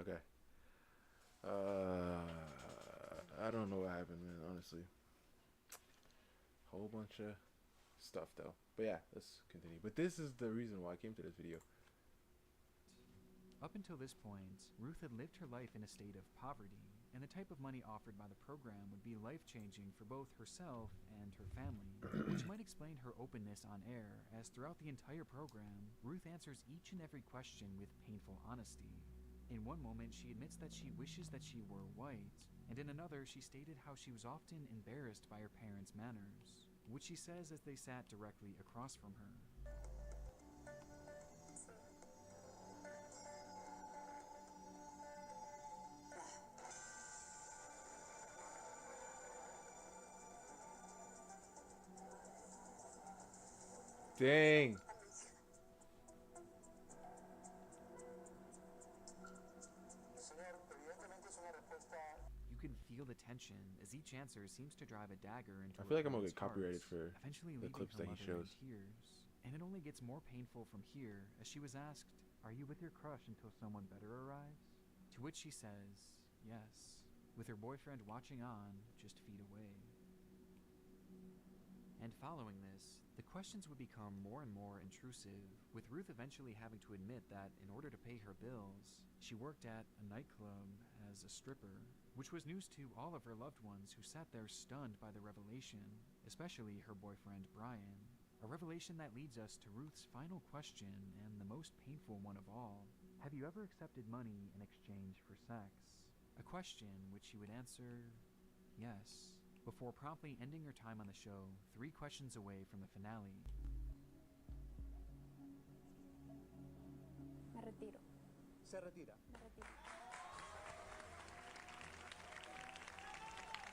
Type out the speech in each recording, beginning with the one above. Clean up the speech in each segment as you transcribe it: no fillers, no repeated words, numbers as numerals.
Okay. I don't know what happened, man. Honestly, whole bunch of stuff though. But yeah, let's continue. But this is the reason why I came to this video. Up until this point, Ruth had lived her life in a state of poverty, and the type of money offered by the program would be life-changing for both herself and her family, which might explain her openness on air, as throughout the entire program, Ruth answers each and every question with painful honesty. In one moment, she admits that she wishes that she were white, and in another, she stated how she was often embarrassed by her parents' manners, which she says as they sat directly across from her. Dang. You can feel the tension as each answer seems to drive a dagger into I her feel like I'm gonna parents' get copyrighted hearts, for eventually the leaving clips her that he mother in shows. tears. And it only gets more painful from here as she was asked, "Are you with your crush until someone better arrives?" To which she says, yes, with her boyfriend watching on just feet away. And following this, the questions would become more and more intrusive, with Ruth eventually having to admit that in order to pay her bills, she worked at a nightclub as a stripper, which was news to all of her loved ones who sat there stunned by the revelation, especially her boyfriend Brian. A revelation that leads us to Ruth's final question and the most painful one of all. Have you ever accepted money in exchange for sex? A question which she would answer yes, before promptly ending her time on the show 3 questions away from the finale. Me retiro. Se retira. Me retiro.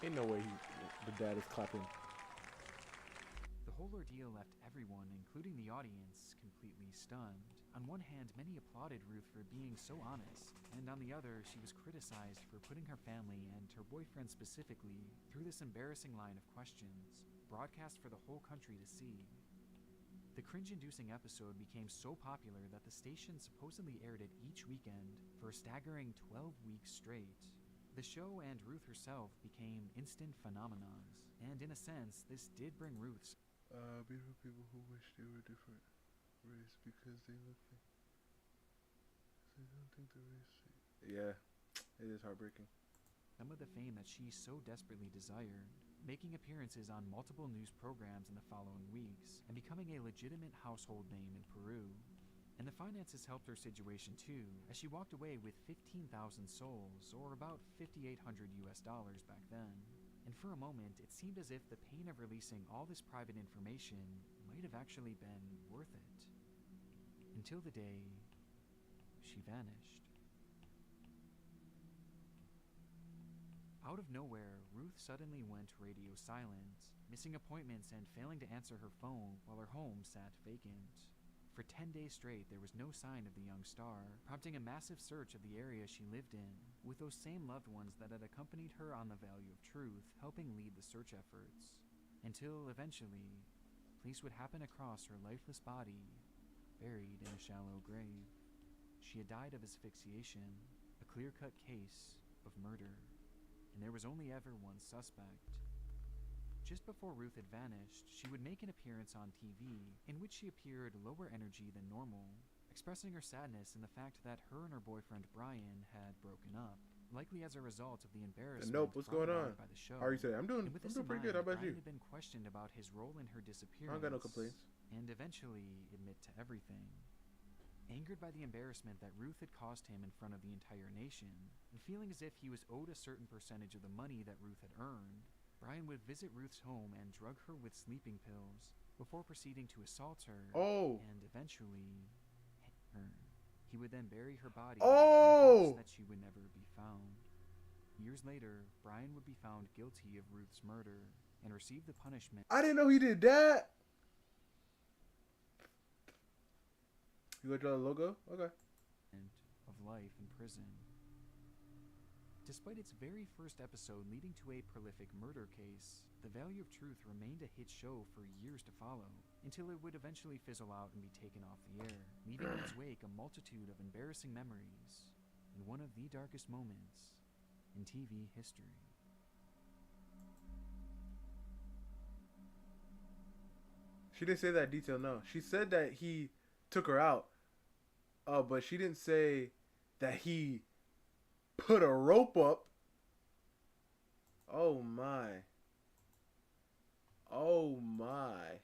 Ain't no way the dad is clapping. The whole ordeal left everyone, including the audience, completely stunned. On one hand, many applauded Ruth for being so honest, and on the other, she was criticized for putting her family and her boyfriend specifically through this embarrassing line of questions, broadcast for the whole country to see. The cringe-inducing episode became so popular that the station supposedly aired it each weekend for a staggering 12 weeks straight. The show and Ruth herself became instant phenomenons, and in a sense, this did bring Ruth's Beautiful people who wish they were different race because they look like they don't think the race. Yeah, it is heartbreaking. some of the fame that she so desperately desired, making appearances on multiple news programs in the following weeks, and becoming a legitimate household name in Peru. And the finances helped her situation too, as she walked away with 15,000 sols, or about $5,800 back then. And for a moment, it seemed as if the pain of releasing all this private information might have actually been worth it. Until the day she vanished. Out of nowhere, Ruth suddenly went radio silent, missing appointments and failing to answer her phone while her home sat vacant. For 10 days straight, there was no sign of the young star, prompting a massive search of the area she lived in, with those same loved ones that had accompanied her on the Valley of Truth helping lead the search efforts. Until, eventually, police would happen across her lifeless body, buried in a shallow grave. She had died of asphyxiation, a clear-cut case of murder, and there was only ever one suspect. Just before Ruth had vanished, she would make an appearance on TV, in which she appeared lower energy than normal, expressing her sadness in the fact that her and her boyfriend Brian had broken up, likely as a result of the embarrassment Nope, what's going brought on? about by the show. How are you today? I'm doing And with this pretty in mind, good. How about Brian you? had been questioned about his role in her I disappearance, don't got no complaints. and eventually admit to everything. Angered by the embarrassment that Ruth had caused him in front of the entire nation, and feeling as if he was owed a certain percentage of the money that Ruth had earned, Brian would visit Ruth's home and drug her with sleeping pills before proceeding to assault her and eventually hit her. He would then bury her body in hopes that she would never be found. Years later, Brian would be found guilty of Ruth's murder and receive the punishment I didn't know he did that. You gonna draw the logo? Okay. of life in prison. Despite its very first episode leading to a prolific murder case, The Valley of Truth remained a hit show for years to follow, until it would eventually fizzle out and be taken off the air, leaving in its wake a multitude of embarrassing memories. in one of the darkest moments in TV history. She didn't say that detail. No, she said that he took her out. But she didn't say that he put a rope up. Oh my. Oh my.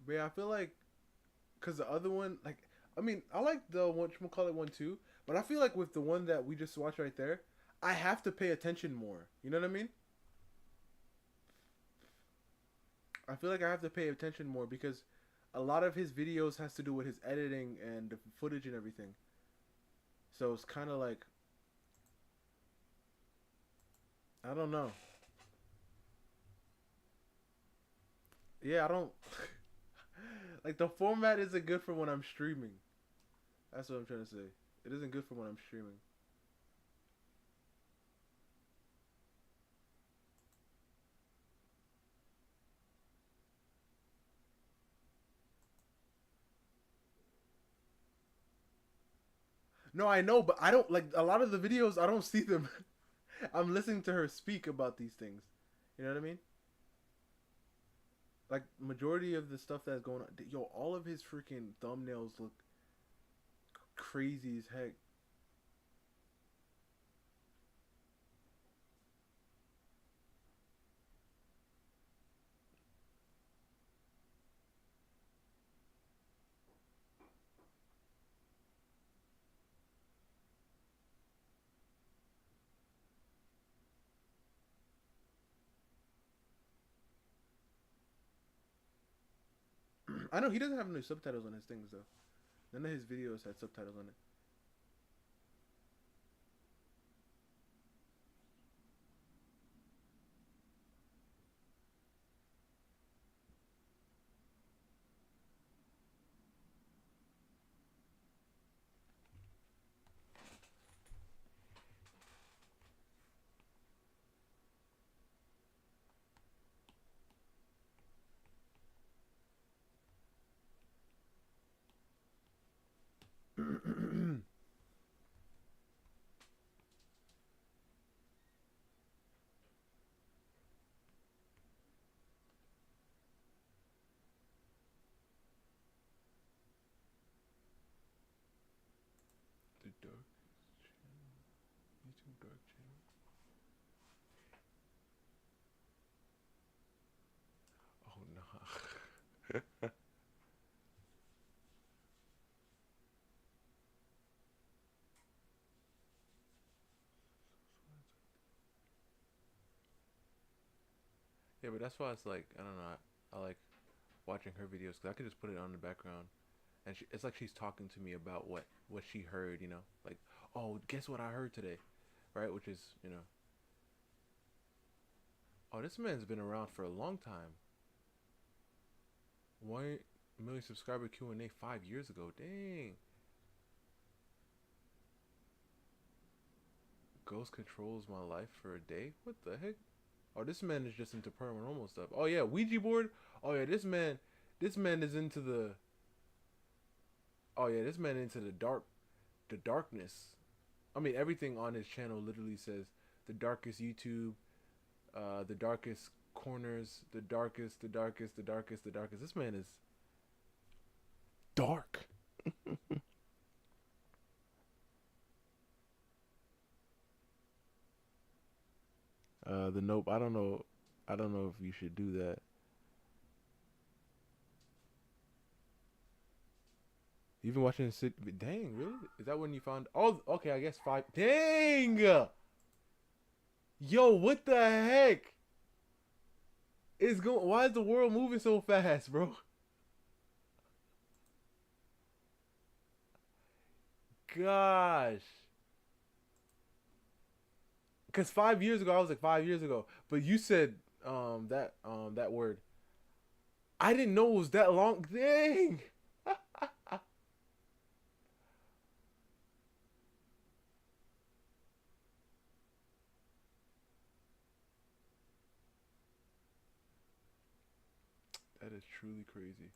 But yeah, I feel like, cause the other one, like, I mean, I like the whatchamacallit one too, but I feel like with the one that we just watched right there, I have to pay attention more. You know what I mean? I feel like I have to pay attention more because a lot of his videos has to do with his editing and the footage and everything. So it's kind of like, I don't know. Yeah, I don't like the format isn't good for when I'm streaming. That's what I'm trying to say. It isn't good for when I'm streaming. No, I know, but I don't like a lot of the videos. I don't see them. I'm listening to her speak about these things. You know what I mean? Like majority of the stuff that's going on. Yo, all of his freaking thumbnails look crazy as heck. I know he doesn't have no subtitles on his things though. None of his videos had subtitles on it. The dark channel, YouTube dark channel. Oh no. Yeah, but that's why it's like I don't know. I like watching her videos because I could just put it on the background, and it's like she's talking to me about what she heard. You know, like, oh, guess what I heard today, right? Which is, you know, oh, this man's been around for a long time. 1 million subscriber Q&A 5 years ago. Dang. Ghost controls my life for a day. What the heck? Oh, this man is just into paranormal stuff. Oh yeah, Ouija board. Oh yeah, this man is into the. Oh yeah, this man into the darkness. I mean, everything on his channel literally says the darkest YouTube, the darkest corners, the darkest, the darkest, the darkest, the darkest. This man is dark. The nope. I don't know. I don't know if you should do that. You've been watching Sit. Dang, really? Is that when you found? Oh, okay. I guess 5. Dang. Yo, what the heck? Is going? Why is the world moving so fast, bro? Gosh. Cause 5 years ago, I was like 5 years ago, but you said that word. I didn't know it was that long. Dang. That is truly crazy.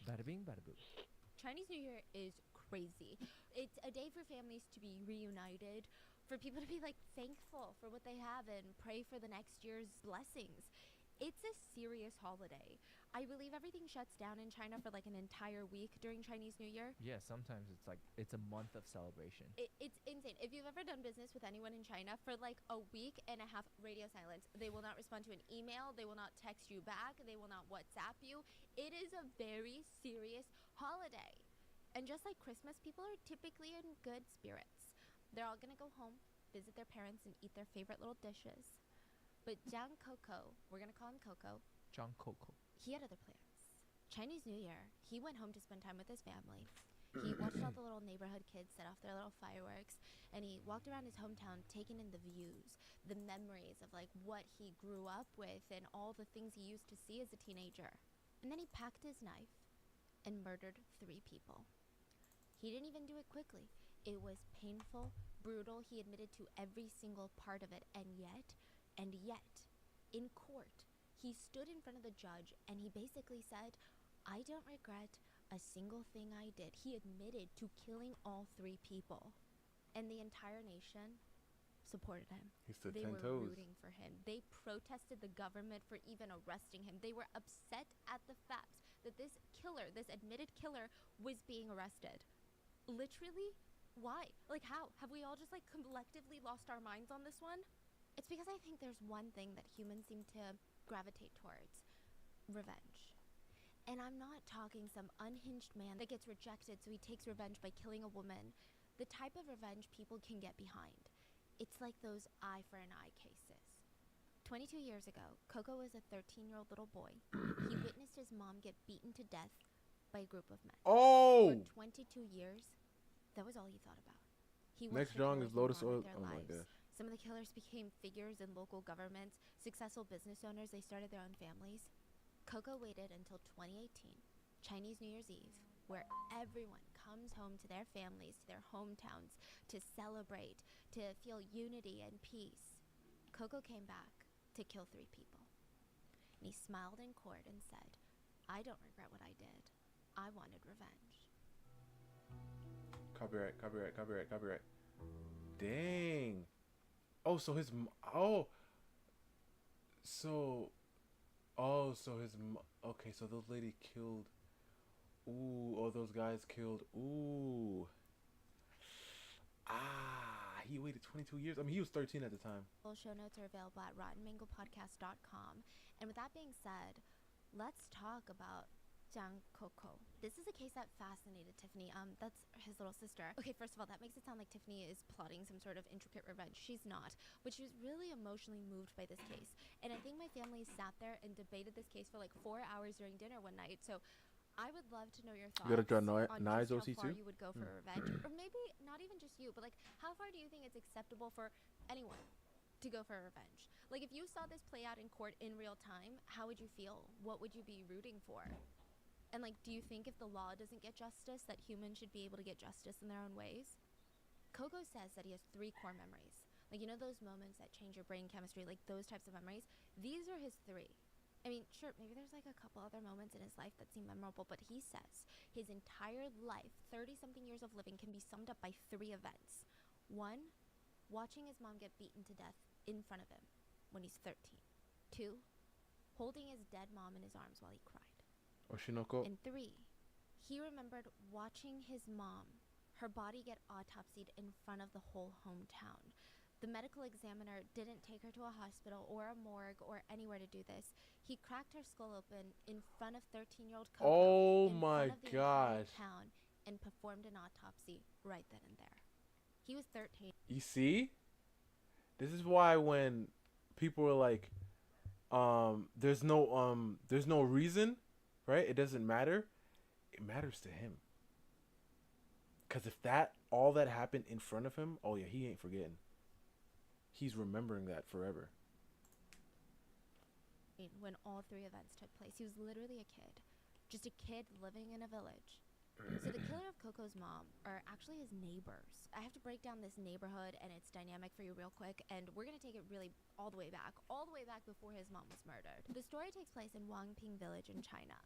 Bada bing, bada boom. Chinese New Year is crazy. It's a day for families to be reunited, for people to be like thankful for what they have and pray for the next year's blessings. It's a serious holiday. I believe everything shuts down in China for like an entire week during Chinese New Year. Yeah, sometimes it's like it's a month of celebration. It's insane. If you've ever done business with anyone in China for like a week and a half, radio silence. They will not respond to an email. They will not text you back. They will not WhatsApp you. It is a very serious holiday. And just like Christmas, people are typically in good spirits. They're all gonna go home, visit their parents, and eat their favorite little dishes. But Jiang Coco, we're gonna call him Coco, John Coco. he had other plans. Chinese New Year, he went home to spend time with his family. He watched all the little neighborhood kids set off their little fireworks, and he walked around his hometown taking in the views, the memories of like what he grew up with and all the things he used to see as a teenager. And then he packed his knife and murdered 3 people. He didn't even do it quickly. It was painful, brutal. He admitted to every single part of it, and yet, in court, he stood in front of the judge and he basically said, I don't regret a single thing I did. He admitted to killing all 3 people. And the entire nation supported him. He stood They 10 were toes. rooting for him. They protested the government for even arresting him. They were upset at the fact that this killer, this admitted killer, was being arrested. Literally, why? Like, how? Have we all just like collectively lost our minds on this one? It's because I think there's one thing that humans seem to gravitate towards: revenge. And I'm not talking some unhinged man that gets rejected so he takes revenge by killing a woman. The type of revenge people can get behind. It's like those eye for an eye cases. 22 years ago, Coco was a 13-year-old little boy. He witnessed his mom get beaten to death by a group of men. Oh! For 22 years, that was all he thought about. He Next watched the drawing killers is Lotus move on Oil. with their Oh my lives. gosh. Some of the killers became figures in local governments, successful business owners. They started their own families. Coco waited until 2018, Chinese New Year's Eve, where everyone comes home to their families, to their hometowns, to celebrate, to feel unity and peace. Coco came back to kill 3 people. And he smiled in court and said, I don't regret what I did. I wanted revenge. Copyright, copyright, copyright, copyright. Dang. Oh, so his oh. So so his okay, so those lady killed. Ooh, oh, those guys killed. Ooh. He waited 22 years. I mean, he was 13 at the time. Full show notes are available at rottenmangopodcast.com. And with that being said, let's talk about Jiang Coco. This is a case that fascinated Tiffany. That's his little sister. Okay, first of all, that makes it sound like Tiffany is plotting some sort of intricate revenge. She's not, but she was really emotionally moved by this case. And I think my family sat there and debated this case for like 4 hours during dinner one night. So I would love to know your thoughts You gotta draw on knives, just OC how far too? you would go for revenge, or maybe not even just you, but like how far do you think it's acceptable for anyone to go for revenge? Like if you saw this play out in court in real time, how would you feel? What would you be rooting for? And like, do you think if the law doesn't get justice, that humans should be able to get justice in their own ways? Coco says that he has 3 core memories. Like, you know those moments that change your brain chemistry, like those types of memories? These are his 3. I mean, sure, maybe there's like a couple other moments in his life that seem memorable, but he says his entire life, 30-something years of living, can be summed up by 3 events. 1, watching his mom get beaten to death in front of him when he's 13. 2, holding his dead mom in his arms while he cried. Oshinoko. And 3, he remembered watching his mom, her body get autopsied in front of the whole hometown. The medical examiner didn't take her to a hospital or a morgue or anywhere to do this. He cracked her skull open in front of 13-year-old Coco Oh in my front of the entire gosh. town and performed an autopsy right then and there. He was 13. You see? This is why when people are like, there's no reason, right? It doesn't matter. It matters to him. Cause if all that happened in front of him, oh yeah, he ain't forgetting. He's remembering that forever. When all 3 events took place, he was literally a kid, just a kid living in a village. So the killer of Coco's mom are actually his neighbors. I have to break down this neighborhood and its dynamic for you real quick, and we're gonna take it really all the way back before his mom was murdered. The story takes place in Wangping village in China,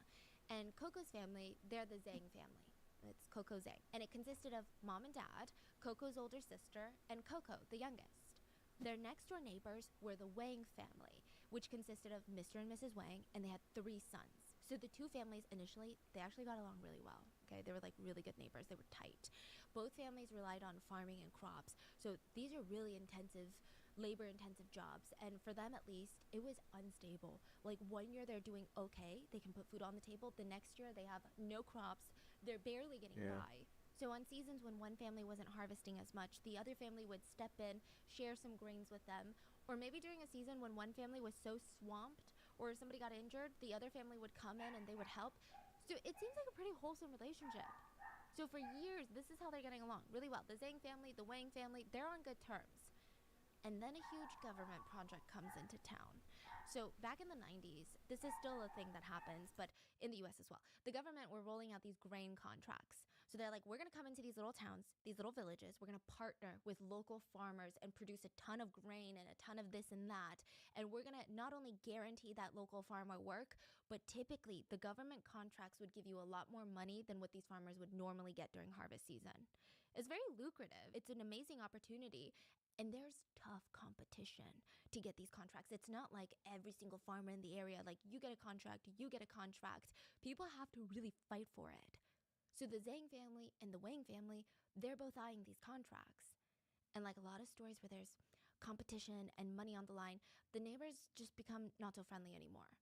and Coco's family, they're the Zhang family. It's Coco Zhang, and it consisted of mom and dad, Coco's older sister, and Coco, the youngest. Their next door neighbors were the Wang family, which consisted of Mr. and Mrs. Wang, and they had 3 sons. So the 2 families initially, they actually got along really well. Okay, they were like really good neighbors. They were tight. Both families relied on farming and crops. So these are really intensive, labor-intensive jobs. And for them at least, it was unstable. Like one year they're doing okay, they can put food on the table. The next year they have no crops. They're barely getting by. So on seasons when one family wasn't harvesting as much, the other family would step in, share some grains with them. Or maybe during a season when one family was so swamped or somebody got injured, the other family would come in and they would help. So it seems like a pretty wholesome relationship. So for years, this is how they're getting along really well. The Zhang family, the Wang family, they're on good terms. And then a huge government project comes into town. So back in the 90s, this is still a thing that happens, but in the US as well. The government were rolling out these grain contracts. So they're like, we're going to come into these little towns, these little villages. We're going to partner with local farmers and produce a ton of grain and a ton of this and that. And we're going to not only guarantee that local farmer work, but typically the government contracts would give you a lot more money than what these farmers would normally get during harvest season. It's very lucrative. It's an amazing opportunity. And there's tough competition to get these contracts. It's not like every single farmer in the area, like you get a contract, you get a contract. People have to really fight for it. So the Zhang family and the Wang family, they're both eyeing these contracts. And like a lot of stories where there's competition and money on the line, the neighbors just become not so friendly anymore.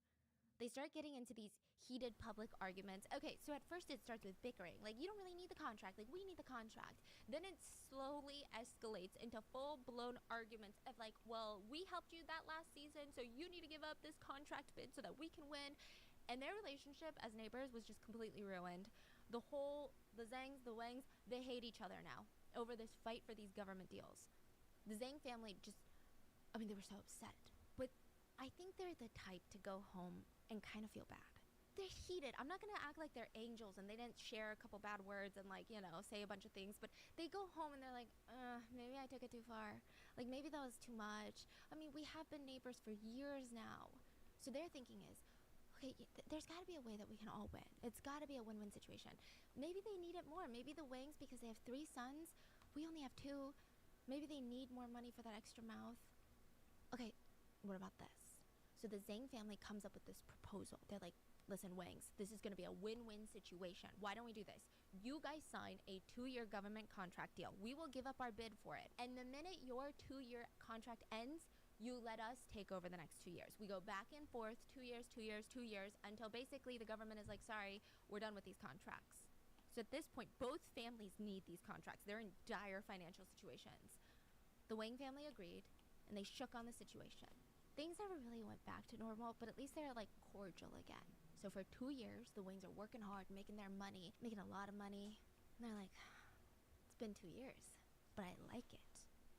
They start getting into these heated public arguments. Okay, so at first it starts with bickering. Like, you don't really need the contract. Like, we need the contract. Then it slowly escalates into full-blown arguments of like, well, we helped you that last season, so you need to give up this contract bid so that we can win. And their relationship as neighbors was just completely ruined. The Zhangs, the Wangs, they hate each other now over this fight for these government deals. The Zhang family they were so upset. But I think they're the type to go home and kind of feel bad. They're heated. I'm not going to act like they're angels and they didn't share a couple bad words and say a bunch of things, but they go home and they're like, maybe I took it too far. Like, maybe that was too much. I mean, we have been neighbors for years now. So their thinking is, okay, there's got to be a way that we can all win. It's got to be a win-win situation. Maybe they need it more. Maybe the Wangs, because they have 3 sons, we only have 2. Maybe they need more money for that extra mouth. Okay, what about this? So the Zhang family comes up with this proposal. They're like, listen, Wangs, this is going to be a win-win situation. Why don't we do this? You guys sign a 2-year government contract deal. We will give up our bid for it. And the minute your 2-year contract ends, you let us take over the next 2 years. We go back and forth, 2 years, 2 years, 2 years, until basically the government is like, sorry, we're done with these contracts. So at this point, both families need these contracts. They're in dire financial situations. The Wang family agreed, and they shook on the situation. Things never really went back to normal, but at least they're like cordial again. So for 2 years, the Wangs are working hard, making their money, making a lot of money. And they're like, it's been 2 years, but I like it.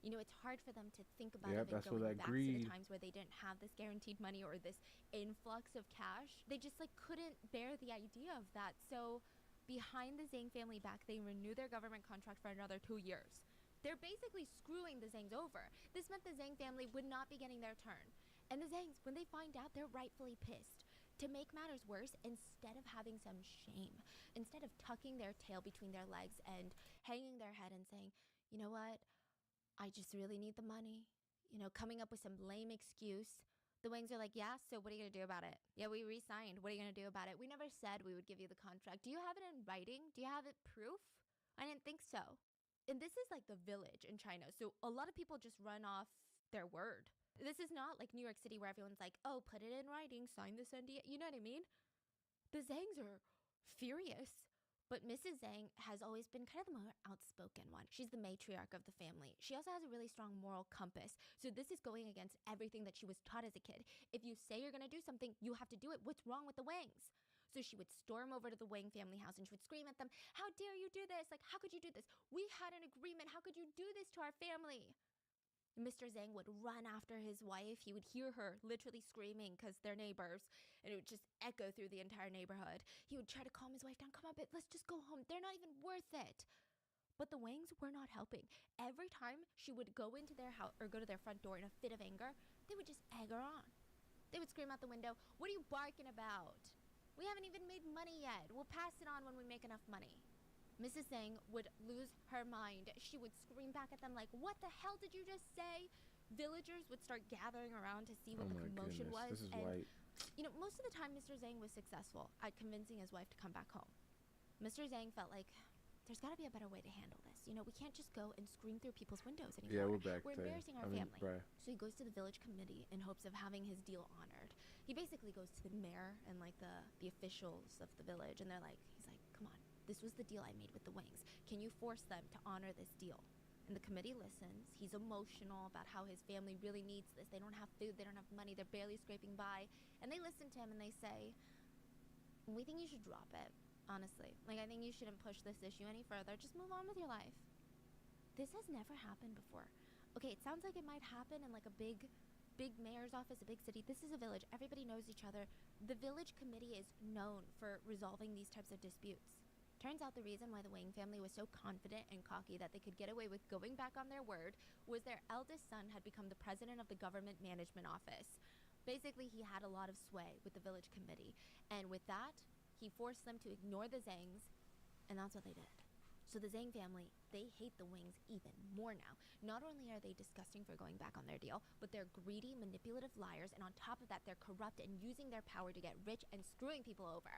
You know, it's hard for them to think about even going back to the times where they didn't have this guaranteed money or this influx of cash. They just couldn't bear the idea of that. So behind the Zhang family back, they renew their government contract for another 2 years. They're basically screwing the Zhangs over. This meant the Zhang family would not be getting their turn. And the Zhangs, when they find out, they're rightfully pissed. To make matters worse, instead of having some shame, instead of tucking their tail between their legs and hanging their head and saying, you know what, I just really need the money, coming up with some lame excuse, the Wangs are like, yeah, so what are you going to do about it? Yeah, we re-signed. What are you going to do about it? We never said we would give you the contract. Do you have it in writing? Do you have it proof? I didn't think so. And this is like the village in China. So a lot of people just run off their word. This is not like New York City where everyone's like, oh, put it in writing, sign this NDA. You know what I mean? The Zhangs are furious. But Mrs. Zhang has always been kind of the more outspoken one. She's the matriarch of the family. She also has a really strong moral compass. So this is going against everything that she was taught as a kid. If you say you're going to do something, you have to do it. What's wrong with the Wangs? So she would storm over to the Wang family house and she would scream at them, how dare you do this? Like, how could you do this? We had an agreement. How could you do this to our family? Mr. Zhang would run after his wife. He would hear her literally screaming because they're neighbors, and it would just echo through the entire neighborhood. He would try to calm his wife down. Come on, babe, let's just go home. They're not even worth it. But the Wangs were not helping. Every time she would go into their house or go to their front door in a fit of anger, they would just egg her on. They would scream out the window, "What are you barking about? We haven't even made money yet. We'll pass it on when we make enough money." Mrs. Zhang would lose her mind. She would scream back at them like, "What the hell did you just say?" Villagers would start gathering around to see what the commotion was. This is and, white. you know, most of the time, Mr. Zhang was successful at convincing his wife to come back home. Mr. Zhang felt like, there's got to be a better way to handle this. You know, we can't just go and scream through people's windows anymore. Yeah, we're back. We're embarrassing our I mean, family. bruh. So he goes to the village committee in hopes of having his deal honored. He basically goes to the mayor and like the officials of the village, and he's like, come on, this was the deal I made with the Wangs. Can you force them to honor this deal? And the committee listens. He's emotional about how his family really needs this. They don't have food, they don't have money, they're barely scraping by. And they listen to him and they say, we think you should drop it. Honestly, like, I think you shouldn't push this issue any further. Just move on with your life. This has never happened before. Okay, it sounds like it might happen in like a big mayor's office, a big city. This is a village. Everybody knows each other. The village committee is known for resolving these types of disputes. Turns out the reason why the Wang family was so confident and cocky that they could get away with going back on their word was their eldest son had become the president of the government management office. Basically, he had a lot of sway with the village committee. And with that, he forced them to ignore the Zhangs, and that's what they did. So the Zhang family, they hate the Wangs even more now. Not only are they disgusting for going back on their deal, but they're greedy, manipulative liars, and on top of that, they're corrupt and using their power to get rich and screwing people over.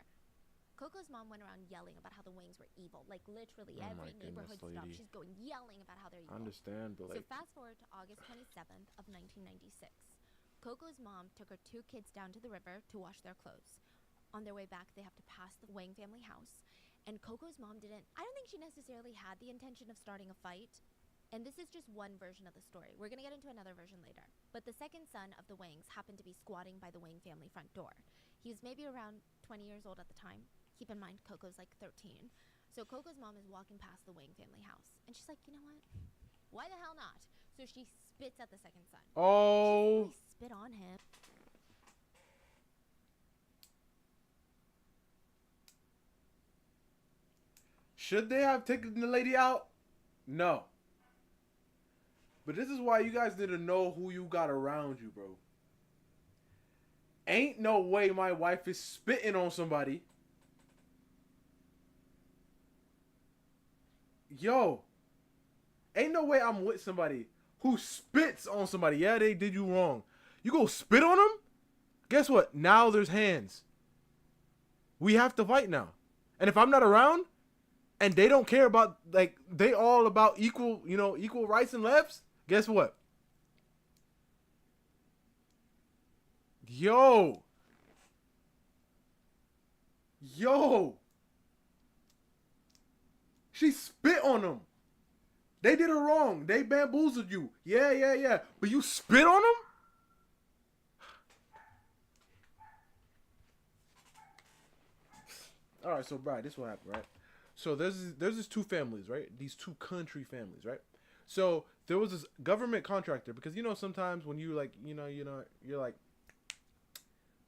Coco's mom went around yelling about how the Wangs were evil. Like, literally, every neighborhood stop, she's going yelling about how they're evil. I understand, but So fast forward to August 27th of 1996. Coco's mom took her 2 kids down to the river to wash their clothes. On their way back, they have to pass the Wang family house. And Coco's mom I don't think she necessarily had the intention of starting a fight. And this is just one version of the story. We're going to get into another version later. But the second son of the Wangs happened to be squatting by the Wang family front door. He was maybe around 20 years old at the time. Keep in mind, Coco's like 13. So Coco's mom is walking past the Wang family house. And she's like, you know what? Why the hell not? So she spits at the second son. Oh. She doesn't really spit on him. Should they have taken the lady out? No. But this is why you guys need to know who you got around you, bro. Ain't no way my wife is spitting on somebody. Yo. Ain't no way I'm with somebody who spits on somebody. Yeah, they did you wrong. You go spit on them? Guess what? Now there's hands. We have to fight now. And if I'm not around, and they don't care about, like, they all about equal, equal rights and lefts, guess what? Yo. She spit on them. They did her wrong. They bamboozled you. Yeah. But you spit on them? All right, so, Brad, this is what happened, right? So there's these 2 families, right? These 2 country families, right? So there was this government contractor, because sometimes when you like you're like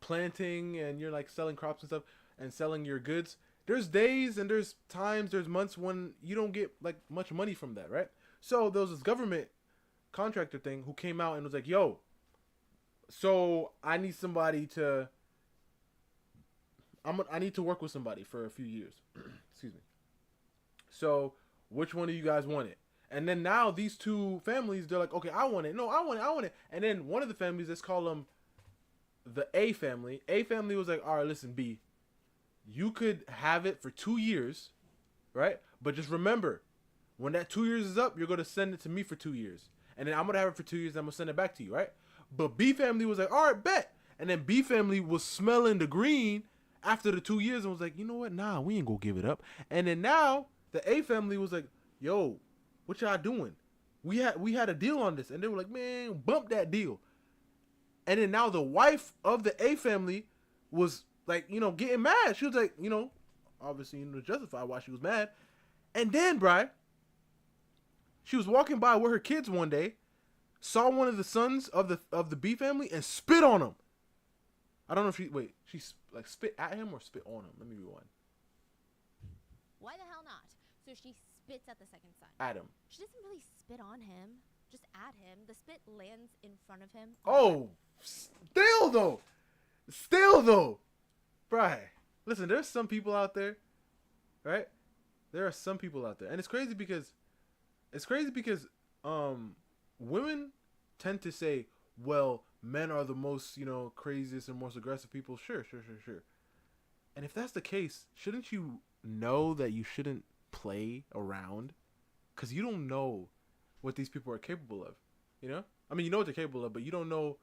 planting and you're like selling crops and stuff and selling your goods, there's days and there's times, there's months when you don't get like much money from that, right? So there was this government contractor thing who came out and was like, yo, so I need somebody to I need to work with somebody for a few years. Excuse me. So, which one of you guys want it? And then now these 2 families, they're like, okay, I want it. No, I want it. And then one of the families, let's call them the A family. A family was like, all right, listen, B, you could have it for 2 years, right? But just remember, when that 2 years is up, you're going to send it to me for 2 years. And then I'm going to have it for 2 years, and I'm going to send it back to you, right? But B family was like, all right, bet. And then B family was smelling the green after the 2 years and was like, you know what? Nah, we ain't going to give it up. And then now the A family was like, yo, what y'all doing? We had a deal on this. And they were like, man, bump that deal. And then now the wife of the A family was like, getting mad. She was like, obviously, justify why she was mad. And then, Bri, she was walking by with her kids one day. saw one of the sons of the B family and spit on him. I don't know if she like spit at him or spit on him. Let me rewind. Why the hell not? So she spits at the second son. At him. She doesn't really spit on him, just at him. The spit lands in front of him. Oh, still though, Bri. Listen, there's some people out there, right? There are some people out there, and it's crazy because women tend to say, well, men are the most, craziest and most aggressive people. Sure. And if that's the case, shouldn't you know that you shouldn't play around? Because you don't know what these people are capable of, I mean, you know what they're capable of, but you don't know,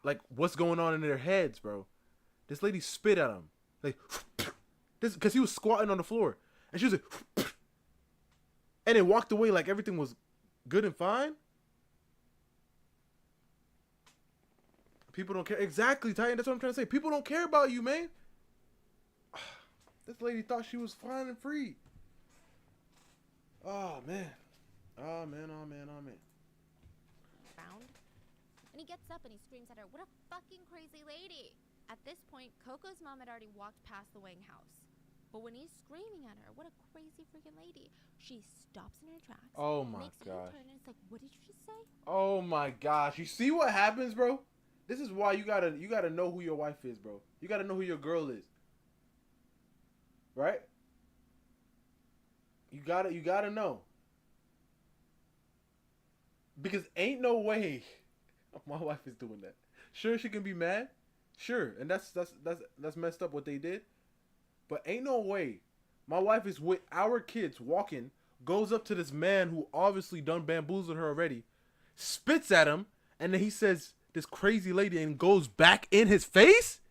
like, what's going on in their heads, bro. This lady spit at him, like, this, because he was squatting on the floor, and she was like, and it walked away like everything was good and fine. People don't care. Exactly, Titan. That's what I'm trying to say. People don't care about you, man. This lady thought she was fine and free. Oh, man. Round. And he gets up and he screams at her, what a fucking crazy lady. At this point, Coco's mom had already walked past the Wang house. But when he's screaming at her, what a crazy freaking lady, she stops in her tracks. Oh my makes a gosh. U-turn, and it's like, what did you just say? Oh my gosh. You see what happens, bro? This is why you gotta know who your wife is, bro. You gotta know who your girl is. Right? You gotta know. Because ain't no way my wife is doing that. Sure, she can be mad. Sure, and that's messed up what they did. But ain't no way my wife is with our kids walking, goes up to this man who obviously done bamboozled her already, spits at him, and then he says, this crazy lady, and goes back in his face?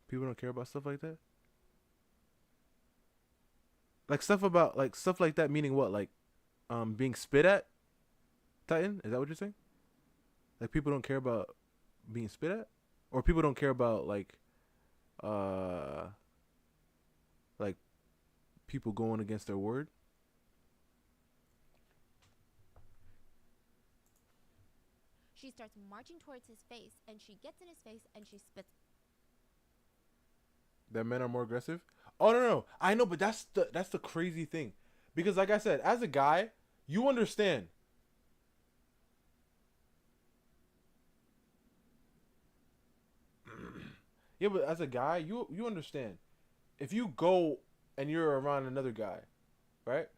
People don't care about stuff like that? Like stuff like that, meaning what? Like being spit at? Titan? Is that what you're saying? Like people don't care about being spit at? Or people don't care about like people going against their word? She starts marching towards his face, and she gets in his face, and she spits. That men are more aggressive? Oh no, I know, but that's the crazy thing, because like I said, as a guy, you understand. Yeah, but as a guy, you understand. If you go and you're around another guy, right?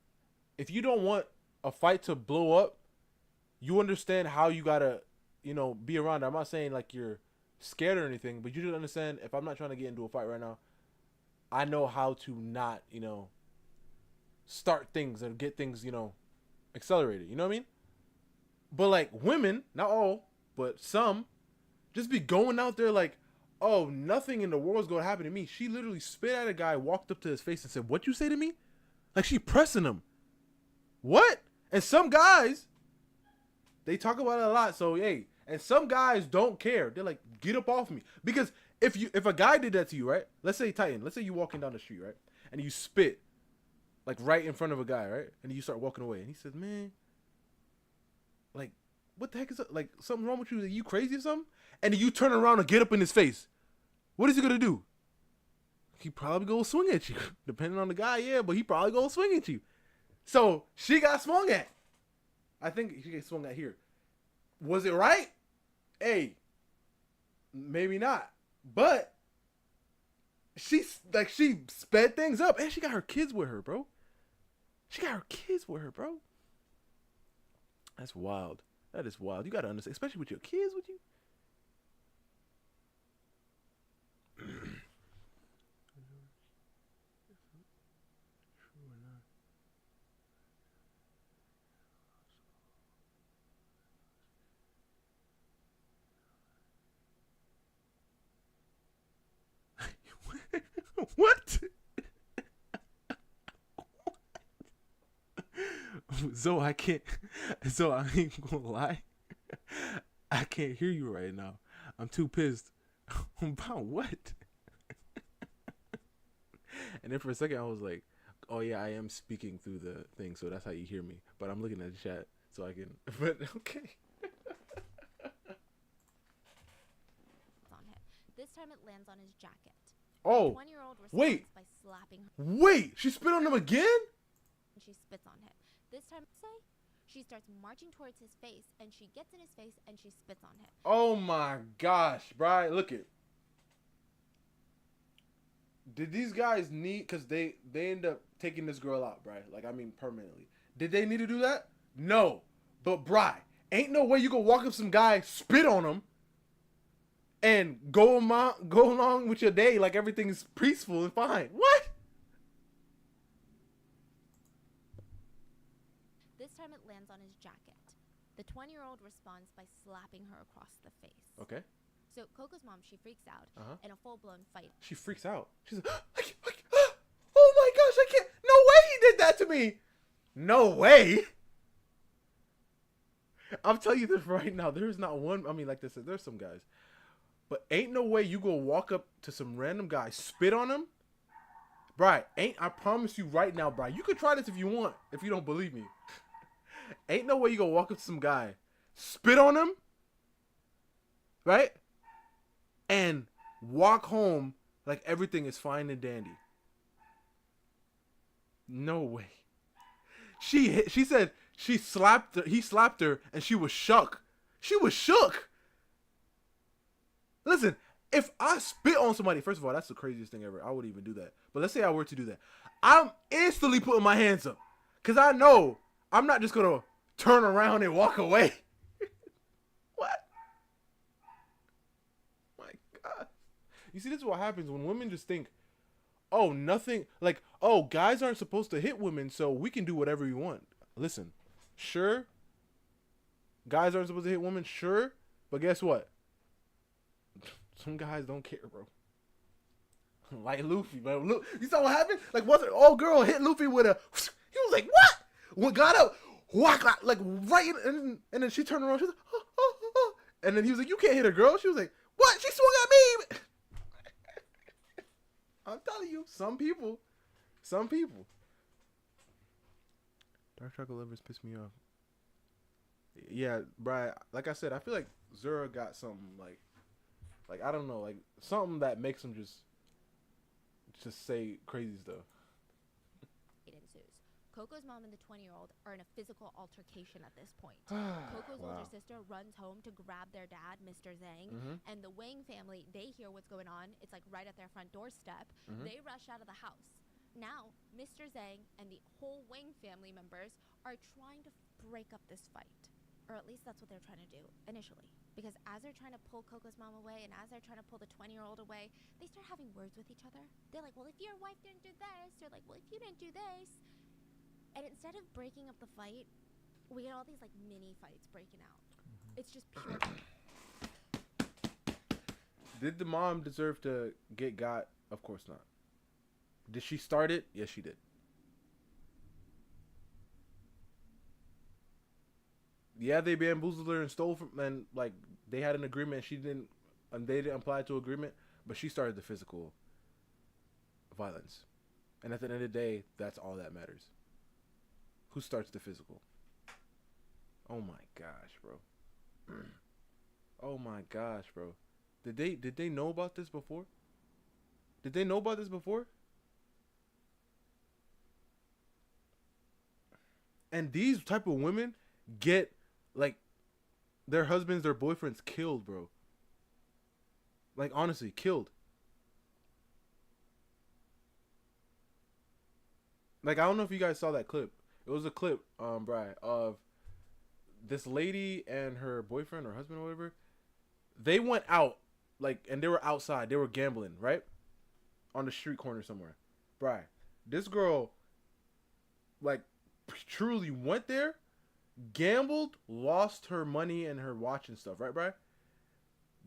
If you don't want a fight to blow up, you understand how you gotta, be around it. I'm not saying like you're scared or anything, but you just understand, if I'm not trying to get into a fight right now, I know how to not, start things and get things, accelerated. You know what I mean? But like women, not all, but some, just be going out there like, oh, nothing in the world is going to happen to me. She literally spit at a guy, walked up to his face and said, what you say to me? Like she pressing him. What? And some guys, they talk about it a lot. So, hey, and some guys don't care. They're like, get up off me. Because if a guy did that to you, right? Let's say Titan, let's say you walking down the street, right? And you spit like right in front of a guy, right? And you start walking away. And he says, man, like, what the heck is that? Like, something wrong with you? Are you crazy or something? And then you turn around and get up in his face. What is he going to do? He probably go swing at you. Depending on the guy, yeah, but he probably go swing at you. So, she got swung at. I think she got swung at here. Was it right? Hey, maybe not. But she sped things up. And she got her kids with her, bro. That's wild. That is wild. You got to understand, especially with your kids with you. What? I ain't gonna lie. I can't hear you right now. I'm too pissed. About what? And then for a second, I was like, oh, yeah, I am speaking through the thing, so that's how you hear me. But I'm looking at the chat, so I can... But, okay. On him. This time it lands on his jacket. Oh, 20-year-old responds wait. by slapping her. Wait, she spit on him again? And she spits on him. This time, she starts marching towards his face, and she gets in his face, and she spits on him. Oh, my gosh, Bri. Look it. Did these guys need... Because they end up taking this girl out, Bri. Like, I mean, permanently. Did they need to do that? No. But, Bri, ain't no way you gonna walk up some guy, spit on him, and go along with your day like everything's peaceful and fine. What? This time it lands on his jacket. The 20-year-old responds by slapping her across the face. Okay. So Coco's mom, she freaks out in a full-blown fight. She freaks out. She's like, oh my gosh, I can't. No way he did that to me. No way. I'm telling you this right now. There's not one. I mean, like this, there's some guys. But ain't no way you gonna walk up to some random guy, spit on him. Bri, I promise you right now, Bri. You could try this if you want, if you don't believe me. Ain't no way you gonna walk up to some guy, spit on him, right? And walk home like everything is fine and dandy. No way. She said he slapped her, and she was shook. She was shook. Listen, if I spit on somebody, first of all, that's the craziest thing ever. I wouldn't even do that. But let's say I were to do that. I'm instantly putting my hands up. Because I know I'm not just going to turn around and walk away. What? My God. You see, this is what happens when women just think, oh, nothing, like, oh, guys aren't supposed to hit women, so we can do whatever we want. Listen, sure, guys aren't supposed to hit women, sure, but guess what? Some guys don't care, bro. Like Luffy, bro. Look, you saw what happened? Like, was it old girl hit Luffy with a... He was like, what? When got up, whack, like, right in, and then she turned around, she was like, oh. And then he was like, you can't hit a girl. She was like, what? She swung at me. I'm telling you, some people. Dark chocolate lovers piss me off. Yeah, Brian, like I said, I feel like Zura got something, like I don't know, like something that makes him just say crazy stuff. It ensues. Coco's mom and the 20-year-old are in a physical altercation at this point. Coco's older sister runs home to grab their dad, Mr. Zhang, and the Wang family, they hear what's going on. It's like right at their front doorstep. They rush out of the house. Now, Mr. Zhang and the whole Wang family members are trying to break up this fight. Or at least that's what they're trying to do initially. Because as they're trying to pull Coco's mom away and as they're trying to pull the 20-year-old away, they start having words with each other. They're like, well, if your wife didn't do this, they're like, well, if you didn't do this. And instead of breaking up the fight, we get all these like mini fights breaking out. It's just pure. Did the mom deserve to get got? Of course not. Did she start it? Yes, she did. Yeah, they bamboozled her and stole from, and like they had an agreement. They didn't apply to agreement, but she started the physical violence. And at the end of the day, that's all that matters. Who starts the physical? Oh my gosh, bro. Oh my gosh, bro. Did they know about this before? Did they know about this before? And these type of women get like their husbands, their boyfriends killed, bro. Like honestly, killed. Like I don't know if you guys saw that clip. It was a clip, Bri, of this lady and her boyfriend or husband or whatever. They went out, like, and they were outside. They were gambling, right? On the street corner somewhere. Bri, this girl, like, truly went there, gambled, lost her money and her watch and stuff, right, Bri?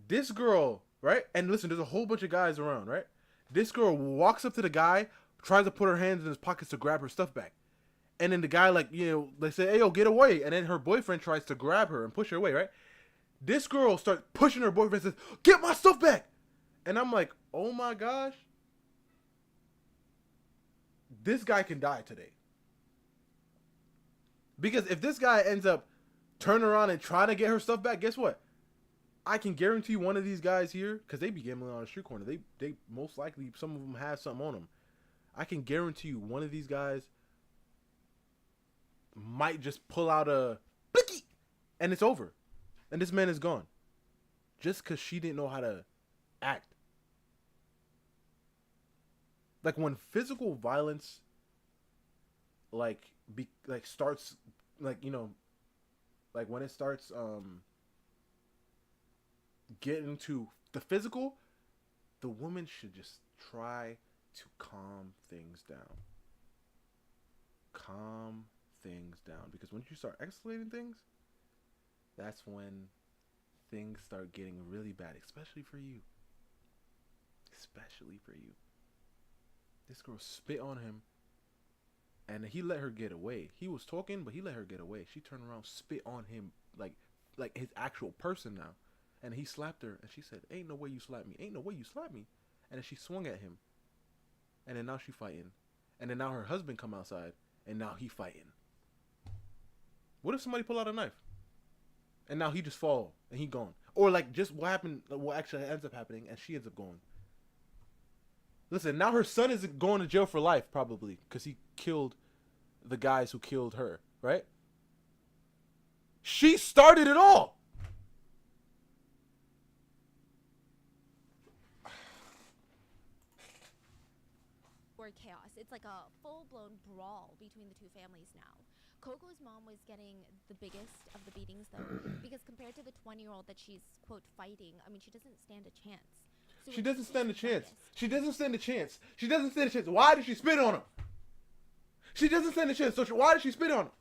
This girl, right? And listen, there's a whole bunch of guys around, right? This girl walks up to the guy, tries to put her hands in his pockets to grab her stuff back. And then the guy, like, you know, they say, hey, yo, get away. And then her boyfriend tries to grab her and push her away, right? This girl starts pushing her boyfriend and says, get my stuff back. And I'm like, oh my gosh. this guy can die today. Because if this guy ends up turning around and trying to get her stuff back, guess what? I can guarantee one of these guys here, because they be gambling on a street corner. They most likely, some of them have something on them. I can guarantee you one of these guys might just pull out a blicky and it's over. And this man is gone. Just because she didn't know how to act. Like when physical violence starts, like, you know, like when it starts getting to the physical, the woman should just try to calm things down. Calm things down. Because once you start escalating things, that's when things start getting really bad, especially for you. Especially for you. This girl spit on him, and he let her get away. He was talking, but he let her get away. She turned around, spit on him like his actual person now. And he slapped her, and she said, "Ain't no way you slap me. Ain't no way you slap me." And then she swung at him. And then now she fighting. And then now her husband come outside, and now he fighting. What if somebody pull out a knife? And now he just fall, and he gone. Or like just what happened, what actually ends up happening, and she ends up going. Listen, now her son is going to jail for life, probably, because he killed the guys who killed her, right? She started it all. Or chaos. It's like a full-blown brawl between the two families now. Coco's mom was getting the biggest of the beatings, though, because compared to the 20-year-old that she's, quote, fighting, I mean, she doesn't stand a chance. So She doesn't stand a chance. youngest- She doesn't stand a chance. She doesn't stand a chance. Why did she spit on him? She doesn't stand a chance. So why did she spit on him?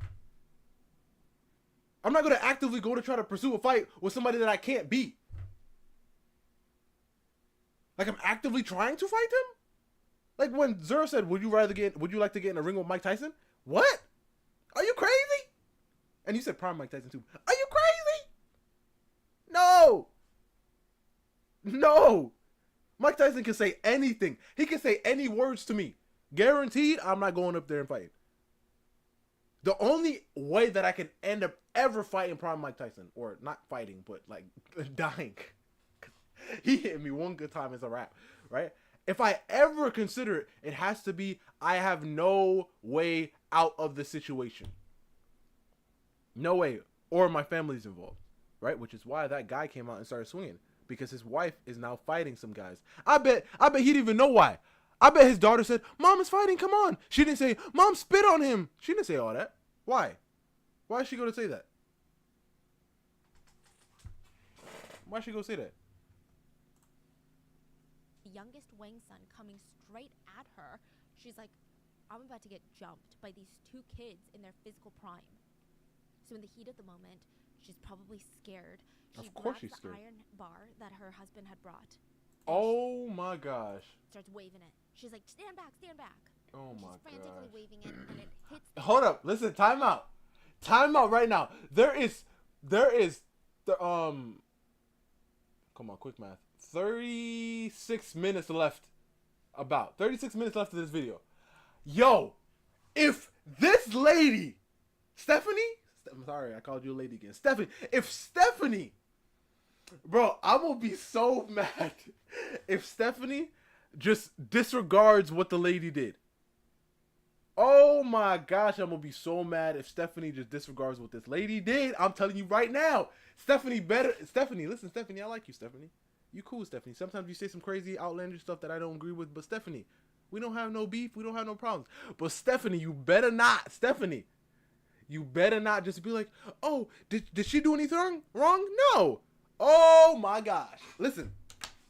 I'm not going to actively go to try to pursue a fight with somebody that I can't beat. Like I'm actively trying to fight him? Like when Zero said, would you like to get in a ring with Mike Tyson? What? Are you crazy? And you said prime Mike Tyson too. Are you crazy? No. No. Mike Tyson can say anything. He can say any words to me. Guaranteed, I'm not going up there and fighting. The only way that I can end up ever fighting prime Mike Tyson, or not fighting, but like dying. He hit me one good time as a rap, right? If I ever consider it, it has to be I have no way out of the situation. No way. Or my family's involved, right? Which is why that guy came out and started swinging. Because his wife is now fighting some guys. I bet he didn't even know why. I bet his daughter said, "Mom is fighting, come on." She didn't say, "Mom, spit on him." She didn't say all that. Why? Why is she going to say that? Why is she going to say that? Youngest Wang son coming straight at her. She's like, I'm about to get jumped by these two kids in their physical prime. So in the heat of the moment, she's probably scared. She Of course grabs she's the scared. iron bar that her husband had brought. Oh my gosh. Starts waving it. She's like, stand back, stand back. Oh And my she's frantically gosh. waving it, and it hits the Hold up. Listen, time out. Time out right now. There is the come on, quick math. 36 minutes left. About 36 minutes left of this video. Yo, if this lady, Stephanie, I'm sorry, I called you a lady again. Stephanie, if Stephanie, bro, I'm gonna be so mad if Stephanie just disregards what the lady did. Oh my gosh, I'm gonna be so mad if Stephanie just disregards what this lady did. I'm telling you right now. Stephanie, listen, Stephanie, I like you, Stephanie. You cool, Stephanie. Sometimes you say some crazy outlandish stuff that I don't agree with, but Stephanie, we don't have no beef, we don't have no problems. But Stephanie, you better not just be like, "Oh, did she do anything wrong?" No. Oh my gosh. Listen,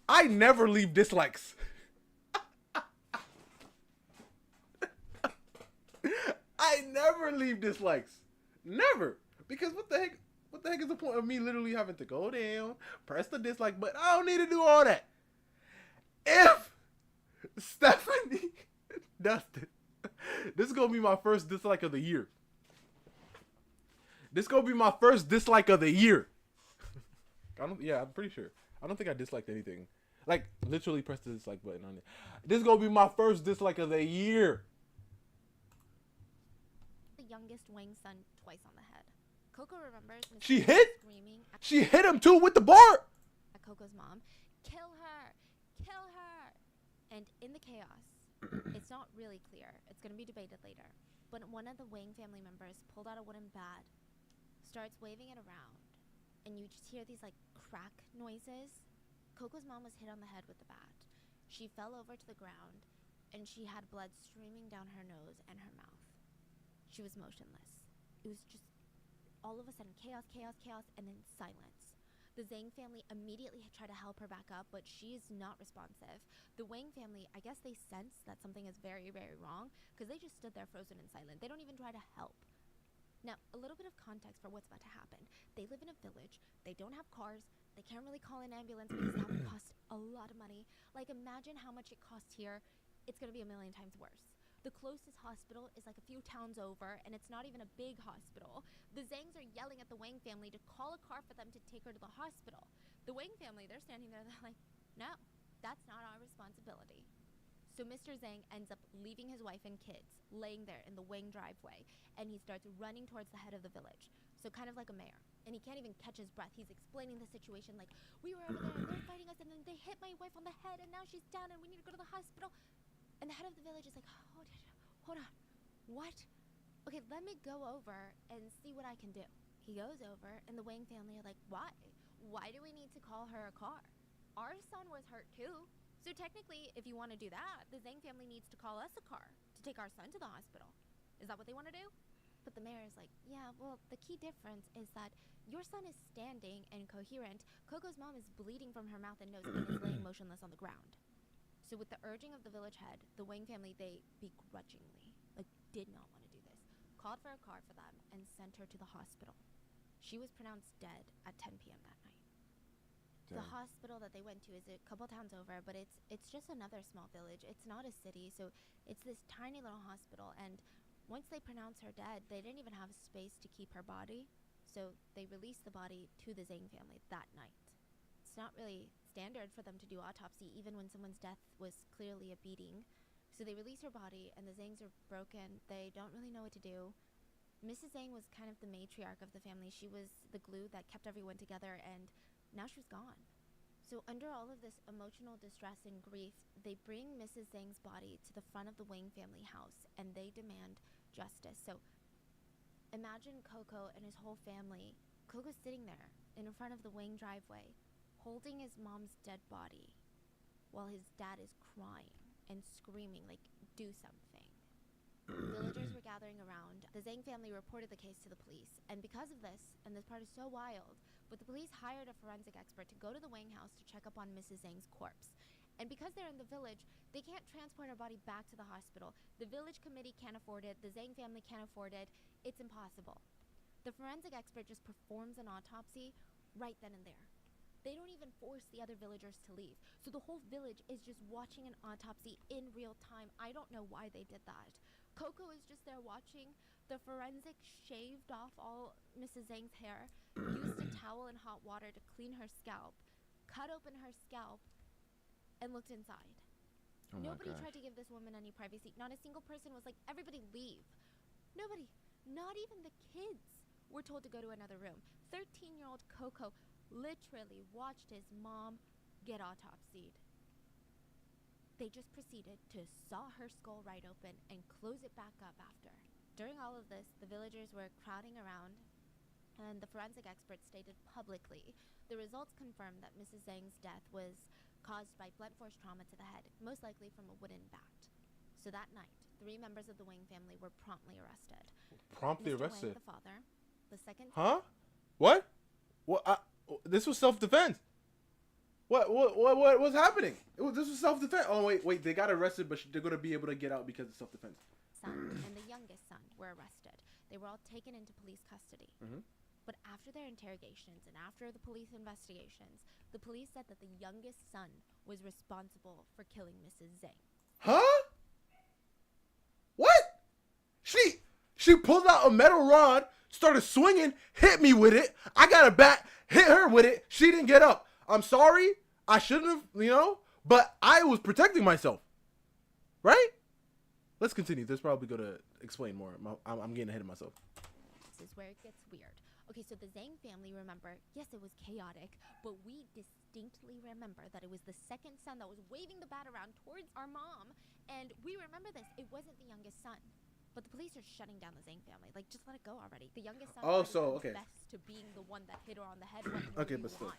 I never leave dislikes. I never leave dislikes. Never. Because what the heck is the point of me literally having to go down, press the dislike button? I don't need to do all that. If Stephanie does this is going to be my first dislike of the year. I'm pretty sure. I don't think I disliked anything. Like, literally press the dislike button on it. This is going to be my first dislike of the year. youngest Wang son twice on the head. Coco remembers Mrs. She Zhang hit? screaming She hit him too with the bar. at Coco's mom, "Kill her! Kill her!" And in the chaos, it's not really clear. It's going to be debated later. But one of the Wang family members pulled out a wooden bat, starts waving it around, and you just hear these like crack noises. Coco's mom was hit on the head with the bat. She fell over to the ground, and she had blood streaming down her nose and her mouth. She was motionless. It was just all of a sudden chaos, chaos, chaos, and then silence. The Zhang family immediately tried to help her back up, but she is not responsive. The Wang family, I guess they sense that something is very, very wrong because they just stood there frozen and silent. They don't even try to help. Now, a little bit of context for what's about to happen. They live in a village. They don't have cars. They can't really call an ambulance because that would cost a lot of money. Like, imagine how much it costs here. It's going to be a million times worse. The closest hospital is like a few towns over, and it's not even a big hospital. The Zhangs are yelling at the Wang family to call a car for them to take her to the hospital. The Wang family, they're standing there, they're like, no, that's not our responsibility. So Mr. Zhang ends up leaving his wife and kids laying there in the Wang driveway, and he starts running towards the head of the village. So kind of like a mayor. And he can't even catch his breath. He's explaining the situation like, we were over there, and they're fighting us, and then they hit my wife on the head, and now she's down, and we need to go to the hospital. And the head of the village is like, hold on, what? Okay, let me go over and see what I can do. He goes over, and the Wang family are like, why? Why do we need to call her a car? Our son was hurt too. So technically, if you want to do that, the Zhang family needs to call us a car to take our son to the hospital. Is that what they want to do? But the mayor is like, yeah, well, the key difference is that your son is standing and coherent. Coco's mom is bleeding from her mouth and nose and is laying motionless on the ground. So with the urging of the village head, the Wang family, they begrudgingly, did not want to do this, called for a car for them and sent her to the hospital. She was pronounced dead at 10 p.m. that night. Damn. The hospital that they went to is a couple towns over, but it's just another small village. It's not a city, so it's this tiny little hospital. And once they pronounced her dead, they didn't even have space to keep her body, so they released the body to the Zhang family that night. It's not really standard for them to do autopsy, even when someone's death was clearly a beating. So they release her body, and the Zhangs are broken. They don't really know what to do. Mrs. Zhang was kind of the matriarch of the family. She was the glue that kept everyone together, and now she's gone. So under all of this emotional distress and grief, they bring Mrs. Zhang's body to the front of the Wang family house, and they demand justice. So imagine Coco and his whole family. Coco's sitting there in front of the Wang driveway, holding his mom's dead body, while his dad is crying and screaming, like, do something. Villagers were gathering around. The Zhang family reported the case to the police, and because of this, and this part is so wild, but the police hired a forensic expert to go to the Wang house to check up on Mrs. Zhang's corpse. And because they're in the village, they can't transport her body back to the hospital. The village committee can't afford it. The Zhang family can't afford it. It's impossible. The forensic expert just performs an autopsy right then and there. They don't even force the other villagers to leave. So the whole village is just watching an autopsy in real time. I don't know why they did that. Coco is just there watching. The forensic shaved off all Mrs. Zhang's hair, used a towel and hot water to clean her scalp, cut open her scalp, and looked inside. Oh Nobody tried to give this woman any privacy. Not a single person was like, everybody leave. Nobody. Not even the kids were told to go to another room. 13-year-old Coco literally watched his mom get autopsied. They just proceeded to saw her skull right open and close it back up after. During all of this, the villagers were crowding around, and the forensic expert stated publicly the results confirmed that Mrs. Zhang's death was caused by blunt force trauma to the head, most likely from a wooden bat. So that night, 3 members of the Wang family were promptly arrested. Promptly Mr. arrested? Wang, the father, the second... Huh? What? This was self-defense. What was happening? This was self-defense. Oh, wait, they got arrested, but they're going to be able to get out because of self-defense. son and the youngest son were arrested. They were all taken into police custody. Mhm. But after their interrogations and after the police investigations, the police said that the youngest son was responsible for killing Mrs. Zhang. Huh? What? She pulled out a metal rod, started swinging, hit me with it. I got a bat, hit her with it. She didn't get up. I'm sorry. I shouldn't have, but I was protecting myself. Right? Let's continue. This probably going to explain more. I'm getting ahead of myself. This is where it gets weird. Okay, so the Zhang family, remember, yes, it was chaotic, but we distinctly remember that it was the second son that was waving the bat around towards our mom, and we remember this. It wasn't the youngest son. But the police are shutting down the Zhang family. Like, just let it go already. The youngest son confessed to being the one that hit her on the head. What Okay, but still.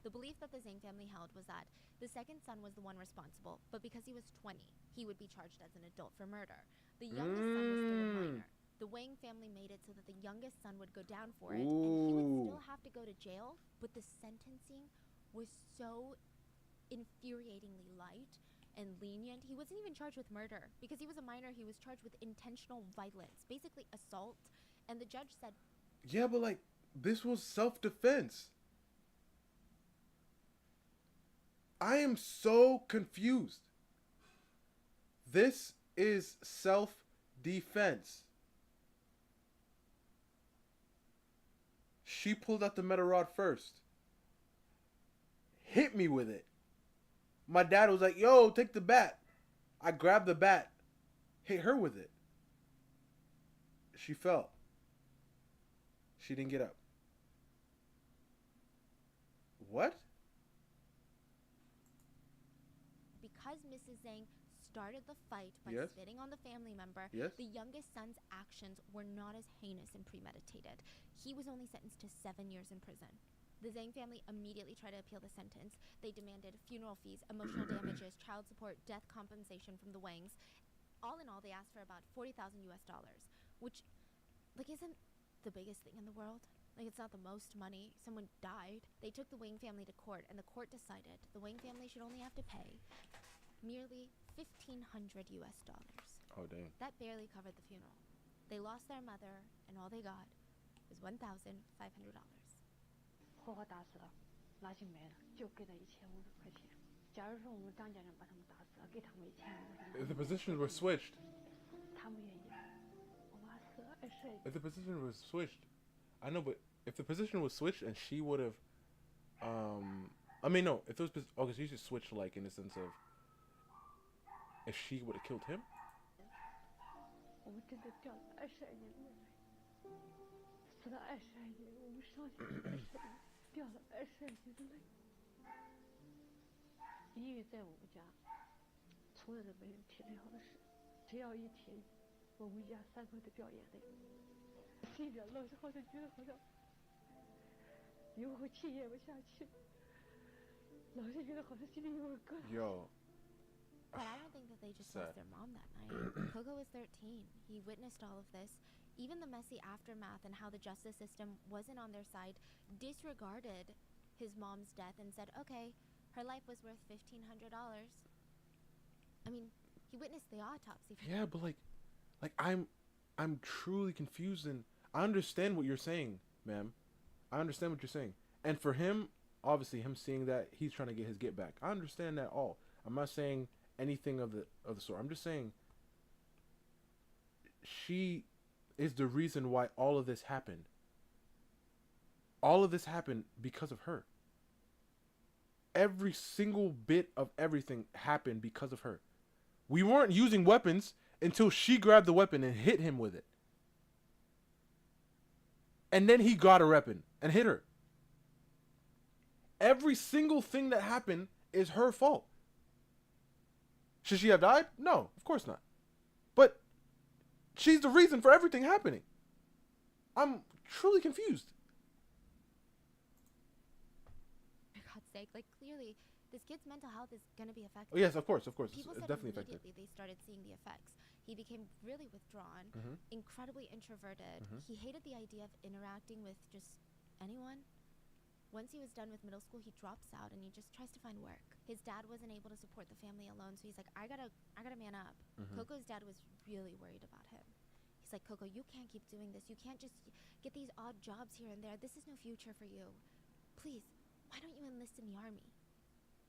The belief that the Zhang family held was that the second son was the one responsible, but because he was 20, he would be charged as an adult for murder. The youngest son was still a minor. The Wang family made it so that the youngest son would go down for it, and he would still have to go to jail, but the sentencing was so infuriatingly light and lenient. He wasn't even charged with murder. Because he was a minor, he was charged with intentional violence, basically assault, and the judge said... Yeah, but like, this was self-defense. I am so confused. This is self-defense. She pulled out the metal rod first. Hit me with it. My dad was like, yo, take the bat. I grabbed the bat. Hit her with it. She fell. She didn't get up. What? Because Mrs. Zhang started the fight by spitting on the family member, the youngest son's actions were not as heinous and premeditated. He was only sentenced to 7 years in prison. The Zhang family immediately tried to appeal the sentence. They demanded funeral fees, emotional damages, child support, death compensation from the Wangs. All in all, they asked for about $40,000 US, which, like, isn't the biggest thing in the world. Like, it's not the most money. Someone died. They took the Wang family to court, and the court decided the Wang family should only have to pay merely $1,500 US. Oh, dang. That barely covered the funeral. They lost their mother, and all they got was $1,500. 活活打死了，拿去没了，就给他1500块钱。假如说我们张家人把他们打死了，给他们1500。If the positions were switched. 他们愿意。我妈死了20。If the position was switched, I know, but if the position was switched and she would have, I mean, no, if those, okay, so you should switch, like, in the sense of, if she would have killed him. 我们真的掉了22年的泪，死了22年，我们伤心22年。掉了22年的泪。抑郁在我们家从来都没人提这样的事，只要一提，我们家3口都掉眼泪。心里老是好像觉得好像有口气咽不下去，老是觉得好像心里有个疙瘩。Yo. But I don't think that they just lost their mom that night. Coco was 13. He witnessed all of this. Even the messy aftermath and how the justice system wasn't on their side disregarded his mom's death and said, okay, her life was worth $1,500. I mean, he witnessed the autopsy. Yeah, but like I'm truly confused, and I understand what you're saying, ma'am. I understand what you're saying. And for him, obviously him seeing that, he's trying to get his get back. I understand that all. I'm not saying anything of the sort. I'm just saying she is the reason why all of this happened. All of this happened because of her. Every single bit of everything happened because of her. We weren't using weapons until she grabbed the weapon and hit him with it. And then he got a weapon and hit her. Every single thing that happened is her fault. Should she have died? No, of course not. But she's the reason for everything happening. I'm truly confused. For God's sake, like, clearly, this kid's mental health is going to be affected. Oh, yes, of course. People It's said definitely immediately affected. they started seeing the effects. He became really withdrawn, incredibly introverted. He hated the idea of interacting with just anyone. Once he was done with middle school, he drops out and he just tries to find work. His dad wasn't able to support the family alone, so he's like, I gotta man up. Coco's dad was really worried about him. He's like, Coco, you can't keep doing this. You can't just get these odd jobs here and there. This is no future for you. Please, why don't you enlist in the army?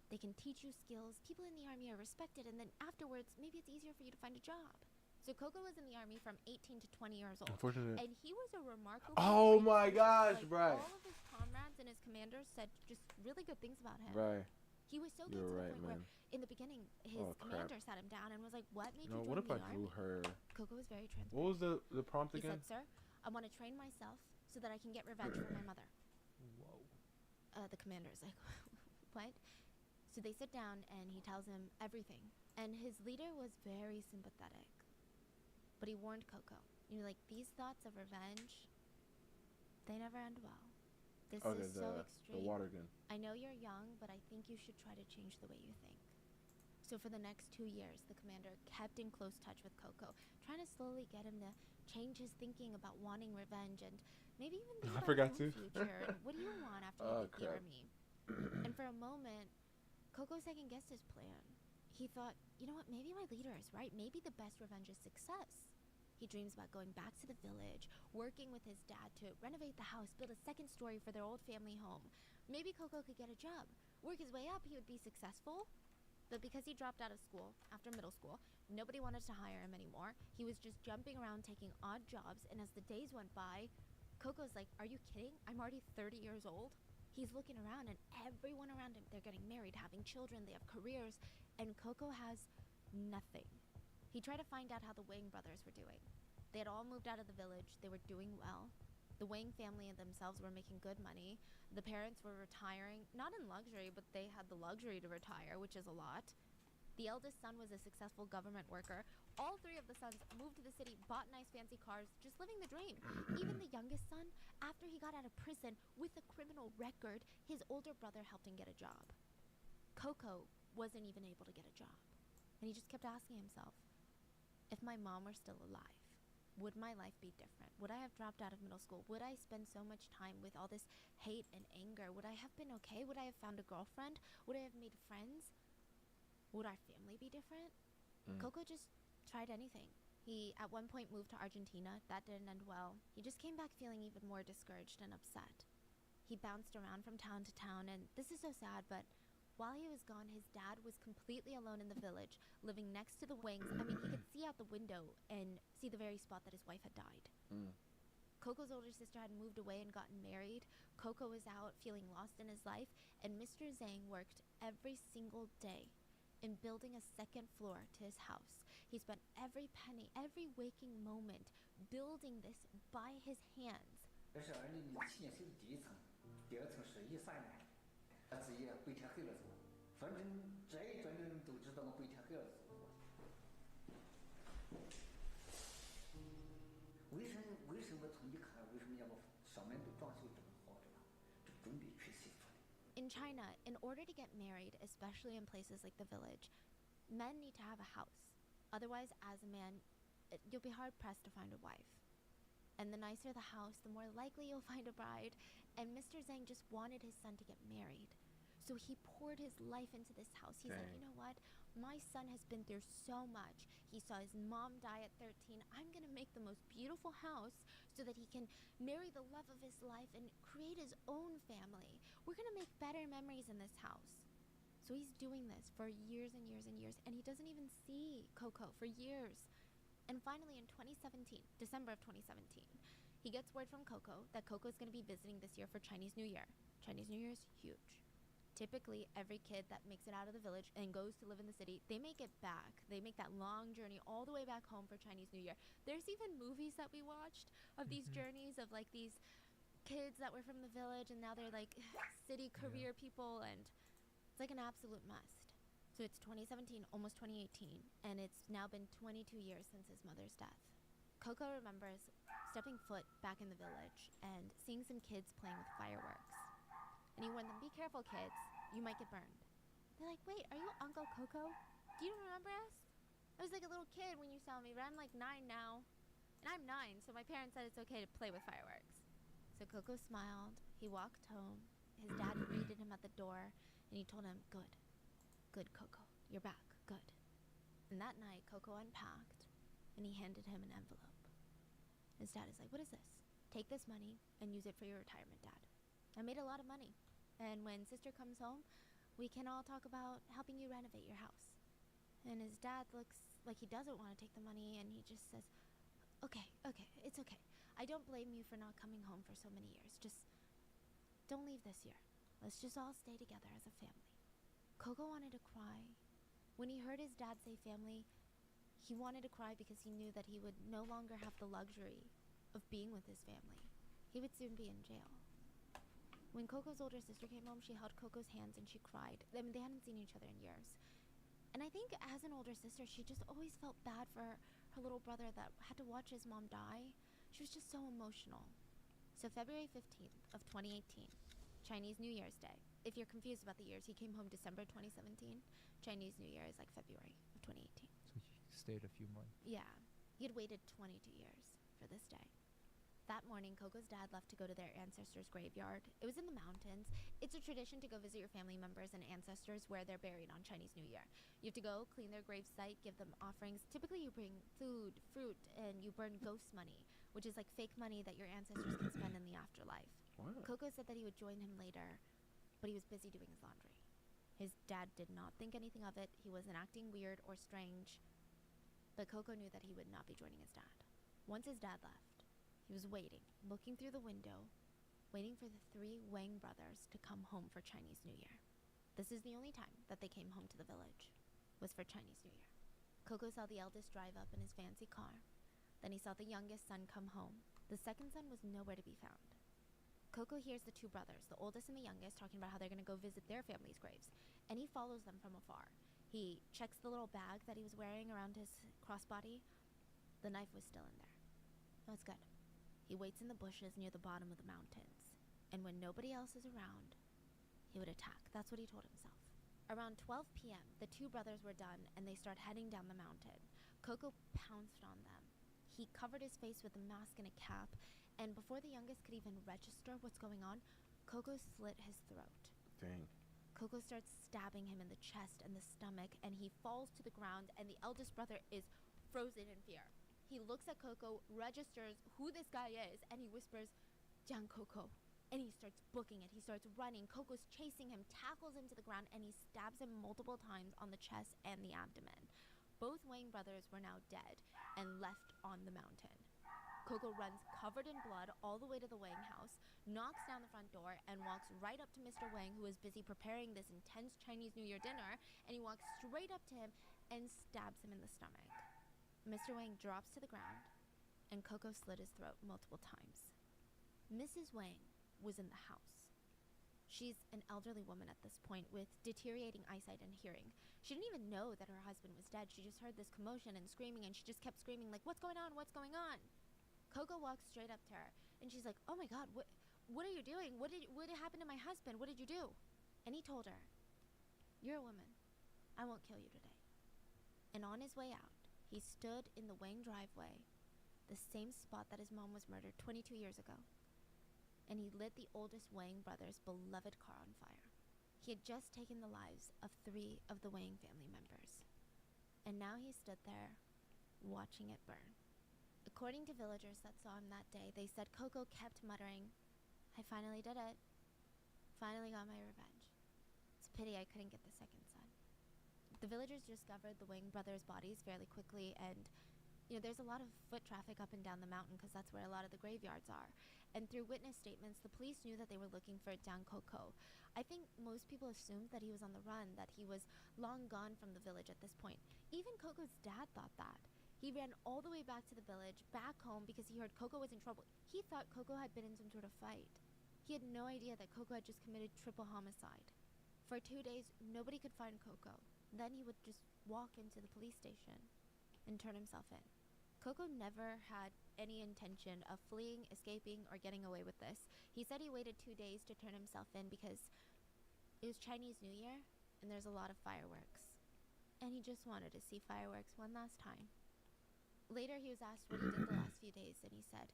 They can teach you skills. People in the army are respected, and then afterwards, maybe it's easier for you to find a job. So Coco was in the army from 18 to 20 years old. Unfortunately. And he was a remarkable... Oh my gosh, like, right. all of his comrades and his commanders said just really good things about him. Right. He was so You're good to right, the point man. where in the beginning his Oh, crap. commander sat him down and was like, "What made No, you what join if the I army?" drew her? Coco was very transparent. What was the prompt He again? said, "Sir, I want to train myself so that I can get revenge for my mother." Whoa. The commander is like, "What?" So they sit down and he tells him everything. And his leader was very sympathetic. But he warned Coco, like, these thoughts of revenge, they never end well. This Okay, is so the extreme. water gun. I know you're young, but I think you should try to change the way you think. So for the next 2 years, the commander kept in close touch with Coco, trying to slowly get him to change his thinking about wanting revenge and maybe even think I about forgot his own to. future and what do you want after you Oh, leave the crap. army. And for a moment, Coco second guessed his plan. He thought, you know what, maybe my leader is right. Maybe the best revenge is success. He dreams about going back to the village, working with his dad to renovate the house, build a second story for their old family home. Maybe Coco could get a job. Work his way up, he would be successful. But because he dropped out of school after middle school, nobody wanted to hire him anymore. He was just jumping around taking odd jobs, and as the days went by, Coco's like, "Are you kidding? I'm already 30 years old." He's looking around, and everyone around him, they're getting married, having children, they have careers, and Coco has nothing. He tried to find out how the Wang brothers were doing. They had all moved out of the village. They were doing well. The Wang family and themselves were making good money. The parents were retiring, not in luxury, but they had the luxury to retire, which is a lot. The eldest son was a successful government worker. All 3 of the sons moved to the city, bought nice fancy cars, just living the dream. Even the youngest son, after he got out of prison with a criminal record, his older brother helped him get a job. Coco wasn't even able to get a job. And he just kept asking himself, if my mom were still alive, would my life be different? Would I have dropped out of middle school? Would I spend so much time with all this hate and anger? Would I have been okay? Would I have found a girlfriend? Would I have made friends? Would our family be different? Coco just tried anything. He at one point moved to Argentina. That didn't end well. He just came back feeling even more discouraged and upset. He bounced around from town to town, and this is so sad, but while he was gone, his dad was completely alone in the village, living next to the Wangs. I mean, he could see out the window and see the very spot that his wife had died. Coco's older sister had moved away and gotten married. Coco was out feeling lost in his life, and Mr. Zhang worked every single day in building a second floor to his house. He spent every penny, every waking moment building this by his hands. 这是2007年修的第1层，第2层是13年，自己白天黑了做，反正这一转的人都知道我白天黑了做。为什么从一看，为什么要把上面都装修这么好，对吧？这准备娶媳妇的。In China, in order to get married, especially in places like the village, men need to have a house. Otherwise, as a man, you'll be hard-pressed to find a wife. And the nicer the house, the more likely you'll find a bride. And Mr. Zhang just wanted his son to get married. So he poured his life into this house. He's like, you know what? My son has been through so much. He saw his mom die at 13. I'm going to make the most beautiful house so that he can marry the love of his life and create his own family. We're going to make better memories in this house. So he's doing this for years and years and years, and he doesn't even see Coco for years. And finally, in 2017, December of 2017, he gets word from Coco that Coco is going to be visiting this year for Chinese New Year. Chinese New Year is huge. Typically, every kid that makes it out of the village and goes to live in the city, they make it back. They make that long journey all the way back home for Chinese New Year. There's even movies that we watched of these journeys of like these kids that were from the village and now they're like city career people, and it's like an absolute must. So it's 2017, almost 2018, and it's now been 22 years since his mother's death. Coco remembers stepping foot back in the village and seeing some kids playing with fireworks. And he warned them, be careful, kids. You might get burned. They're like, wait, are you Uncle Coco? Do you remember us? I was like a little kid when you saw me, but I'm like 9 now. And I'm 9, so my parents said it's okay to play with fireworks. So Coco smiled. He walked home. His dad greeted him at the door, and he told him, good. Good, Coco. You're back. Good. And that night, Coco unpacked, and he handed him an envelope. His dad is like, what is this? Take this money and use it for your retirement, Dad. I made a lot of money. And when sister comes home, we can all talk about helping you renovate your house. And his dad looks like he doesn't want to take the money, and he just says, okay, it's okay. I don't blame you for not coming home for so many years. Just don't leave this year. Let's just all stay together as a family. Coco wanted to cry. When he heard his dad say family, he wanted to cry because he knew that he would no longer have the luxury of being with his family. He would soon be in jail. When Coco's older sister came home, she held Coco's hands and she cried. I mean, they hadn't seen each other in years. And I think as an older sister, she just always felt bad for her little brother that had to watch his mom die. She was just so emotional. So February 15th of 2018, Chinese New Year's Day. If you're confused about the years, he came home December 2017. Chinese New Year is like February of 2018. So he stayed a few months. Yeah, he had waited 22 years for this day. That morning, Coco's dad left to go to their ancestors' graveyard. It was in the mountains. It's a tradition to go visit your family members and ancestors where they're buried on Chinese New Year. You have to go, clean their gravesite, give them offerings. Typically, you bring food, fruit, and you burn ghost money, which is like fake money that your ancestors can spend in the afterlife. What? Coco said that he would join him later, but he was busy doing his laundry. His dad did not think anything of it. He wasn't acting weird or strange, but Coco knew that he would not be joining his dad. Once his dad left, he was waiting, looking through the window, waiting for the 3 Wang brothers to come home for Chinese New Year. This is the only time that they came home to the village, was for Chinese New Year. Coco saw the eldest drive up in his fancy car. Then he saw the youngest son come home. The second son was nowhere to be found. Coco hears the 2 brothers, the oldest and the youngest, talking about how they're going to go visit their family's graves, and he follows them from afar. He checks the little bag that he was wearing around his crossbody. The knife was still in there. That's good. He waits in the bushes near the bottom of the mountains, and when nobody else is around, he would attack. That's what he told himself. Around 12 p.m., the 2 brothers were done, and they start heading down the mountain. Coco pounced on them. He covered his face with a mask and a cap, and before the youngest could even register what's going on, Coco slit his throat. Dang. Coco starts stabbing him in the chest and the stomach, and he falls to the ground, and the eldest brother is frozen in fear. He looks at Coco, registers who this guy is, and he whispers, "Jiang Coco." And he starts booking it. He starts running. Coco's chasing him, tackles him to the ground, and he stabs him multiple times on the chest and the abdomen. Both Wang brothers were now dead and left on the mountain. Coco runs covered in blood all the way to the Wang house, knocks down the front door, and walks right up to Mr. Wang, who is busy preparing this intense Chinese New Year dinner, and he walks straight up to him and stabs him in the stomach. Mr. Wang drops to the ground, and Coco slit his throat multiple times. Mrs. Wang was in the house. She's an elderly woman at this point with deteriorating eyesight and hearing. She didn't even know that her husband was dead. She just heard this commotion and screaming, and she just kept screaming, like, "What's going on? What's going on?" Coco walks straight up to her, and she's like, "Oh my God, what are you doing? What happened to my husband? What did you do?" And he told her, "You're a woman. I won't kill you today." And on his way out, he stood in the Wang driveway, the same spot that his mom was murdered 22 years ago, and he lit the oldest Wang brother's beloved car on fire. He had just taken the lives of 3 of the Wang family members, and now he stood there, watching it burn. According to villagers that saw him that day, they said Coco kept muttering, "I finally did it. Finally got my revenge. It's a pity I couldn't get the second son." The villagers discovered the Wang brothers' bodies fairly quickly, and there's a lot of foot traffic up and down the mountain because that's where a lot of the graveyards are. And through witness statements, the police knew that they were looking for Jiang Coco. I think most people assumed that he was on the run, that he was long gone from the village at this point. Even Coco's dad thought that. He ran all the way back to the village, back home, because he heard Coco was in trouble. He thought Coco had been in some sort of fight. He had no idea that Coco had just committed triple homicide. For 2 days, nobody could find Coco. Then he would just walk into the police station and turn himself in. Coco never had any intention of fleeing, escaping, or getting away with this. He said he waited 2 days to turn himself in because it was Chinese New Year and there's a lot of fireworks. And he just wanted to see fireworks one last time. Later, he was asked what he did the last few days, and he said,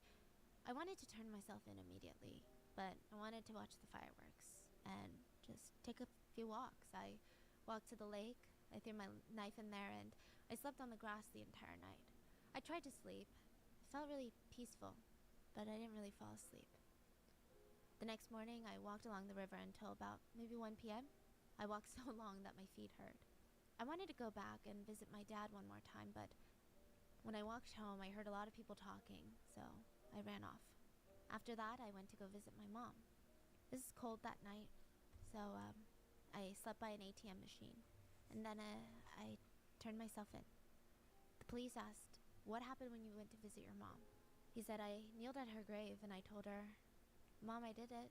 "I wanted to turn myself in immediately, but I wanted to watch the fireworks and just take a few walks. I walked to the lake, I threw my knife in there, and I slept on the grass the entire night. I tried to sleep. It felt really peaceful, but I didn't really fall asleep. The next morning, I walked along the river until about maybe 1 p.m. I walked so long that my feet hurt. I wanted to go back and visit my dad one more time, but when I walked home, I heard a lot of people talking, so I ran off. After that, I went to go visit my mom. It was cold that night, so I slept by an ATM machine. And then I turned myself in. The police asked, what happened when you went to visit your mom? He said, I kneeled at her grave and I told her, Mom, I did it.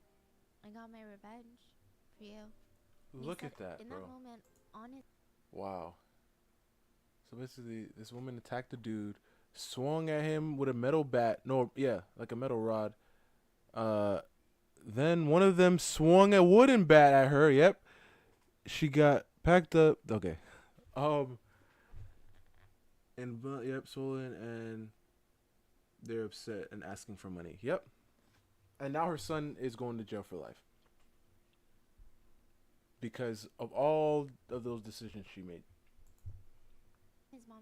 I got my revenge for you. And Look he at said, that, in bro. that moment, on his Wow. So basically, this woman attacked the dude, swung at him with a metal bat. No, yeah, like a metal rod. Then one of them swung a wooden bat at her. Yep. She got packed up. Okay. And yep, swollen, and they're upset and asking for money. Yep. And now her son is going to jail for life because of all of those decisions she made.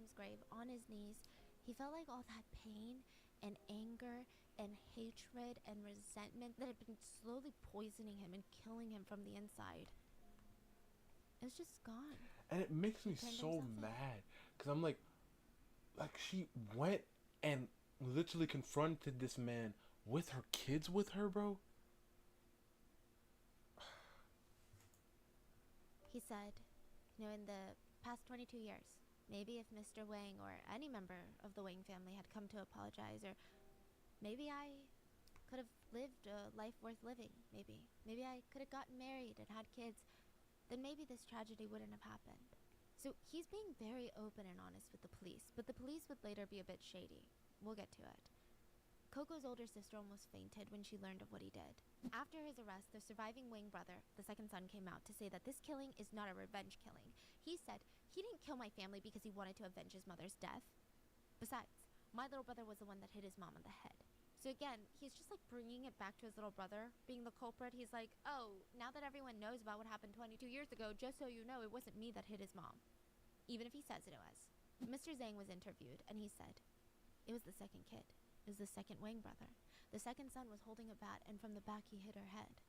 mom's grave, on his knees, he felt like all that pain and anger and hatred and resentment that had been slowly poisoning him and killing him from the inside. It was just gone. And it makes me Turned so himself in. mad because I'm like she went and literally confronted this man with her kids with her, bro. He said, in the past 22 years, maybe if Mr. Wang or any member of the Wang family had come to apologize, or maybe I could have lived a life worth living, maybe I could have gotten married and had kids, then maybe this tragedy wouldn't have happened. So he's being very open and honest with the police, but the police would later be a bit shady. We'll get to it. Coco's older sister almost fainted when she learned of what he did. After his arrest, the surviving Wang brother, the second son, came out to say that this killing is not a revenge killing. He said he didn't kill my family because he wanted to avenge his mother's death. Besides, my little brother was the one that hit his mom on the head. So again, he's just like bringing it back to his little brother being the culprit. He's like, oh, now that everyone knows about what happened 22 years ago, just so you know, it wasn't me that hit his mom. Even if he says it was. Mr. Zhang was interviewed, and he said, it was the second kid. It was the second Wang brother. The second son was holding a bat, and from the back he hit her head.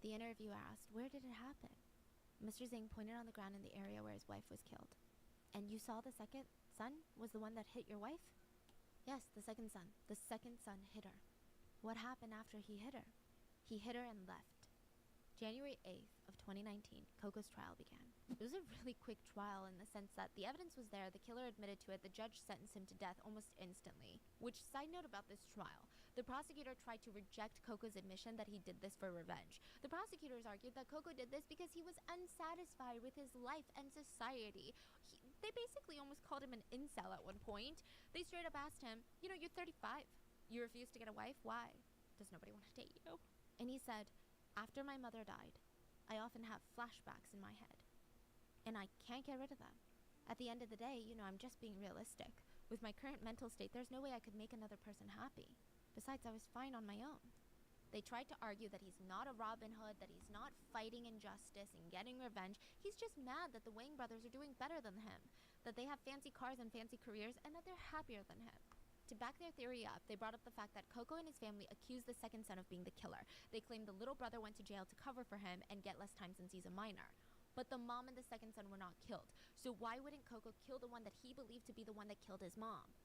The interviewer asked, where did it happen? Mr. Zhang pointed on the ground in the area where his wife was killed. And you saw the second son was the one that hit your wife? Yes, the second son. The second son hit her. What happened after he hit her? He hit her and left. January 8th of 2019, Coco's trial began. It was a really quick trial in the sense that the evidence was there, the killer admitted to it, the judge sentenced him to death almost instantly. Which, side note about this trial, the prosecutor tried to reject Coco's admission that he did this for revenge. The prosecutors argued that Coco did this because he was unsatisfied with his life and society. They basically almost called him an incel at one point. They straight up asked him, you're 35. You refuse to get a wife? Why? Does nobody want to date you? And he said, after my mother died, I often have flashbacks in my head. And I can't get rid of them. At the end of the day, I'm just being realistic. With my current mental state, there's no way I could make another person happy. Besides, I was fine on my own. They tried to argue that he's not a Robin Hood, that he's not fighting injustice and getting revenge. He's just mad that the Wang brothers are doing better than him, that they have fancy cars and fancy careers, and that they're happier than him. To back their theory up, they brought up the fact that Coco and his family accused the second son of being the killer. They claimed the little brother went to jail to cover for him and get less time since he's a minor. But the mom and the second son were not killed. So why wouldn't Coco kill the one that he believed to be the one that killed his mom?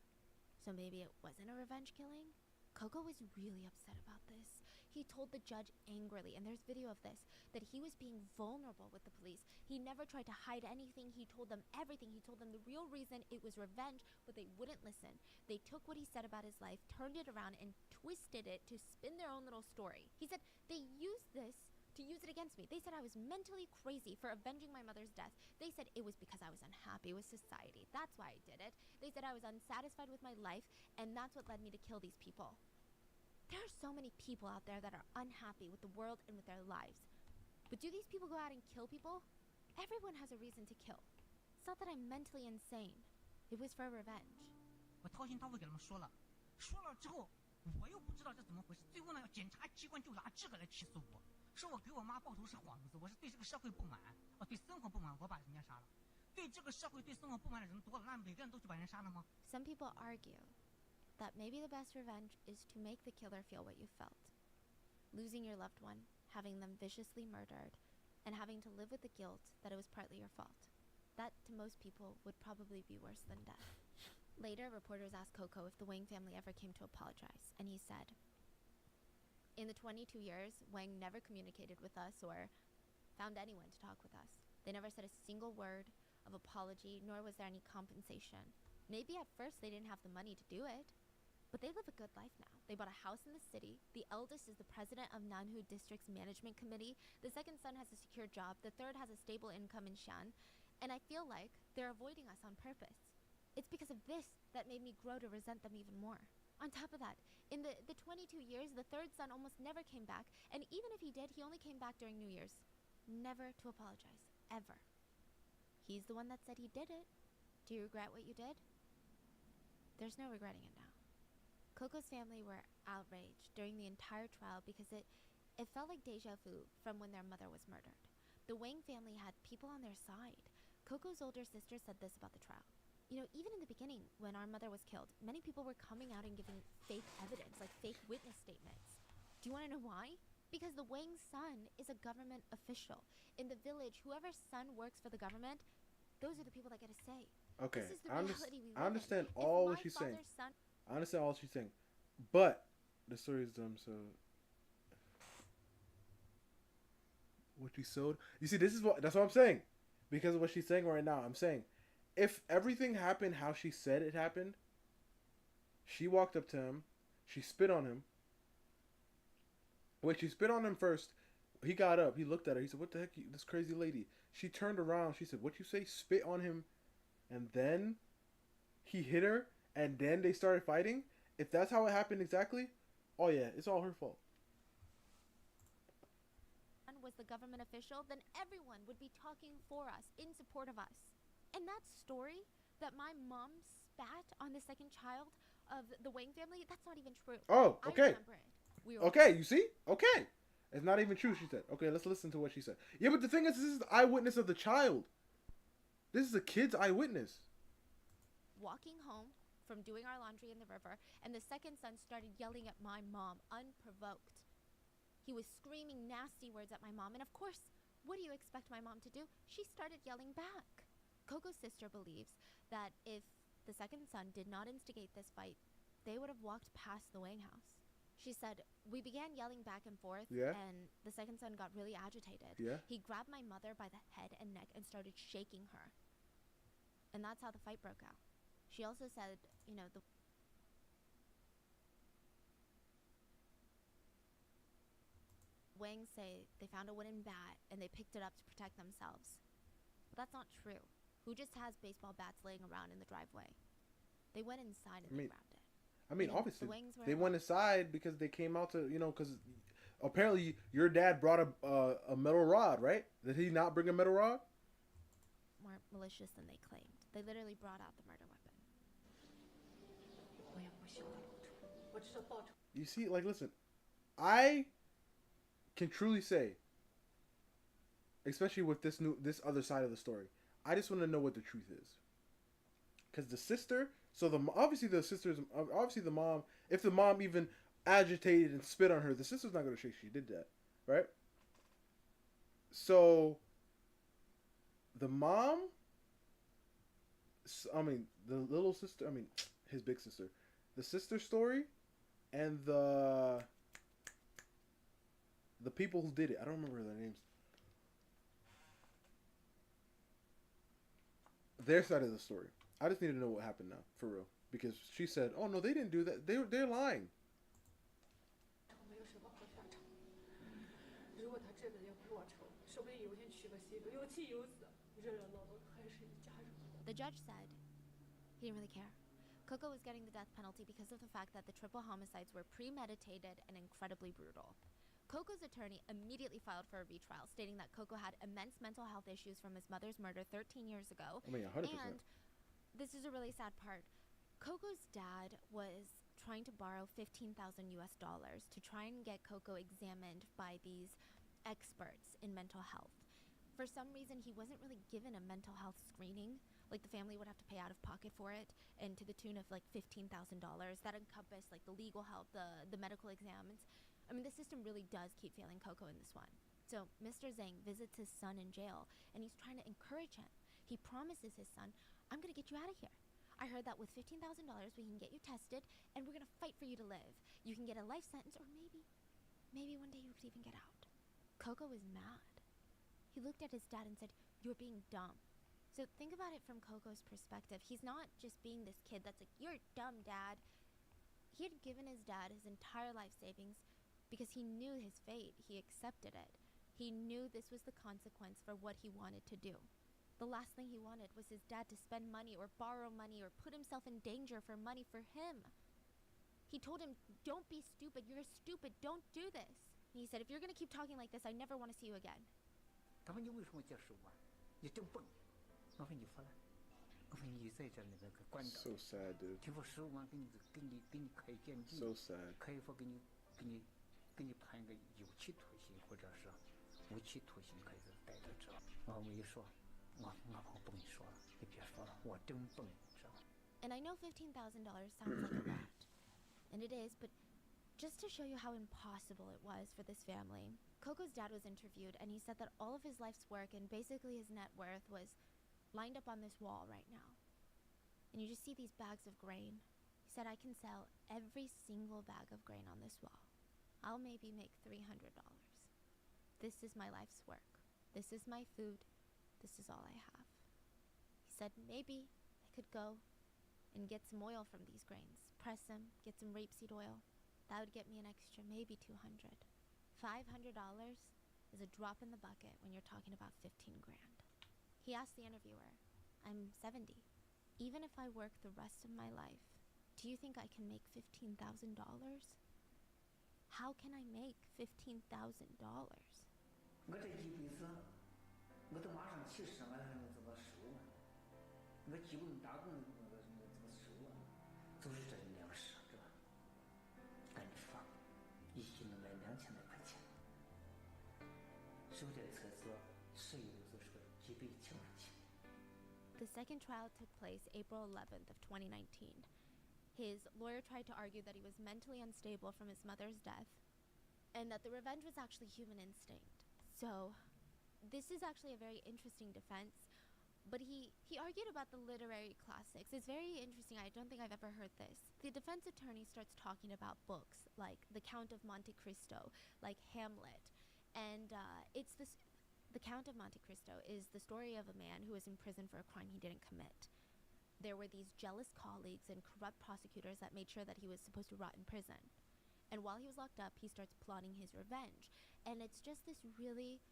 So maybe it wasn't a revenge killing? Coco was really upset about this. He told the judge angrily, and there's video of this, that he was being vulnerable with the police. He never tried to hide anything. He told them everything. He told them the real reason it was revenge, but they wouldn't listen. They took what he said about his life, turned it around, and twisted it to spin their own little story. He said they used this to use it against me. They said I was mentally crazy for avenging my mother's death. They said it was because I was unhappy with society. That's why I did it. They said I was unsatisfied with my life, and that's what led me to kill these people. There are so many people out there that are unhappy with the world and with their lives. But do these people go out and kill people? Everyone has a reason to kill. It's not that I'm mentally insane. It was for revenge. 我掏心掏肺给他们说了之后，我又不知道这怎么回事。最后呢，检察机关就拿这个来起诉我，说我给我妈报仇是幌子，我是对这个社会不满，对生活不满，我把人家杀了。对这个社会对生活不满的人多了，那每个人都去把人杀了吗？ Some people argue that maybe the best revenge is to make the killer feel what you felt. Losing your loved one, having them viciously murdered, and having to live with the guilt that it was partly your fault. That, to most people, would probably be worse than death. Later, reporters asked Coco if the Wang family ever came to apologize, and he said, in the 22 years, Wang never communicated with us or found anyone to talk with us. They never said a single word of apology, nor was there any compensation. Maybe at first they didn't have the money to do it, but they live a good life now. They bought a house in the city. The eldest is the president of Nanhu District's management committee. The second son has a secure job. The third has a stable income in Shan. And I feel like they're avoiding us on purpose. It's because of this that made me grow to resent them even more. On top of that, in the 22 years, the third son almost never came back. And even if he did, he only came back during New Year's. Never to apologize. Ever. He's the one that said he did it. Do you regret what you did? There's no regretting it now. Coco's family were outraged during the entire trial because it felt like deja vu from when their mother was murdered. The Wang family had people on their side. Coco's older sister said this about the trial. You know, even in the beginning, when our mother was killed, many people were coming out and giving fake evidence, like fake witness statements. Do you want to know why? Because the Wang's son is a government official. In the village, whoever's son works for the government, those are the people that get a say. Okay, This is the reality we live I understand in. all If what she's my saying. father's son- I understand all she's saying, but the story is dumb. So what she sowed. You see, that's what I'm saying. Because of what she's saying right now, I'm saying, if everything happened how she said it happened, she walked up to him, she spit on him. When she spit on him first, he got up, he looked at her, he said, "What the heck, this crazy lady?" She turned around, she said, "What you say?" Spit on him, and then he hit her, and then they started fighting. If that's how it happened exactly, oh yeah, it's all her fault. was the government official, then everyone would be talking for us, in support of us. And that story that my mom spat on the second child of the Wang family, that's not even true. Oh, okay. I remember it. Okay, you see? Okay. It's not even true, she said. Okay, let's listen to what she said. Yeah, but the thing is, this is the eyewitness of the child. This is a kid's eyewitness. Walking home from doing our laundry in the river, and the second son started yelling at my mom, unprovoked. He was screaming nasty words at my mom, and of course, what do you expect my mom to do? She started yelling back. Coco's sister believes that if the second son did not instigate this fight, they would have walked past the Wang house. She said, we began yelling back and forth, and the second son got really agitated. He grabbed my mother by the head and neck and started shaking her. And that's how the fight broke out. She also said, you know, the Wangs say they found a wooden bat and they picked it up to protect themselves. But that's not true. Who just has baseball bats laying around in the driveway? They went inside and they grabbed it. I mean, obviously, they went inside because they came out to, you know, because apparently your dad brought a metal rod, right? Did he not bring a metal rod? More malicious than they claimed. They literally brought out the murder weapon. You see, like, listen, I can truly say, especially with this other side of the story, I just want to know what the truth is. Because the sister, obviously the mom, if the mom even agitated and spit on her, the sister's not going to say she did that, right? So, the mom, the little sister, his big sister, the sister story, and the people who did it, I don't remember their names. Their side of the story. I just need to know what happened now, for real. Because she said, oh no, they didn't do that. They're lying. The judge said he didn't really care. Coco was getting the death penalty because of the fact that the triple homicides were premeditated and incredibly brutal. Coco's attorney immediately filed for a retrial, stating that Coco had immense mental health issues from his mother's murder 13 years ago. 100%. And this is a really sad part. Coco's dad was trying to borrow $15,000 to try and get Coco examined by these experts in mental health. For some reason, he wasn't really given a mental health screening. Like, the family would have to pay out of pocket for it, and to the tune of like $15,000. That encompassed like the legal help, the medical exams. I mean, the system really does keep failing Coco in this one. So Mr. Zhang visits his son in jail, and he's trying to encourage him. He promises his son, I'm going to get you out of here. I heard that with $15,000 we can get you tested, and we're going to fight for you to live. You can get a life sentence, or maybe one day you could even get out. Coco is mad. He looked at his dad and said, "You're being dumb." So think about it from Coco's perspective. He's not just being this kid that's like, "You're dumb, Dad." He had given his dad his entire life savings because he knew his fate. He accepted it. He knew this was the consequence for what he wanted to do. The last thing he wanted was his dad to spend money or borrow money or put himself in danger for money for him. He told him, "Don't be stupid. You're stupid. Don't do this." And he said, "If you're going to keep talking like this, I never want to see you again." 他说你为什么接受我？你真笨。我说你说了，我说你在这里那个关着。So sad, dude. 听说15万给你开鉴定 So sad. 可以说给你判个有期徒刑或者是无期徒刑，可以是待着这。我没说，我不跟你说了，你别说了，我真笨，知道吗？ And I know $15,000 sounds like a lot. And it is, but just to show you how impossible it was for this family, Coco's dad was interviewed and he said that all of his life's work and basically his net worth was lined up on this wall right now. And you just see these bags of grain. He said, "I can sell every single bag of grain on this wall. I'll maybe make $300. This is my life's work. This is my food. This is all I have." He said, "Maybe I could go and get some oil from these grains, press them, get some rapeseed oil. That would get me an extra maybe $200. $500 is a drop in the bucket when you're talking about 15 grand. He asked the interviewer, "I'm 70. Even if I work the rest of my life, do you think I can make $15,000? How can I make $15,000? 我这一辈子，我都马上70了，我还能怎么收啊？我基本打工怎么收啊？就是这粮食，是吧？赶紧发，一斤能卖2000来块钱。收这车子，石油就是个几百千块钱。 The second trial took place April 11th of 2019. His lawyer tried to argue that he was mentally unstable from his mother's death and that the revenge was actually human instinct. So, this is actually a very interesting defense, but he argued about the literary classics. It's very interesting. I don't think I've ever heard this. The defense attorney starts talking about books like The Count of Monte Cristo, like Hamlet, and The Count of Monte Cristo is the story of a man who was in prison for a crime he didn't commit. There were these jealous colleagues and corrupt prosecutors that made sure that he was supposed to rot in prison. And while he was locked up, he starts plotting his revenge. And it's just this really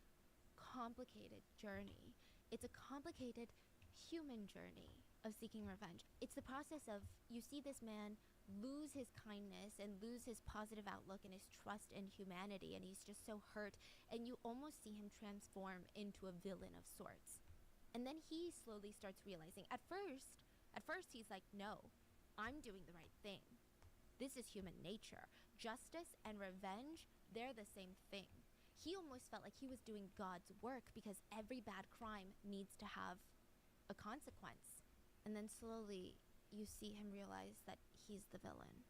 complicated journey. It's a complicated human journey of seeking revenge. It's the process of, you see this man lose his kindness and lose his positive outlook and his trust in humanity, and he's just so hurt, and you almost see him transform into a villain of sorts. And then he slowly starts realizing, at first he's like, "No, I'm doing the right thing. This is human nature. Justice and revenge, they're the same thing." He almost felt like he was doing God's work because every bad crime needs to have a consequence. And then slowly you see him realize that he's the villain,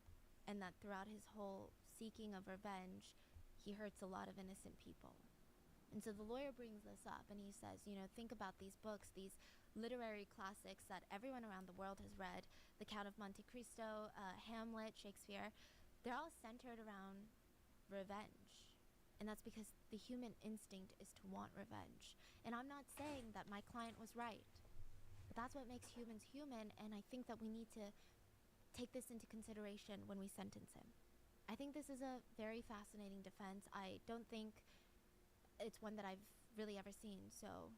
and that throughout his whole seeking of revenge, he hurts a lot of innocent people. And so the lawyer brings this up and he says, think about these books, these literary classics that everyone around the world has read, The Count of Monte Cristo, Hamlet, Shakespeare. They're all centered around revenge. And that's because the human instinct is to want revenge. And I'm not saying that my client was right, but that's what makes humans human, and I think that we need to take this into consideration when we sentence him. I think this is a very fascinating defense. I don't think it's one that I've really ever seen, so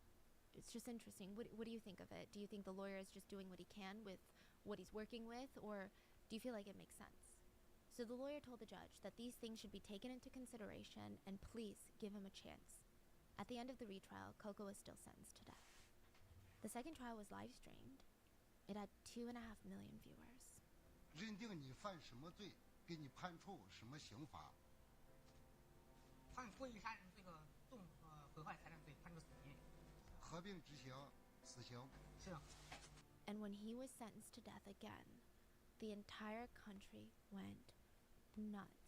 it's just interesting. What do you think of it? Do you think the lawyer is just doing what he can with what he's working with, or do you feel like it makes sense? So the lawyer told the judge that these things should be taken into consideration and please give him a chance. At the end of the retrial, Coco was still sentenced to death. The second trial was live streamed. It had 2.5 million viewers. 认定你犯什么罪，给你判处什么刑罚。犯故意杀人这个毁坏财产罪，判处死刑。合并执行死刑。是。And when he was sentenced to death again, the entire country went nuts.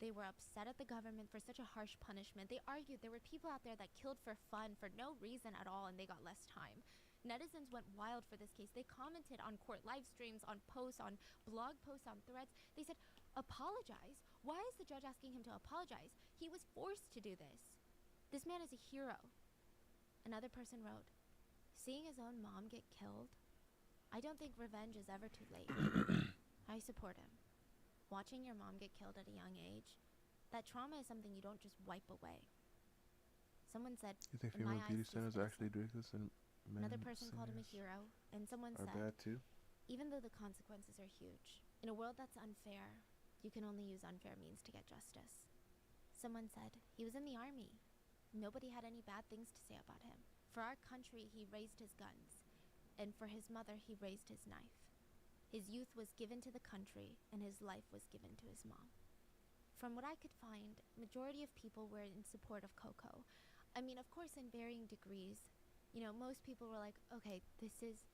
They were upset at the government for such a harsh punishment. They argued there were people out there that killed for fun for no reason at all, and they got less time. Netizens went wild for this case. They commented on court live streams, on posts, on blog posts, on threads. They said, "Apologize? Why is the judge asking him to apologize? He was forced to do this. This man is a hero." Another person wrote, seeing his own mom get killed, I don't think revenge is ever too late. I support him. Watching your mom get killed at a young age, that trauma is something you don't just wipe away. Someone said, You think in my female eyes, beauty he's standards innocent. actually do exist in men? Another person called him a hero, and someone Are said, bad too? even though the consequences are huge, in a world that's unfair, you can only use unfair means to get justice. Someone said, he was in the army. Nobody had any bad things to say about him. For our country, he raised his guns, and for his mother, he raised his knife. His youth was given to the country, and his life was given to his mom. From what I could find, majority of people were in support of Coco. I mean, of course, in varying degrees. You know, most people were like, okay, this is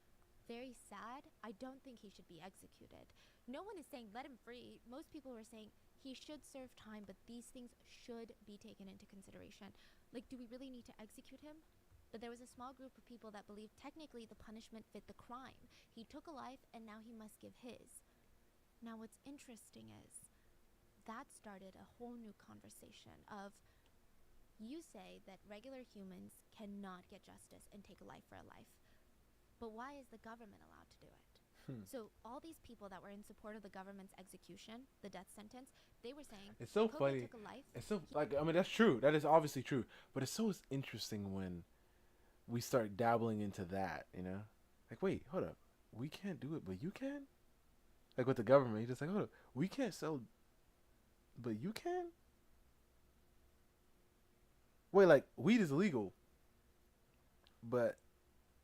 very sad. I don't think he should be executed. No one is saying let him free. Most people were saying he should serve time, but these things should be taken into consideration. Like, do we really need to execute him? But there was a small group of people that believed technically the punishment fit the crime. He took a life, and now he must give his. Now, what's interesting is that started a whole new conversation of, you say that regular humans cannot get justice and take a life for a life. But why is the government allowed to do it? So all these people that were in support of the government's execution, the death sentence, they were saying, It's so Coco funny. took a life. It's so, like, I mean, that's true. That is obviously true. But it's so interesting when we start dabbling into that, you know? Like, wait, hold up. We can't do it, but you can? Like, with the government, you're just like, hold up. We can't sell, but you can? Wait, like, weed is illegal, but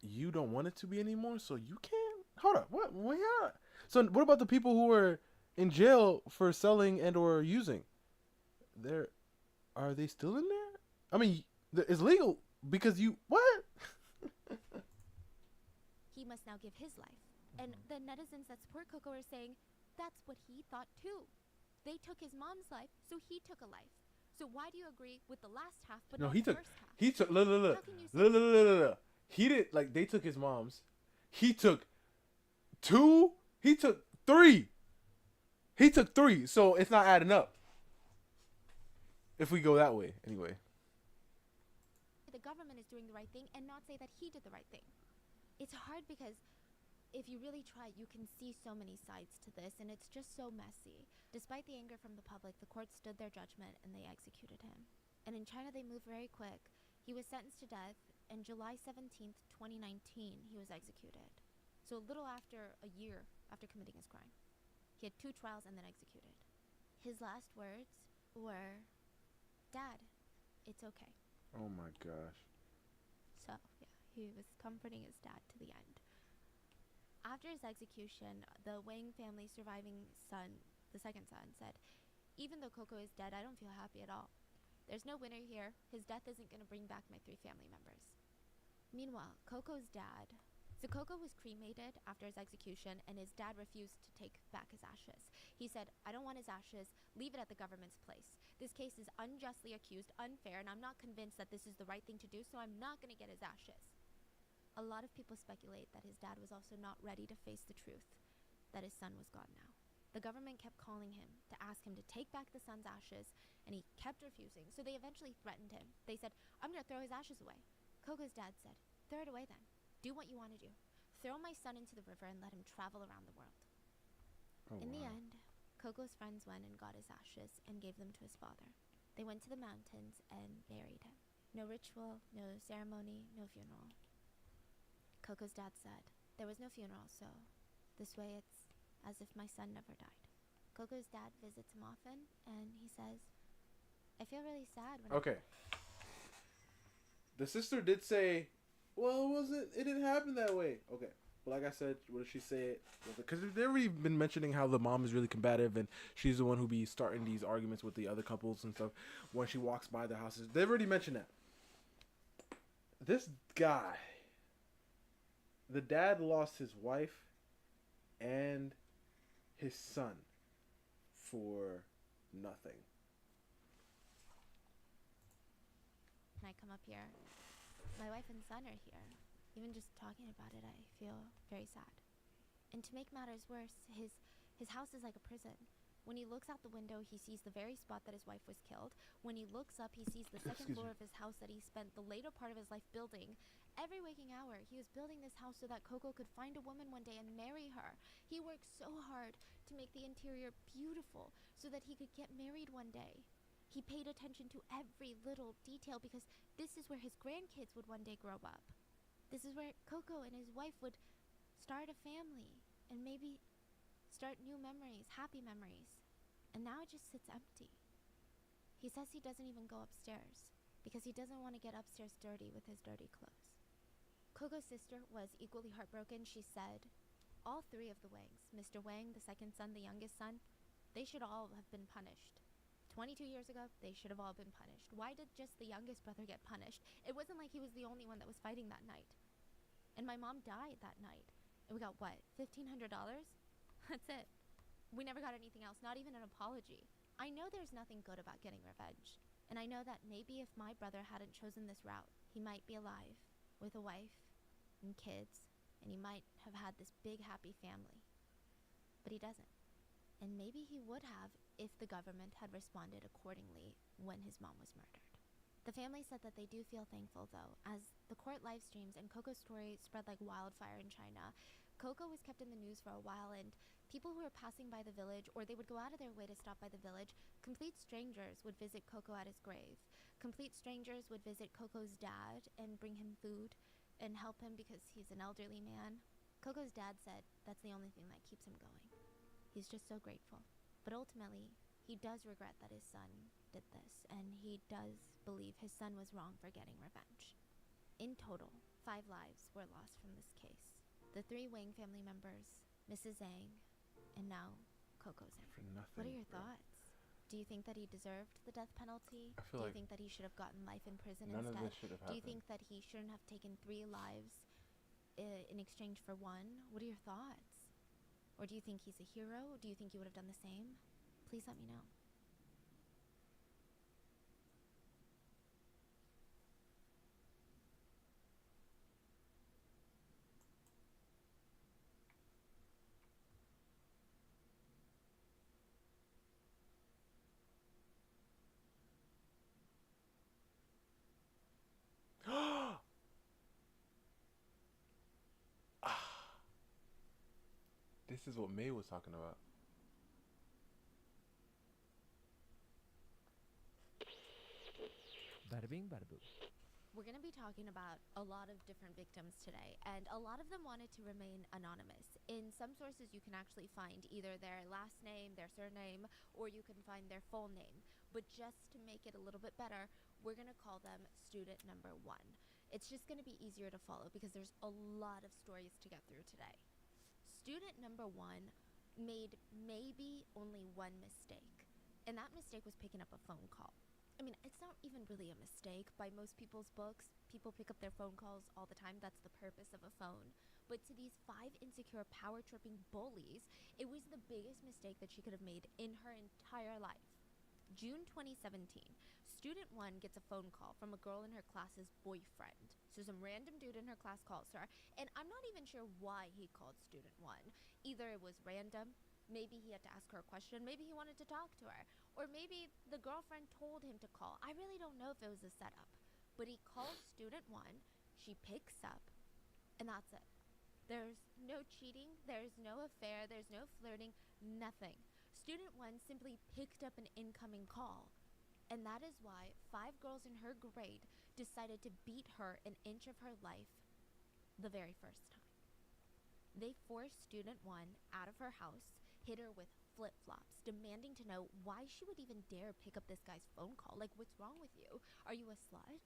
you don't want it to be anymore, so you can't? Hold up. What? Well, yeah. So what about the people who are in jail for selling and or using? Are they still in there? I mean, it's legal because you, what? He must now give his life. And the netizens that support Coco are saying, that's what he thought too. They took his mom's life, so he took a life. So why do you agree with the last half, but No, not he the took, first half? he took, look, How can you say look. He did, like, they took his mom's. He took 2. He took 3. He took 3, so it's not adding up. If we go that way, anyway. the government is doing the right thing and not say that he did the right thing? It's hard because if you really try, you can see so many sides to this, and it's just so messy. Despite the anger from the public, the court stood their judgment and they executed him. And in China, they moved very quick. He was sentenced to death, and July 17th, 2019, he was executed. So a little after a year after committing his crime. He had 2 trials and then executed. His last words were, "Dad, it's okay." Oh my gosh. So, yeah, he was comforting his dad to the end. After his execution, the Wang family's surviving son, the second son, said, "Even though Coco is dead, I don't feel happy at all. There's no winner here. His death isn't going to bring back my 3 family members." Meanwhile, Coco's dad... So Coco was cremated after his execution, and his dad refused to take back his ashes. He said, "I don't want his ashes. Leave it at the government's place. This case is unjustly accused, unfair, and I'm not convinced that this is the right thing to do, so I'm not going to get his ashes." A lot of people speculate that his dad was also not ready to face the truth, that his son was gone now. The government kept calling him to ask him to take back the son's ashes, and he kept refusing, so they eventually threatened him. They said, "I'm going to throw his ashes away." Coco's dad said, "Throw it away then. Do what you want to do. Throw my son into the river and let him travel around the world." In the end, Coco's friends went and got his ashes and gave them to his father. They went to the mountains and buried him. No ritual, no ceremony, no funeral. Coco's dad said, "There was no funeral, so this way it's as if my son never died." Coco's dad visits him often, and he says, "I feel really sad when Okay. The sister did say, well, it didn't happen that way. Okay. But like I said, what did she say? Because they've already been mentioning how the mom is really combative and she's the one who be starting these arguments with the other couples and stuff when she walks by the houses. They've already mentioned that. This guy, the dad lost his wife and his son for nothing. I come up here. My wife and son are here. Even just talking about it, I feel very sad. And to make matters worse, his house is like a prison. When he looks out the window, he sees the very spot that his wife was killed. When he looks up, he sees the second Excuse floor me. of his house that he spent the later part of his life building. Every waking hour, he was building this house so that Coco could find a woman one day and marry her. He worked so hard to make the interior beautiful so that he could get married one day. He paid attention to every little detail because this is where his grandkids would one day grow up. This is where Coco and his wife would start a family and maybe start new memories, happy memories. And now it just sits empty. He says he doesn't even go upstairs because he doesn't want to get upstairs dirty with his dirty clothes. Coco's sister was equally heartbroken. She said, all three of the Wangs, Mr. Wang, the second son, the youngest son, they should all have been punished. 22 years ago, they should have all been punished. Why did just the youngest brother get punished? It wasn't like he was the only one that was fighting that night. And my mom died that night. And we got what? $1,500? That's it. We never got anything else, not even an apology. I know there's nothing good about getting revenge. And I know that maybe if my brother hadn't chosen this route, he might be alive with a wife and kids, and he might have had this big happy family. But he doesn't. And maybe he would have if the government had responded accordingly when his mom was murdered. The family said that they do feel thankful, though, as the court live streams and Coco's story spread like wildfire in China. Coco was kept in the news for a while, and people who were passing by the village, or they would go out of their way to stop by the village, complete strangers would visit Coco at his grave. Complete strangers would visit Coco's dad and bring him food and help him because he's an elderly man. Coco's dad said that's the only thing that keeps him going. He's just so grateful. But ultimately, he does regret that his son did this, and he does believe his son was wrong for getting revenge. In total, 5 lives were lost from this case. The 3 Wang family members, Mrs. Zhang, and now Coco Zhang. For nothing. What are your bro. thoughts? Do you think that he deserved the death penalty? I feel Do you like think that he should have gotten life in prison none of instead? this should have Do you happened. think that he shouldn't have taken 3 lives in exchange for 1? What are your thoughts? Or do you think he's a hero? Do you think he would have done the same? Please let me know. This is what May was talking about. Bada bing, bada boom. We're going to be talking about a lot of different victims today, and a lot of them wanted to remain anonymous. In some sources, you can actually find either their last name, their surname, or you can find their full name. But just to make it a little bit better, we're going to call them student number 1. It's just going to be easier to follow because there's a lot of stories to get through today. Student number 1 made maybe only one mistake, and that mistake was picking up a phone call. I mean, it's not even really a mistake by most people's books. People pick up their phone calls all the time. That's the purpose of a phone. But to these 5 insecure, power-tripping bullies, it was the biggest mistake that she could have made in her entire life. June 2017, student 1 gets a phone call from a girl in her class's boyfriend. So some random dude in her class calls her, and I'm not even sure why he called student 1. Either it was random, maybe he had to ask her a question, maybe he wanted to talk to her, or maybe the girlfriend told him to call. I really don't know if it was a setup. But he calls student 1, she picks up, and that's it. There's no cheating, there's no affair, there's no flirting, nothing. Student 1 simply picked up an incoming call. And that is why 5 girls in her grade decided to beat her an inch of her life the very first time. They forced student 1 out of her house, hit her with flip-flops, demanding to know why she would even dare pick up this guy's phone call. Like, what's wrong with you? Are you a slut?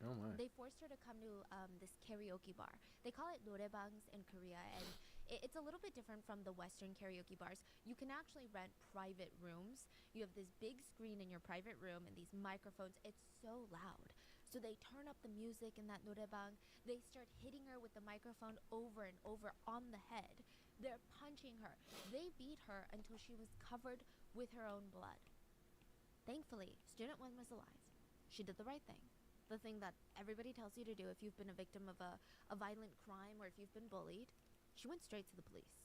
Oh my. They forced her to come to this karaoke bar. They call it norebangs in Korea, and it's a little bit different from the Western karaoke bars. You can actually rent private rooms. You have this big screen in your private room and these microphones. It's so loud. So they turn up the music in that norebang. They start hitting her with the microphone over and over on the head. They're punching her. They beat her until she was covered with her own blood. Thankfully, student 1 was alive. She did the right thing. The thing that everybody tells you to do if you've been a victim of a violent crime or if you've been bullied. She went straight to the police.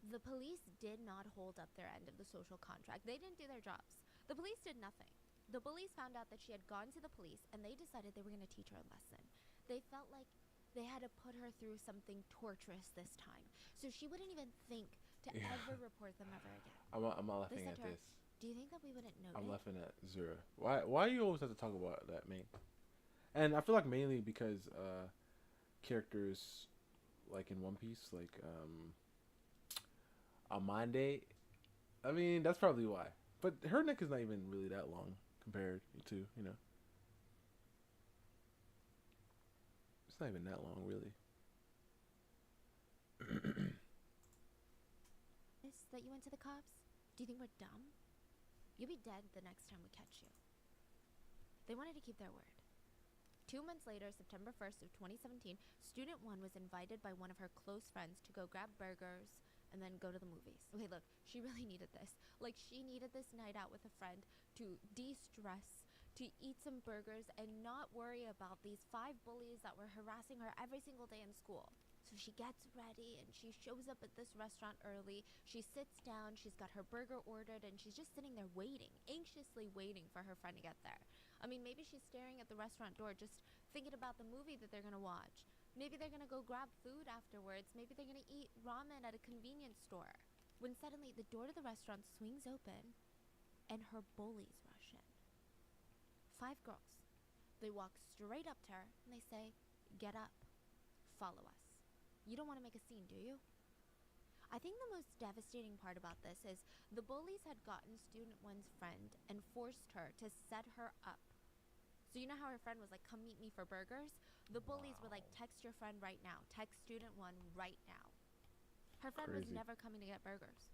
The police did not hold up their end of the social contract. They didn't do their jobs. The police did nothing. The bullies found out that she had gone to the police, and they decided they were going to teach her a lesson. They felt like they had to put her through something torturous this time, so she wouldn't even think to Yeah. ever report them ever again. I'm not They laughing said at to her, this. "Do you think that we wouldn't notice?" I'm laughing at Zura. Why you always have to talk about that, man? And I feel like mainly because characters like in One Piece, like Amande. I mean, that's probably why. But her neck is not even really that long compared to, you know. It's not even that long, really. That you went to the cops? Do you think we're dumb? You'll be dead the next time we catch you. They wanted to keep their word. 2 months later, September 1st of 2017, Student 1 was invited by one of her close friends to go grab burgers and then go to the movies. Okay, look, she really needed this. Like, she needed this night out with a friend to de-stress, to eat some burgers, and not worry about these 5 bullies that were harassing her every single day in school. So she gets ready and she shows up at this restaurant early. She sits down, she's got her burger ordered, and she's just sitting there waiting, anxiously waiting for her friend to get there. I mean, maybe she's staring at the restaurant door just thinking about the movie that they're gonna watch. Maybe they're gonna go grab food afterwards. Maybe they're gonna eat ramen at a convenience store. When suddenly the door to the restaurant swings open and her bullies rush in. 5 girls. They walk straight up to her and they say, "Get up. Follow us." You don't want to make a scene, do you? I think the most devastating part about this is the bullies had gotten Student 1's friend and forced her to set her up. So you know how her friend was like, "Come meet me for burgers?" The bullies were like, "Text your friend right now. Text Student 1 right now." Her friend was Crazy. never coming to get burgers.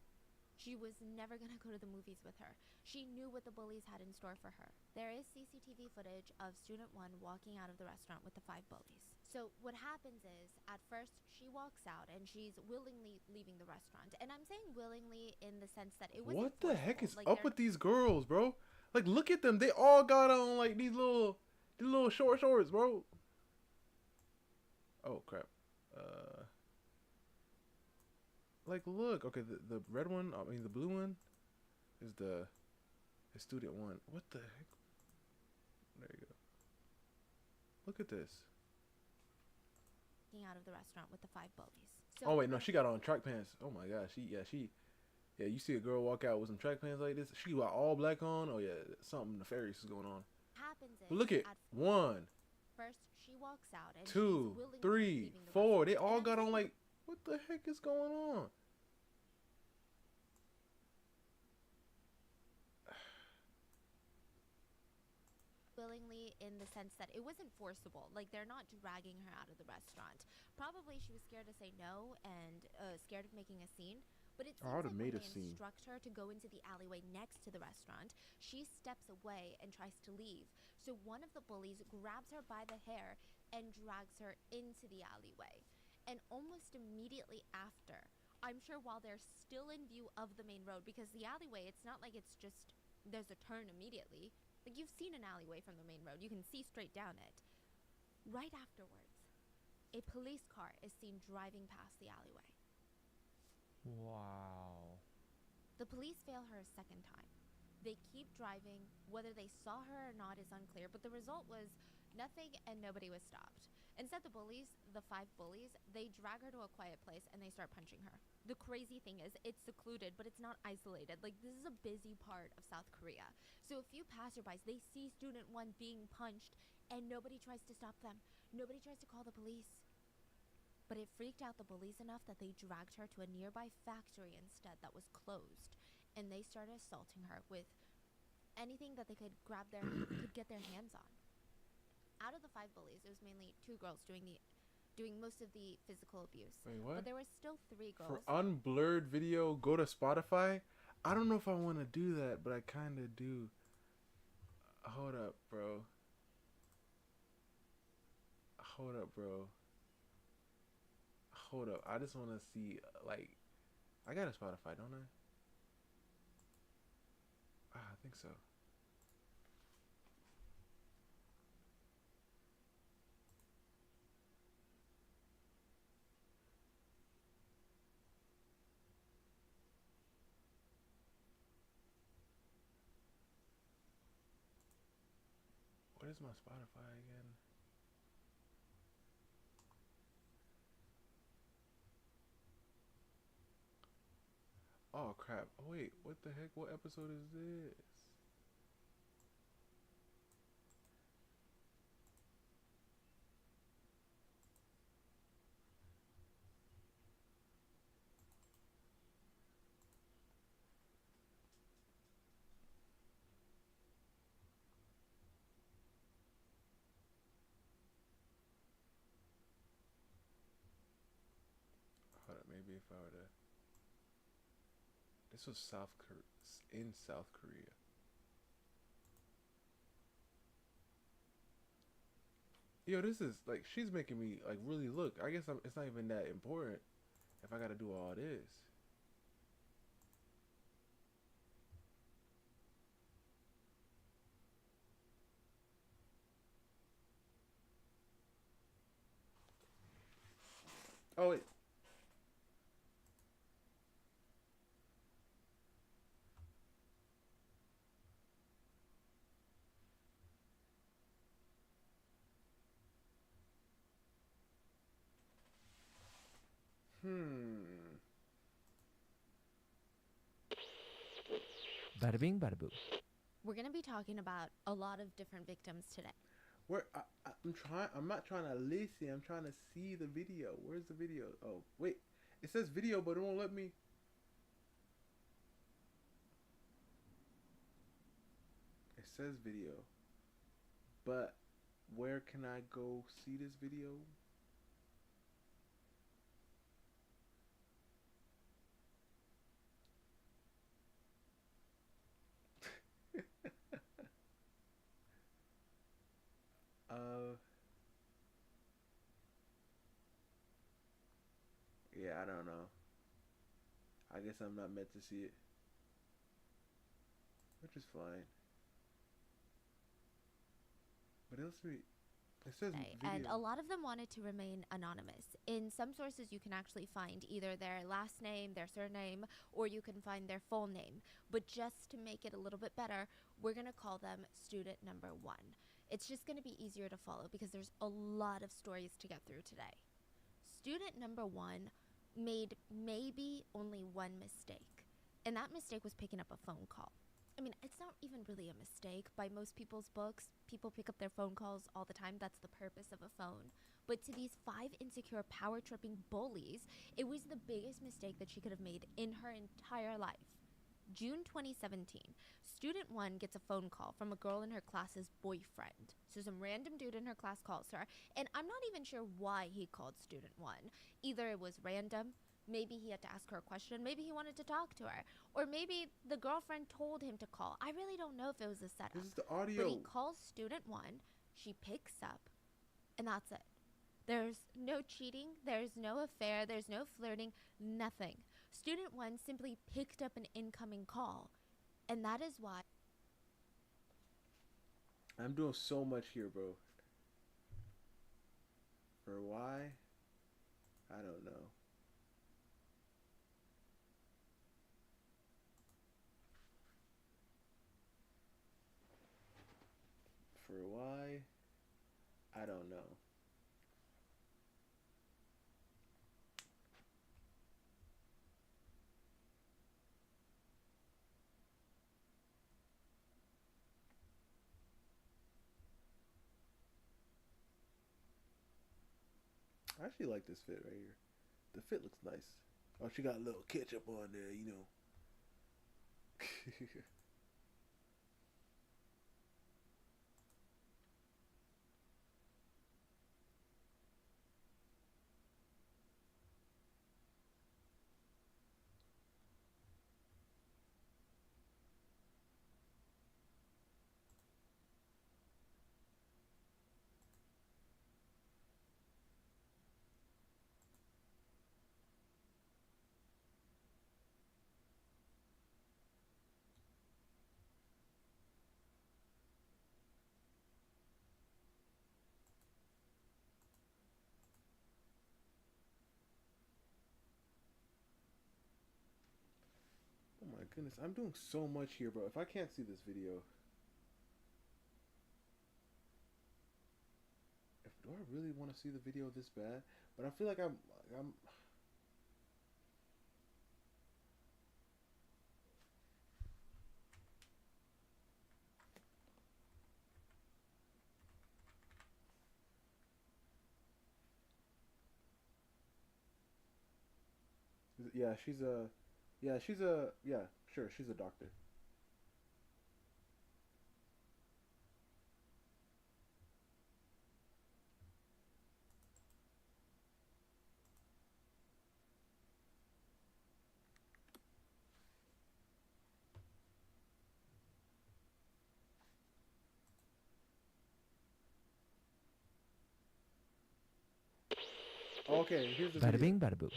She was never going to go to the movies with her. She knew what the bullies had in store for her. There is CCTV footage of Student 1 walking out of the restaurant with the 5 bullies. So what happens is, at first, she walks out and she's willingly leaving the restaurant. And I'm saying willingly in the sense that it wasn't What the heck is forceful. Like, up with these girls, bro? Like, look at them. They all got on like these little short shorts, bro. Oh crap. Like, look. Okay, the red one. I mean, the blue one is the Student 1. What the heck? There you go. Look at this. out of the restaurant with the 5 bullies. Oh wait, no, she got on track pants. Oh my gosh, yeah. You see a girl walk out with some track pants like this. She got all black on. Oh yeah, something nefarious is going on. Happens is, But look at 1, first she walks out and 2, she's 3, leaving the 4. restaurant. They all And got I'm on saying like, what the heck is going on? willingly in the sense that it wasn't forcible. Like, they're not dragging her out of the restaurant. Probably she was scared to say no and scared of making a scene. But it seems I like would've when made a they scene. instruct her to go into the alleyway next to the restaurant, she steps away and tries to leave. So one of the bullies grabs her by the hair and drags her into the alleyway. And almost immediately after, I'm sure while they're still in view of the main road, because the alleyway, it's not like it's just, there's a turn immediately. Like, you've seen an alleyway from the main road. You can see straight down it. Right afterwards, a police car is seen driving past the alleyway. Wow. The police fail her a second time. They keep driving. Whether they saw her or not is unclear, but the result was nothing and nobody was stopped. Instead, the 5 bullies, they drag her to a quiet place and they start punching her. The crazy thing is, it's secluded, but it's not isolated. Like, this is a busy part of South Korea. So a few passerbys, they see Student 1 being punched and nobody tries to stop them. Nobody tries to call the police. But it freaked out the bullies enough that they dragged her to a nearby factory instead that was closed. And they started assaulting her with anything that they could get their hands on. Out of the 5 bullies, it was mainly 2 girls doing most of the physical abuse. Wait, what? But there were still 3 girls. For unblurred video, go to Spotify. I don't know if I want to do that, but I kind of do. Hold up, bro. Hold up, bro. Hold up. I just want to see, like, I got a Spotify, don't I? I think so. What is my Spotify again? Oh crap. Oh wait, what the heck? What episode is this? Hold up, maybe if I were to. This was in South Korea. Yo, this is like she's making me like really look. I guess it's not even that important if I gotta do all this. Oh wait. Hmm. Bada bing, bada boom. We're going to be talking about a lot of different victims today. I'm trying. I'm not trying to listen. I'm trying to see the video. Where's the video? Oh wait, it says video, but it won't let me. It says video, but where can I go see this video? uh. Yeah, I don't know. I guess I'm not meant to see it, which is fine. But it lets me. It says video. And a lot of them wanted to remain anonymous. In some sources, you can actually find either their last name, their surname, or you can find their full name. But just to make it a little bit better, we're going to call them student number 1. It's just going to be easier to follow because there's a lot of stories to get through today. Student number 1 made maybe only one mistake, and that mistake was picking up a phone call. I mean, it's not even really a mistake. By most people's books, people pick up their phone calls all the time. That's the purpose of a phone. But to these 5 insecure, power-tripping bullies, it was the biggest mistake that she could have made in her entire life. June 2017, student 1 gets a phone call from a girl in her class's boyfriend. So some random dude in her class calls her, and I'm not even sure why he called student 1. Either it was random, maybe he had to ask her a question, maybe he wanted to talk to her, or maybe the girlfriend told him to call. I really don't know if it was a setup. This is the audio. But he calls student 1, she picks up, and that's it. There's no cheating, there's no affair, there's no flirting, nothing. Student 1 simply picked up an incoming call, and that is why. I'm doing so much here, bro. For why? I don't know. For why? I don't know. I actually like this fit right here. The fit looks nice. Oh, she got a little ketchup on there, you know. Oh my goodness, I'm doing so much here, bro. If I can't see this video, do I really want to see the video this bad? But I feel like I'm yeah, she's a sure, she's a doctor. Okay, here's the Bada video. bing, bada boom.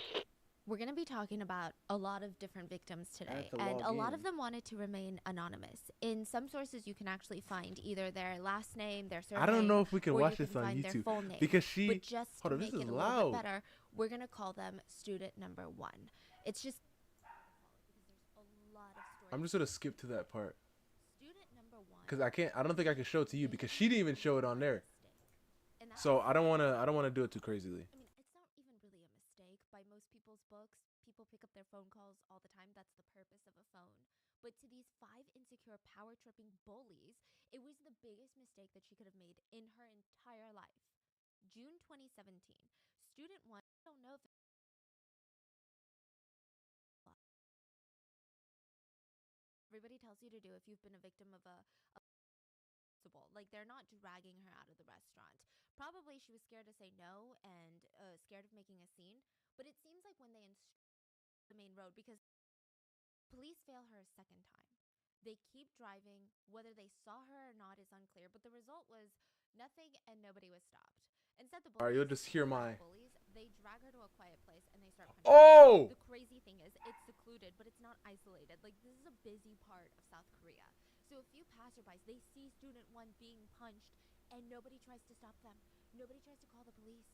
We're going to be talking about a lot of different victims today, to and log a lot in. of them wanted to remain anonymous. In some sources, you can actually find either their last name, their surname. I don't know if we can or watch you this can on find their YouTube full name. because she. But just Hold to on, make this it is a little loud. bit better, we're going to call them student number 1. It's just because there's a lot of stories. I'm just gonna skip to that part Student number 1. because I don't think I can show it to you because she didn't even show it on there. And that So was- I don't wanna do it too crazily. I mean, it's not even really a mistake by most people's books. People pick up their phone calls all the time. That's the purpose of a phone. But to these 5 insecure, power tripping bullies, it was the biggest mistake that she could have made in her entire life. June 2017, student 1, I don't know if everybody tells you to do if you've been a victim of a like they're not dragging her out of the restaurant. Probably she was scared to say no and scared of making a scene. But it seems like when they the main road, because police fail her a second time. They keep driving. Whether they saw her or not is unclear. But the result was nothing and nobody was stopped. Instead, the bullies, All right, you'll just hear my. bullies, they drag her to a quiet place and they start punching Oh! her. The crazy thing is, it's secluded, but it's not isolated. Like, this is a busy part of South Korea. So a few passerbys, they see student 1 being punched, and nobody tries to stop them. Nobody tries to call the police.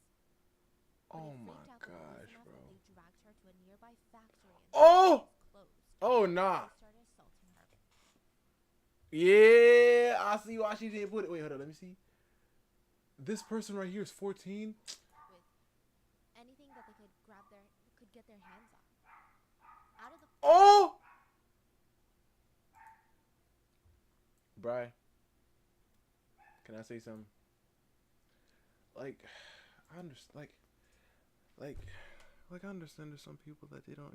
But Oh it my freaked out the police gosh, enough bro. that they dragged her to a nearby factory and Oh! it was closed. Oh nah. They started assaulting her. Yeah, I see why she didn't put it. Wait, hold on, let me see. This person right here is 14. With anything that they could get their hands on. Out of the Oh! Bri, can I say something? Like, I understand. Like I understand there's some people that they don't,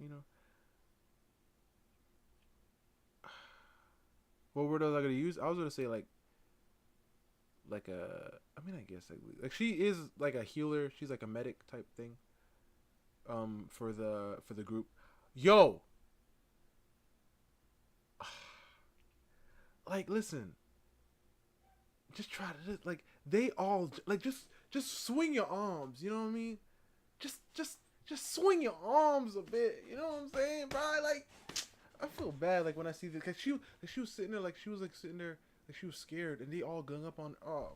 What word was I gonna use? I was gonna say like a. I mean, I guess like she is like a healer. She's like a medic type thing. For the group, yo. Like, listen. Just try to like they all like just swing your arms. You know what I mean? Just swing your arms a bit. You know what I'm saying, bro? Like, I feel bad like when I see this, cause she was sitting there like she was sitting there like she was scared, and they all gung up on. Oh,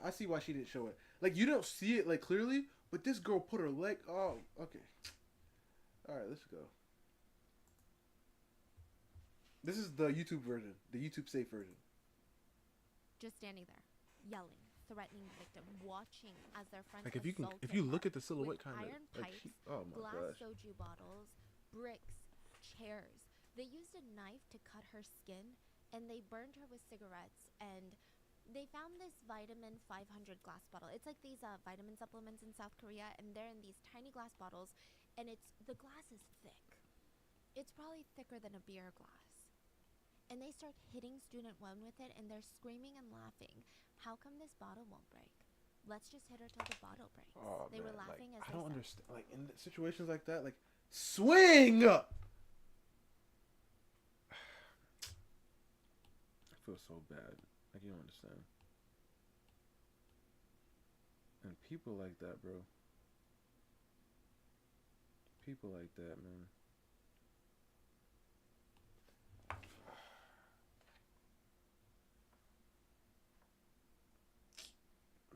I see why she didn't show it. Like, you don't see it like clearly, but this girl put her leg. Oh, okay. All right, let's go. This is the YouTube version, the YouTube safe version. just standing there, yelling, threatening the victim, watching as their friends Like if you assaulted look her at the silhouette, with kind of iron like pipes, oh my glass gosh. soju bottles, bricks, chairs. They used a knife to cut her skin, and they burned her with cigarettes. And they found this vitamin 500 glass bottle. It's like these vitamin supplements in South Korea, and they're in these tiny glass bottles, and the glass is thick. It's probably thicker than a beer glass. And they start hitting student 1 with it, and they're screaming and laughing. How come this bottle won't break? Let's just hit her till the bottle breaks. Oh, They man, were laughing like, as I they don't said. understand. Like in situations like that, like swing. I feel so bad. Like, you don't understand. And people like that, bro. People like that, man.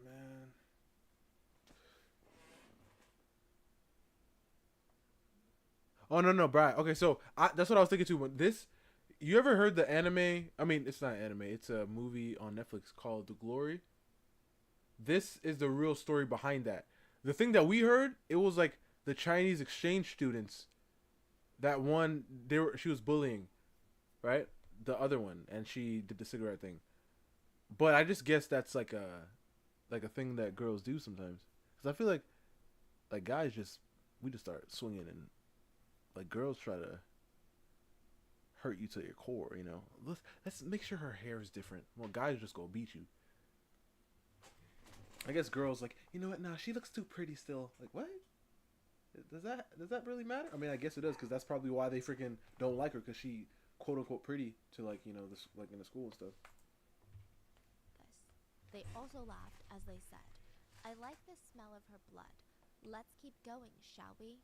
Man. Oh no, Brian. Okay, so that's what I was thinking too. When you ever heard the anime? I mean, it's not anime. It's a movie on Netflix called The Glory. This is the real story behind that. The thing that we heard, it was like the Chinese exchange students. That one, she was bullying, right? The other one, and she did the cigarette thing. But I just guess that's like a thing that girls do sometimes. Because I feel like guys we just start swinging, and like girls try to hurt you to your core, you know. Let's make sure her hair is different. Well, guys just go beat you. I guess girls like, you know what? Nah, she looks too pretty still. Like, what? Does that really matter? I mean, I guess it does, because that's probably why they freaking don't like her, because she quote unquote pretty to, like, you know, this, like, in the school and stuff. They also laughed as they said, "I like the smell of her blood. Let's keep going, shall we?"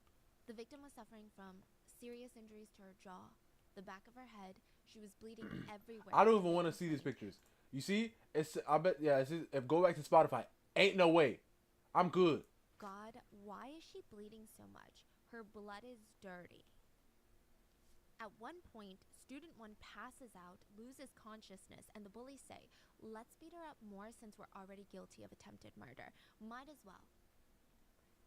The victim was suffering from serious injuries to her jaw, the back of her head. She was bleeding everywhere. I don't even want to see these pictures. You see? I bet, yeah, if go back to Spotify, ain't no way. I'm good. God, why is she bleeding so much? Her blood is dirty. At one point, student 1 passes out, loses consciousness, and the bullies say, "Let's beat her up more since we're already guilty of attempted murder. Might as well."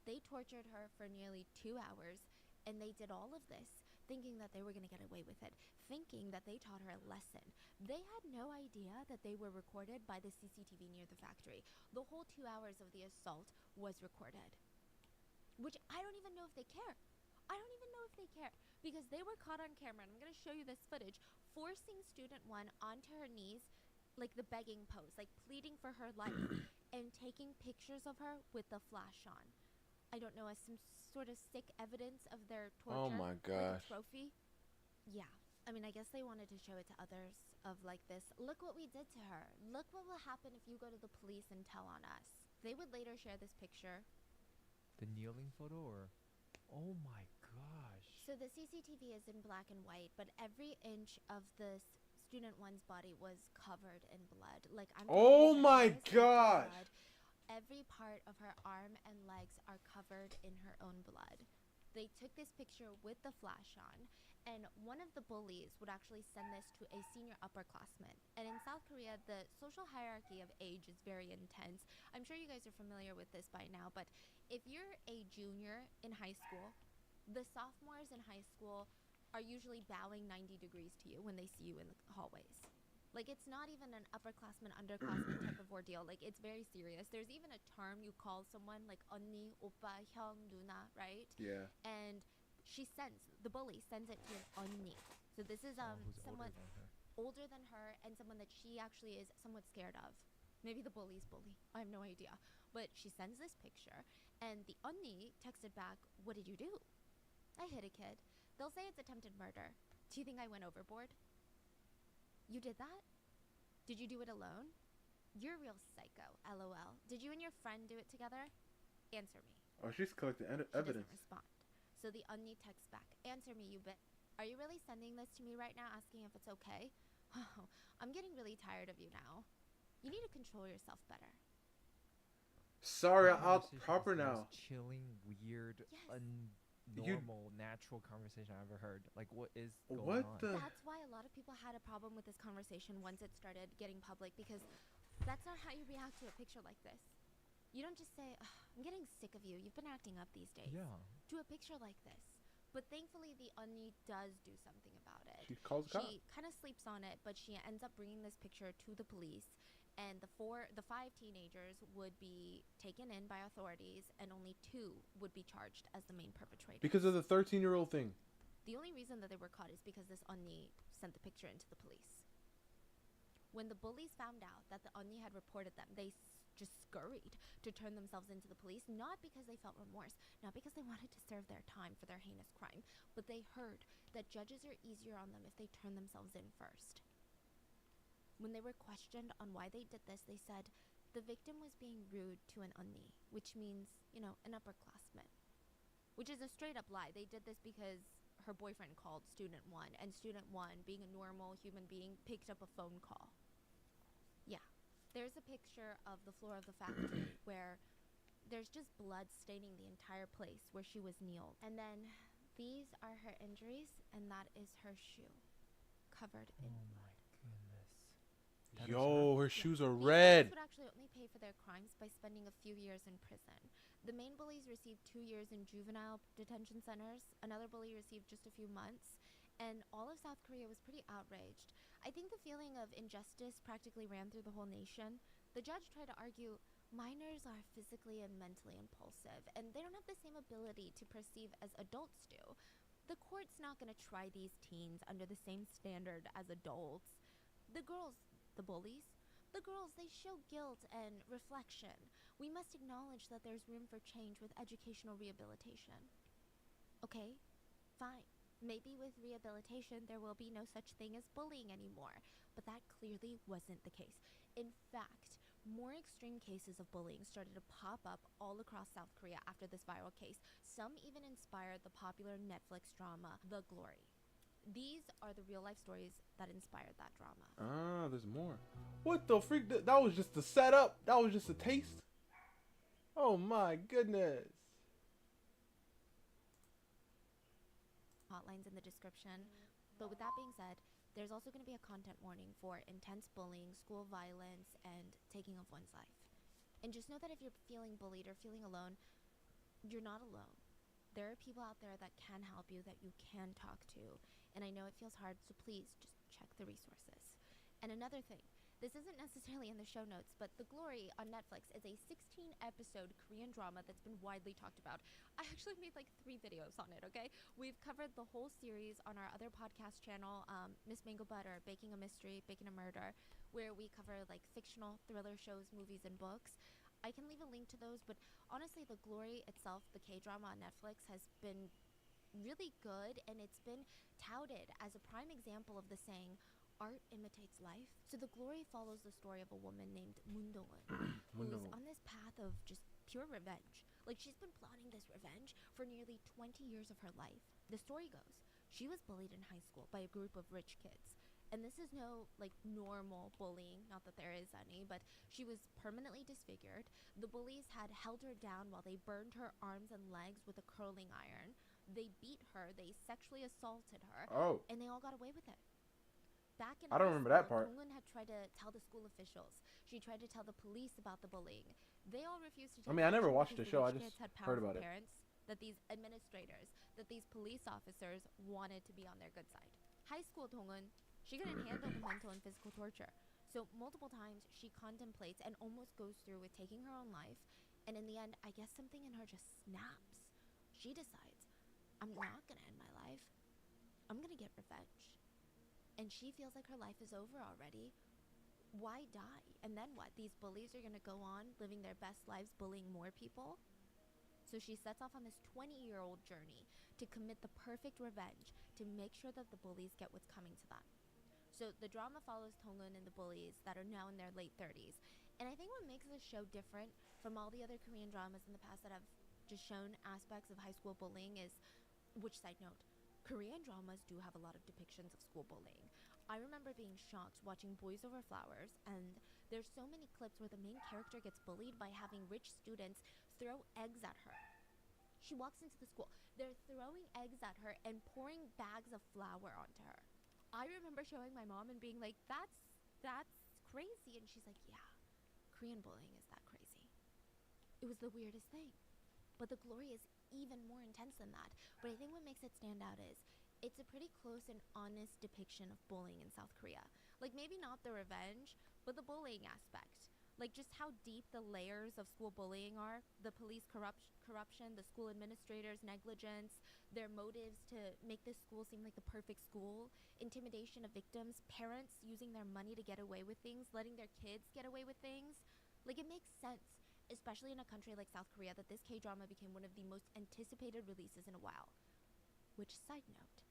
They tortured her for nearly 2 hours, and they did all of this thinking that they were going to get away with it, thinking that they taught her a lesson. They had no idea that they were recorded by the CCTV near the factory. The whole 2 hours of the assault was recorded. Which I don't even know if they care. I don't even know if they care, because they were caught on camera, and I'm going to show you this footage, forcing student 1 onto her knees, like the begging pose, like pleading for her life, and taking pictures of her with the flash on. I don't know, as some sort of sick evidence of their torture. Oh my gosh. Like a trophy. Yeah. I mean, I guess they wanted to show it to others of like this. Look what we did to her. Look what will happen if you go to the police and tell on us. They would later share this picture. The kneeling photo, or? Oh my gosh. So the CCTV is in black and white, but every inch of this student 1's body was covered in blood. Like, I'm Oh talking my hairs and gosh. blood. Every part of her arm and legs are covered in her own blood. They took this picture with the flash on, and one of the bullies would actually send this to a senior upperclassman. And in South Korea, the social hierarchy of age is very intense. I'm sure you guys are familiar with this by now, but if you're a junior in high school, the sophomores in high school are usually bowing 90 degrees to you when they see you in the hallways. Like, it's not even an upperclassman, underclassman type of ordeal. Like, it's very serious. There's even a term you call someone, like, 언니, 오빠, 형, 누나, right? Yeah. And the bully sends it to an 언니. So this is Who's someone older than her? older than her, and someone that she actually is somewhat scared of. Maybe the bully's bully. I have no idea. But she sends this picture, and the 언니 texted back, "What did you do?" "I hit a kid." They'll say it's attempted murder. Do you think I went overboard? You did that? Did you do it alone? You're a real psycho, LOL. Did you and your friend do it together? Answer me. Oh, she's collecting She evidence. doesn't respond. So the 언니 texts back, "Answer me, you bit. Are you really sending this to me right now, asking if it's okay? Oh, I'm getting really tired of you now. You need to control yourself better." Sorry, That I'll conversation is proper the now. most chilling, weird, Yes. normal, natural conversation I've ever heard. Like, what is going What on? the? That's why a lot of people had a problem with this conversation once it started getting public, because that's not how you react to a picture like this. You don't just say, "Ugh, I'm getting sick of you. You've been acting up these days." Yeah. To a picture like this. But thankfully, the 언니 does do something about it. She calls the cops. She kind of sleeps on it, but she ends up bringing this picture to the police. And the 5 teenagers would be taken in by authorities, and only 2 would be charged as the main perpetrators. Because of the 13-year-old thing. The only reason that they were caught is because this 언니 sent the picture into the police. When the bullies found out that the 언니 had reported them, they just scurried to turn themselves into the police, not because they felt remorse, not because they wanted to serve their time for their heinous crime, but they heard that judges are easier on them if they turn themselves in first. When they were questioned on why they did this, they said the victim was being rude to an 언니, which means, an upperclassman. Which is a straight up lie. They did this because her boyfriend called student 1, and student 1, being a normal human being, picked up a phone call. Yeah. There's a picture of the floor of the factory where there's just blood staining the entire place where she was kneeled. And then these are her injuries, and that is her shoe, covered in blood. Oh my goodness. That is Yo, her Yeah. shoes are These red. bullies would actually only pay for their crimes by spending a few years in prison. The main bullies received 2 years in juvenile detention centers. Another bully received just a few months. And all of South Korea was pretty outraged. I think the feeling of injustice practically ran through the whole nation. The judge tried to argue minors are physically and mentally impulsive, and they don't have the same ability to perceive as adults do. The court's not going to try these teens under the same standard as adults. The girls, the bullies, the girls, they show guilt and reflection. We must acknowledge that there's room for change with educational rehabilitation. Okay, fine. Maybe with rehabilitation there will be no such thing as bullying anymore, but that clearly wasn't the case. In fact, more extreme cases of bullying started to pop up all across South Korea after this viral case. Some even inspired the popular Netflix drama, The Glory. These are the real life stories that inspired that drama. Ah, there's more. What the freak? That was just the setup. That was just a taste. Oh my goodness. Hotlines in the description. But with that being said, there's also going to be a content warning for intense bullying, school violence, and taking of one's life. And just know that if you're feeling bullied or feeling alone, you're not alone. There are people out there that can help you, that you can talk to. And I know it feels hard, so please just check the resources. And another thing, this isn't necessarily in the show notes, but The Glory on Netflix is a 16-episode Korean drama that's been widely talked about. I actually made like 3 videos on it, okay? We've covered the whole series on our other podcast channel, Miss Mango Butter, Baking a Mystery, Baking a Murder, where we cover like fictional thriller shows, movies, and books. I can leave a link to those, but honestly, The Glory itself, the K-drama on Netflix, has been really good, and it's been touted as a prime example of the saying, art imitates life. So The Glory follows the story of a woman named Moon Dong-eun, who's on this path of just pure revenge. Like, she's been plotting this revenge for nearly 20 years of her life. The story goes, she was bullied in high school by a group of rich kids. And this is no, like, normal bullying, not that there is any, but she was permanently disfigured. The bullies had held her down while they burned her arms and legs with a curling iron. They beat her, they sexually assaulted her, Oh, and they all got away with it. Back in I don't high remember that school, part. Dong-eun had tried to tell the school officials. She tried to tell the police about the bullying. They all refused to I take mean, I never action watched because the show. I rich just kids had heard powerful about it. parents, that these administrators, that these police officers wanted to be on their good side. High school Dong-eun, she couldn't handle the mental and physical torture. So multiple times she contemplates and almost goes through with taking her own life. And in the end, I guess something in her just snaps. She decides, I'm not gonna end my life. I'm gonna get revenge. And she feels like her life is over already. Why die? And then what? These bullies are gonna go on living their best lives bullying more people? So she sets off on this 20-year-old journey to commit the perfect revenge to make sure that the bullies get what's coming to them. So the drama follows Dong-eun and the bullies that are now in their late 30s. And I think what makes this show different from all the other Korean dramas in the past that have just shown aspects of high school bullying is, which side note, Korean dramas do have a lot of depictions of school bullying. I remember being shocked watching Boys Over Flowers, and there's so many clips where the main character gets bullied by having rich students throw eggs at her. She walks into the school, they're throwing eggs at her and pouring bags of flour onto her. I remember showing my mom and being like, that's crazy. And she's like, yeah, Korean bullying is that crazy. It was the weirdest thing. But The Glory is even more intense than that. But I think what makes it stand out is it's a pretty close and honest depiction of bullying in South Korea. Like, maybe not the revenge, but the bullying aspect. Like, just how deep the layers of school bullying are. The police corruption, the school administrators' negligence, their motives to make this school seem like the perfect school, intimidation of victims, parents using their money to get away with things, letting their kids get away with things. Like, it makes sense, especially in a country like South Korea, that this K-drama became one of the most anticipated releases in a while. Which, side note,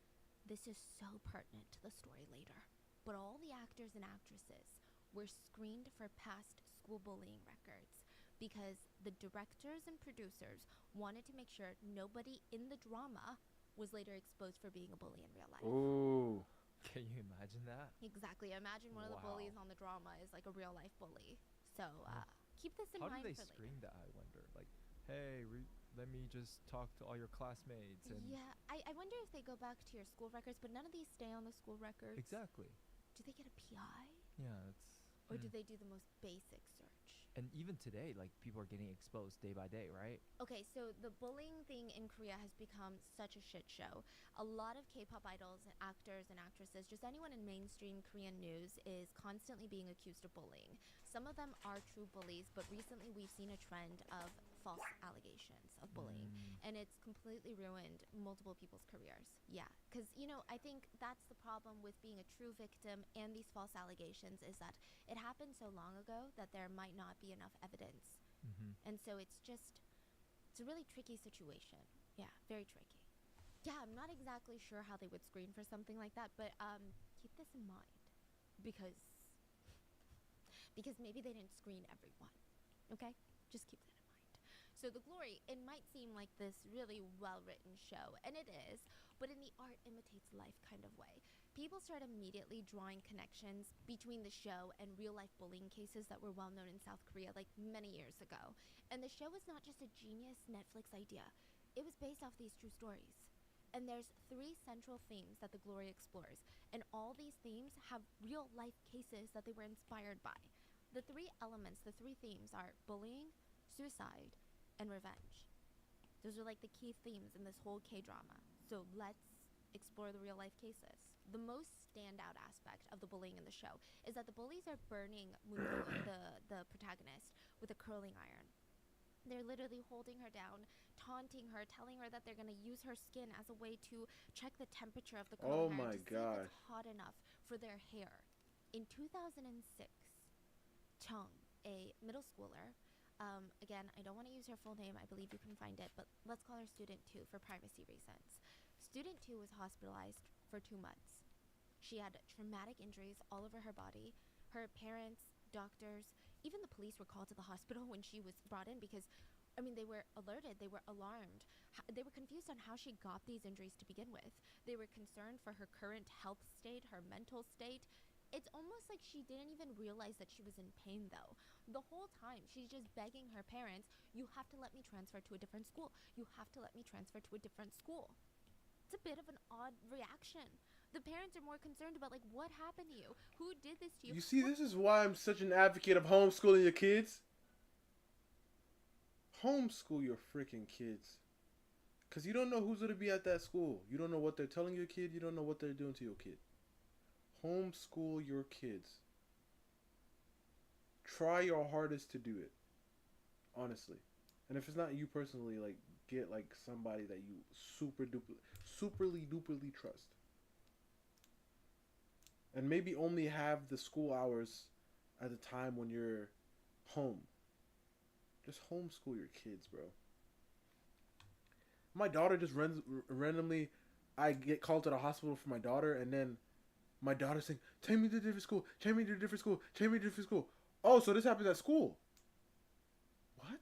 this is so pertinent to the story later, but all the actors and actresses were screened for past school bullying records because the directors and producers wanted to make sure nobody in the drama was later exposed for being a bully in real life. Ooh. Can you imagine that? Exactly. Imagine one of the bullies on the drama is like a real life bully. So keep this in How do mind they for screen later. that, I wonder? Like, hey, let me just talk to all your classmates and Yeah, I wonder if they go back to your school records, but none of these stay on the school records. exactly. Do they get a PI? Yeah, it's Or do they do the most basic search? And even today, like, people are getting exposed day by day, right? Okay, so the bullying thing in Korea has become such a shit show. A lot of K-pop idols and actors and actresses, just anyone in mainstream Korean news, is constantly being accused of bullying. Some of them are true bullies, but recently we've seen a trend of false allegations of bullying, and it's completely ruined multiple people's careers. Yeah, because, you know, I think that's the problem with being a true victim and these false allegations, is that it happened so long ago that there might not be enough evidence. And so it's a really tricky situation. Yeah, very tricky. Yeah, I'm not exactly sure how they would screen for something like that, but keep this in mind, because maybe they didn't screen everyone. Okay? Just keep that in mind. So The Glory, it might seem like this really well-written show, and it is, but in the art imitates life kind of way. People start immediately drawing connections between the show and real-life bullying cases that were well-known in South Korea like many years ago. And the show was not just a genius Netflix idea. It was based off these true stories. And there's 3 central themes that The Glory explores, and all these themes have real-life cases that they were inspired by. The 3 elements, the 3 themes are bullying, suicide, and revenge. Those are like the key themes in this whole K-drama. So let's explore the real-life cases. The most standout aspect of the bullying in the show is that the bullies are burning Moonho, the protagonist, with a curling iron. They're literally holding her down, taunting her, telling her that they're going to use her skin as a way to check the temperature of the curling iron to see if it's hot enough for their hair. In 2006, Chung, a middle schooler, again, I don't want to use her full name, I believe you can find it, but let's call her Student 2 for privacy reasons. Student 2 was hospitalized for 2 months. She had traumatic injuries all over her body. Her parents, doctors, even the police were called to the hospital when she was brought in because, I mean, they were alerted, they were alarmed. They were confused on how she got these injuries to begin with. They were concerned for her current health state, her mental state. It's almost like she didn't even realize that she was in pain, though. The whole time, she's just begging her parents, you have to let me transfer to a different school. You have to let me transfer to a different school. It's a bit of an odd reaction. The parents are more concerned about, like, what happened to you? Who did this to you? You see, this is why I'm such an advocate of homeschooling your kids. Homeschool your freaking kids. Because you don't know who's going to be at that school. You don't know what they're telling your kid. You don't know what they're doing to your kid. Homeschool your kids. Try your hardest to do it. Honestly. And if it's not you personally, like, get, like, somebody that you superly duperly trust. And maybe only have the school hours at the time when you're home. Just homeschool your kids, bro. My daughter just randomly, I get called to the hospital for my daughter, and then my daughter's saying, take me to a different school, take me to a different school, take me to a different school. Oh, so this happens at school. What?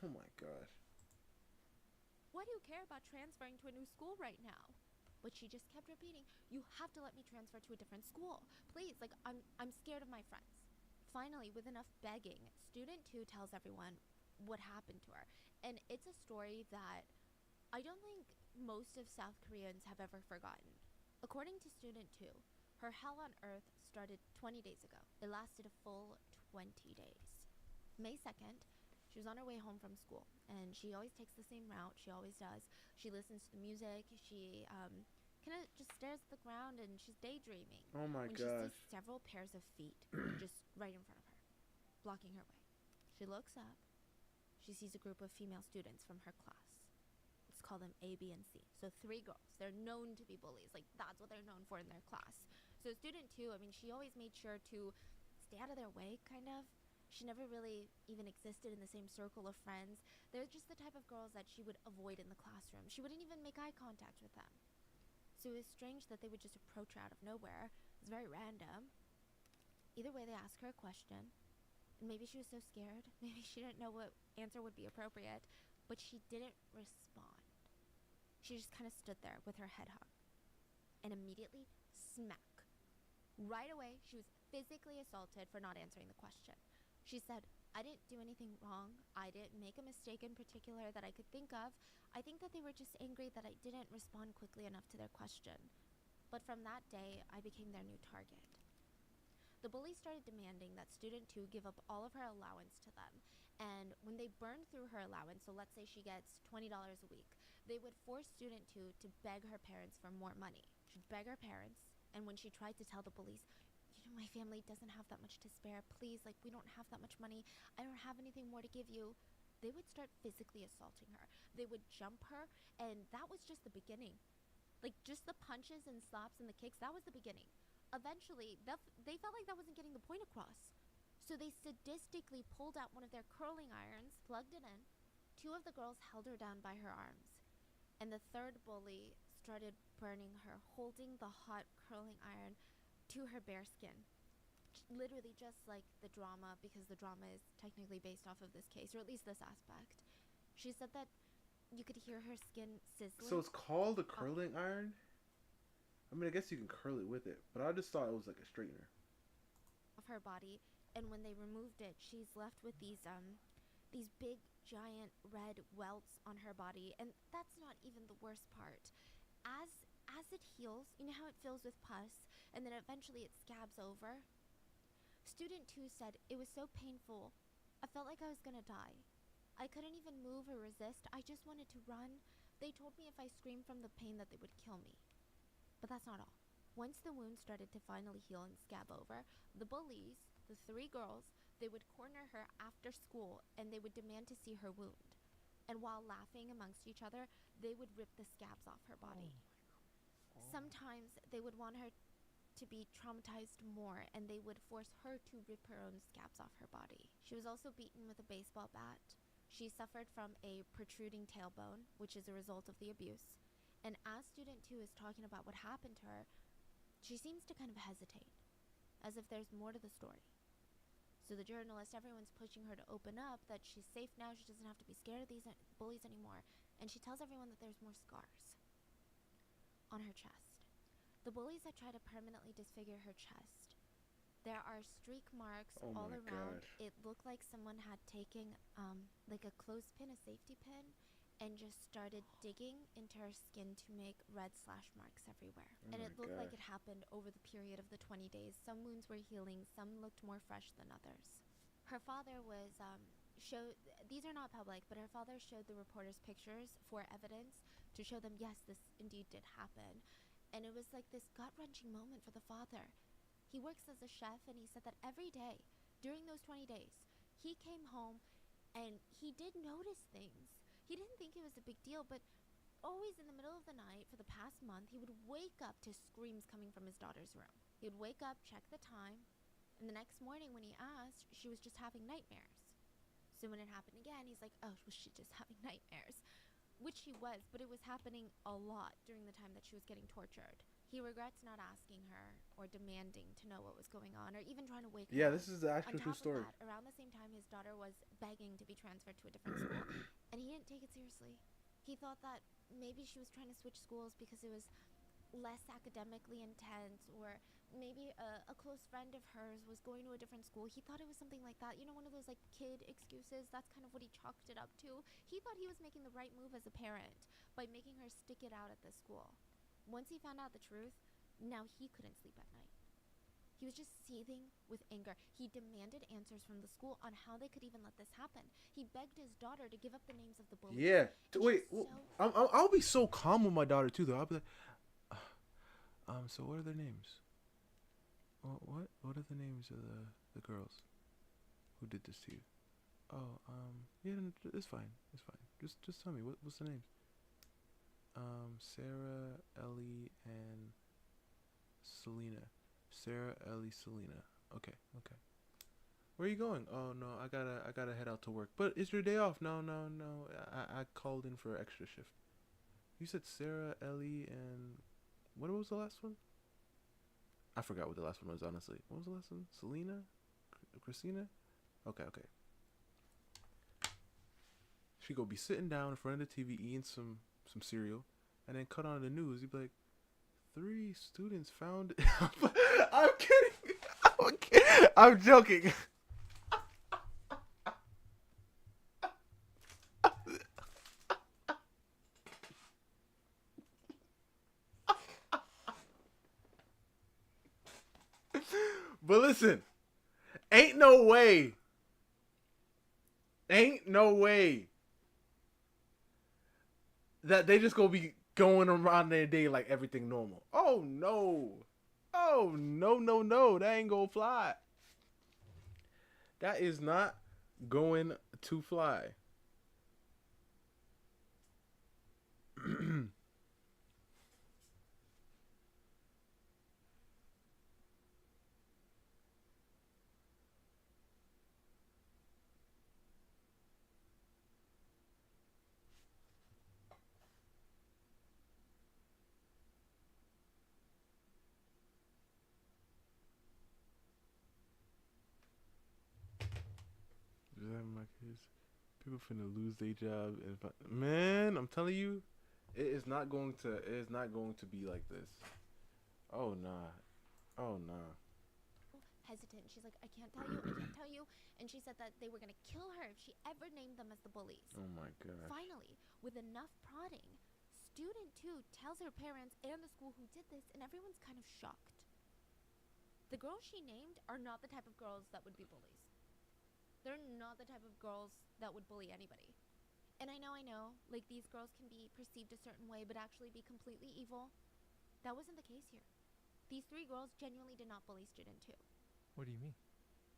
Oh my gosh. Why do you care about transferring to a new school right now? But she just kept repeating, you have to let me transfer to a different school. Please, like, I'm scared of my friends. Finally, with enough begging, Student 2 tells everyone what happened to her. And it's a story that I don't think most of South Koreans have ever forgotten. According to Student 2, her hell on earth started 20 days ago. It lasted a full 20 days. May 2nd, she was on her way home from school, and she always takes the same route. She always does. She listens to the music. She kind of just stares at the ground, and she's daydreaming. Oh my gosh. She sees several pairs of feet just right in front of her, blocking her way. She looks up. She sees a group of female students from her class. Let's call them A, B, and C. So 3 girls. They're known to be bullies. Like, that's what they're known for in their class. So Student 2, I mean, she always made sure to stay out of their way, kind of. She never really even existed in the same circle of friends. They're just the type of girls that she would avoid in the classroom. She wouldn't even make eye contact with them. So it was strange that they would just approach her out of nowhere. It was very random. Either way, they asked her a question. And maybe she was so scared. Maybe she didn't know what answer would be appropriate. But she didn't respond. She just kind of stood there with her head hung. And immediately, smack. Right away, she was physically assaulted for not answering the question. She said, I didn't do anything wrong. I didn't make a mistake in particular that I could think of. I think that they were just angry that I didn't respond quickly enough to their question. But from that day, I became their new target. The bully started demanding that student 2 give up all of her allowance to them. And when they burned through her allowance, so let's say she gets $20 a week, they would force student 2 to beg her parents for more money. She'd beg her parents, and when she tried to tell the police, my family doesn't have that much to spare, please, like, we don't have that much money, I don't have anything more to give you, they would start physically assaulting her. They would jump her, and that was just the beginning. Like, just the punches and slaps and the kicks, that was the beginning. Eventually, they felt like that wasn't getting the point across. So they sadistically pulled out one of their curling irons, plugged it in. 2 of the girls held her down by her arms. And the 3rd bully started burning her, holding the hot curling iron to her bare skin. Literally just like the drama, because the drama is technically based off of this case, or at least this aspect. She said that you could hear her skin sizzling. So it's called a curling iron? I mean, I guess you can curl it with it, but I just thought it was like a straightener. Of her body, and when they removed it, she's left with these big, giant red welts on her body, and that's not even the worst part. As it heals, you know how it fills with pus, and then eventually it scabs over? Student 2 said, it was so painful, I felt like I was gonna die. I couldn't even move or resist, I just wanted to run. They told me if I screamed from the pain that they would kill me. But that's not all. Once the wound started to finally heal and scab over, the bullies, the 3 girls, they would corner her after school and they would demand to see her wound. And while laughing amongst each other, they would rip the scabs off her body. Sometimes they would want her to be traumatized more, and they would force her to rip her own scabs off her body. She was also beaten with a baseball bat. She suffered from a protruding tailbone, which is a result of the abuse. And as student 2 is talking about what happened to her, she seems to kind of hesitate, as if there's more to the story. So the journalist, everyone's pushing her to open up, that she's safe now, she doesn't have to be scared of these bullies anymore. And she tells everyone that there's more scars on her chest. The bullies had tried to permanently disfigure her chest. There are streak marks all around. God. It looked like someone had taken like a clothespin, a safety pin, and just started digging into her skin to make red slash marks everywhere. And it looked like it happened over the period of the 20 days. Some wounds were healing, some looked more fresh than others. Her father was these are not public, but her father showed the reporters pictures for evidence to show them, yes, this indeed did happen. And it was like this gut-wrenching moment for the father. He works as a chef, and he said that every day during those 20 days, he came home and he did notice things. He didn't think it was a big deal, but always in the middle of the night for the past month, he would wake up to screams coming from his daughter's room. He would wake up, check the time, and the next morning when he asked, she was just having nightmares. So when it happened again, he's like, oh, was she just having nightmares? Which she was, but it was happening a lot during the time that she was getting tortured. He regrets not asking her or demanding to know what was going on, or even trying to wake her Yeah, up. this is the actual true story. On top of that, around the same time, his daughter was begging to be transferred to a different school, and he didn't take it seriously. He thought that maybe she was trying to switch schools because it was less academically intense, or maybe a close friend of hers was going to a different school. He thought it was something like that. You know, one of those like kid excuses. That's kind of what he chalked it up to. He thought he was making the right move as a parent by making her stick it out at this school. Once he found out the truth, now he couldn't sleep at night. He was just seething with anger. He demanded answers from the school on how they could even let this happen. He begged his daughter to give up the names of the bullies. Yeah. Wait. I'll be so calm with my daughter too, though. I'll be like, so what are their names? What are the names of the girls who did this to you? Oh, yeah, it's fine. It's fine. Just tell me what's the names? Sarah, Ellie, and Selena. Sarah, Ellie, Selena. Okay. Where are you going? Oh no, I gotta head out to work. But it's your day off. No. I called in for extra shift. You said Sarah, Ellie, and what was the last one? I forgot what the last one was, honestly. What was the last one? Selena? Christina? Okay. She go be sitting down in front of the TV eating some cereal, and then cut on the news. You'd be like, 3 students found. I'm kidding. I'm joking. But listen, ain't no way that they just gonna be going around their day like everything normal. Oh no. Oh no. That ain't gonna fly. That is not going to fly. My kids, people finna lose their job, and man, I'm telling you, it is not going to. It is not going to be like this. Oh nah. Oh nah. Hesitant. She's like, I can't tell you, I can't tell you. And she said that they were gonna kill her if she ever named them as the bullies. Oh my gosh. Finally, with enough prodding, student 2 tells her parents and the school who did this, and everyone's kind of shocked. The girls she named are not the type of girls that would be bullies. They're not the type of girls that would bully anybody. And I know, like these girls can be perceived a certain way but actually be completely evil. That wasn't the case here. These 3 girls genuinely did not bully student 2. What do you mean?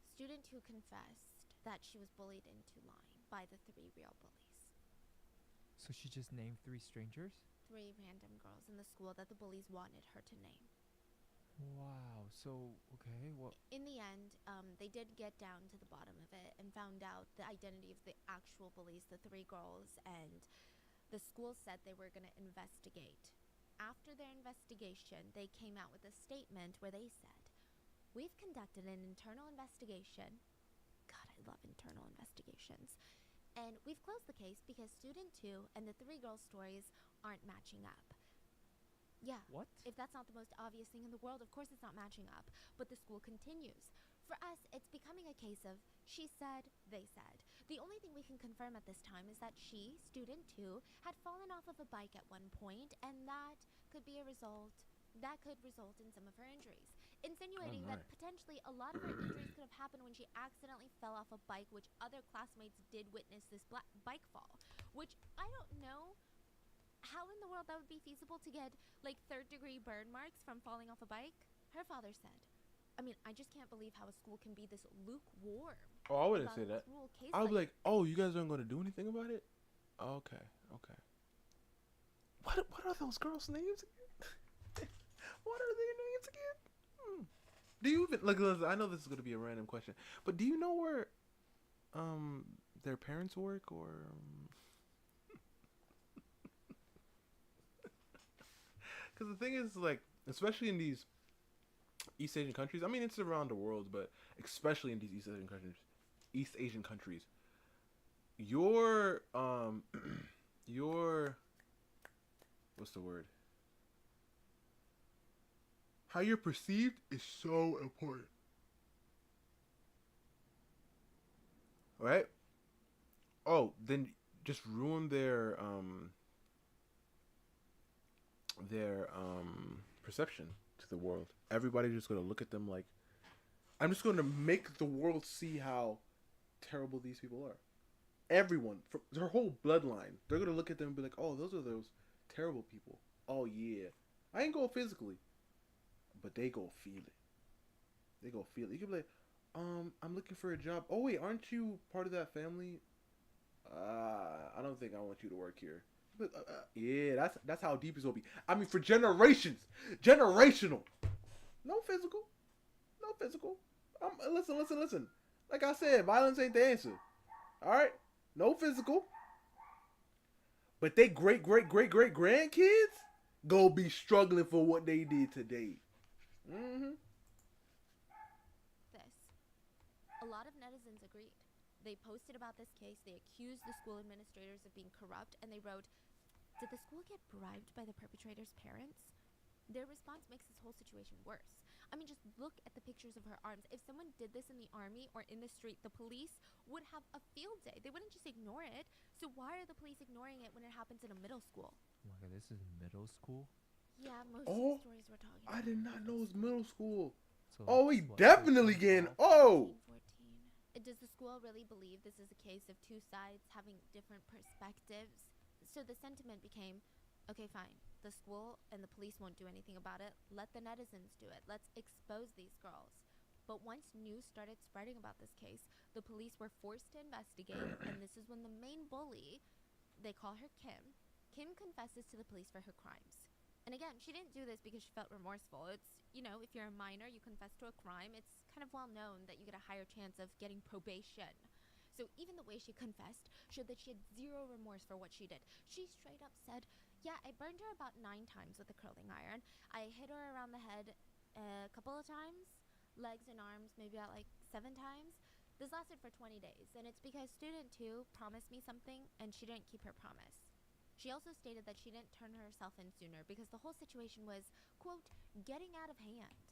Student 2 confessed that she was bullied into lying by the 3 real bullies. So she just named 3 strangers? 3 random girls in the school that the bullies wanted her to name. Wow. So, okay, what? In the end, they did get down to the bottom of it and found out the identity of the actual bullies, the 3 girls, and the school said they were going to investigate. After their investigation, they came out with a statement where they said, we've conducted an internal investigation. God, I love internal investigations. And we've closed the case because student 2 and the 3 girls' stories aren't matching up. Yeah. What? If that's not the most obvious thing in the world, of course it's not matching up. But the school continues. For us, it's becoming a case of she said, they said. The only thing we can confirm at this time is that she, student 2, had fallen off of a bike at one point, and that could result in some of her injuries. Insinuating that potentially a lot of her injuries could have happened when she accidentally fell off a bike, which other classmates did witness this bike fall. Which, I don't know how in the world that would be feasible to get, like, 3rd-degree burn marks from falling off a bike? Her father said. I mean, I just can't believe how a school can be this lukewarm. Oh, I wouldn't say that. I would be like, oh, you guys aren't going to do anything about it? Okay. What are those girls' names again? What are their names again? Do you even, like, I know this is going to be a random question, but do you know where their parents work, or... Because the thing is, like, especially in these East Asian countries, I mean, it's around the world, but especially in these East Asian countries, your what's the word? How you're perceived is so important. Right? Oh, then just ruin their perception to the world. Everybody's just gonna look at them like, I'm just gonna make the world see how terrible these people are. Everyone, from their whole bloodline, they're gonna look at them and be like, oh, those are those terrible people. Oh yeah. I ain't go physically, but they go feel it. They go feel it. You can be like, I'm looking for a job. Oh wait, aren't you part of that family? I don't think I want you to work here. But, yeah, that's how deep it's gonna be. I mean, for generations, generational. No physical. Listen. Like I said, violence ain't the answer. All right, no physical. But they great grandkids go be struggling for what they did today. A lot of netizens agreed. They posted about this case, they accused the school administrators of being corrupt, and they wrote, did the school get bribed by the perpetrator's parents? Their response makes this whole situation worse. I mean, just look at the pictures of her arms. If someone did this in the army or in the street, the police would have a field day. They wouldn't just ignore it. So why are the police ignoring it when it happens in a middle school? Oh my god, this is middle school? Yeah, most of the stories we're talking about. I did not know it was middle school. So Oh, we that's what, definitely 13, getting. 12? Oh, 14. Does the school really believe this is a case of two sides having different perspectives? So the sentiment became, okay, fine. The school and the police won't do anything about it. Let the netizens do it. Let's expose these girls. But once news started spreading about this case, the police were forced to investigate, and this is when the main bully, they call her Kim, Kim confesses to the police for her crimes. And again, she didn't do this because she felt remorseful. It's, if you're a minor, you confess to a crime, it's kind of well known that you get a higher chance of getting probation. So even the way she confessed showed that she had zero remorse for what she did. She straight up said, yeah, I burned her about 9 times with a curling iron. I hit her around the head a couple of times, legs and arms maybe about like 7 times. This lasted for 20 days, and it's because student 2 promised me something and she didn't keep her promise. She also stated that she didn't turn herself in sooner because the whole situation was, quote, getting out of hand.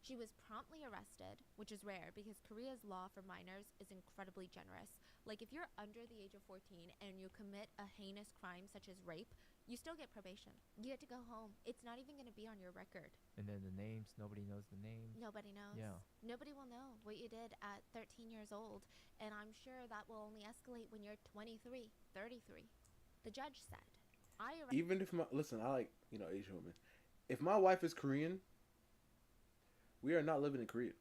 She was promptly arrested, which is rare because Korea's law for minors is incredibly generous. Like if you're under the age of 14 and you commit a heinous crime such as rape, you still get probation. You get to go home. It's not even going to be on your record. And then the names, nobody knows the names. Nobody knows. Yeah. Nobody will know what you did at 13 years old, and I'm sure that will only escalate when you're 23, 33. The judge said, even if listen, I like Asian women. If my wife is Korean, we are not living in Korea.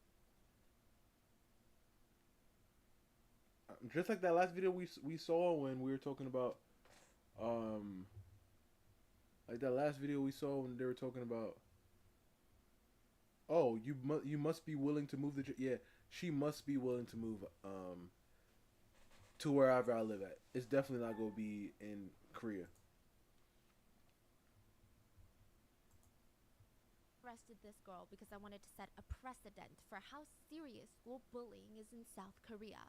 Just like that last video we saw when we were talking about, like that last video we saw when they were talking about, oh, you must be willing to move yeah, she must be willing to move to wherever I live at. It's definitely not gonna be in Korea. Arrested this girl because I wanted to set a precedent for how serious school bullying is in South Korea.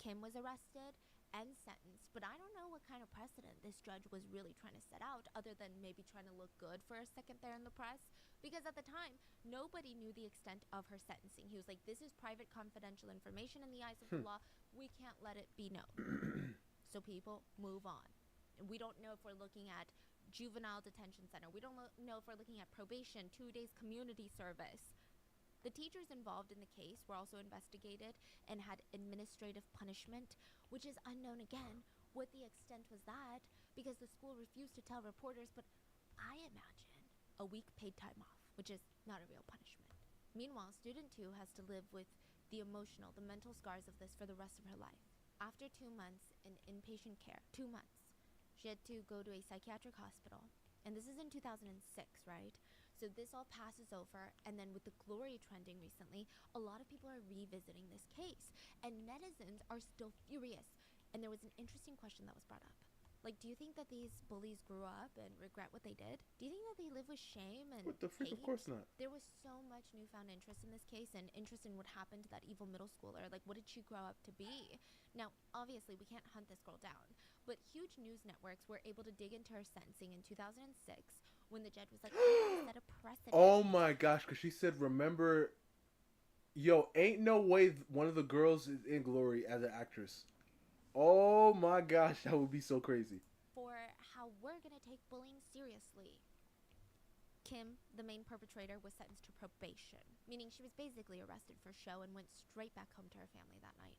Kim was arrested and sentenced, but I don't know what kind of precedent this judge was really trying to set out other than maybe trying to look good for a second there in the press, because at the time nobody knew the extent of her sentencing. He was like, this is private confidential information in the eyes of the law, we can't let it be known. So people move on. And we don't know if we're looking at juvenile detention center, we don't know if we're looking at probation, 2 days community service. The teachers involved in the case were also investigated and had administrative punishment, which is unknown again what the extent was that, because the school refused to tell reporters, but I imagine a week paid time off, which is not a real punishment. Meanwhile, student 2 has to live with the emotional, the mental scars of this for the rest of her life. After 2 months in inpatient care, 2 months, she had to go to a psychiatric hospital. And this is in 2006, right? So this all passes over, and then with the glory trending recently, a lot of people are revisiting this case. And netizens are still furious. And there was an interesting question that was brought up. Like, do you think that these bullies grew up and regret what they did? Do you think that they live with shame and What the frick? Of course not. There was so much newfound interest in this case and interest in what happened to that evil middle schooler. Like, what did she grow up to be? Now, obviously, we can't hunt this girl down, but huge news networks were able to dig into her sentencing in 2006 when the judge was like, oh, set a precedent. Oh my gosh, because she said, remember, yo, ain't no way one of the girls is in Glory as an actress. Oh my gosh, that would be so crazy. For how we're going to take bullying seriously. Kim, the main perpetrator, was sentenced to probation, meaning she was basically arrested for show and went straight back home to her family that night.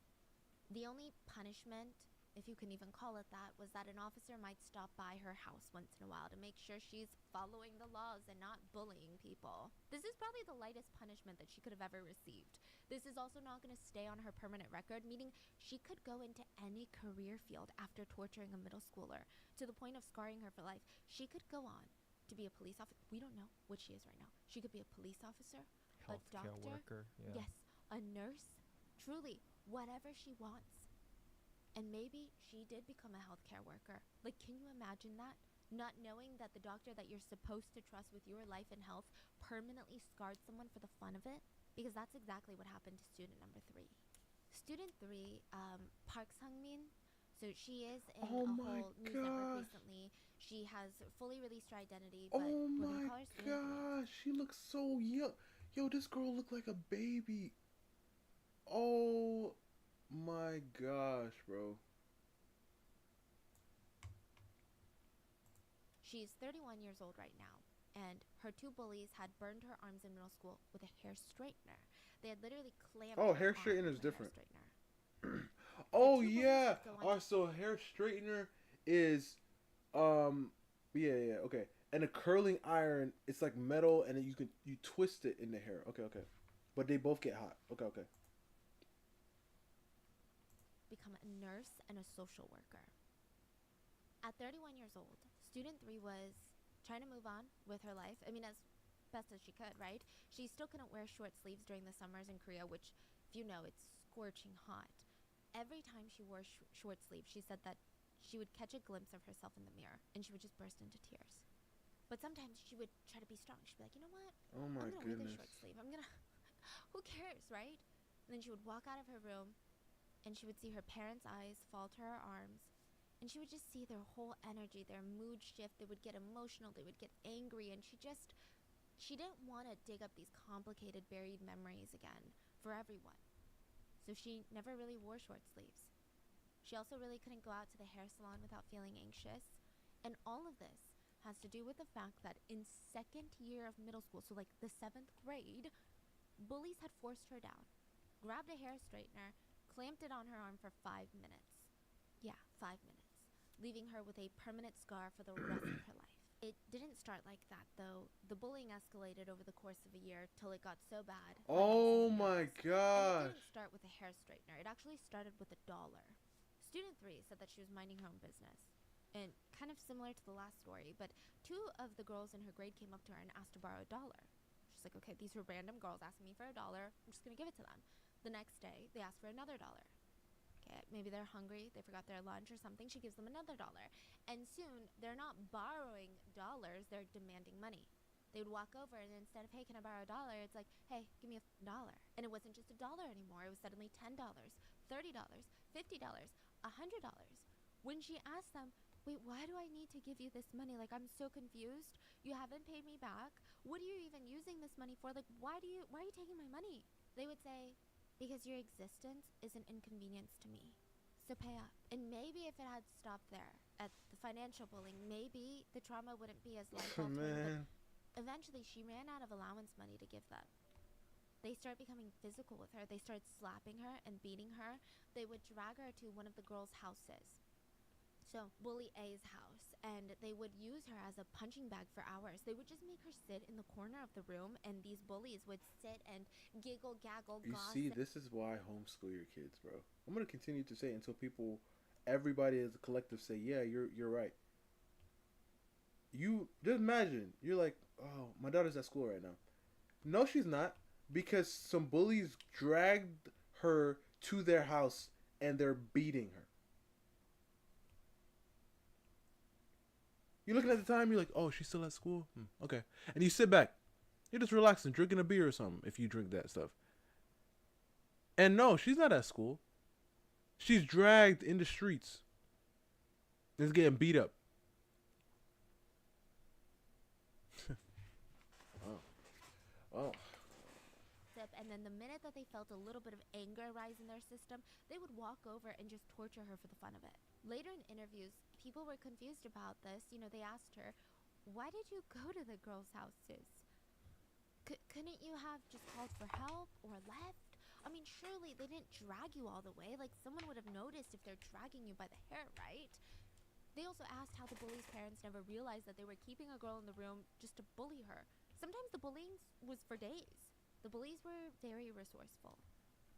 The only punishment, if you can even call it that, was that an officer might stop by her house once in a while to make sure she's following the laws and not bullying people. This is probably the lightest punishment that she could have ever received. This is also not going to stay on her permanent record, meaning she could go into any career field after torturing a middle schooler to the point of scarring her for life. She could go on to be a police officer. We don't know what she is right now. She could be a police officer, a doctor, worker, yeah. yes, a nurse, truly, whatever she wants. And maybe she did become a healthcare worker. Like, can you imagine that? Not knowing that the doctor that you're supposed to trust with your life and health permanently scarred someone for the fun of it? Because that's exactly what happened to student number 3. Student 3, Park Sang-min. So she is in a whole news network recently. She has fully released her identity, but Oh we're my gonna call her Student 3. gosh, she looks so young. Yo, this girl looked like a baby. Oh my gosh, bro. She's 31 years old right now. And her two bullies had burned her arms in middle school with a hair straightener. They had literally clamped Oh, her hair arm straightener is with a hair different. straightener. Oh two bullies yeah. would go on Oh, so hair straightener is yeah, okay. And a curling iron, it's like metal, and then you twist it in the hair. Okay. But they both get hot. Okay. Become a nurse and a social worker. At 31 years old, student 3 was trying to move on with her life. I mean, as best as she could, right? She still couldn't wear short sleeves during the summers in Korea, which, if you know, it's scorching hot. Every time she wore short sleeves, she said that she would catch a glimpse of herself in the mirror and she would just burst into tears. But sometimes she would try to be strong. She'd be like, you know what? Oh my I'm gonna wear goodness. this short sleeve. I'm gonna. Who cares, right? And then she would walk out of her room and she would see her parents' eyes fall to her arms. And she would just see their whole energy, their mood shift. They would get emotional. They would get angry. And she didn't want to dig up these complicated, buried memories again for everyone. So she never really wore short sleeves. She also really couldn't go out to the hair salon without feeling anxious. And all of this has to do with the fact that in second year of middle school, so like the 7th grade, bullies had forced her down, grabbed a hair straightener, clamped it on her arm for 5 minutes. Yeah, 5 minutes, leaving her with a permanent scar for the rest of her life. It didn't start like that, though. The bullying escalated over the course of a year till it got so bad. Oh my And it gosh. didn't start with a hair straightener. It actually started with $1. Student 3 said that she was minding her own business. And kind of similar to the last story, but 2 of the girls in her grade came up to her and asked to borrow $1. She's like, okay, these were random girls asking me for $1. I'm just going to give it to them. The next day, they asked for another $1. Okay, maybe they're hungry, they forgot their lunch or something. She gives them another $1. And soon, they're not borrowing dollars, they're demanding money. They would walk over and instead of, hey, can I borrow $1? It's like, hey, give me $1. And it wasn't just $1 anymore. It was suddenly $10, $30, $50, $100. When she asked them, wait, why do I need to give you this money? Like, I'm so confused. You haven't paid me back. What are you even using this money for? Like, why are you taking my money? They would say, because your existence is an inconvenience to me. So pay up. And maybe if it had stopped there at the financial bullying, maybe the trauma wouldn't be as life-altering. Man. But eventually, she ran out of allowance money to give them. They started becoming physical with her. They started slapping her and beating her. They would drag her to one of the girls' houses. So, Bully A's house, and they would use her as a punching bag for hours. They would just make her sit in the corner of the room, and these bullies would sit and giggle, gaggle, You gossip. see, this is why homeschool your kids, bro. I'm gonna continue to say it until everybody as a collective say, yeah, you're right. You just imagine, you're like, oh, my daughter's at school right now. No, she's not, because some bullies dragged her to their house and they're beating her. You're looking at the time, you're like, oh, she's still at school? Okay. And you sit back. You're just relaxing, drinking a beer or something, if you drink that stuff. And no, she's not at school. She's dragged in the streets. Is getting beat up. Oh. And then the minute that they felt a little bit of anger rise in their system, they would walk over and just torture her for the fun of it. Later in interviews, people were confused about this. You know, they asked her, why did you go to the girls' houses? Couldn't you have just called for help or left? I mean, surely they didn't drag you all the way. Like, someone would have noticed if they're dragging you by the hair, right? They also asked how the bully's parents never realized that they were keeping a girl in the room just to bully her. Sometimes the bullying was for days. The bullies were very resourceful.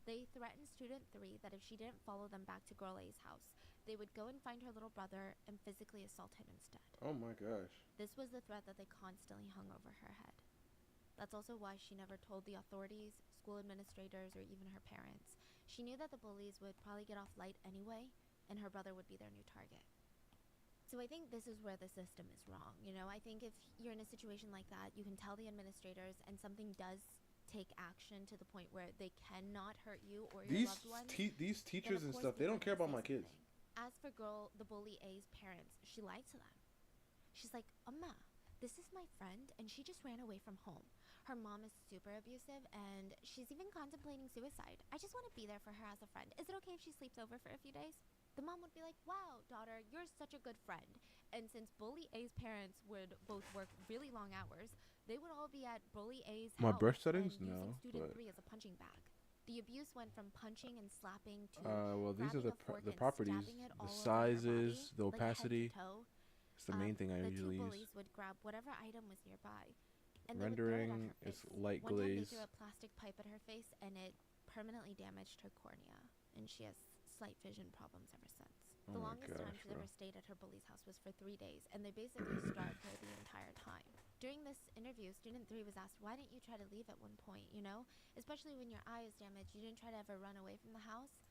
They threatened student 3 that if she didn't follow them back to girl A's house, they would go and find her little brother and physically assault him instead. Oh my gosh. This was the threat that they constantly hung over her head. That's also why she never told the authorities, school administrators, or even her parents. She knew that the bullies would probably get off light anyway, and her brother would be their new target. So I think this is where the system is wrong. You know, I think if you're in a situation like that, you can tell the administrators and something does take action to the point where they cannot hurt you or your loved ones. These teachers and stuff, they don't care about my kids. As for the bully A's parents, she lied to them. She's like, Amma, this is my friend, and she just ran away from home. Her mom is super abusive, and she's even contemplating suicide. I just want to be there for her as a friend. Is it okay if she sleeps over for a few days? The mom would be like, wow, daughter, you're such a good friend. And since Bully A's parents would both work really long hours, they would all be at Bully A's My house brush settings? and using No, student but 3 as a punching bag. The abuse went from punching and slapping to well, these are grabbing a fork the and properties, stabbing it the all over her sizes, body, the like head to opacity. toe. It's the main thing I The usually two use. bullies would grab whatever item was nearby, and they would throw it at Rendering, her it's face. light One time they glaze. threw a plastic pipe at her face, and it permanently damaged her cornea, and she has slight vision problems ever since. Oh The my longest time gosh, she's bro. ever stayed at her bully's house was for 3 days, and they basically starved her the entire time. During this interview, student 3 was asked, why didn't you try to leave at one point, you know? Especially when your eye is damaged, you didn't try to ever run away from the house?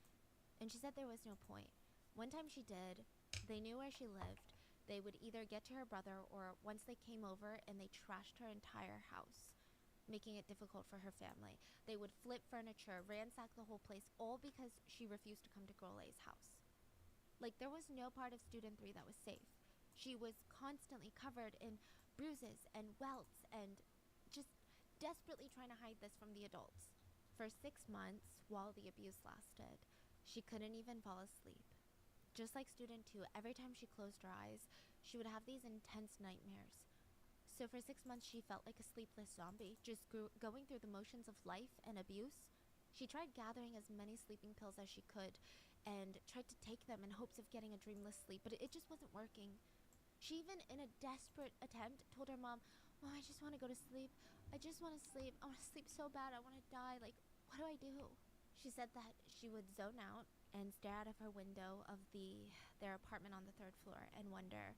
And she said there was no point. One time she did, they knew where she lived. They would either get to her brother, or once they came over and they trashed her entire house, making it difficult for her family. They would flip furniture, ransack the whole place, all because she refused to come to Girl A's house. Like, there was no part of student 3 that was safe. She was constantly covered in bruises and welts and just desperately trying to hide this from the adults. For 6 months, while the abuse lasted, she couldn't even fall asleep. Just like student 2, every time she closed her eyes, she would have these intense nightmares. So for 6 months, she felt like a sleepless zombie, just going through the motions of life and abuse. She tried gathering as many sleeping pills as she could and tried to take them in hopes of getting a dreamless sleep, but it just wasn't working. She even, in a desperate attempt, told her mom, "Mom, I just want to go to sleep. I just want to sleep. I want to sleep so bad. I want to die. Like, what do I do?" She said that she would zone out and stare out of her window of their apartment on the 3rd floor and wonder,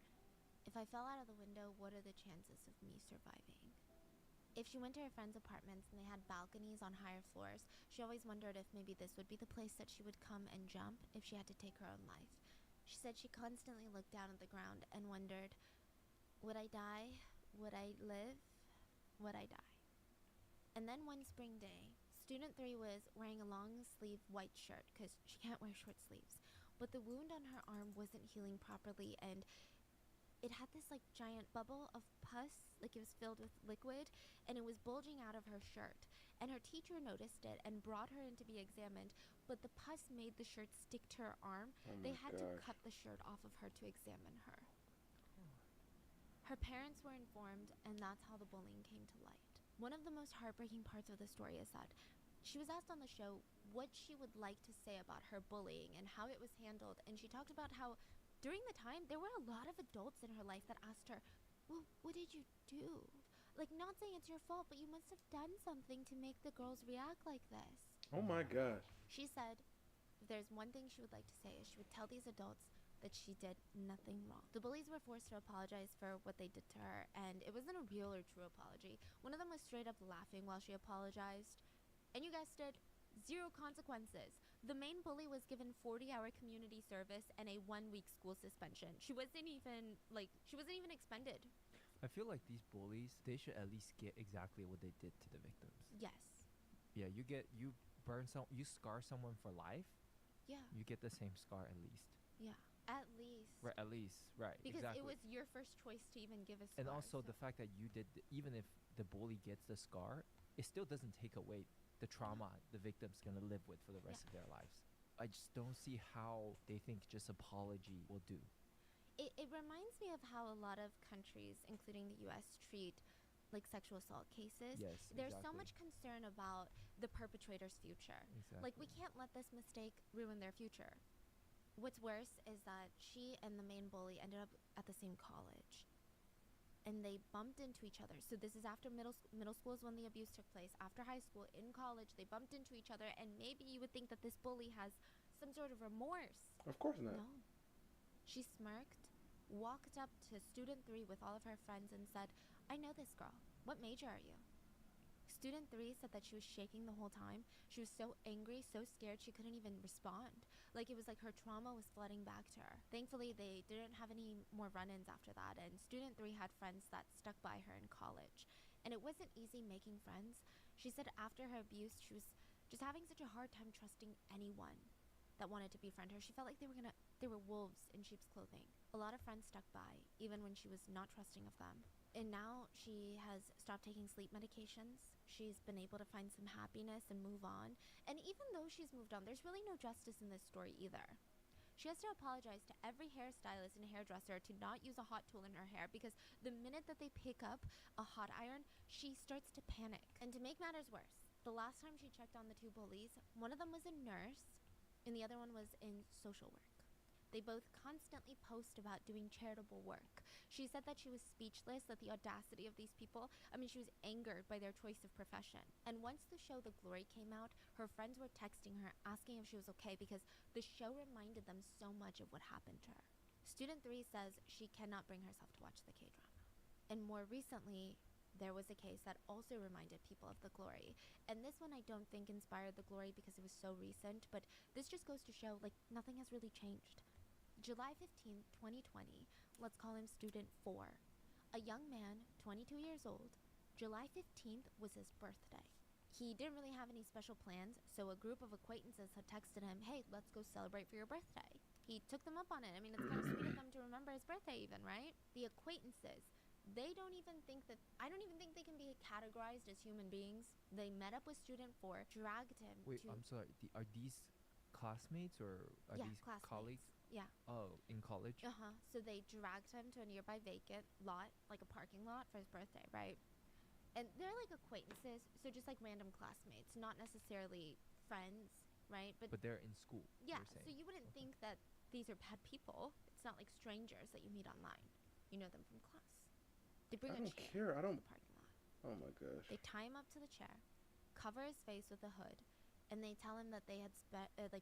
if I fell out of the window, what are the chances of me surviving? If she went to her friends' apartments and they had balconies on higher floors, she always wondered if maybe this would be the place that she would come and jump if she had to take her own life. She said she constantly looked down at the ground and wondered, would I die? Would I live? Would I die? And then one spring day, student 3 was wearing a long-sleeve white shirt because she can't wear short sleeves, but the wound on her arm wasn't healing properly, and it had this like giant bubble of pus, like it was filled with liquid, and it was bulging out of her shirt. And her teacher noticed it and brought her in to be examined, but the pus made the shirt stick to her arm. Oh They my had to gosh. cut the shirt off of her to examine her. Her parents were informed, and that's how the bullying came to light. One of the most heartbreaking parts of the story is that she was asked on the show what she would like to say about her bullying and how it was handled, and she talked about how during the time there were a lot of adults in her life that asked her, well, what did you do? Like, not saying it's your fault, but you must have done something to make the girls react like this. Oh my gosh. She said if there's one thing she would like to say is she would tell these adults that she did nothing wrong. The bullies were forced to apologize for what they did to her, and it wasn't a real or true apology. One of them was straight up laughing while she apologized. And you guessed it, 0 consequences. The main bully was given 40-hour community service and a 1-week school suspension. She wasn't even expended. I feel like these bullies, they should at least get exactly what they did to the victims. Yes. Yeah, you scar someone for life, Yeah. you get the same scar at least. Yeah. At least. Right, at least, right, Because exactly. it was your first choice to even give a scar. And also so- the fact that you did, even if the bully gets the scar, it still doesn't take away the trauma the victim's gonna live with for the rest of their lives. I just don't see how they think just apology will do. It reminds me of how a lot of countries, including the US, treat like sexual assault cases. Yes, There's so exactly. much concern about the perpetrator's future. Exactly. Like, we can't let this mistake ruin their future. What's worse is that she and the main bully ended up at the same college, and they bumped into each other. So this is after middle school is when the abuse took place. After high school, in college, they bumped into each other, and maybe you would think that this bully has some sort of remorse. Of course not. No. She smirked, walked up to student 3 with all of her friends and said, I know this girl. What major are you? Student 3 said that she was shaking the whole time. She was so angry, so scared, she couldn't even respond. Like, it was like her trauma was flooding back to her. Thankfully, they didn't have any more run-ins after that, and student 3 had friends that stuck by her in college. And it wasn't easy making friends. She said after her abuse, she was just having such a hard time trusting anyone that wanted to befriend her. She felt like they were wolves in sheep's clothing. A lot of friends stuck by, even when she was not trusting of them. And now she has stopped taking sleep medications. She's been able to find some happiness and move on. And even though she's moved on, there's really no justice in this story either. She has to apologize to every hairstylist and hairdresser to not use a hot tool in her hair because the minute that they pick up a hot iron, she starts to panic. And to make matters worse, the last time she checked on the two bullies, one of them was a nurse and the other one was in social work. They both constantly post about doing charitable work. She said that she was speechless at the audacity of these people. I mean, she was angered by their choice of profession. And once the show The Glory came out, her friends were texting her asking if she was okay because the show reminded them so much of what happened to her. Student 3 says she cannot bring herself to watch the K-drama. And more recently, there was a case that also reminded people of The Glory. And this one I don't think inspired The Glory because it was so recent, but this just goes to show, like, nothing has really changed. July 15th, 2020, let's call him student 4. A young man, 22 years old. July 15th was his birthday. He didn't really have any special plans, so a group of acquaintances had texted him, hey, let's go celebrate for your birthday. He took them up on it. I mean, it's kind of sweet of them to remember his birthday even, right? The acquaintances, I don't even think they can be categorized as human beings. They met up with student 4, dragged him Wait, to... I'm sorry. Are these classmates or are these classmates. colleagues? Yeah. Oh, in college? So they dragged him to a nearby vacant lot, like a parking lot for his birthday, right? And they're like acquaintances, so just like random classmates, not necessarily friends, right? But they're in school. Yeah, you're saying. so you wouldn't think that these are bad people. It's not like strangers that you meet online. You know them from class. They bring I a don't chair care. I don't. to the parking lot. Oh my gosh. They tie him up to the chair, cover his face with a hood, and they tell him that they had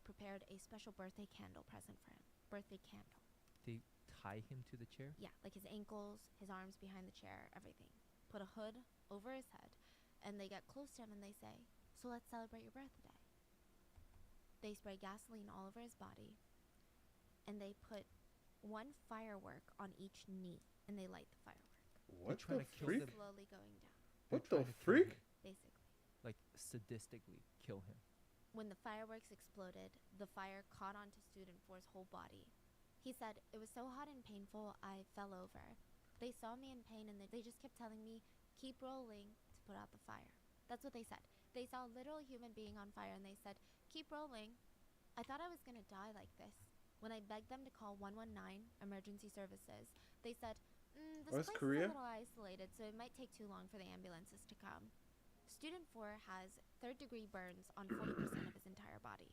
prepared a special birthday candle present for him. Birthday candle. They tie him to the chair? Yeah, like his ankles, his arms behind the chair, everything. Put a hood over his head, and they get close to him and they say, so let's celebrate your birthday. They spray gasoline all over his body, and they put one firework on each knee, and they light the firework. What trying the to kill freak? them. Slowly going down, What They're the trying to kill freak? him. basically. Like sadistically kill him. When the fireworks exploded, the fire caught onto student 4's whole body. He said, it was so hot and painful, I fell over. They saw me in pain and they just kept telling me, keep rolling to put out the fire. That's what they said. They saw a literal human being on fire and they said, keep rolling. I thought I was gonna die like this. When I begged them to call 119, emergency services, they said, this place Korea? is a little isolated, so it might take too long for the ambulances to come. Student 4 has third-degree burns on 40% of his entire body.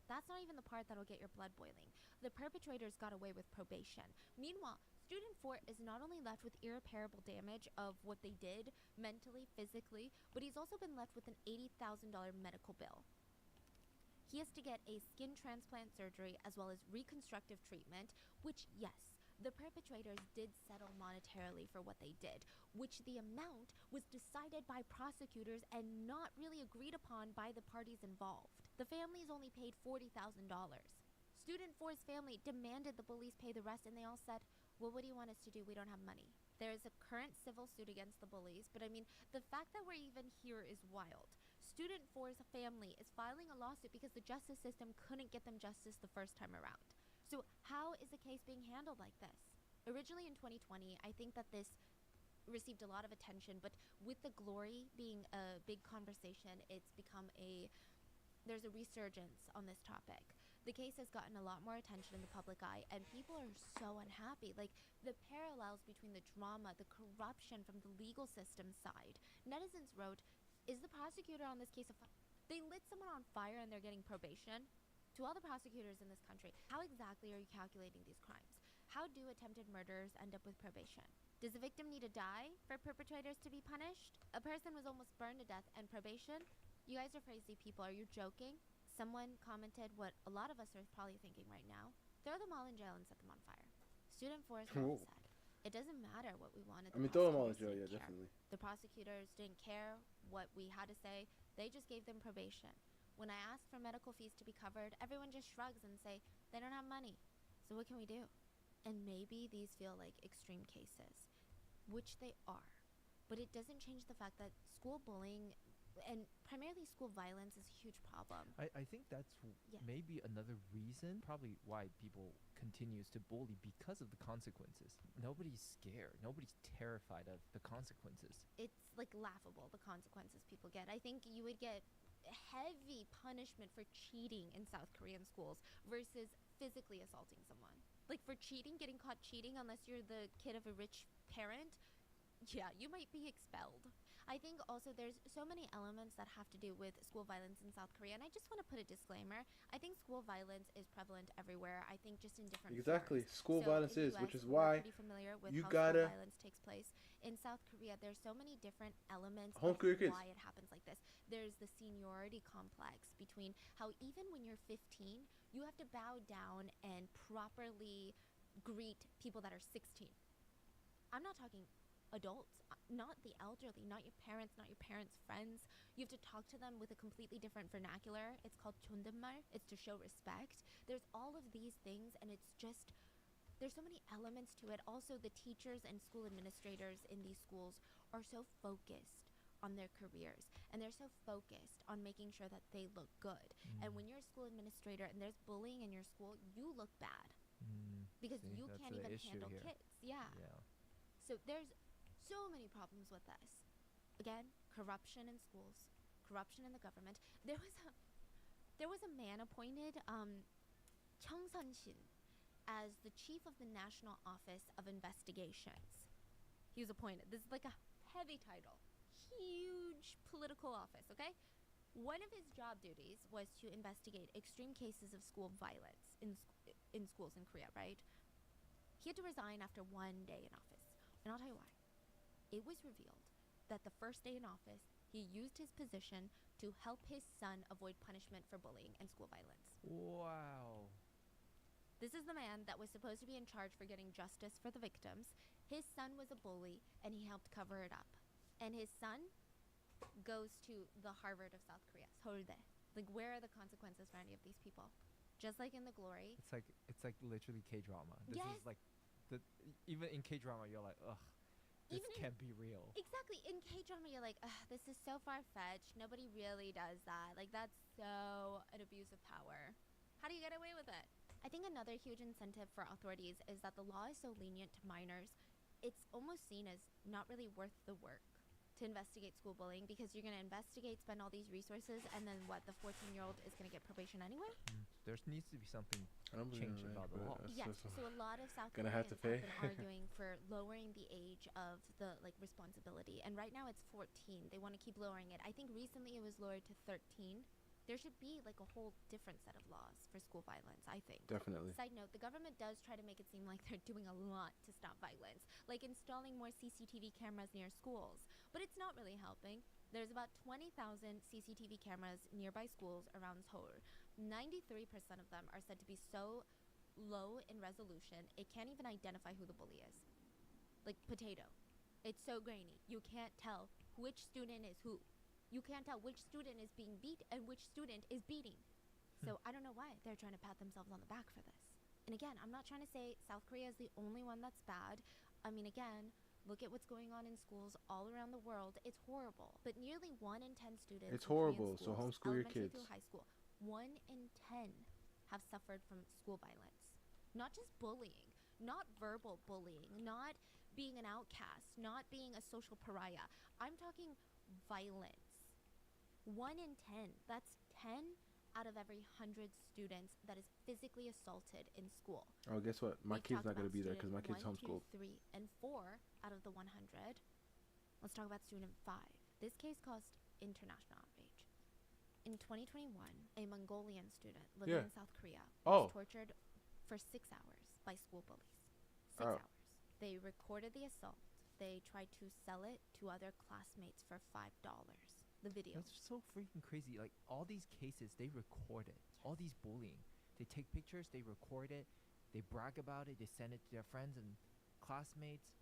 That's not even the part that'll get your blood boiling. The perpetrators got away with probation. Meanwhile, student 4 is not only left with irreparable damage of what they did, mentally, physically, but he's also been left with an $80,000 medical bill. He has to get a skin transplant surgery as well as reconstructive treatment, which, yes, the perpetrators did settle monetarily for what they did, which the amount was decided by prosecutors and not really agreed upon by the parties involved. The families only paid $40,000. Student 4's family demanded the bullies pay the rest, and they all said, well, what do you want us to do? We don't have money. There is a current civil suit against the bullies, but I mean, the fact that we're even here is wild. Student 4's family is filing a lawsuit because the justice system couldn't get them justice the first time around. So how is the case being handled like this? Originally in 2020, I think that this received a lot of attention, but with the Glory being a big conversation, it's become there's a resurgence on this topic. The case has gotten a lot more attention in the public eye, and people are so unhappy. Like, the parallels between the drama, the corruption from the legal system side. Netizens wrote, is the prosecutor on this case they lit someone on fire and they're getting probation? To all the prosecutors in this country, how exactly are you calculating these crimes? How do attempted murderers end up with probation? Does the victim need to die for perpetrators to be punished? A person was almost burned to death and probation? You guys are crazy people. Are you joking? Someone commented what a lot of us are probably thinking right now. Throw them all in jail and set them on fire. Student 4's mom said, it doesn't matter what we wanted. Throw them all in jail, prosecutors yeah, didn't care. definitely. The prosecutors didn't care what we had to say. They just gave them probation. When I ask for medical fees to be covered, everyone just shrugs and say, they don't have money. So what can we do? And maybe these feel like extreme cases, which they are. But it doesn't change the fact that school bullying and primarily school violence is a huge problem. I think that's maybe another reason, probably why people continues to bully, because of the consequences. Nobody's scared. Nobody's terrified of the consequences. It's like laughable, the consequences people get. I think you would get heavy punishment for cheating in South Korean schools versus physically assaulting someone. Like for cheating, getting caught cheating, unless you're the kid of a rich parent, yeah, you might be expelled. I think also there's so many elements that have to do with school violence in South Korea, and I just want to put a disclaimer. I think school violence is prevalent everywhere. I think just in different Exactly. forms. School So violence in is, which US, is we're why pretty familiar with you how gotta- school violence takes place. In South Korea, there's so many different elements Homeschool your of kids. why it happens like this. There's the seniority complex between how even when you're 15, you have to bow down and properly greet people that are 16. I'm not talking adults, not the elderly, not your parents, not your parents' friends. You have to talk to them with a completely different vernacular. It's called 존댓말. It's to show respect. There's all of these things, and it's just, there's so many elements to it. Also, the teachers and school administrators in these schools are so focused on their careers, and they're so focused on making sure that they look good. And when you're a school administrator and there's bullying in your school, you look bad because See, you that's can't the even issue handle here. kids. Yeah. Yeah. So there's so many problems with this. Again, corruption in schools, corruption in the government. There was a man appointed, Chung Sun-shin, as the chief of the National Office of Investigations. He was appointed. This is like a heavy title, huge political office, okay? One of his job duties was to investigate extreme cases of school violence in schools in Korea, right? He had to resign after 1 day in office. And I'll tell you why. It was revealed that the first day in office, he used his position to help his son avoid punishment for bullying and school violence. Wow. This is the man that was supposed to be in charge for getting justice for the victims. His son was a bully, and he helped cover it up. And his son goes to the Harvard of South Korea, Seouldae. Like, where are the consequences for any of these people? Just like in The Glory. It's like literally K-drama. This Yes. is like even in K-drama you're like, ugh, this Even in- can't be real. Exactly. In K-drama, you're like, ugh, this is so far-fetched. Nobody really does that. Like, that's so an abuse of power. How do you get away with it? I think another huge incentive for authorities is that the law is so lenient to minors. It's almost seen as not really worth the work to investigate school bullying, because you're going to investigate, spend all these resources, and then what, the 14-year-old is going to get probation anyway? There needs to be something I don't believe changed in about the that, law. but Yes, that's so a lot of South Gonna Koreans have to pay. been arguing for lowering the age of the responsibility, and right now it's 14. They want to keep lowering it. I think recently it was lowered to 13. There should be like a whole different set of laws for school violence, I think. Definitely. Side note, the government does try to make it seem like they're doing a lot to stop violence, like installing more CCTV cameras near schools, but it's not really helping. There's about 20,000 CCTV cameras nearby schools around Seoul. 93% of them are said to be so low in resolution, it can't even identify who the bully is. Like potato. It's so grainy. You can't tell which student is who. You can't tell which student is being beat and which student is beating. So I don't know why they're trying to pat themselves on the back for this. And again, I'm not trying to say South Korea is the only one that's bad. I mean, again, look at what's going on in schools all around the world. It's horrible. But nearly 1 in 10 students It's in Korean horrible, so schools, homeschool your elementary kids. through high school, 1 in 10 have suffered from school violence. Not just bullying, not verbal bullying, not being an outcast, not being a social pariah. I'm talking violence. 1 in 10. That's 10 out of every 100 students that is physically assaulted in school. Oh, guess what? My We've kid's talked not going to about be there because my student kid's 1, 2, homeschooled. 3, and 4 out of the 100. Let's talk about student 5. This case caused international outrage. In 2021, a Mongolian student living Yeah. in South Korea Oh. was tortured for 6 hours by school bullies. 6 Oh. hours. They recorded the assault. They tried to sell it to other classmates for $5. The video. That's so freaking crazy. Like all these cases, they record it. All these bullying, they take pictures, they record it, they brag about it, they send it to their friends and classmates.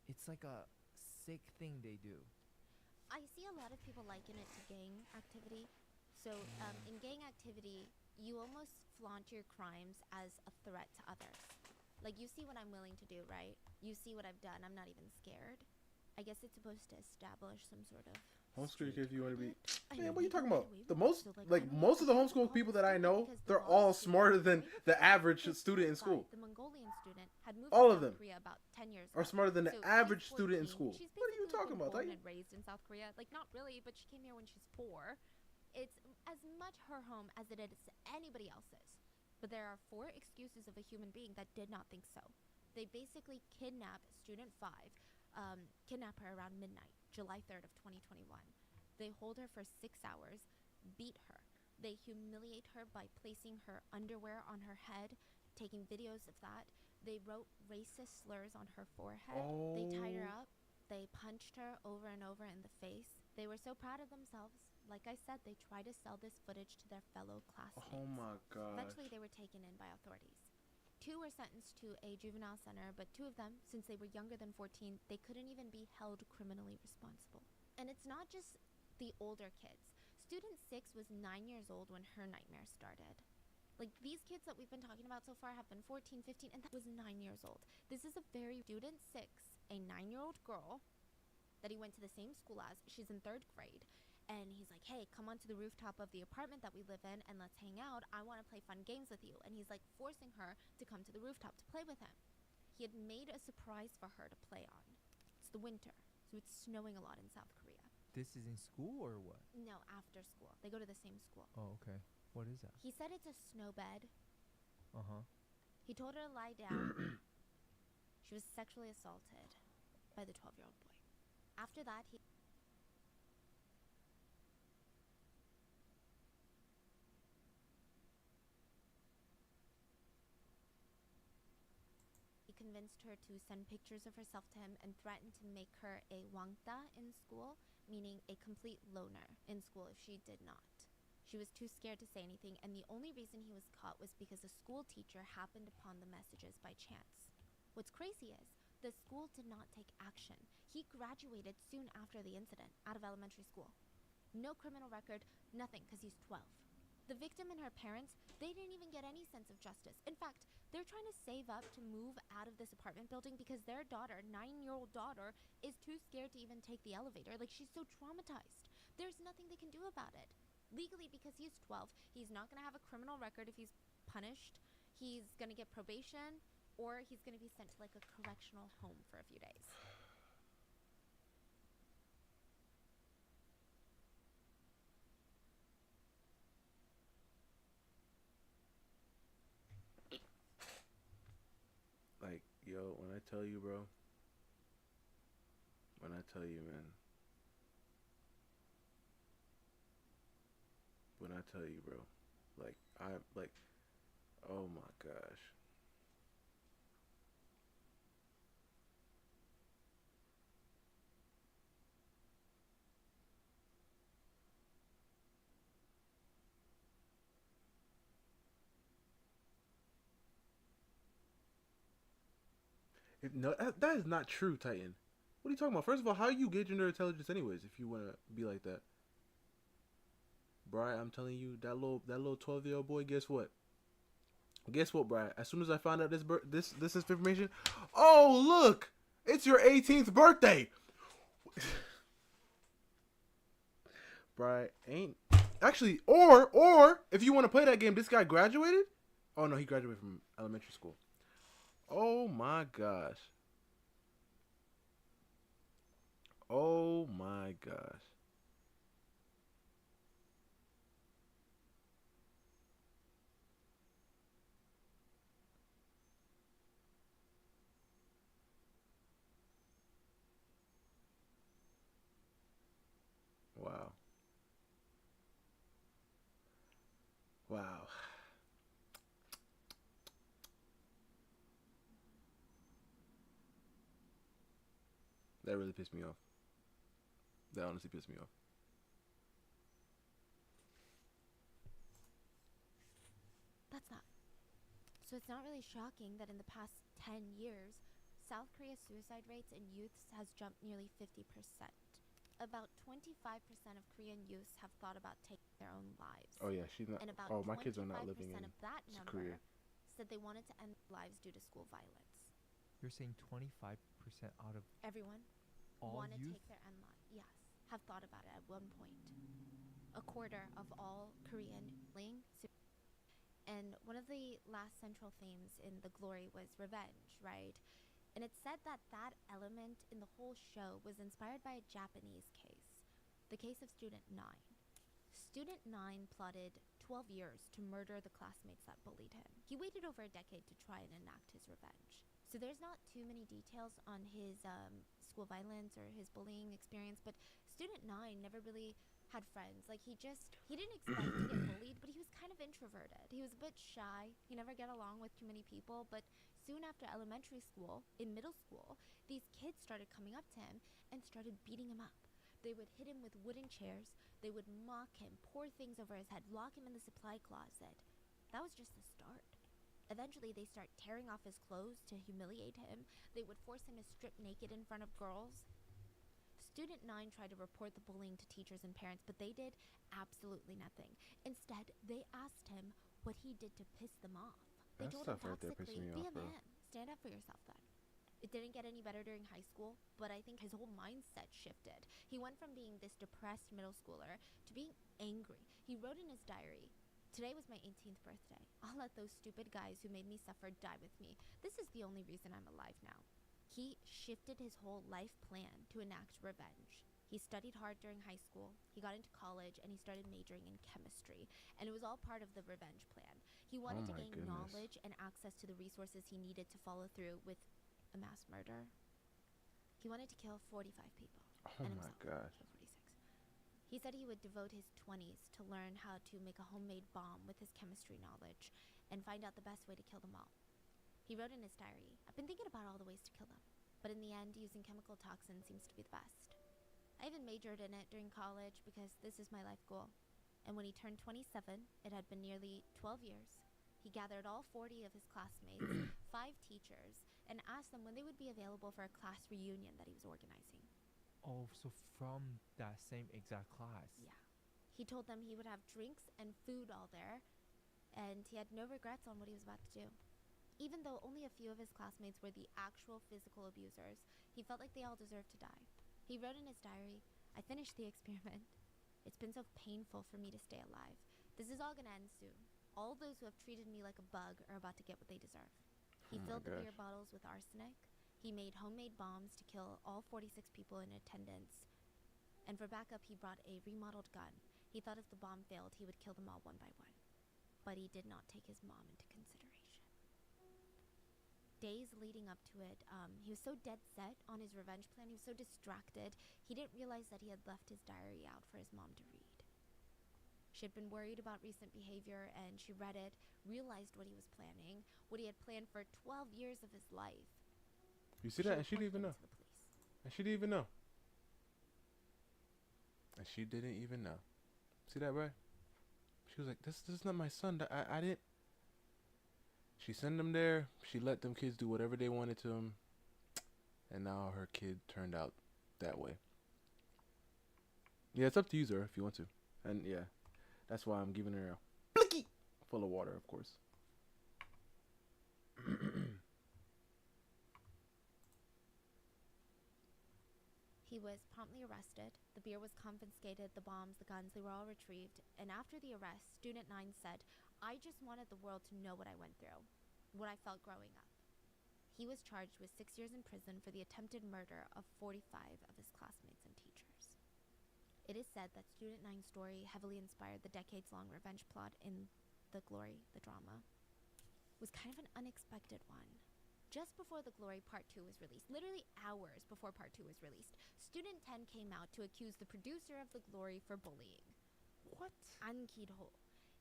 It's like a sick thing they do. I see a lot of people liken it to gang activity. So in gang activity, you almost flaunt your crimes as a threat to others. Like, you see what I'm willing to do, right? You see what I've done. I'm not even scared. I guess it's supposed to establish some sort of... Homeschool your kids if you want to be. I Man, know what are you people talking get about? away with The it, most, so, like I don't most of the know homeschool how people it's that I done know, because the they're law all is smarter than away with the it. average This student in but school. The Mongolian student had moved All to of South them Korea about 10 years Are ago. smarter than the So average she's student in 14. school. She's What are you basically talking been about? born Like, and raised in South Korea. Like, not really, but she came here when she's 4. It's as much her home as it is anybody else's. But there are 4 excuses of a human being that did not think so. They basically kidnap student 5, kidnap her around midnight, July 3rd of 2021. They hold her for 6 hours, beat her. They humiliate her by placing her underwear on her head, taking videos of that. They wrote racist slurs on her forehead. They tied her up. They punched her over and over in the face. They were so proud of themselves. Like I said, they tried to sell this footage to their fellow classmates. Oh my god. Eventually, they were taken in by authorities. 2 were sentenced to a juvenile center, but 2 of them, since they were younger than 14, they couldn't even be held criminally responsible. And it's not just the older kids. Student 6 was 9 years old when her nightmare started. Like, these kids that we've been talking about so far have been 14, 15, and that was 9 years old. This is a very student 6, a 9-year-old girl that he went to the same school as. She's in 3rd grade. And he's like, hey, come onto the rooftop of the apartment that we live in and let's hang out. I want to play fun games with you. And he's like forcing her to come to the rooftop to play with him. He had made a surprise for her to play on. It's the winter, so it's snowing a lot in South Korea. This is in school or what? No, after school. They go to the same school. Oh, okay. What is that? He said it's a snow bed. Uh-huh. He told her to lie down. She was sexually assaulted by the 12-year-old boy. After that, he convinced her to send pictures of herself to him and threatened to make her a wangta in school, meaning a complete loner in school if she did not. She was too scared to say anything, and the only reason he was caught was because a school teacher happened upon the messages by chance. What's crazy is, the school did not take action. He graduated soon after the incident, out of elementary school. No criminal record, nothing, because he's 12. The victim and her parents, they didn't even get any sense of justice. In fact, they're trying to save up to move out of this apartment building because their daughter, 9-year-old daughter, is too scared to even take the elevator. Like, she's so traumatized. There's nothing they can do about it. Legally, because he's 12, he's not going to have a criminal record if he's punished. He's going to get probation, or he's going to be sent to, like, a correctional home for a few days. Like, yo, when I tell you, bro. When I tell you, man. When I tell you, bro. Like, oh my gosh. No, that is not true, Titan. What are you talking about? First of all, how you gauge their intelligence anyways if you want to be like that? Bri, I'm telling you, that little 12-year-old boy, guess what? Guess what, Bri? As soon as I found out this information, oh, look! It's your 18th birthday! Bri, ain't... Actually, or, if you want to play that game, this guy graduated? Oh, no, he graduated from elementary school. Oh my gosh. Oh my gosh. Wow. Wow. That really pissed me off. That honestly pissed me off. That's not. So it's not really shocking that in the past 10 years, South Korea's suicide rates in youths has jumped nearly 50%. About 25% of Korean youths have thought about taking their own lives. Oh yeah, she's not. And about Oh, my kids are not living in of that number Korea. said they wanted to end lives due to school violence. You're saying 25% out of Everyone all want to youth? take their own life. Yes, have thought about it at one point. A quarter of all Korean and one of the last central themes in The Glory was revenge, right? And it's said that that element in the whole show was inspired by a Japanese case, the case of Student 9. Student 9 plotted 12 years to murder the classmates that bullied him. He waited over a decade to try and enact his revenge. So there's not too many details on his school violence or his bullying experience, but student 9 never really had friends. Like, he didn't expect to get bullied, but he was kind of introverted. He was a bit shy. He never got along with too many people, but soon after elementary school, in middle school, these kids started coming up to him and started beating him up. They would hit him with wooden chairs. They would mock him, pour things over his head, lock him in the supply closet. That was just the start. Eventually, they start tearing off his clothes to humiliate him. They would force him to strip naked in front of girls. Student 9 tried to report the bullying to teachers and parents, but they did absolutely nothing. Instead, they asked him what he did to piss them off. They That told him stuff right there pissed toxically, me be off, a bro. man, stand up for yourself then. It didn't get any better during high school, but I think his whole mindset shifted. He went from being this depressed middle schooler to being angry. He wrote in his diary, "Today was my 18th birthday. I'll let those stupid guys who made me suffer die with me. This is the only reason I'm alive now." He shifted his whole life plan to enact revenge. He studied hard during high school, he got into college, and he started majoring in chemistry. And it was all part of the revenge plan. He wanted to my gain goodness. knowledge and access to the resources he needed to follow through with a mass murder. He wanted to kill 45 people. Oh and my himself. gosh. Kill 46. He said he would devote his 20s to learn how to make a homemade bomb with his chemistry knowledge and find out the best way to kill them all. He wrote in his diary, "I've been thinking about all the ways to kill them, but in the end, using chemical toxins seems to be the best. I even majored in it during college because this is my life goal." And when he turned 27, it had been nearly 12 years, he gathered all 40 of his classmates, 5 teachers, and asked them when they would be available for a class reunion that he was organizing. Oh, so from that same exact class. Yeah. He told them he would have drinks and food all there, and he had no regrets on what he was about to do. Even though only a few of his classmates were the actual physical abusers, he felt like they all deserved to die. He wrote in his diary, "I finished the experiment. It's been so painful for me to stay alive. This is all gonna end soon. All those who have treated me like a bug are about to get what they deserve." He Oh my filled the beer gosh. bottles with arsenic. He made homemade bombs to kill all 46 people in attendance. And for backup, he brought a remodeled gun. He thought if the bomb failed, he would kill them all one by one. But he did not take his mom into consideration. Days leading up to it, he was so dead set on his revenge plan, he was so distracted, he didn't realize that he had left his diary out for his mom to read. She had been worried about recent behavior, and she read it, realized what he was planning, what he had planned for 12 years of his life. You see that? And she didn't even know. reported him to the police. And she didn't even know. And she didn't even know. See that, bro? She was like, this is not my son. I didn't. She sent him there. She let them kids do whatever they wanted to him. And now her kid turned out that way. Yeah, it's up to you, Zara, if you want to. And yeah, that's why I'm giving her a blicky full of water, of course. He was promptly arrested. The beer was confiscated, the bombs, the guns, they were all retrieved. And after the arrest, Student 9 said, "I just wanted the world to know what I went through, what I felt growing up." He was charged with 6 years in prison for the attempted murder of 45 of his classmates and teachers. It is said that Student 9's story heavily inspired the decades-long revenge plot in The Glory, the drama. It was kind of an unexpected one. Just before The Glory Part 2 was released, literally hours before Part 2 was released, Student 10 came out to accuse the producer of The Glory for bullying. What? An Ki-ho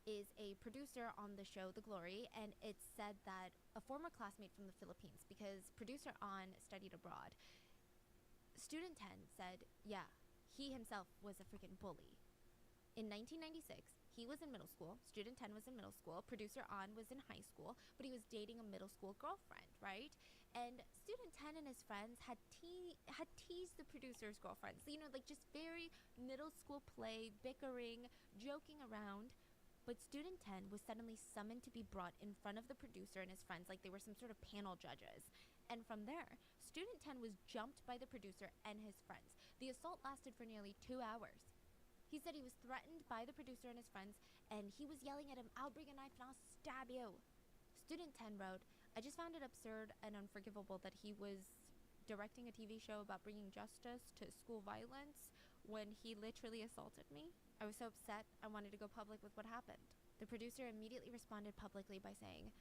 is a producer on the show The Glory, and it's said that a former classmate from the Philippines, because producer An studied abroad, Student 10 said, yeah, he himself was a freaking bully. In 1996, he was in middle school, Student 10 was in middle school, producer An was in high school, but he was dating a middle school girlfriend, right? And Student 10 and his friends had teased the producer's girlfriends, you know, like just very middle school play, bickering, joking around. But Student 10 was suddenly summoned to be brought in front of the producer and his friends like they were some sort of panel judges. And from there, Student 10 was jumped by the producer and his friends. The assault lasted for nearly 2 hours. He said he was threatened by the producer and his friends, and he was yelling at him, "I'll bring a knife and I'll stab you." Student 10 wrote, "I just found it absurd and unforgivable that he was directing a TV show about bringing justice to school violence when he literally assaulted me. I was so upset, I wanted to go public with what happened. The producer immediately responded publicly by saying,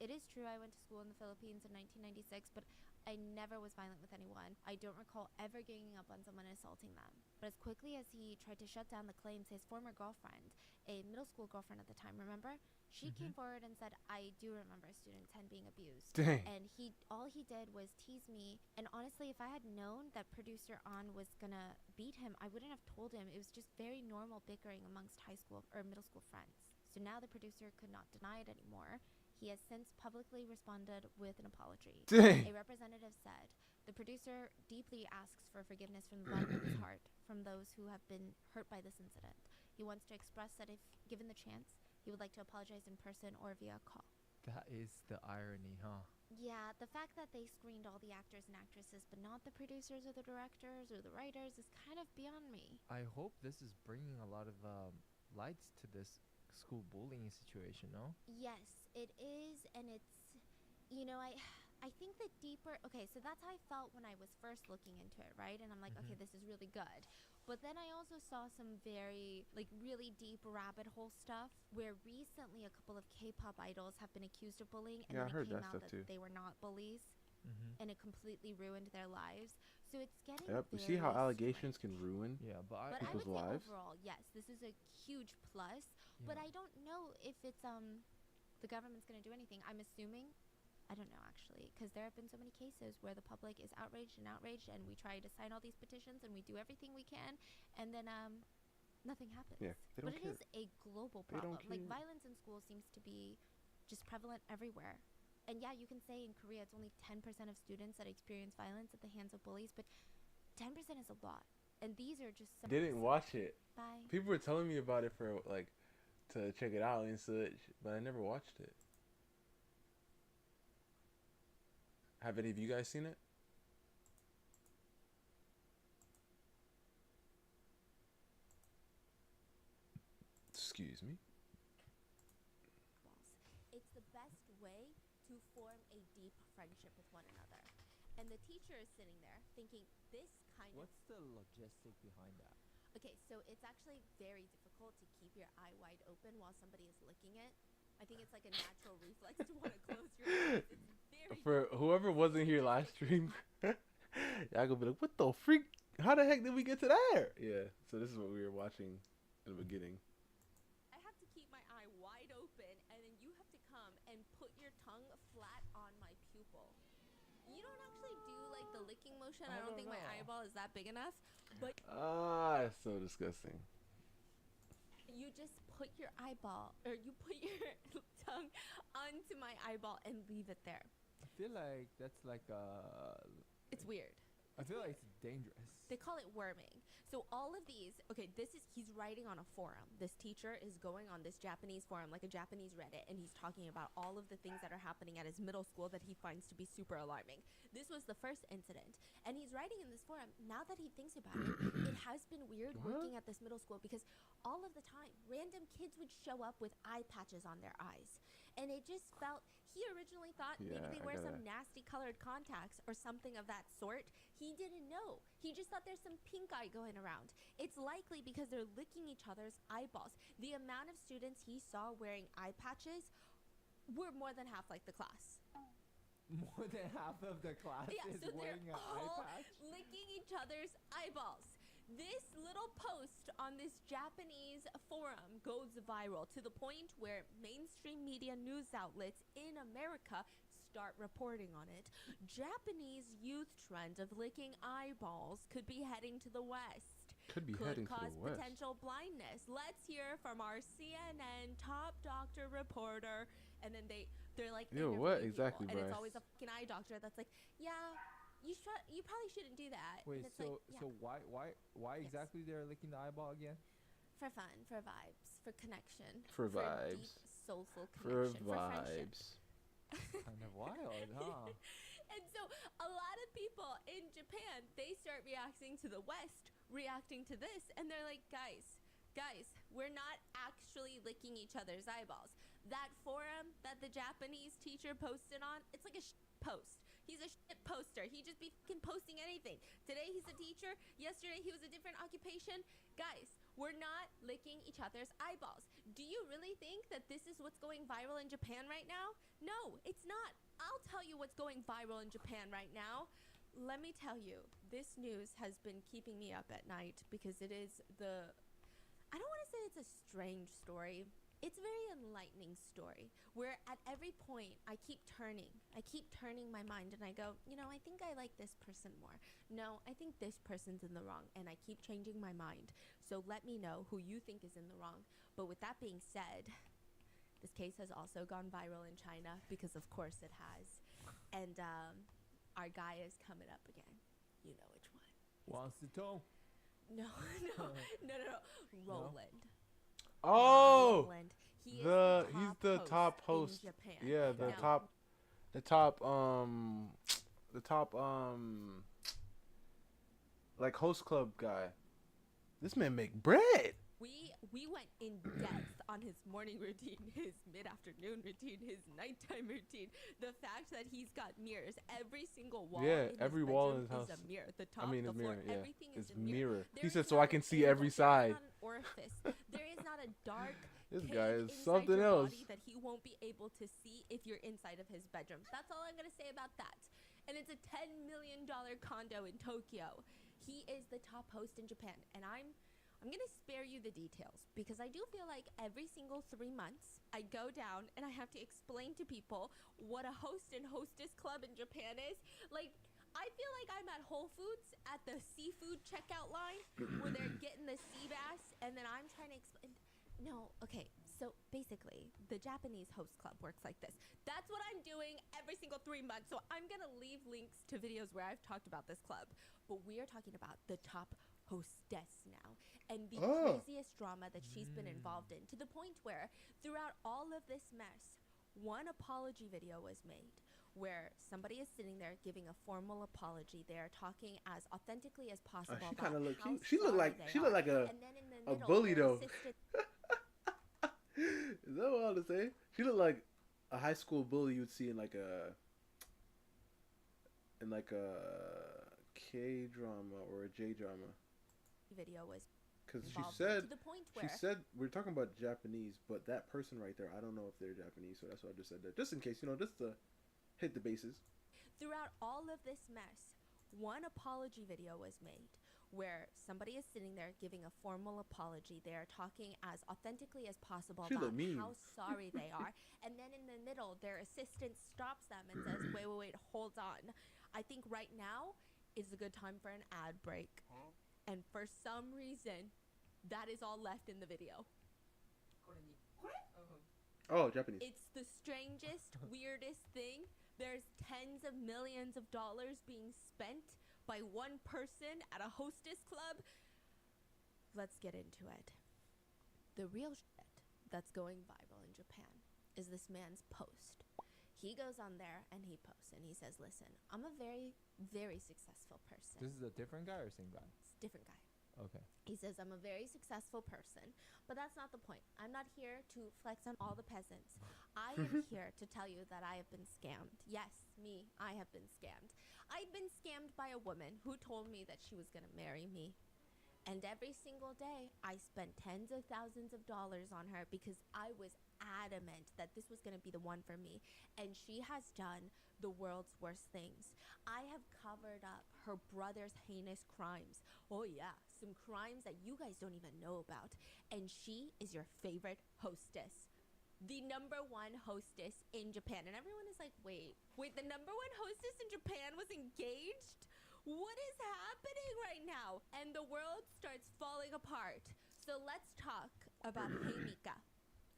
"It is true I went to school in the Philippines in 1996, but I never was violent with anyone. I don't recall ever ganging up on someone and assaulting them." But as quickly as he tried to shut down the claims, his former girlfriend, a middle school girlfriend at the time, remember? She came forward and said, "I do remember student 10 being abused." Dang. And all he did was tease me. And honestly, if I had known that producer An was gonna beat him, I wouldn't have told him. It was just very normal bickering amongst high school or middle school friends. So now the producer could not deny it anymore. He has since publicly responded with an apology. Dang. A representative said, "The producer deeply asks for forgiveness from the bottom of his heart from those who have been hurt by this incident. He wants to express that if given the chance, he would like to apologize in person or via call." That is the irony, huh? Yeah, the fact that they screened all the actors and actresses but not the producers or the directors or the writers is kind of beyond me. I hope this is bringing a lot of lights to this school bullying situation, no? Yes, it is, and it's, I think the deeper, okay, so that's how I felt when I was first looking into it, right? And I'm like, okay, this is really good. But then I also saw some very, really deep rabbit hole stuff where recently a couple of K-pop idols have been accused of bullying, and Yeah, I then heard it came that out stuff that too. they were not bullies, and it completely ruined their lives. So it's getting Yep. You see how very allegations strange. can ruin? Yeah, but But I people's would say lives? overall, yes, this is a huge plus. But yeah. I don't know if it's the government's going to do anything. I'm assuming, I don't know actually, because there have been so many cases where the public is outraged, and we try to sign all these petitions, and we do everything we can, and then nothing happens. Yeah, they don't But care. it is a global They don't problem. Like care. violence in school seems to be just prevalent everywhere. And yeah, you can say in Korea it's only 10% of students that experience violence at the hands of bullies, but 10% is a lot. And these are just some Didn't watch it. Bye. People were telling me about it for to check it out and such, but I never watched it. Have any of you guys seen it? Excuse me. It's the best way to form a deep friendship with one another. And the teacher is sitting there thinking this kind What's the logistic behind that? Okay, so it's actually very difficult to keep your eye wide open while somebody is licking it. I think it's like a natural reflex to want to close your eyes. It's very For whoever wasn't here last stream, y'all gonna be like, "What the freak? How the heck did we get to there?" Yeah. So this is what we were watching in the beginning. I have to keep my eye wide open, and then you have to come and put your tongue flat on my pupil. You don't actually do like the licking motion. I don't think my eyeball is that big enough, but It's so disgusting. you just put your eyeball, or you put your tongue onto my eyeball and leave it there. I feel like that's like It's weird. I feel like it's dangerous. They call it worming. So all of these, okay, he's writing on a forum. This teacher is going on this Japanese forum, like a Japanese Reddit, and he's talking about all of the things that are happening at his middle school that he finds to be super alarming. This was the first incident. And he's writing in this forum, now that he thinks about it, it has been weird working at this middle school because all of the time, random kids would show up with eye patches on their eyes. And it just felt, he originally thought maybe they wear some nasty colored contacts or something of that sort. He didn't know. He just thought there's some pink eye going around. It's likely because they're licking each other's eyeballs. The amount of students he saw wearing eye patches were more than half like the class. More than half of the class Yeah, is so they're wearing an eye all patch. licking each other's eyeballs. This little post on this Japanese forum goes viral to the point where mainstream media news outlets in America start reporting on it. Japanese youth trend of licking eyeballs could be heading to the West. Could be Could heading to cause the west. potential blindness. Let's hear from our CNN top doctor reporter. And then they're like, Yo, interviewing what people, exactly, and it's Bryce? always a fucking eye doctor that's like, yeah, you probably shouldn't do that. Wait, And it's so like, yeah, so why Yes. exactly they're licking the eyeball again? for fun, for vibes, for connection, For deep, vibes. soulful For connection, for friendship. vibes. Kind of wild, huh? And so a lot of people in Japan, they start reacting to the West, reacting to this, and they're like, guys, we're not actually licking each other's eyeballs. That forum that the Japanese teacher posted on, it's like a post. He's a shit poster. He just be fucking posting anything. Today he's a teacher. Yesterday he was a different occupation. Guys, We're not licking each other's eyeballs. Do you really think that this is what's going viral in Japan right now? No, it's not. I'll tell you what's going viral in Japan right now. Let me tell you, this news has been keeping me up at night because it is I don't want to say it's a strange story. It's a very enlightening story where at every point I keep turning my mind and I go, I think I like this person more. No, I think this person's in the wrong, and I keep changing my mind. So let me know who you think is in the wrong. But with that being said, this case has also gone viral in China because of course it has. And our guy is coming up again. You know which one. Wang Sitong. No. Roland. Oh, Roland. He he's the top host. in Japan. Yeah, the Now, top like host club guy. This man make bread. We went in depth on his morning routine, his mid-afternoon routine, his nighttime routine. The fact that he's got mirrors, every single wall. Yeah, in every his wall in bedroom his house. is a mirror. The top, I mean, the his floor, mirror. Yeah, everything it's is a mirror. He There said, is so not I can an see every angle, there is side. not an orifice. There is not a dark This cave guy is inside something your else. body that he won't be able to see if you're inside of his bedroom. That's all I'm gonna say about that. And it's a $10 million condo in Tokyo. He is the top host in Japan, and I'm gonna spare you the details because I do feel like every single 3 months I go down and I have to explain to people what a host and hostess club in Japan is. Like, I feel like I'm at Whole Foods at the seafood checkout line where they're getting the sea bass, and then I'm trying to explain. No, okay, so basically, the Japanese host club works like this. That's what I'm doing every single 3 months. So I'm gonna leave links to videos where I've talked about this club. But we are talking about the top hostess now and the craziest drama that she's been involved in, to the point where throughout all of this mess, one apology video was made where somebody is sitting there giving a formal apology. They are talking as authentically as possible. She kind of looked cute. She looked like a and then in the middle, bully their though. assistant Is that what I was to say? She looked like a high school bully you would see in like a K drama or a J drama. video was Because involved to the point she where said we're talking about Japanese, but that person right there, I don't know if they're Japanese, so that's why I just said that, just in case, just to hit the bases. throughout all of this mess, one apology video was made where somebody is sitting there giving a formal apology. They are talking as authentically as possible She about look mean. how sorry they are. And then in the middle, their assistant stops them and says, wait, hold on. I think right now is a good time for an ad break. And for some reason, that is all left in the video. Oh, Japanese. It's the strangest, weirdest thing. There's tens of millions of dollars being spent by one person at a hostess club. Let's get into it. The real shit that's going viral in Japan is this man's post. He goes on there and he posts and he says, listen, I'm a very, very successful person. This is a different guy or same guy? It's a different guy. Okay. He says, I'm a very successful person, but that's not the point. I'm not here to flex on all the peasants. I am here to tell you that I have been scammed. Yes, me, I have been scammed. I've been scammed by a woman who told me that she was going to marry me. And every single day, I spent tens of thousands of dollars on her because I was adamant that this was going to be the one for me. And she has done the world's worst things. I have covered up her brother's heinous crimes. Oh yeah, some crimes that you guys don't even know about. And she is your favorite hostess. The number one hostess in Japan. And everyone is like, wait, the number one hostess in Japan was engaged? What is happening right now? And the world starts falling apart. So let's talk about Himika.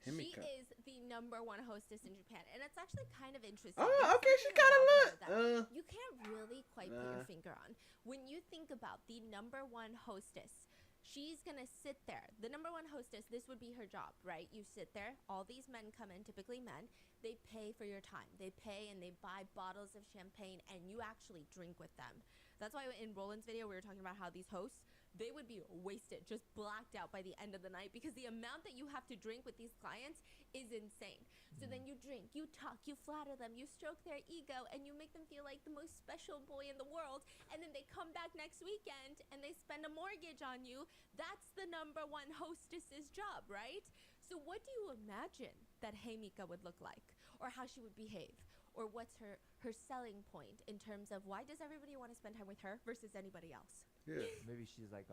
She Himika. is the number one hostess in Japan. And it's actually kind of interesting. Oh, There's okay, she something kind of about look. her that you can't really quite put your Nah. finger on. When you think about the number one hostess, she's going to sit there. The number one hostess, this would be her job, right? You sit there. All these men come in, typically men. They pay for your time. They pay and they buy bottles of champagne, and you actually drink with them. That's why in Roland's video, we were talking about how these hosts they would be wasted, just blacked out by the end of the night, because the amount that you have to drink with these clients is insane. So then you drink, you talk, you flatter them, you stroke their ego, and you make them feel like the most special boy in the world. And then they come back next weekend and they spend a mortgage on you. That's the number one hostess's job, right? So what do you imagine that Heimika would look like, or how she would behave, or what's her selling point in terms of why does everybody want to spend time with her versus anybody else? Yeah. Maybe she's like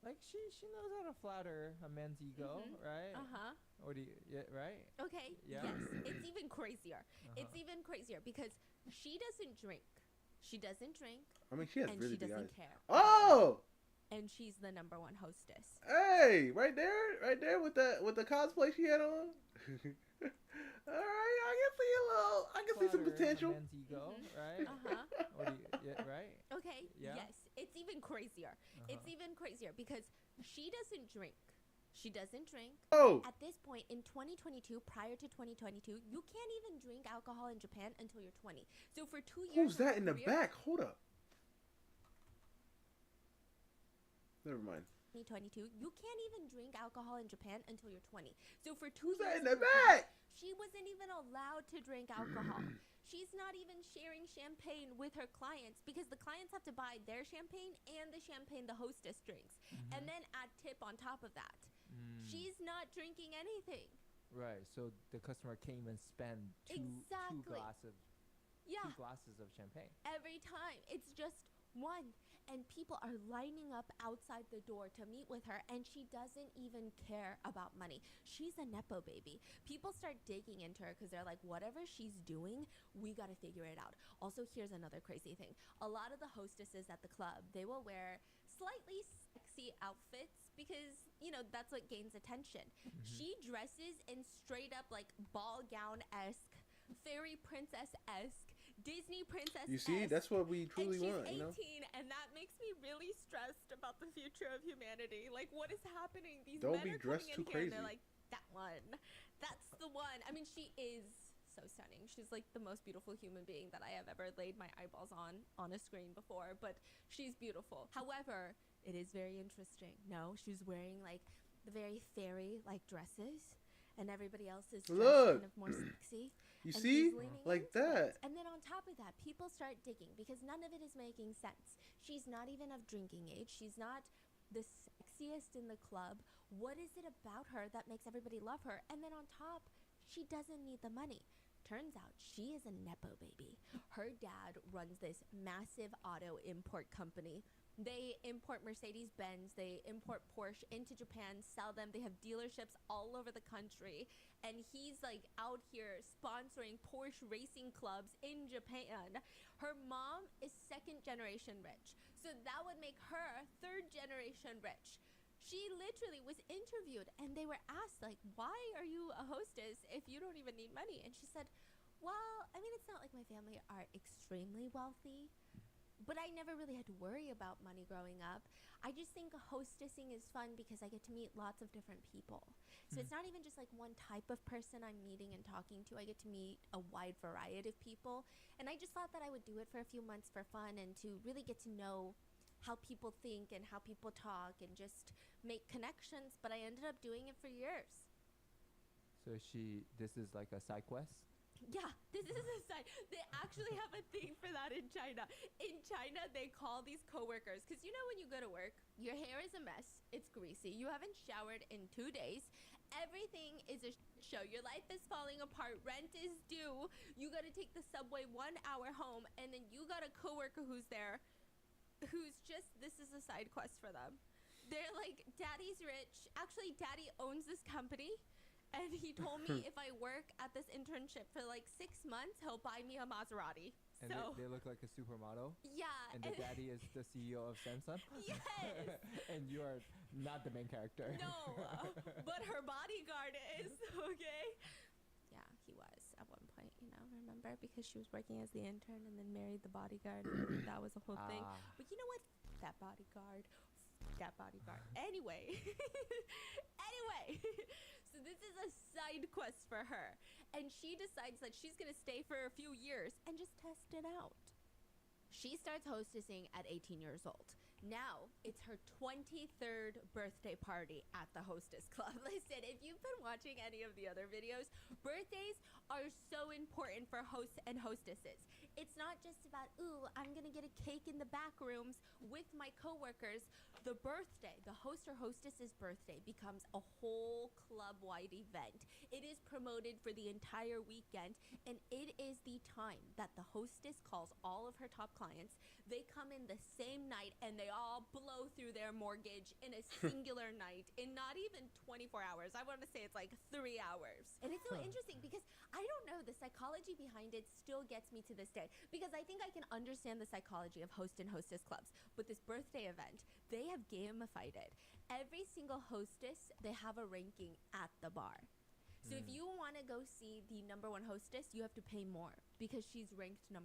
she knows how to flatter a man's ego, right? Or do you, yeah, right? Okay. Yeah. Yes. It's even crazier. It's even crazier because she doesn't drink. She doesn't drink. I mean, she has and really she big doesn't eyes. care. Oh. And she's the number one hostess. Hey, right there with the cosplay she had on. All right, I can see some Flatter potential. a man's ego, right? Or do you, yeah, right? Okay. Yeah. Yes. It's even crazier. It's even crazier because she doesn't drink. She doesn't drink. Oh. At this point in 2022, prior to 2022, you can't even drink alcohol in Japan until you're 20. So for 2 years. Who's that in the career, back? Hold up. Never mind. 2022, you can't even drink alcohol in Japan until you're 20. So for 2 Who's years. that in the of her career, back? she wasn't even allowed to drink alcohol. She's not even sharing champagne with her clients because the clients have to buy their champagne and the champagne the hostess drinks. And then add tip on top of that. She's not drinking anything. Right. So the customer can't even spend two glasses. Yeah. 2 glasses of champagne. Every time. It's just one. And people are lining up outside the door to meet with her, and she doesn't even care about money. She's a Nepo baby. People start digging into her because they're like, whatever she's doing, we got to figure it out. Also, here's another crazy thing. A lot of the hostesses at the club, they will wear slightly sexy outfits because, you know, that's what gains attention. She dresses in straight up like ball gown-esque, fairy princess-esque, Disney princess. You see, that's what we truly want, and she's 18, you know? and that makes me really stressed about the future of humanity. Like, what is happening? These Don't men be are dressed coming in too here and crazy. they're like, that one. That's the one. I mean, she is so stunning. She's like the most beautiful human being that I have ever laid my eyeballs on a screen before, but she's beautiful. However, it is very interesting. No, she's wearing like the very fairy like dresses, and everybody else is dressed kind of more sexy. You And see? he's leaning Like into that. it. And then on top of that, people start digging because none of it is making sense. She's not even of drinking age. She's not the sexiest in the club. What is it about her that makes everybody love her? And then on top, she doesn't need the money. Turns out she is a Nepo baby. Her dad runs this massive auto import company. They import Mercedes-Benz, they import Porsche into Japan, sell them. They have dealerships all over the country. And he's like out here sponsoring Porsche racing clubs in Japan. Her mom is 2nd generation rich. So that would make her 3rd generation rich. She literally was interviewed and they were asked like, why are you a hostess if you don't even need money? And she said, well, I mean, it's not like my family are extremely wealthy, but I never really had to worry about money growing up. I just think hostessing is fun because I get to meet lots of different people. So it's not even just like one type of person I'm meeting and talking to. I get to meet a wide variety of people. And I just thought that I would do it for a few months for fun and to really get to know how people think and how people talk and just make connections. But I ended up doing it for years. So this is like a side quest? Yeah, this is a side. They actually have a thing for that in China. In China, they call these coworkers, because you know when you go to work, your hair is a mess, it's greasy, you haven't showered in 2 days, everything is a show, your life is falling apart, rent is due, you gotta take the subway 1 hour home, and then you got a coworker who's there, who's just, this is a side quest for them. They're like, daddy's rich. Actually, daddy owns this company. And he told me if I work at this internship for like 6 months, he'll buy me a Maserati. And So they look like a supermodel? yeah. And the daddy is the CEO of Samsung? Yes. And you are not the main character. No, but her bodyguard is, okay? Yeah, he was at one point, you know, remember? Because she was working as the intern and then married the bodyguard. And that was a whole thing. But you know what? That bodyguard. That bodyguard. Anyway. So this is a side quest for her. And she decides that she's going to stay for a few years and just test it out. She starts hostessing at 18 years old. Now it's her 23rd birthday party at the Hostess Club. Listen, if you've been watching any of the other videos, birthdays are so important for hosts and hostesses. It's not just about, ooh, I'm gonna get a cake in the back rooms with my coworkers. The birthday, the host or hostess's birthday, becomes a whole club-wide event. It is promoted for the entire weekend, and it is the time that the hostess calls all of her top clients. They come in the same night, and they all blow through their mortgage in a singular night in not even 24 hours. I want to say it's like 3 hours. And it's so interesting because I don't know, the psychology behind it still gets me to this day, because I think I can understand the psychology of host and hostess clubs. But this birthday event, they have gamified it. Every single hostess, they have a ranking at the bar. So if you want to go see the #1 hostess, you have to pay more because she's ranked #1.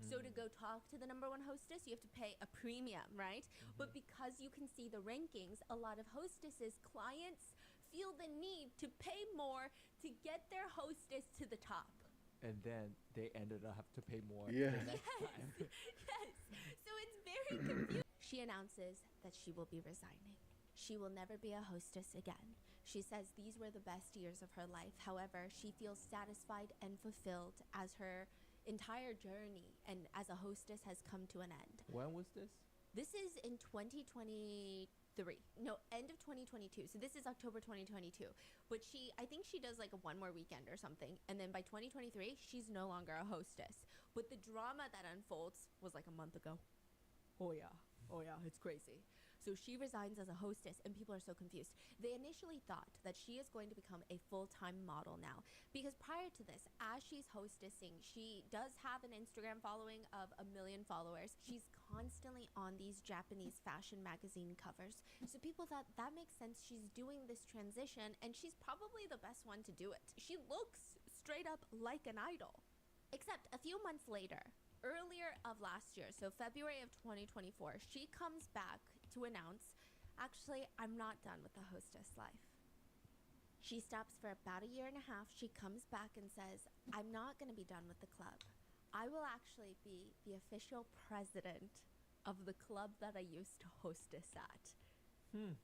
So to go talk to the #1 hostess, you have to pay a premium, right? But because you can see the rankings, a lot of hostesses' clients feel the need to pay more to get their hostess to the top. And then they ended up have to pay more Yeah. the next time. Yes. So it's very confusing. She announces that she will be resigning. She will never be a hostess again. She says these were the best years of her life. However, she feels satisfied and fulfilled as her entire journey and as a hostess has come to an end. When was this? This is in 2023. No, end of 2022. So this is October 2022. But I think she does like one more weekend or something. And then by 2023, she's no longer a hostess. But the drama that unfolds was like a month ago. Oh yeah, it's crazy. So she resigns as a hostess, and people are so confused. They initially thought that she is going to become a full-time model now, because prior to this, as she's hostessing, she does have an Instagram following of 1 million followers. She's constantly on these Japanese fashion magazine covers. So people thought that makes sense. She's doing this transition, and she's probably the best one to do it. She looks straight up like an idol. Except a few months later, earlier of last year, so February of 2024, she comes back to announce, actually, I'm not done with the hostess life. She stops for about 1.5 years. She comes back and says, I'm not going to be done with the club. I will actually be the official president of the club that I used to hostess at.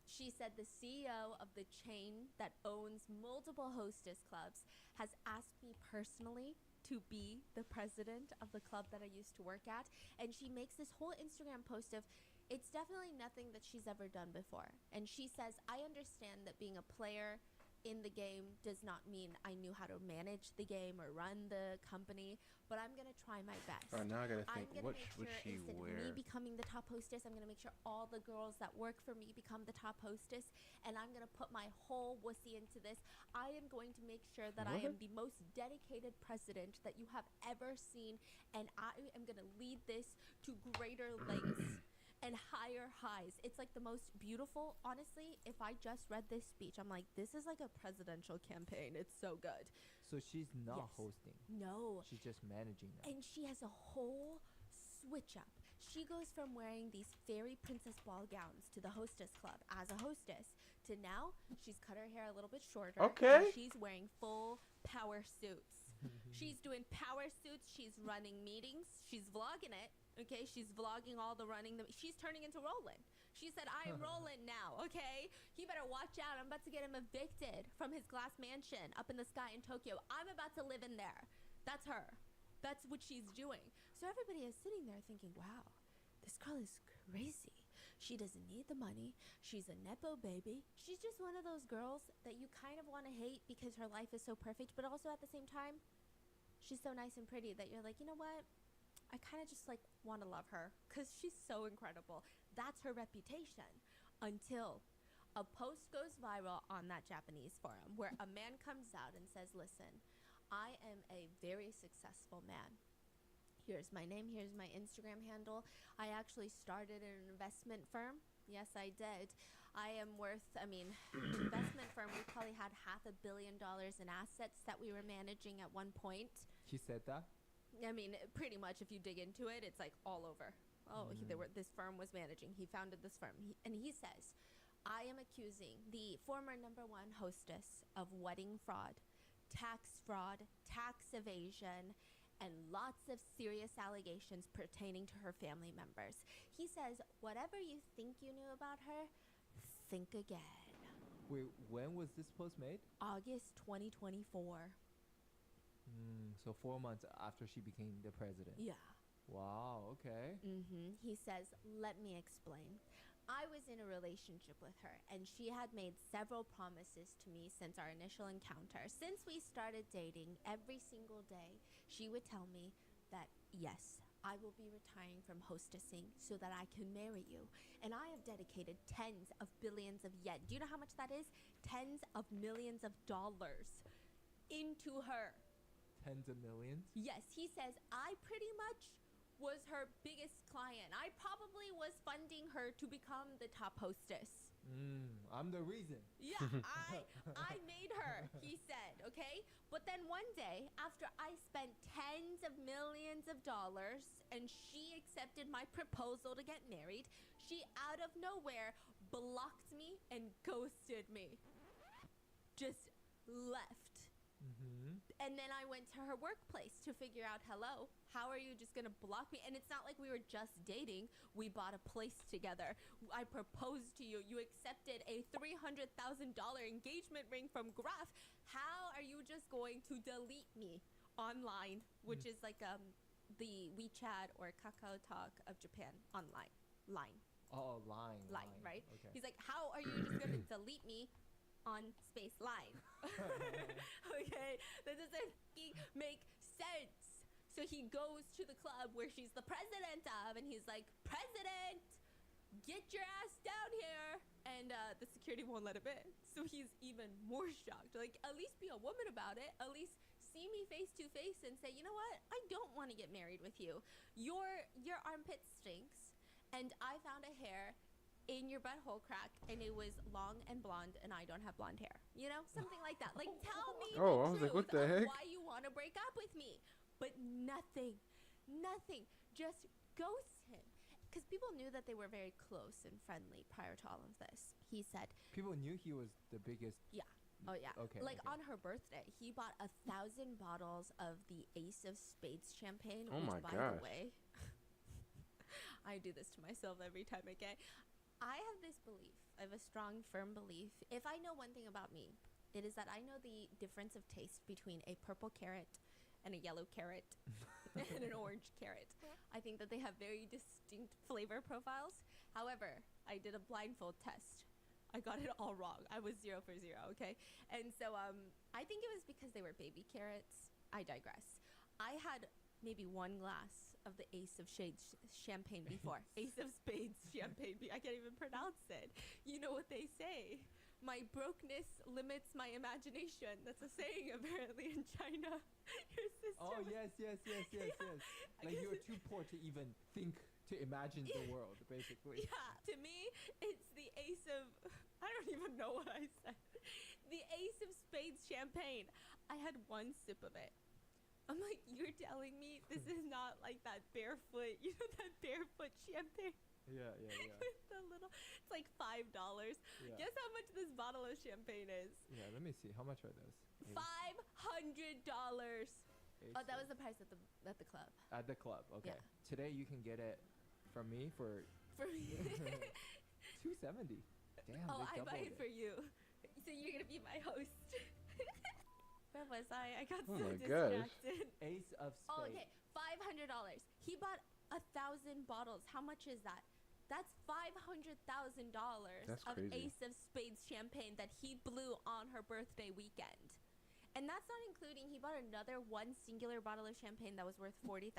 She said the CEO of the chain that owns multiple hostess clubs has asked me personally to be the president of the club that I used to work at. And she makes this whole Instagram post of, it's definitely nothing that she's ever done before. And she says, I understand that being a player in the game does not mean I knew how to manage the game or run the company, but I'm going to try my best. All right, now I gotta I'm think, gonna what make would sure she instead of wear? me becoming the top hostess, I'm gonna make sure all the girls that work for me become the top hostess, and I'm gonna put my whole wussy into this. I am going to make sure that I am the most dedicated president that you have ever seen, and I am gonna lead this to greater lengths and higher highs. It's like the most beautiful. Honestly, if I just read this speech, I'm like, this is like a presidential campaign. It's so good. So she's not Yes. hosting. No. She's just managing now. And she has a whole switch up. She goes from wearing these fairy princess ball gowns to the hostess club as a hostess to now she's cut her hair a little bit shorter. Okay. And she's wearing full power suits. She's doing power suits. She's running meetings. She's vlogging it. Okay, she's vlogging all the running. She's turning into Roland. She said, I am Roland now, okay? He better watch out. I'm about to get him evicted from his glass mansion up in the sky in Tokyo. I'm about to live in there. That's her. That's what she's doing. So everybody is sitting there thinking, wow, this girl is crazy. She doesn't need the money. She's a Nepo baby. She's just one of those girls that you kind of want to hate because her life is so perfect, but also at the same time, she's so nice and pretty that you're like, you know what? I kind of just like want to love her because she's so incredible. That's her reputation until a post goes viral on that Japanese forum where a man comes out and says, listen, I am a very successful man. Here's my name. Here's my Instagram handle. I actually started an investment firm. Yes, I did. I am worth, investment firm, we probably had $500 million in assets that we were managing at one point. He said that? Pretty much if you dig into it, it's like all over. This firm was managing. He founded this firm. And he says, I am accusing the former #1 hostess of wedding fraud, tax evasion, and lots of serious allegations pertaining to her family members. He says, whatever you think you knew about her, think again. Wait, when was this post made? August 2024. So 4 months after she became the president. Yeah. Wow, okay. He says, let me explain. I was in a relationship with her, and she had made several promises to me since our initial encounter. Since we started dating, every single day, she would tell me that, yes, I will be retiring from hostessing so that I can marry you. And I have dedicated tens of billions of yen. Do you know how much that is? Tens of millions of dollars into her. Tens of millions? Yes, he says, I pretty much was her biggest client. I probably was funding her to become the top hostess. I'm the reason. Yeah, I made her, he said, okay? But then one day, after I spent tens of millions of dollars and she accepted my proposal to get married, she out of nowhere blocked me and ghosted me. Just left. And then I went to her workplace to figure out, hello, how are you just gonna block me? And it's not like we were just dating. We bought a place together. I proposed to you. You accepted a $300,000 engagement ring from Graf. How are you just going to delete me online, which is like the WeChat or Kakao Talk of Japan online. Line. Oh, line, right? Okay. He's like, how are you just gonna delete me on space line? Okay, that doesn't make sense. So he goes to the club where she's the president of, and he's like, President, get your ass down here. And the security won't let him in. So he's even more shocked. Like, at least be a woman about it. At least see me face to face and say, you know what? I don't want to get married with you. Your armpit stinks. And I found a hair in your butthole crack, and it was long and blonde, and I don't have blonde hair. You know, something like that. Like, tell me Oh, I the was like, truth what the of heck? why you want to break up with me. But nothing. Just ghost him. Because people knew that they were very close and friendly prior to all of this. He said, People knew he was the biggest. yeah. Oh, yeah. Okay, Like, okay. on her birthday, he bought 1,000 bottles of the Ace of Spades champagne. Oh which, my by gosh. the way, I do this to myself every time I get. I have this belief. I have a strong, firm belief. If I know one thing about me, it is that I know the difference of taste between a purple carrot and a yellow carrot and an orange carrot. I think that they have very distinct flavor profiles. However, I did a blindfold test. I got it all wrong. I was 0 for 0, okay? And so I think it was because they were baby carrots. I digress. I had maybe one glass of the Ace of Shades champagne before. Ace of Spades champagne. I can't even pronounce it. You know what they say. My brokenness limits my imagination. That's a saying apparently in China. Your sister. Oh, was- yes. Yeah, I Like, you guess were too poor to even think to imagine the world, basically. Yeah, to me, it's the Ace of... I don't even know what I said. The Ace of Spades champagne. I had one sip of it. I'm like, you're telling me this is not like that barefoot, you know, that barefoot champagne Yeah. with the little... It's like $5. Yeah. Guess how much this bottle of champagne is? Yeah, let me see. How much are those? $500. Oh, that was the price at the club. At the club, okay. Yeah. Today you can get it from me for For me. $270. Damn, Oh, they I buy doubled it for you. So you're gonna be my host. Where was I? I got Oh so my gosh. distracted. Ace of Spades. Oh, okay. $500. He bought 1,000 bottles. How much is that? That's $500,000 That's of crazy. Ace of Spades champagne that he blew on her birthday weekend. And that's not including, he bought another one singular bottle of champagne that was worth $40,000.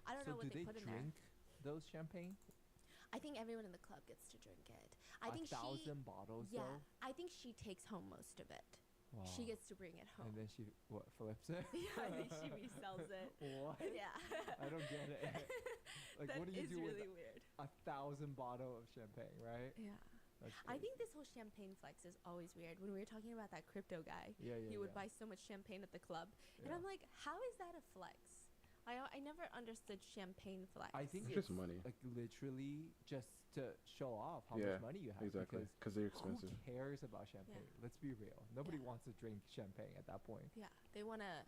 I don't know what do they they put in there. drink those champagne? I think everyone in the club gets to drink it. I think 1,000 bottles, Yeah, though? I think she takes home most of it. Wow. She gets to bring it home. And then she, what, flips it? Yeah, I think she resells it. What? Yeah. I don't get it. Like, That what do you is do really with weird. 1,000 bottle of champagne, right? Yeah. That's I think crazy. this whole champagne flex is always weird. When we were talking about that crypto guy, Yeah, he would yeah. buy so much champagne at the club. And Yeah. I'm like, how is that a flex? I never understood champagne flex. I think It's it's just money. like literally just to show off how Yeah, much money you have. Exactly. Because Because they're expensive. who cares about champagne? Let's be real. Nobody Yeah. wants to drink champagne at that point. Yeah, they want to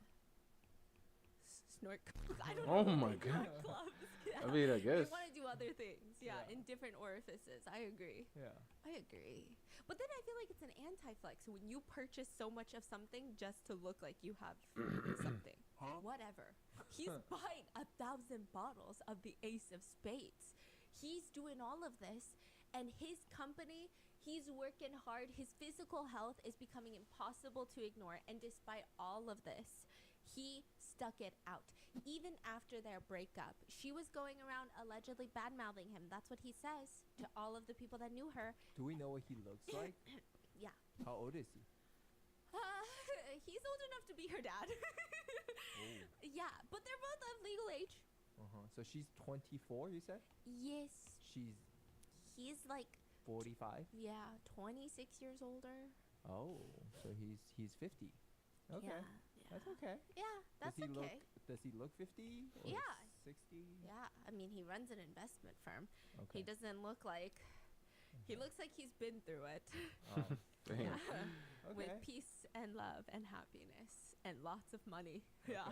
snort coke. I don't Oh know. my They do God. at clubs. I mean, I guess. They want to do other things. Yeah, Yeah. in different orifices. I agree. Yeah. I agree. But then I feel like it's an anti-flex when you purchase so much of something just to look like you have something. Whatever. He's buying 1,000 bottles of the Ace of Spades. He's doing all of this, and his company, he's working hard. His physical health is becoming impossible to ignore, and despite all of this, he stuck it out. Even after their breakup, she was going around allegedly bad-mouthing him. That's what he says to all of the people that knew her. Do we know what he looks like? Yeah. How old is he? He's old enough to be her dad. Yeah, but they're both of legal age. So she's 24, you said? Yes. She's He's like, 45? yeah, 26 years older. Oh, so he's 50. Okay. Yeah. That's okay. Yeah, that's does he okay. Does he look 50 or Yeah. 60? Yeah, I mean, he runs an investment firm. Okay. He doesn't look like, he looks like he's been through it. Oh, Damn. okay. With peace and love and happiness and lots of money. Yeah.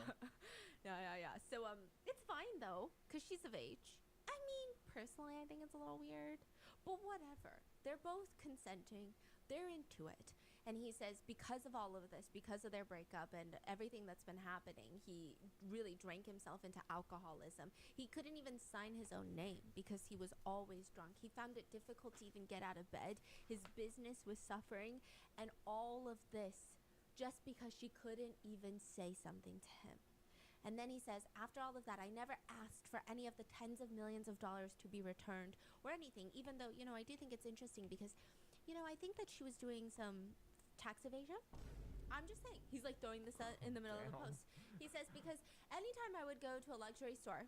Yeah. So, it's fine though, because she's of age. I mean, personally, I think it's a little weird, but whatever. They're both consenting. They're into it. And he says because of all of this, because of their breakup and everything that's been happening, he really drank himself into alcoholism. He couldn't even sign his own name because he was always drunk. He found it difficult to even get out of bed. His business was suffering, and all of this just because she couldn't even say something to him. And then he says, after all of that, I never asked for any of the tens of millions of dollars to be returned or anything, even though, I do think it's interesting because, I think that she was doing some tax evasion. I'm just saying. He's like throwing this out in the middle of the post. He says, because anytime I would go to a luxury store,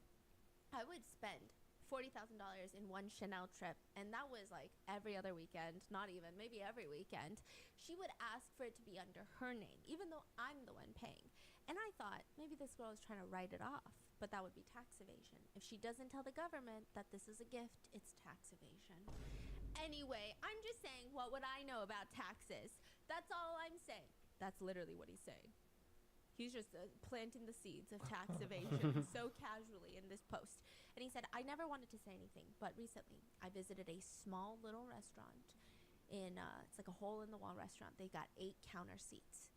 I would spend $40,000 in one Chanel trip, and that was like every other weekend, not even, maybe every weekend. She would ask for it to be under her name, even though I'm the one paying. And I thought, maybe this girl is trying to write it off, but that would be tax evasion. If she doesn't tell the government that this is a gift, it's tax evasion. Anyway, I'm just saying, what would I know about taxes? That's all I'm saying. That's literally what he's saying. He's just planting the seeds of tax evasion so casually in this post. And he said, I never wanted to say anything, but recently I visited a small little restaurant in, it's like a hole-in-the-wall restaurant. They got 8 counter seats.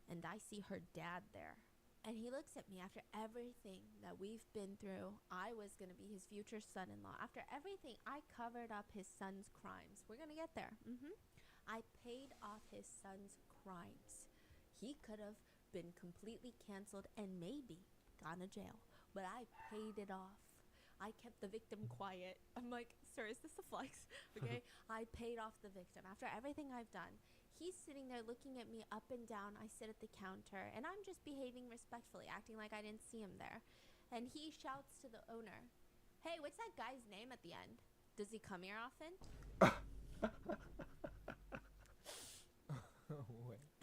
And I see her dad there. And he looks at me after everything that we've been through. I was going to be his future son-in-law. After everything, I covered up his son's crimes. We're going to get there. I paid off his son's crimes. He could have been completely canceled and maybe gone to jail. But I paid it off. I kept the victim quiet. I'm like, sir, is this a flex? Okay. I paid off the victim. After everything I've done, he's sitting there looking at me up and down. I sit at the counter, and I'm just behaving respectfully, acting like I didn't see him there. And he shouts to the owner, hey, what's that guy's name at the end? Does he come here often?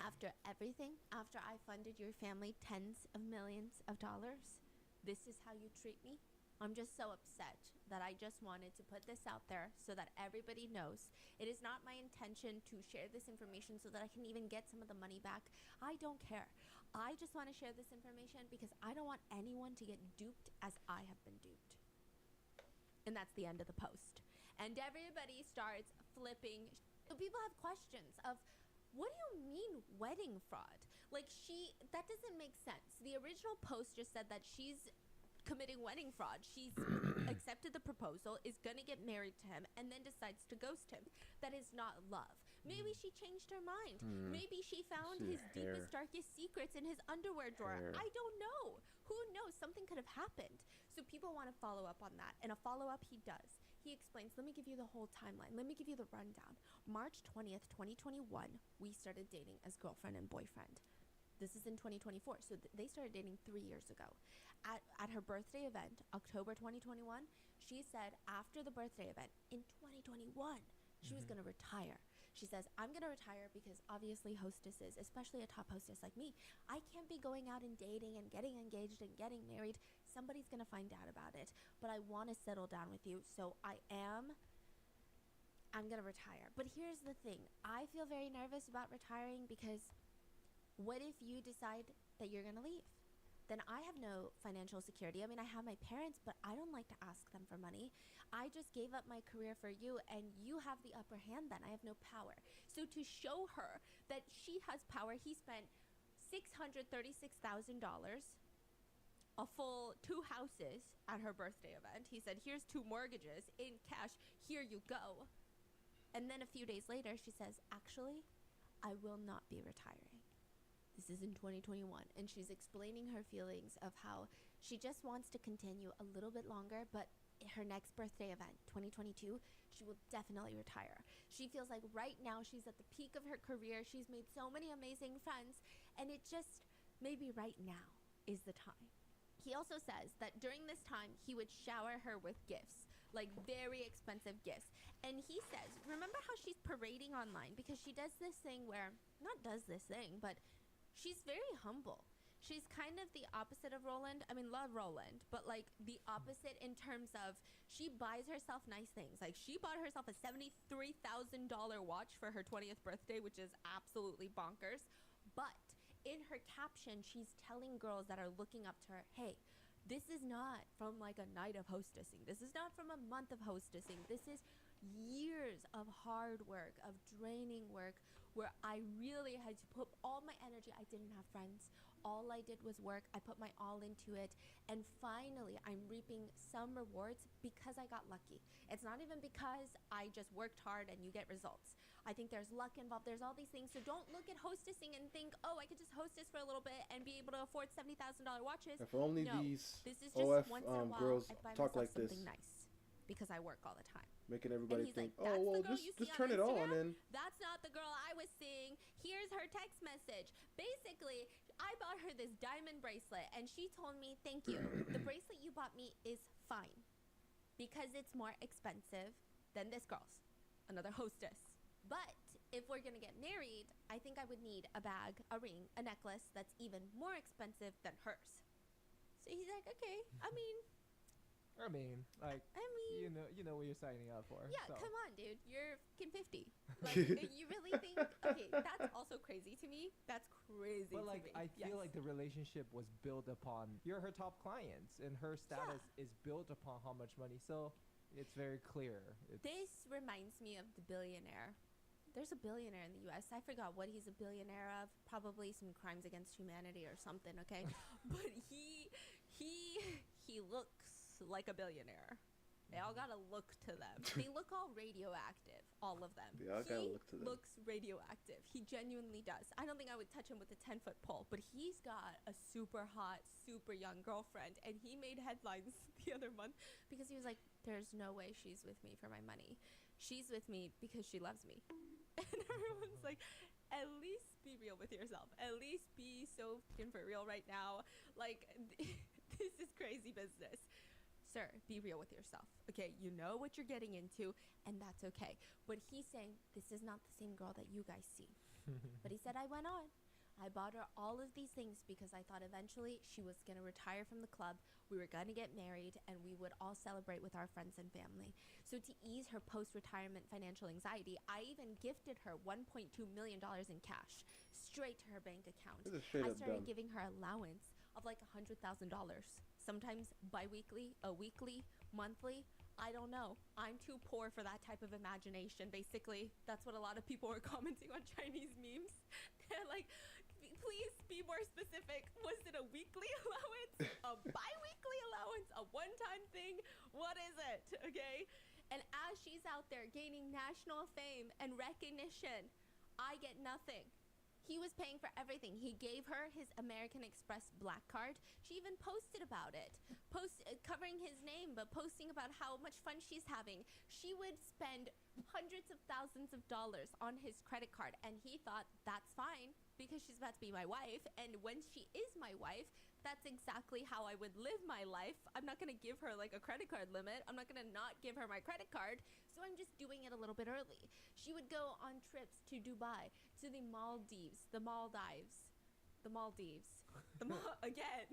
After everything, after I funded your family tens of millions of dollars, this is how you treat me? I'm just so upset that I just wanted to put this out there so that everybody knows. It is not my intention to share this information so that I can even get some of the money back. I don't care. I just want to share this information because I don't want anyone to get duped as I have been duped. And that's the end of the post. And everybody starts flipping. People have questions of, what do you mean wedding fraud? Like that doesn't make sense. The original post just said that she's committing wedding fraud. She's accepted the proposal, is going to get married to him, and then decides to ghost him. That is not love. Maybe she changed her mind. Maybe she found his deepest, darkest secrets in his underwear drawer. I don't know. Who knows? Something could have happened. So people want to follow up on that. And a follow-up he does. He explains, let me give you the whole timeline. Let me give you the rundown. March 20th, 2021, we started dating as girlfriend and boyfriend. This is in 2024, so they started dating 3 years ago. At her birthday event, October 2021, she said after the birthday event in 2021, she was going to retire. She says, I'm going to retire because obviously hostesses, especially a top hostess like me, I can't be going out and dating and getting engaged and getting married. Somebody's going to find out about it, but I want to settle down with you, so I'm going to retire. But here's the thing. I feel very nervous about retiring because what if you decide that you're going to leave? then I have no financial security. I mean, I have my parents, but I don't like to ask them for money. I just gave up my career for you, and you have the upper hand then. I have no power. So to show her that she has power, he spent $636,000, a full 2 houses at her birthday event. He said, here's 2 mortgages in cash. Here you go. And then a few days later, she says, actually, I will not be retiring. This is in 2021. And she's explaining her feelings of how she just wants to continue a little bit longer, but her next birthday event, 2022, she will definitely retire. She feels like right now she's at the peak of her career. She's made so many amazing friends, and it just, maybe right now is the time. He also says that during this time, he would shower her with gifts, like very expensive gifts. And he says, remember how she's parading online? Because she does this thing where, not does this thing, but she's very humble. She's kind of the opposite of Roland. I mean, love Roland, but like the opposite in terms of she buys herself nice things. Like she bought herself a $73,000 watch for her 20th birthday, which is absolutely bonkers. But in her caption, she's telling girls that are looking up to her, hey, this is not from like a night of hostessing. This is not from a month of hostessing. This is years of hard work, of draining work, where I really had to put all my energy. I didn't have friends. All I did was work. I put my all into it. And finally, I'm reaping some rewards because I got lucky. It's not even because I just worked hard and you get results. I think there's luck involved. There's all these things. So don't look at hostessing and think, oh, I could just hostess for a little bit and be able to afford $70,000 watches. If only No, these this is just OF once in a while girls I buy talk myself like this, something nice because I work all the time. making everybody he's think, like, oh, well, "That's the girl you just see turn on it on Instagram? and That's not the girl I was seeing. Here's her text message." Basically, I bought her this diamond bracelet, and she told me, thank you. The bracelet you bought me is fine because it's more expensive than this girl's, another hostess. But if we're going to get married, I think I would need a bag, a ring, a necklace that's even more expensive than hers. So he's like, okay, like, I mean, you know what you're signing up for. yeah, so. come on, dude. You're fucking 50. Like, you really think? Okay, that's also crazy to me. That's crazy But to like, me. I feel Yes. like the relationship was built upon you're her top clients, and her status is built upon how much money. So it's very clear. This reminds me of the billionaire. There's a billionaire in the U.S. I forgot what he's a billionaire of. Probably some crimes against humanity or something. Okay, but he looks like a billionaire. They all got a look to them. They look all radioactive, all of them. They all got a look to them. Looks radioactive. He genuinely does. I don't think I would touch him with a 10-foot pole, but he's got a super hot, super young girlfriend, and he made headlines the other month because he was like, there's no way she's with me for my money. She's with me because she loves me. And everyone's like, at least be real with yourself. At least be so fucking for real right now. Like, this is crazy business. Sir, be real with yourself. Okay, you know what you're getting into, and that's okay. But he's saying, this is not the same girl that you guys see. But he said, I went on. I bought her all of these things because I thought eventually she was going to retire from the club. We were going to get married, and we would all celebrate with our friends and family. So to ease her post-retirement financial anxiety, I even gifted her $1.2 million in cash straight to her bank account. This is straight I up started dumb. giving her allowance of like $100,000, sometimes bi-weekly, a weekly, monthly. I don't know. I'm too poor for that type of imagination. Basically, that's what a lot of people were commenting on Chinese memes. They're like, please be more specific. Was it a weekly allowance, a bi-weekly allowance, a one-time thing? What is it? Okay. And as she's out there gaining national fame and recognition, I get nothing. He was paying for everything. He gave her his American Express black card. She even posted about it, covering his name, but posting about how much fun she's having. She would spend hundreds of thousands of dollars on his credit card, and he thought that's fine because she's about to be my wife. And when she is my wife, that's exactly how I would live my life. I'm not going to give her like a credit card limit. I'm not going to not give her my credit card. So I'm just doing it a little bit early. She would go on trips to Dubai, to the Maldives, again,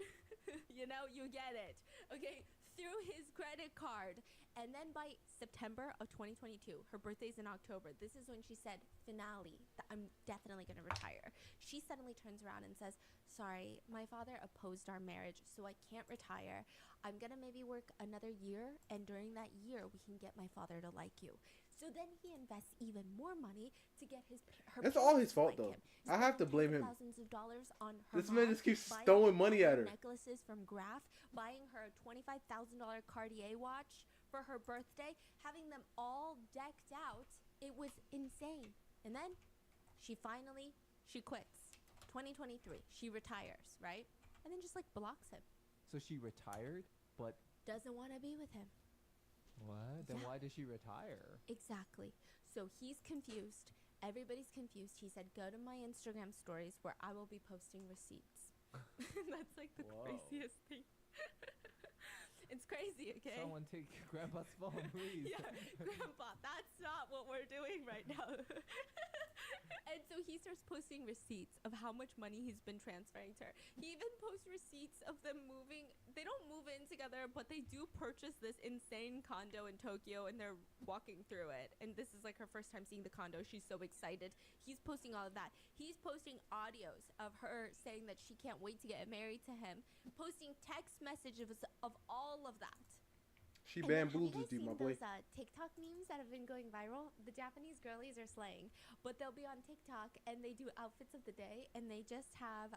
you know, you get it. Okay, through his credit card. And then by September of 2022, her birthday's in October. This is when she said, finale, I'm definitely going to retire. She suddenly turns around and says, sorry, my father opposed our marriage, so I can't retire. I'm going to maybe work another year, and during that year, we can get my father to like you. So then he invests even more money to get her. That's all his parents to fault, like though. him. I have to blame him. Thousands of dollars on her This man mom, just keeps buying throwing money at her. necklaces from Graf, buying her a $25,000 Cartier watch for her birthday, having them all decked out. It was insane. And then she quits. 2023, she retires, right? And then just like blocks him. So she retired, but Doesn't want to be with him. what? Then Yeah. why did she retire? Exactly. So he's confused. Everybody's confused. He said, go to my Instagram stories where I will be posting receipts. That's like the Whoa. craziest thing. It's crazy, okay? Someone take Grandpa's phone, please. Yeah, Grandpa, that's not what we're doing right now. And so he starts posting receipts of how much money he's been transferring to her. He even posts receipts of them moving. They don't move in together, but they do purchase this insane condo in Tokyo, and they're walking through it. And this is like her first time seeing the condo. She's so excited. He's posting all of that. He's posting audios of her saying that she can't wait to get married to him, posting text messages of all of that. She And then bamboozled you, my boy. Those TikTok memes that have been going viral? The Japanese girlies are slaying, but they'll be on TikTok and they do outfits of the day, and they just have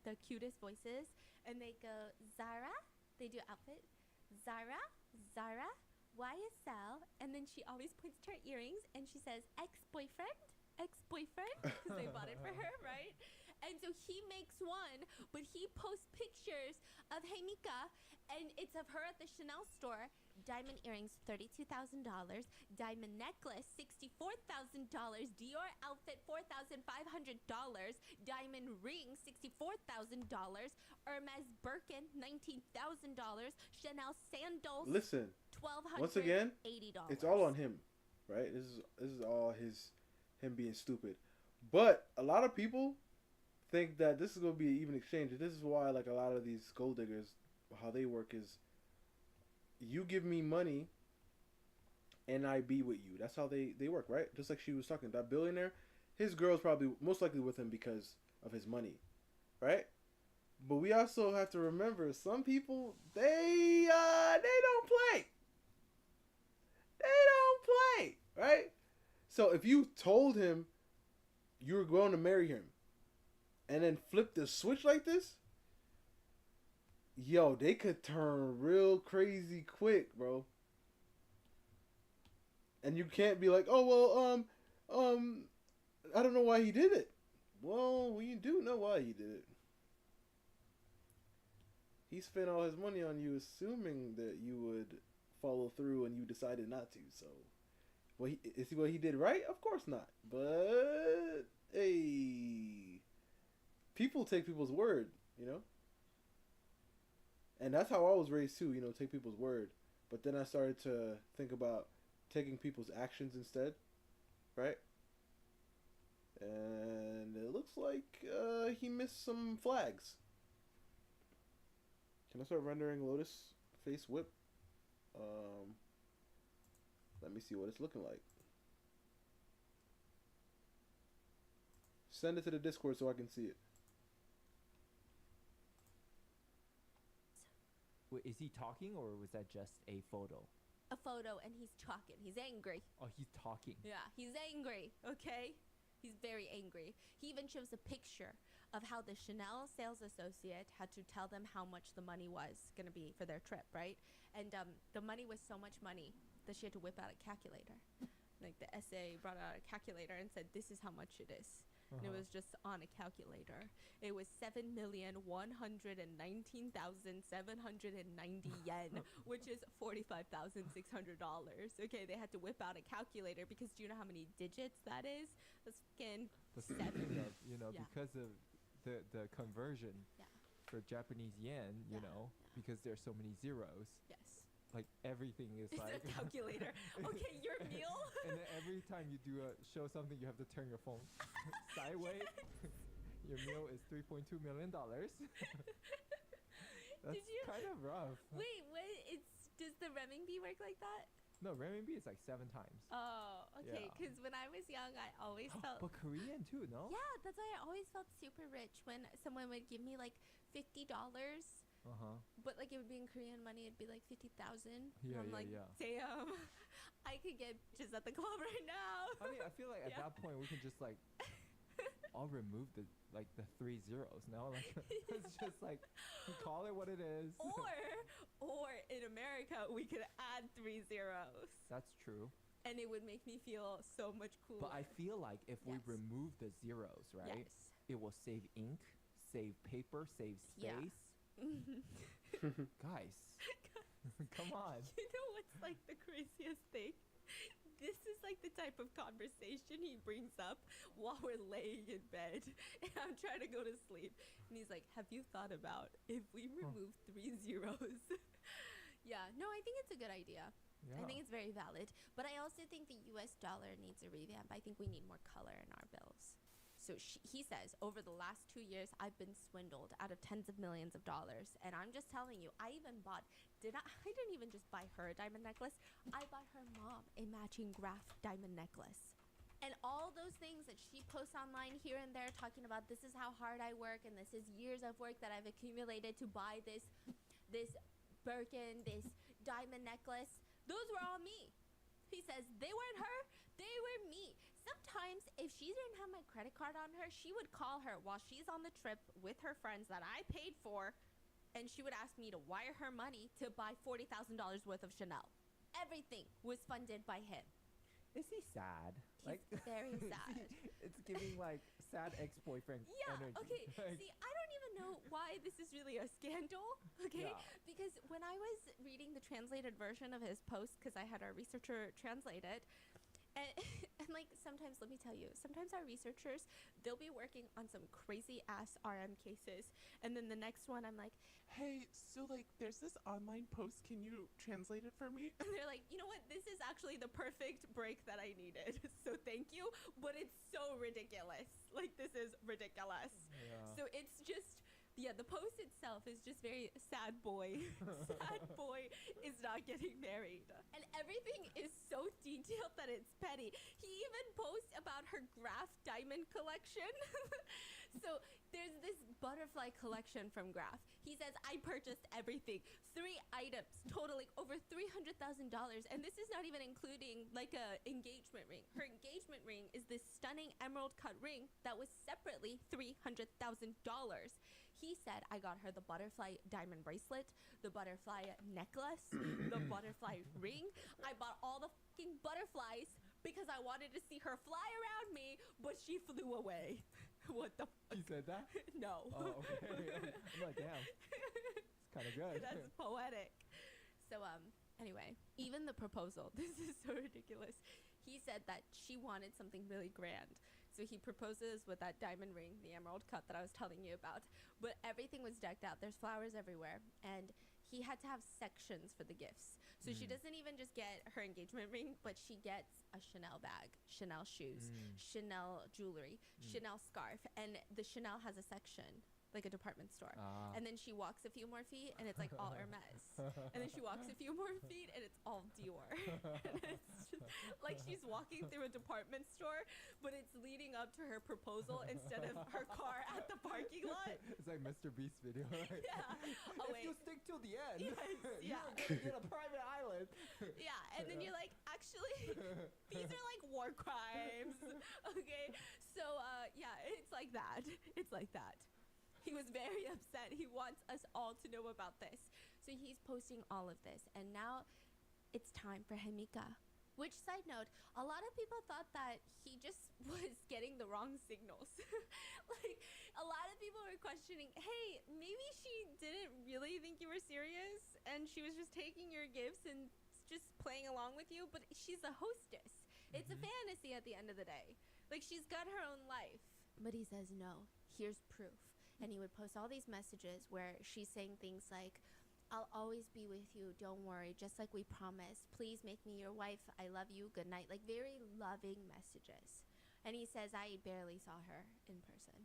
the cutest voices, and they go Zara. They do outfit Zara, YSL, and then she always points to her earrings and she says ex-boyfriend, because they bought it for her, right? And so he makes one, but he posts pictures of Hey Mika, and it's of her at the Chanel store. Diamond earrings, $32,000. Diamond necklace, $64,000. Dior outfit, $4,500. Diamond ring, $64,000. Hermes Birkin, $19,000. Chanel sandals, Listen, $1,280. once again, it's all on him, right? This is all him being stupid. But a lot of people think that this is gonna be an even exchange. This is why, like, a lot of these gold diggers, how they work is, you give me money, and I be with you. That's how they work, right? Just like she was talking, that billionaire, his girl's probably most likely with him because of his money, right? But we also have to remember, some people, they don't play. They don't play, right? So if you told him you were going to marry him, and then flip the switch like this, yo, they could turn real crazy quick, bro. And you can't be like, oh, well, I don't know why he did it. Well, we do know why he did it. He spent all his money on you assuming that you would follow through, and you decided not to. So, what he did right? Of course not. But, hey, people take people's word, you know? And that's how I was raised too, you know, take people's word. But then I started to think about taking people's actions instead, right? And it looks like he missed some flags. Can I start rendering Lotus face whip? Let me see what it's looking like. Send it to the Discord so I can see it. Wait, is he talking, or was that just a photo? A photo, and he's talking. He's angry. Oh, he's talking. Yeah, he's angry, okay? He's very angry. He even shows a picture of how the Chanel sales associate had to tell them how much the money was going to be for their trip, right? And the money was so much money that she had to whip out a calculator. Like, the SA brought out a calculator and said, this is how much it is. And it was just on a calculator. It was 7,119,790 yen, which is $45,600. Okay, they had to whip out a calculator because do you know how many digits that is? That's fucking But seven. speaking of, you know, Yeah. because of the conversion Yeah. for Japanese yen, you Yeah, know, because there's so many zeros, Yes. like everything is It's like a calculator. Okay, your meal. And then every time you do show something, you have to turn your phone sideways. Your meal is $3.2 million. That's Did you- kind of rough. Wait, what? It's Does the renminbi work like that? No, renminbi is like 7 times. Oh, okay. Yeah. Because when I was young, I always felt. But Korean too, no? Yeah, that's why I always felt super rich when someone would give me like $50. But like it would be in Korean money, it'd be like 50,000. Yeah, I'm yeah, like, yeah. damn, I could get just at the club right now. I mean, I feel like at Yeah. that point we can just like all remove the 3 zeros. No, like it's just like call it what it is. Or in America, we could add 3 zeros. That's true. And it would make me feel so much cooler. But I feel like if we Yes. remove the zeros, right, Yes. it will save ink, save paper, save Yeah. space. Guys, come on. You know what's like the craziest thing? This is like the type of conversation he brings up while we're laying in bed and I'm trying to go to sleep. And he's like, have you thought about if we remove 3 zeros? Yeah, no, I think it's a good idea. Yeah. I think it's very valid. But I also think the US dollar needs a revamp. I think we need more color in our bills. So he says, over the last 2 years, I've been swindled out of tens of millions of dollars. And I'm just telling you, I even bought, I didn't even just buy her a diamond necklace. I bought her mom a matching graph diamond necklace. And all those things that she posts online here and there talking about, this is how hard I work and this is years of work that I've accumulated to buy this Birkin, this diamond necklace. Those were all me. He says, they weren't her, they were me. Sometimes if she didn't have my credit card on her, she would call her while she's on the trip with her friends that I paid for, and she would ask me to wire her money to buy $40,000 worth of Chanel. Everything was funded by him. Is he sad? He's very sad. It's giving like sad ex-boyfriend Yeah, energy. okay. Like, See, I don't even know why this is really a scandal, okay? Yeah. Because when I was reading the translated version of his post, because I had our researcher translate it, and, and like sometimes, let me tell you, sometimes our researchers, they'll be working on some crazy ass RM cases, and then the next one I'm like, Hey, so like there's this online post, can you translate it for me? and they're like, you know what, this is actually the perfect break that I needed, so thank you, but it's so ridiculous. Like, this is ridiculous. Yeah. So it's just, yeah, the post itself is just very sad boy. Sad boy is not getting married. And everything is so detailed that it's petty. He even posts about her Graf diamond collection. So there's this butterfly collection from Graf. He says, I purchased everything. 3 items totaling over $300,000. And this is not even including like a engagement ring. Her engagement ring is this stunning emerald cut ring that was separately $300,000. He said, I got her the butterfly diamond bracelet, the butterfly necklace, the butterfly ring. I bought all the fucking butterflies because I wanted to see her fly around me, but she flew away. What the fuck? He said that? No. Oh, okay. I'm like, damn. It's kind of good. That's poetic. So, anyway, even the proposal, this is so ridiculous. He said that she wanted something really grand. So he proposes with that diamond ring, the emerald cut that I was telling you about. But everything was decked out. There's flowers everywhere. And he had to have sections for the gifts. So she doesn't even just get her engagement ring, but she gets a Chanel bag, Chanel shoes, Chanel jewelry, Chanel scarf. And the Chanel has a section, like a department store. And then she walks a few more feet and it's like all Hermes. And then she walks a few more feet and it's all Dior. And it's just like she's walking through a department store, but it's leading up to her proposal instead of her car at the parking lot. It's like Mr. Beast video. Like, Yeah. Oh, if you wait. stick till the end, Yes, you're yeah. gonna get a private island. Yeah, and then you're like, actually, these are like war crimes. Okay, so yeah, it's like that. It's like that. He was very upset. He wants us all to know about this. So he's posting all of this, and now it's time for Hemika. Which, side note, a lot of people thought that he just was getting the wrong signals. Like, a lot of people were questioning, hey, maybe she didn't really think you were serious, and she was just taking your gifts and just playing along with you, but she's a hostess. It's a fantasy at the end of the day. Like, she's got her own life. But he says, no, here's proof. And he would post all these messages where she's saying things like, I'll always be with you, don't worry, just like we promised. Please make me your wife, I love you, good night. Like, very loving messages. And he says, I barely saw her in person.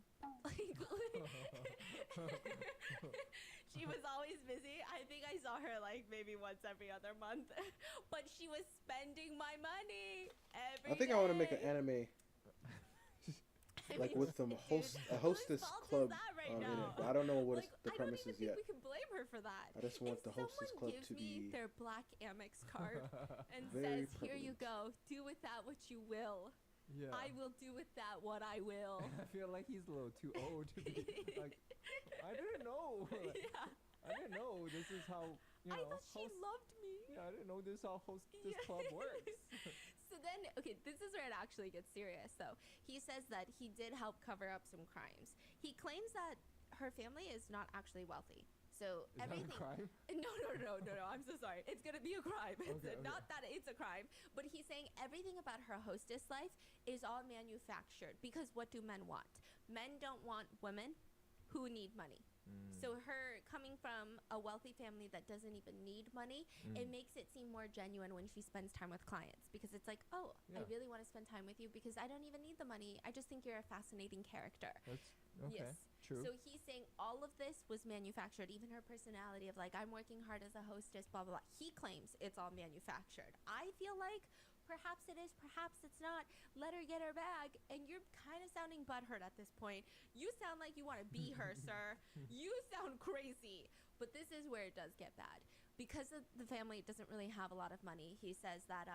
She was always busy. I think I saw her like maybe once every other month. But she was spending my money every I think I want to make an day. anime like mean, with some dude, a hostess whose fault club is that right in it. now? But I don't know what Like, the I don't premise even is think yet. we can blame her for that. I just want If the hostess someone club gives to me be their black Amex card and very says, here you prevalent. go, do with that what you will. Yeah. I will do with that what I will. I feel like he's a little too old to be like. I didn't know. Like, Yeah. I didn't know this is how I thought she loved me. Yeah, I didn't know this is how hostess Yeah. club works. So then, okay, this is where it actually gets serious. So he says that he did help cover up some crimes. He claims that her family is not actually wealthy. So Is everything. that a crime? No. I'm so sorry. It's gonna be a crime. It's Okay, okay. not that it's a crime, but he's saying everything about her hostess life is all manufactured because what do men want? Men don't want women who need money. So her coming from a wealthy family that doesn't even need money, it makes it seem more genuine when she spends time with clients because it's like, oh, I Yeah. really want to spend time with you because I don't even need the money. I just think you're a fascinating character. That's okay. Yes. True. So he's saying all of this was manufactured, even her personality of like, I'm working hard as a hostess, blah, blah, blah. He claims it's all manufactured. I feel like perhaps it is, perhaps it's not. Let her get her bag. And you're kind of sounding butthurt at this point. You sound like you want to be her, sir. You sound crazy. But this is where it does get bad. Because of the family doesn't really have a lot of money, he says that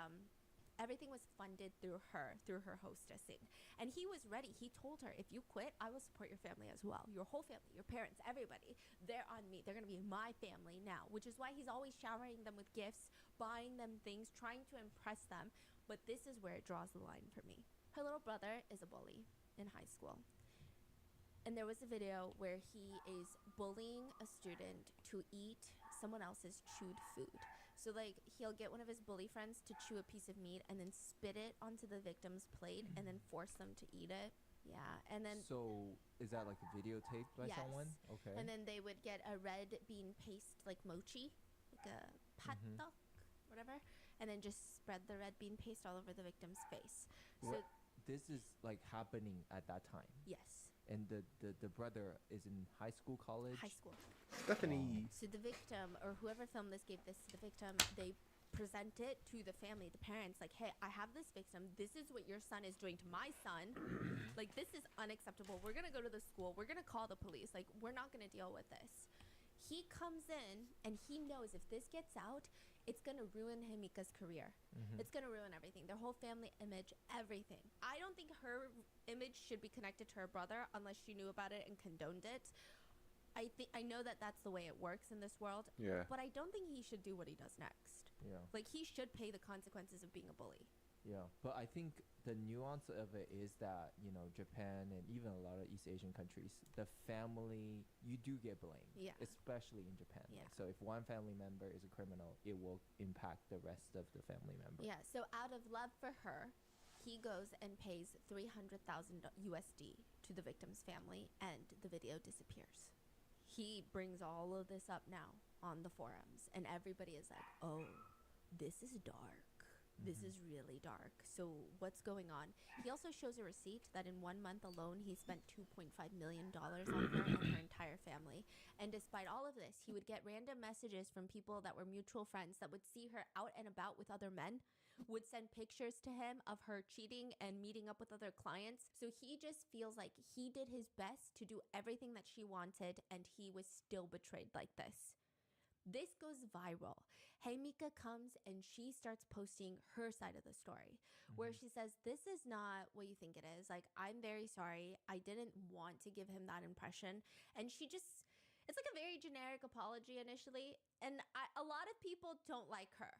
everything was funded through her hostessing. And he was ready. He told her, if you quit, I will support your family as well. Your whole family, your parents, everybody. They're on me. They're going to be my family now, which is why he's always showering them with gifts, buying them things, trying to impress them. But this is where it draws the line for me. Her little brother is a bully in high school. And there was a video where he is bullying a student to eat someone else's chewed food. So like he'll get one of his bully friends to chew a piece of meat and then spit it onto the victim's plate and then force them to eat it. Yeah, and then So is that like a videotape by Yes. someone? Okay. and then they would get a red bean paste like mochi, like a patok, whatever, and then just spread the red bean paste all over the victim's face. So What- this is like happening at that time. yes, And the brother is in high school, college. high school. Stephanie. So the victim, or whoever filmed this, gave this to the victim. They present it to the family, the parents, like, hey, I have this victim. This is what your son is doing to my son. Like, this is unacceptable. We're going to go to the school. We're going to call the police. Like, we're not going to deal with this. He comes in and he knows if this gets out, it's going to ruin Himika's career. It's going to ruin everything, their whole family image, everything. I don't think her image should be connected to her brother unless she knew about it and condoned it. I know that that's the way it works in this world, Yeah. but I don't think he should do what he does next. Yeah. Like, he should pay the consequences of being a bully. Yeah, but I think the nuance of it is that, you know, Japan and even a lot of East Asian countries, the family, you do get blamed. Yeah. Especially in Japan. Yeah. So if one family member is a criminal, it will impact the rest of the family member. Yeah, so out of love for her, he goes and pays $300,000 USD to the victim's family, and the video disappears. He brings all of this up now on the forums, and everybody is like, oh, this is dark. This is really dark. So what's going on? He also shows a receipt that in 1 month alone, he spent $2.5 million on her and her entire family. And despite all of this, he would get random messages from people that were mutual friends that would see her out and about with other men, would send pictures to him of her cheating and meeting up with other clients. So he just feels like he did his best to do everything that she wanted, and he was still betrayed like this. This goes viral. Himika comes and she starts posting her side of the story, where she says, this is not what you think it is. Like, I'm very sorry. I didn't want to give him that impression. And she just, it's like a very generic apology initially. And a lot of people don't like her,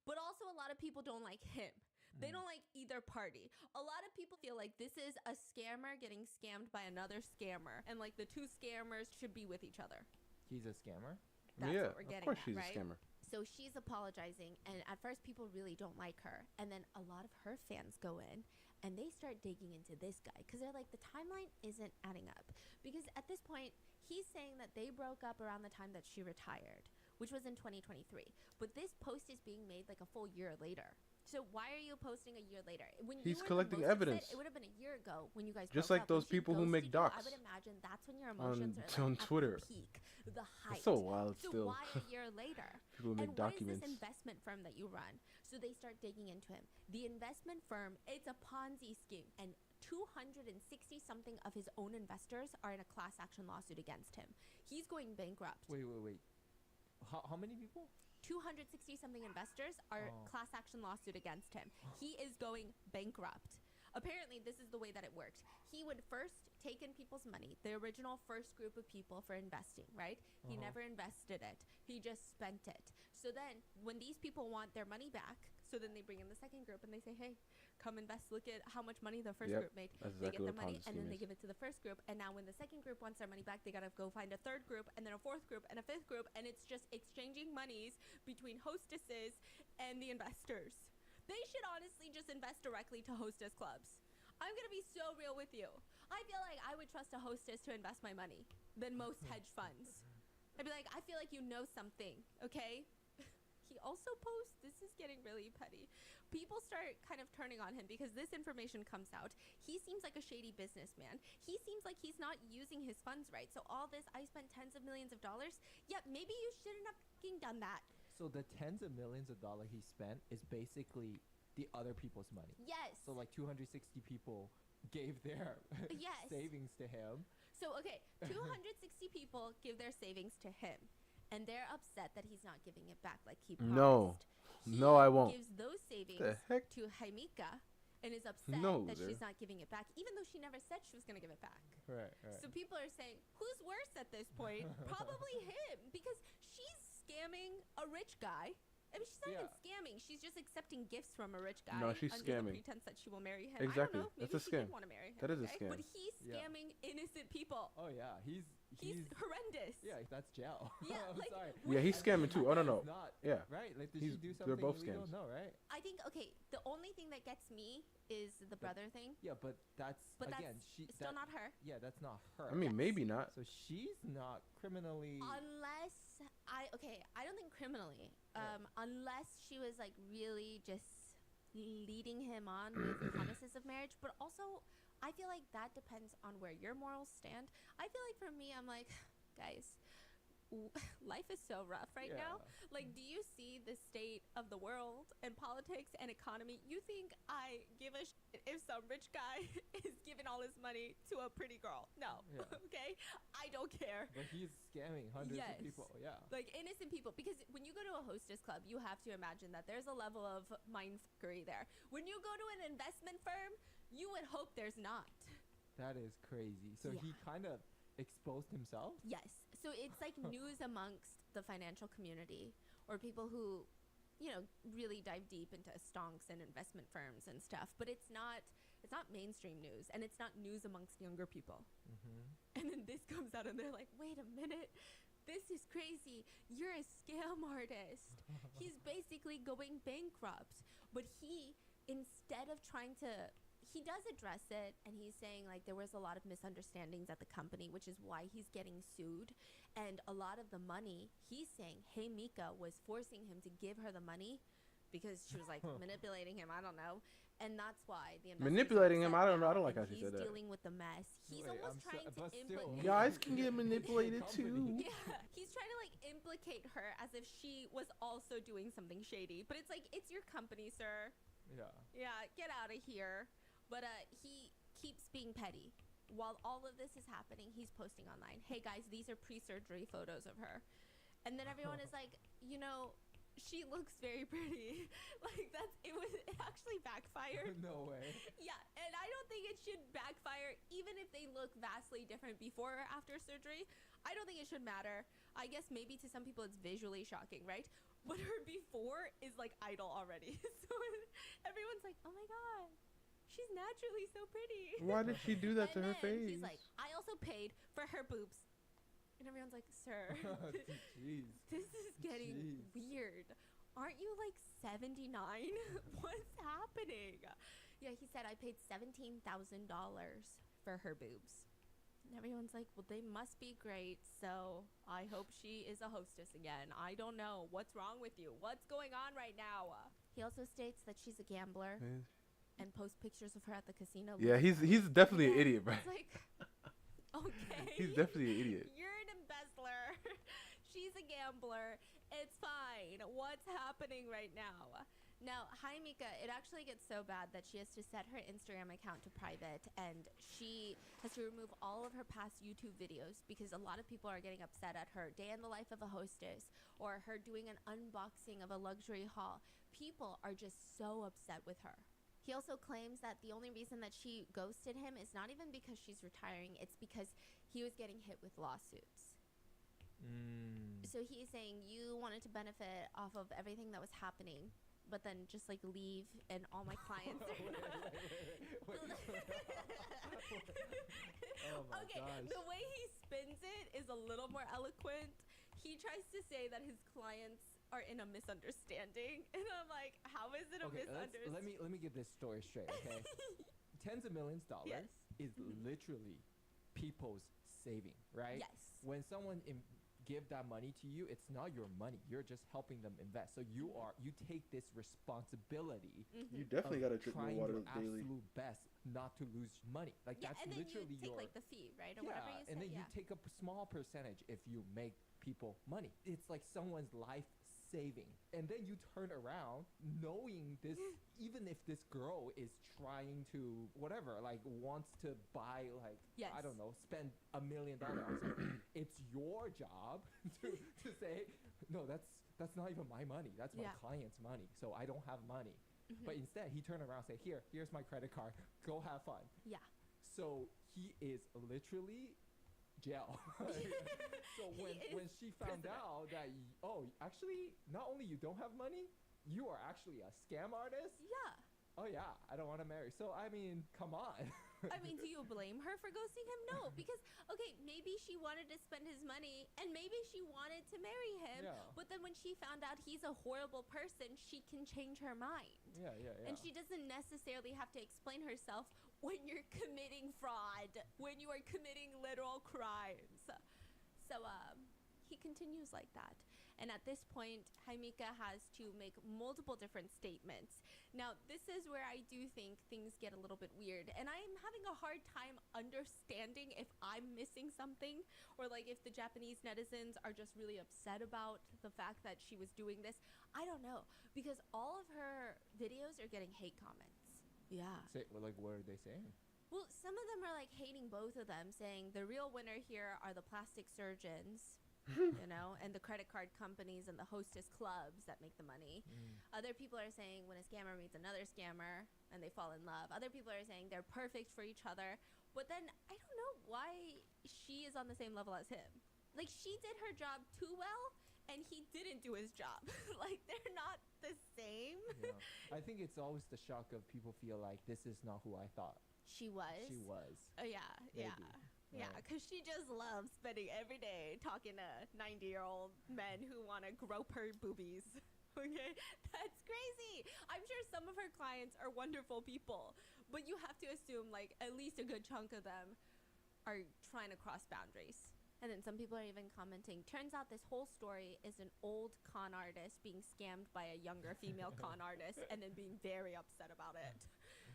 but also a lot of people don't like him. They don't like either party. A lot of people feel like this is a scammer getting scammed by another scammer, and like the two scammers should be with each other. He's a scammer? That's Yeah, what we're of getting course at, she's right? a scammer. So she's apologizing, and at first people really don't like her. And then a lot of her fans go in and they start digging into this guy because they're like, the timeline isn't adding up. Because at this point, he's saying that they broke up around the time that she retired, which was in 2023. But this post is being made like a full year later. So why are you posting a year later? When He's you were collecting the most upset, evidence. it would have been a year ago when you guys Just broke like up. When those she people who make ghosted you, I docs would imagine that's when your on emotions are like on at Twitter. the peak, the height. It's so wild So still. why a year later? People who make And what is documents. this investment firm that you run? So they start digging into him. The investment firm, it's a Ponzi scheme, and 260 something of his own investors are in a class action lawsuit against him. He's going bankrupt. Wait. How many people? 260 something investors are Oh. class action lawsuit against him. He is going bankrupt. Apparently, this is the way that it worked. He would first take in people's money, the original first group of people for investing, right? He never invested it. He just spent it. So then when these people want their money back, so then they bring in the second group and they say, hey, come invest. Look at how much money the first Yep, group made. that's They exactly get the what a money Ponzi and then scheme they is. give it to the first group. And now when the second group wants their money back, they got to go find a third group and then a fourth group and a fifth group. And it's just exchanging monies between hostesses and the investors. They should honestly just invest directly to hostess clubs. I'm going to be so real with you. I feel like I would trust a hostess to invest my money than most hedge funds. I'd be like, I feel like you know something, okay? He also posts, this is getting really petty. People start kind of turning on him because this information comes out. He seems like a shady businessman. He seems like he's not using his funds right. So all this, I spent tens of millions of dollars. Yeah, maybe you shouldn't have fucking done that. So the tens of millions of dollars he spent is basically the other people's money. Yes. So like 260 people gave their Yes. savings to him. So, okay, 260 people give their savings to him, and they're upset that he's not giving it back like he promised. No. He No, I won't. gives those savings The heck? to Jaimika and is upset No, that there. she's not giving it back, even though she never said she was going to give it back. Right. So people are saying, who's worse at this point? Probably him, because she's scamming a rich guy. I mean, she's not even scamming. She's just accepting gifts from a rich guy. No, she's under scamming. the pretense that she will marry him. Exactly. I don't know. That's Maybe a she scam. did want to marry him. That is a okay? scam. But he's Yeah. scamming innocent people. Oh yeah, he's He's horrendous. Yeah, that's jail. Yeah, I'm like, sorry. Yeah, he's scamming too. Oh, no, no. Not, Yeah. Right? Like, did He's- she do something they're both illegal? scams. No, right? I think, okay, the only thing that gets me is the brother thing. Yeah, but that's But again, that's she still not her. Yeah, that's not her. I mean, maybe not. So she's not criminally. Unless I don't think criminally. Unless she was like really just leading him on with promises of marriage, but also I feel like that depends on where your morals stand. I feel like for me, I'm like, guys, life is so rough right now. Like, do you see the state of the world and politics and economy? You think I give a shit if some rich guy is giving all his money to a pretty girl? No. Yeah. Okay? I don't care. But he's scamming hundreds Yes. of people. Yeah. Like innocent people, because when you go to a hostess club, you have to imagine that there's a level of mindfuckery there. When you go to an investment firm, you would hope there's not. That is crazy. So he kind of exposed himself. Yes. So it's like news amongst the financial community or people who, you know, really dive deep into stonks and investment firms and stuff. But it's not mainstream news, and it's not news amongst younger people. And then this comes out and they're like, wait a minute, this is crazy. You're a scam artist. He's basically going bankrupt. But he, instead of trying to, he does address it, and he's saying like there was a lot of misunderstandings at the company, which is why he's getting sued. And a lot of the money, he's saying, hey, Mika was forcing him to give her the money because she was like manipulating him. I don't know. And that's why the investors are Manipulating him? upset I don't know. I don't now, like how and she said that. He's dealing with the mess. He's Wait, almost trying to but still. implicate. Guys can get manipulated too. Yeah, he's trying to like implicate her as if she was also doing something shady. But it's like, it's your company, sir. Yeah. Yeah, get out of here. But he keeps being petty. While all of this is happening, he's posting online, hey guys, these are pre-surgery photos of her. And then everyone is like, you know, she looks very pretty. Like it actually backfired. No way. Yeah, and I don't think it should backfire even if they look vastly different before or after surgery. I don't think it should matter. I guess maybe to some people it's visually shocking, right? But her before is like idol already. So everyone's like, oh my god, she's naturally so pretty. Why did she do that to And her then face? He's like, I also paid for her boobs. And everyone's like, sir, Jeez. this is getting weird. Aren't you like 79? What's happening? Yeah, he said, I paid $17,000 for her boobs. And everyone's like, well, they must be great. So I hope she is a hostess again. I don't know. What's wrong with you? What's going on right now? He also states that she's a gambler and posts pictures of her at the casino. Yeah, he's definitely an idiot, bro. It's like, okay. He's definitely an idiot. You're an embezzler. She's a gambler. It's fine. What's happening right now? Now, hi Mika, it actually gets so bad that she has to set her Instagram account to private, and she has to remove all of her past YouTube videos because a lot of people are getting upset at her day in the life of a hostess or her doing an unboxing of a luxury haul. People are just so upset with her. He also claims that the only reason that she ghosted him is not even because she's retiring, it's because he was getting hit with lawsuits. So he's saying you wanted to benefit off of everything that was happening, but then just like leave and all my clients are Oh my okay, gosh. the way he spins it is a little more eloquent. He tries to say that his clients are in a misunderstanding, and I'm like, how is it a Okay, misunderstanding? let me get this story straight, okay? Tens of millions dollars is literally people's saving, right? Yes. When someone give that money to you, it's not your money. You're just helping them invest. So you take this responsibility. You definitely gotta drink more trying water your daily. absolute best not to lose money. Like Yeah, that's and then literally you take your like the fee, right, or yeah, whatever you say. and then you Yeah. take a small percentage if you make people money. It's like someone's life saving, and then you turn around knowing this. Even if this girl is trying to whatever, like wants to buy, like Yes. I don't know, spend $1 million on something, it's your job to say no. That's not even my money. That's my Yeah. client's money. So I don't have money. But instead, he turned around and said, here's my credit card. Go have fun. Yeah. So he is literally jail. So when she found prisoner. out that, actually, not only you don't have money, you are actually a scam artist. Yeah. Oh, yeah, I don't want to marry. So, I mean, come on. I mean, do you blame her for ghosting him? No, because, okay, maybe she wanted to spend his money and maybe she wanted to marry him. Yeah. But then when she found out he's a horrible person, she can change her mind. Yeah. And she doesn't necessarily have to explain herself when you're committing fraud, when you are committing literal crimes. So, he continues like that. And at this point, Haimika has to make multiple different statements. Now, this is where I do think things get a little bit weird. And I'm having a hard time understanding if I'm missing something or like if the Japanese netizens are just really upset about the fact that she was doing this. I don't know, because all of her videos are getting hate comments. Yeah. Like, what are they saying? Well, some of them are like hating both of them, saying the real winner here are the plastic surgeons. You know, and the credit card companies and the hostess clubs that make the money. Other people are saying when a scammer meets another scammer and they fall in love. Other people are saying they're perfect for each other. But then I don't know why she is on the same level as him. Like, she did her job too well and he didn't do his job. Like, they're not the same. Yeah. I think it's always the shock of people feel like this is not who I thought She was. she was. Oh, yeah. Yeah. Maybe. Yeah, Right. because she just loves spending every day talking to 90-year-old men who want to grope her boobies. Okay? That's crazy. I'm sure some of her clients are wonderful people, but you have to assume, like, at least a good chunk of them are trying to cross boundaries. And then some people are even commenting, turns out this whole story is an old con artist being scammed by a younger female con artist and then being very upset about it.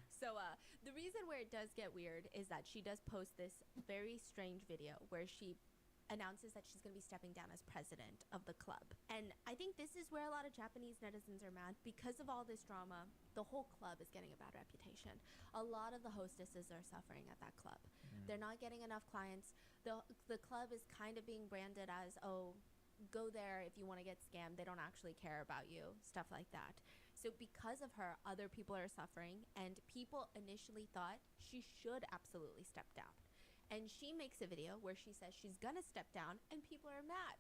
So the reason where it does get weird is that she does post this very strange video where she announces that she's going to be stepping down as president of the club. And I think this is where a lot of Japanese netizens are mad. Because of all this drama, the whole club is getting a bad reputation. A lot of the hostesses are suffering at that club. They're not getting enough clients. The club is kind of being branded as, oh, go there if you want to get scammed. They don't actually care about you, stuff like that. So because of her, other people are suffering, and people initially thought she should absolutely step down. And she makes a video where she says she's gonna step down, and people are mad.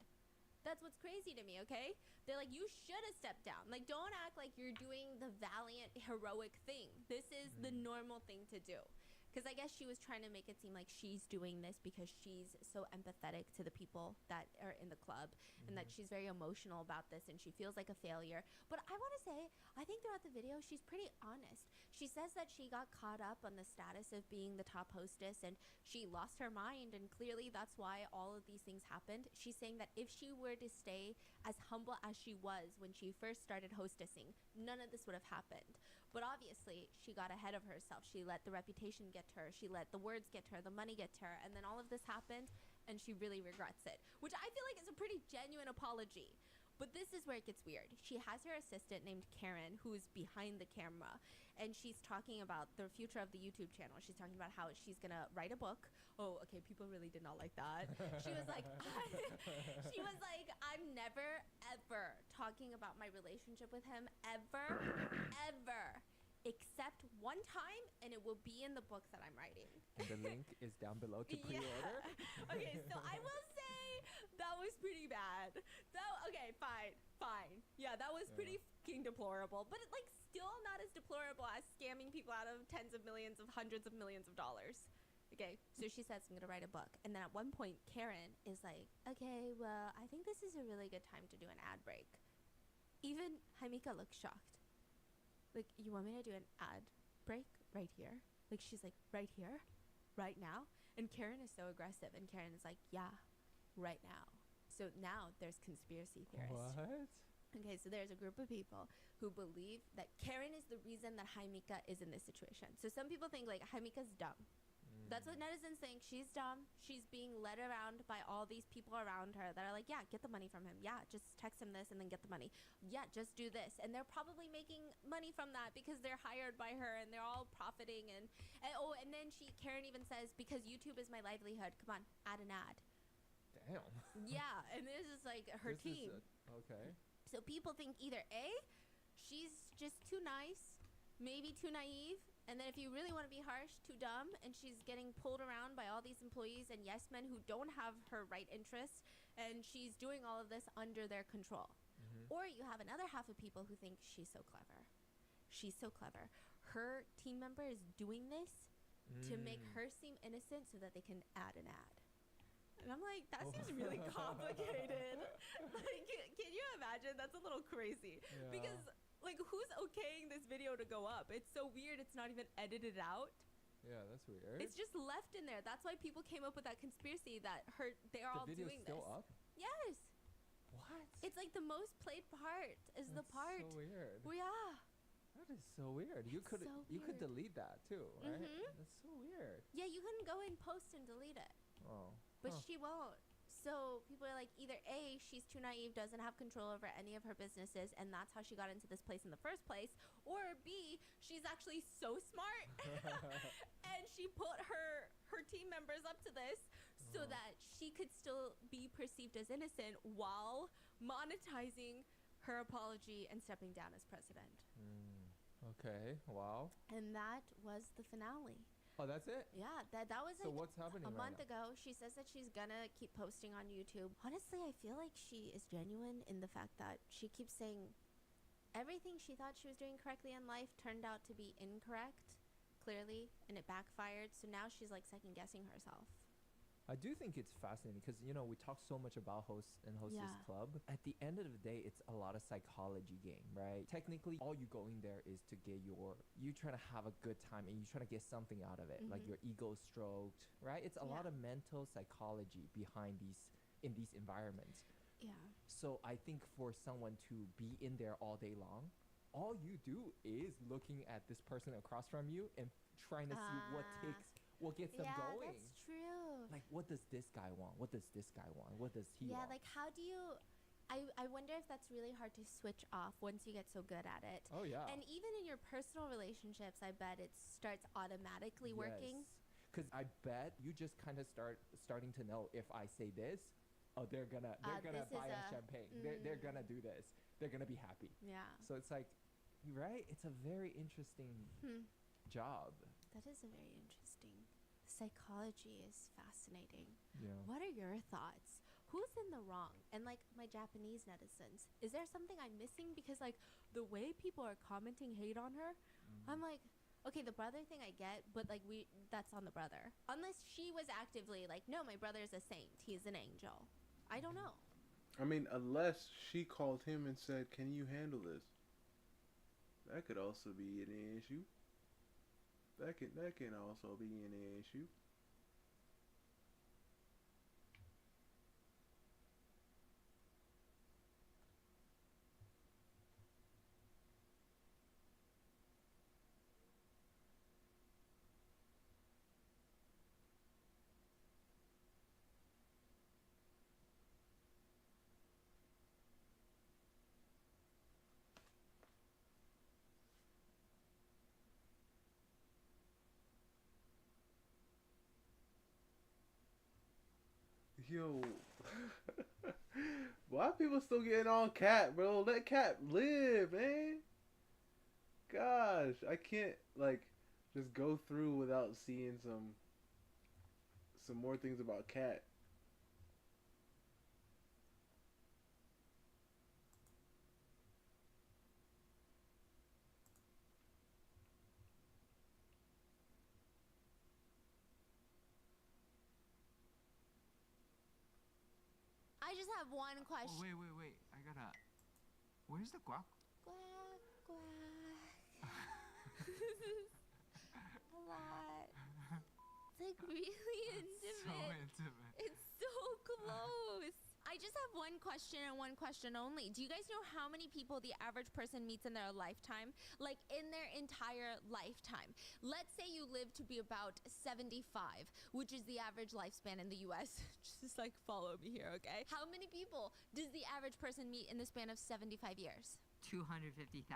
That's what's crazy to me, okay? They're like, you should have stepped down. Like, don't act like you're doing the valiant, heroic thing. This is the normal thing to do. Because I guess she was trying to make it seem like she's doing this because she's so empathetic to the people that are in the club, and that she's very emotional about this and she feels like a failure. But I want to say, I think throughout the video, she's pretty honest. She says that she got caught up on the status of being the top hostess and she lost her mind, and clearly that's why all of these things happened. She's saying that if she were to stay as humble as she was when she first started hostessing, none of this would have happened. But obviously, she got ahead of herself. She let the reputation get to her. She let the words get to her, the money get to her. And then all of this happened, and she really regrets it, which I feel like is a pretty genuine apology. But this is where it gets weird. She has her assistant named Karen, who's behind the camera, and she's talking about the future of the YouTube channel. She's talking about how she's gonna write a book. Oh, okay, people really did not like that. She was like, I'm never, ever talking about my relationship with him, ever, ever. Except one time, and it will be in the book that I'm writing. And the link is down below to pre-order. Okay, so I will say that was pretty bad. Okay, fine. Yeah, that was pretty fucking deplorable. But like, still not as deplorable as scamming people out of tens of millions of hundreds of millions of dollars. Okay, so she says, I'm gonna write a book. And then at one point, Karen is like, okay, well, I think this is a really good time to do an ad break. Even Haimika looks shocked. Like, you want me to do an ad break right here? Like, she's like, right here? Right now? And Karen is so aggressive. And Karen is like, yeah, right now. So now there's conspiracy theorists. What? Okay, so there's a group of people who believe that Karen is the reason that Haimika is in this situation. So some people think, like, Haimika's dumb. That's what netizens think. She's dumb. She's being led around by all these people around her that are like, yeah, get the money from him. Yeah, just text him this and then get the money. Yeah, just do this. And they're probably making money from that because they're hired by her and they're all profiting. And then Karen even says, because YouTube is my livelihood. Come on, add an ad. Damn. Yeah, and this is like her team. Okay. So people think either A, she's just too nice, maybe too naive, and then if you really want to be harsh, too dumb, and she's getting pulled around by all these employees and yes men who don't have her right interests, and she's doing all of this under their control. Or you have another half of people who think she's so clever. She's so clever. Her team member is doing this to make her seem innocent so that they can add an ad. And I'm like, that seems really complicated. Like, can you imagine? That's a little crazy. Yeah. Because, like, who's okaying this video to go up? It's so weird. It's not even edited out. Yeah, that's weird. It's just left in there. That's why people came up with that conspiracy that they're all doing this. The video's still up? Yes. What? It's like the most played part is the part. So weird. Well, yeah. That is so weird. You could weird. delete that too, right? That's so weird. Yeah, you can go in post and delete it. Oh. But she won't. So people are like, either A, she's too naive, doesn't have control over any of her businesses, and that's how she got into this place in the first place. Or B, she's actually so smart and she put her team members up to this so that she could still be perceived as innocent while monetizing her apology and stepping down as president. Okay, wow. And that was the finale. Oh, that's it? Yeah, that was So like what's happening a right month now? ago. She says that she's gonna keep posting on YouTube. Honestly, I feel like she is genuine in the fact that she keeps saying everything she thought she was doing correctly in life turned out to be incorrect, clearly, and it backfired. So now she's like second guessing herself. I do think it's fascinating because, you know, we talk so much about host and hostess club. At the end of the day, it's a lot of psychology game, right? Technically, all you going there is to get you trying to have a good time and you trying to get something out of it, like your ego stroked, right? It's a lot of mental psychology behind in these environments. Yeah. So I think for someone to be in there all day long, all you do is looking at this person across from you and trying to see what gets them going. Yeah, that's true. Like, what does this guy want? What does this guy want? What does he want? Yeah, like, how do you... I wonder if that's really hard to switch off once you get so good at it. Oh, yeah. And even in your personal relationships, I bet it starts automatically working. Because I bet you just kind of starting to know if I say this, oh, they're gonna buy a champagne. They're gonna do this. They're gonna be happy. Yeah. So it's like, right? It's a very interesting job. That is a very interesting. Psychology is fascinating. Yeah. What are your thoughts? Who's in the wrong? And like my Japanese netizens, is there something I'm missing? Because like the way people are commenting hate on her, I'm like, Okay, the brother thing I get, but like that's on the brother. Unless she was actively like, no, my brother's a saint. He's an angel. I don't know. I mean, unless she called him and said, "Can you handle this?" That could also be an issue. That can also be an issue. Yo, why people still getting on Cat, bro? Let Cat live, man. Gosh, I can't like just go through without seeing some more things about Cat. I just have one question. Oh, wait. I gotta. Where's the guac? Quack, quack. This is a lot. It's like really intimate. So intimate. It's so close. I just have one question and one question only. Do you guys know how many people the average person meets in their lifetime? Like in their entire lifetime. Let's say you live to be about 75, which is the average lifespan in the US. Just like follow me here, okay? How many people does the average person meet in the span of 75 years? 250,000.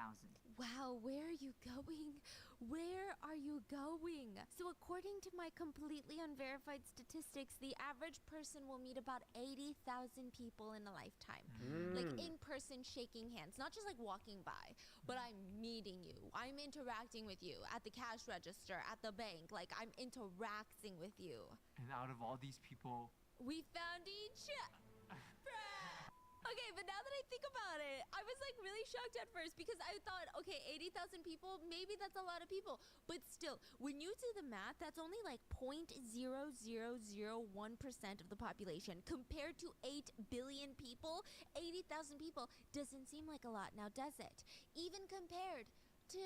Wow, where are you going? Where are you going? So according to my completely unverified statistics, the average person will meet about 80,000 people in a lifetime. Like in person shaking hands, not just like walking by, but I'm meeting you. I'm interacting with you at the cash register, at the bank. Like I'm interacting with you. And out of all these people, we found each Okay, but now that I think about it, I was like really shocked at first because I thought, okay, 80,000 people, maybe that's a lot of people. But still, when you do the math, that's only like 0.0001% of the population compared to 8 billion people. 80,000 people doesn't seem like a lot now, does it? Even compared to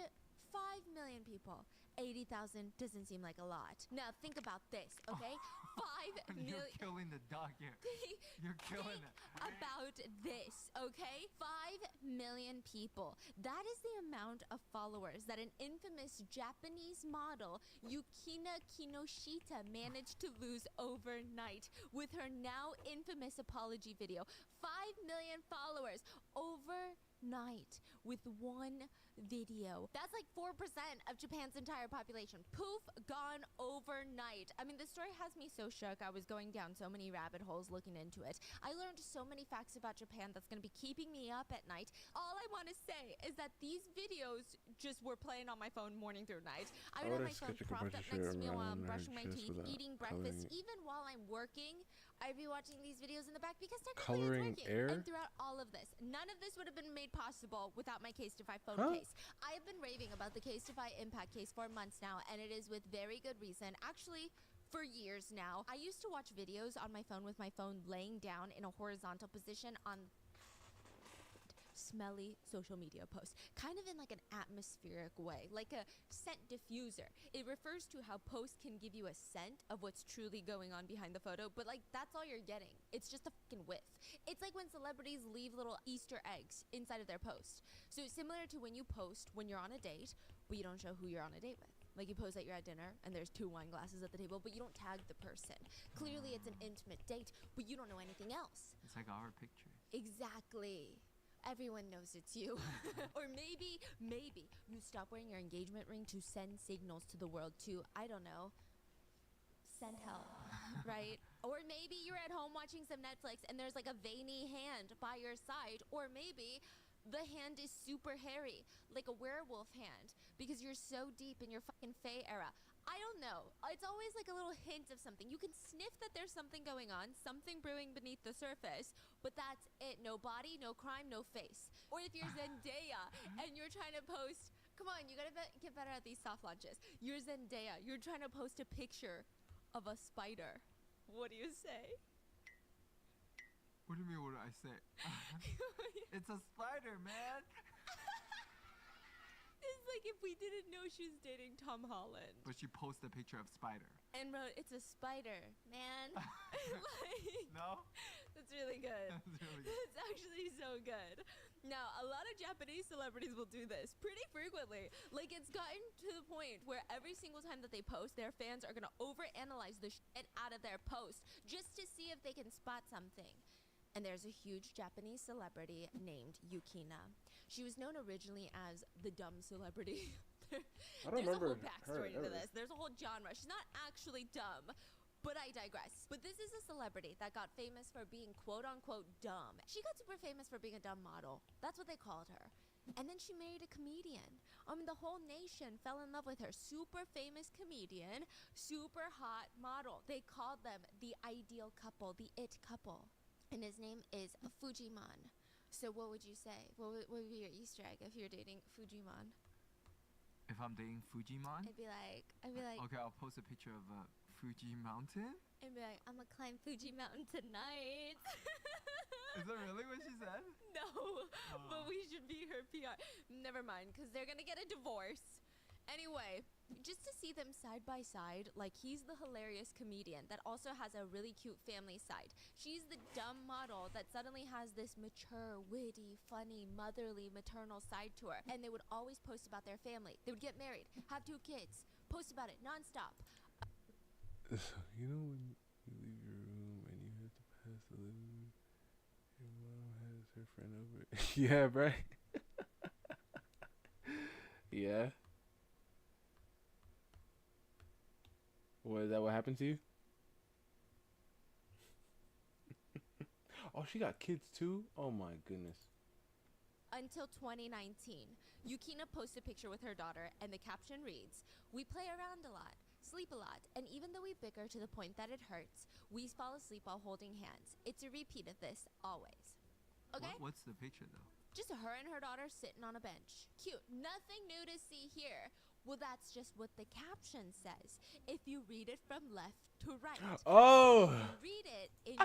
5 million people. 80,000 doesn't seem like a lot. Now think about this, okay? 5 million. You're killing the dog here. You're killing it. About this, okay? 5 million people. That is the amount of followers that an infamous Japanese model, Yukina Kinoshita, managed to lose overnight with her now infamous apology video. 5 million followers overnight with one video. That's like 4% of Japan's entire population. Poof, gone overnight. I mean, the story has me so shook. I was going down so many rabbit holes looking into it. I learned so many facts about Japan that's going to be keeping me up at night. All I want to say is that these videos just were playing on my phone morning through night. I would have my phone propped up next to me while I'm brushing my teeth, eating breakfast. Even while I'm working, I'd be watching these videos in the back because technically it's working. Air? And throughout all of this, none of this would have been made possible without my Case-Defy phone case. I have been raving about the Case-Defy Impact case for months now, and it is with very good reason. Actually, for years now. I used to watch videos on my phone with my phone laying down in a horizontal position on smelly social media posts, kind of in like an atmospheric way, like a scent diffuser. It refers to how posts can give you a scent of what's truly going on behind the photo, but like that's all you're getting. It's just a fucking whiff. It's like when celebrities leave little Easter eggs inside of their post. So similar to when you post when you're on a date, but you don't show who you're on a date with. Like you post that you're at dinner and there's 2 wine glasses at the table, but you don't tag the person. Clearly it's an intimate date, but you don't know anything else. It's like our picture. Exactly. Everyone knows it's you. Or maybe you stop wearing your engagement ring to send signals to the world to, I don't know, send help, right? Or maybe you're at home watching some Netflix and there's like a veiny hand by your side. Or maybe the hand is super hairy, like a werewolf hand, because you're so deep in your fucking Fae era. I don't know. It's always like a little hint of something. You can sniff that there's something going on, something brewing beneath the surface, but that's it. No body, no crime, no face. Or if you're Zendaya and you're trying to post Come on, you gotta get better at these soft launches. You're Zendaya. You're trying to post a picture of a spider. What do you say? What do you mean, what do I say? It's a spider, man. It's like if we didn't know she was dating Tom Holland. But she posted a picture of spider. And wrote, it's a spider, man. Like, No? that's really good. That's really good. That's actually so good. Now, a lot of Japanese celebrities will do this pretty frequently. Like, it's gotten to the point where every single time that they post, their fans are going to overanalyze the shit out of their post just to see if they can spot something. And there's a huge Japanese celebrity named Yukina. She was known originally as the dumb celebrity. I don't remember There's a whole backstory her to ever. this. There's a whole genre. She's not actually dumb, but I digress. But this is a celebrity that got famous for being quote-unquote dumb. She got super famous for being a dumb model. That's what they called her. And then she married a comedian. The whole nation fell in love with her. Super famous comedian, super hot model. They called them the ideal couple, the it couple. And his name is Fujimon. So what would you say? What would be your Easter egg if you're dating Fujimon? If I'm dating Fujimon? I'd be like, Okay, I'll post a picture of Fuji Mountain. I'd be like, I'm gonna climb Fuji Mountain tonight. Is that really what she said? No, but we should be her PR. Never mind, because they're gonna get a divorce. Anyway, just to see them side by side, like he's the hilarious comedian that also has a really cute family side. She's the dumb model that suddenly has this mature, witty, funny, motherly, maternal side to her. And they would always post about their family. They would get married, have 2 kids, post about it nonstop. You know when you leave your room and you have to pass the living room, your mom has her friend over. Yeah, right. Yeah. What, is that what happened to you? Oh, she got kids too? Oh my goodness. Until 2019, Yukina posted a picture with her daughter, and the caption reads, "We play around a lot, sleep a lot, and even though we bicker to the point that it hurts, we fall asleep while holding hands. It's a repeat of this, always." Okay? What's the picture, though? Just her and her daughter sitting on a bench. Cute. Nothing new to see here. Well, that's just what the caption says. If you read it from left to right. Oh! Read it in...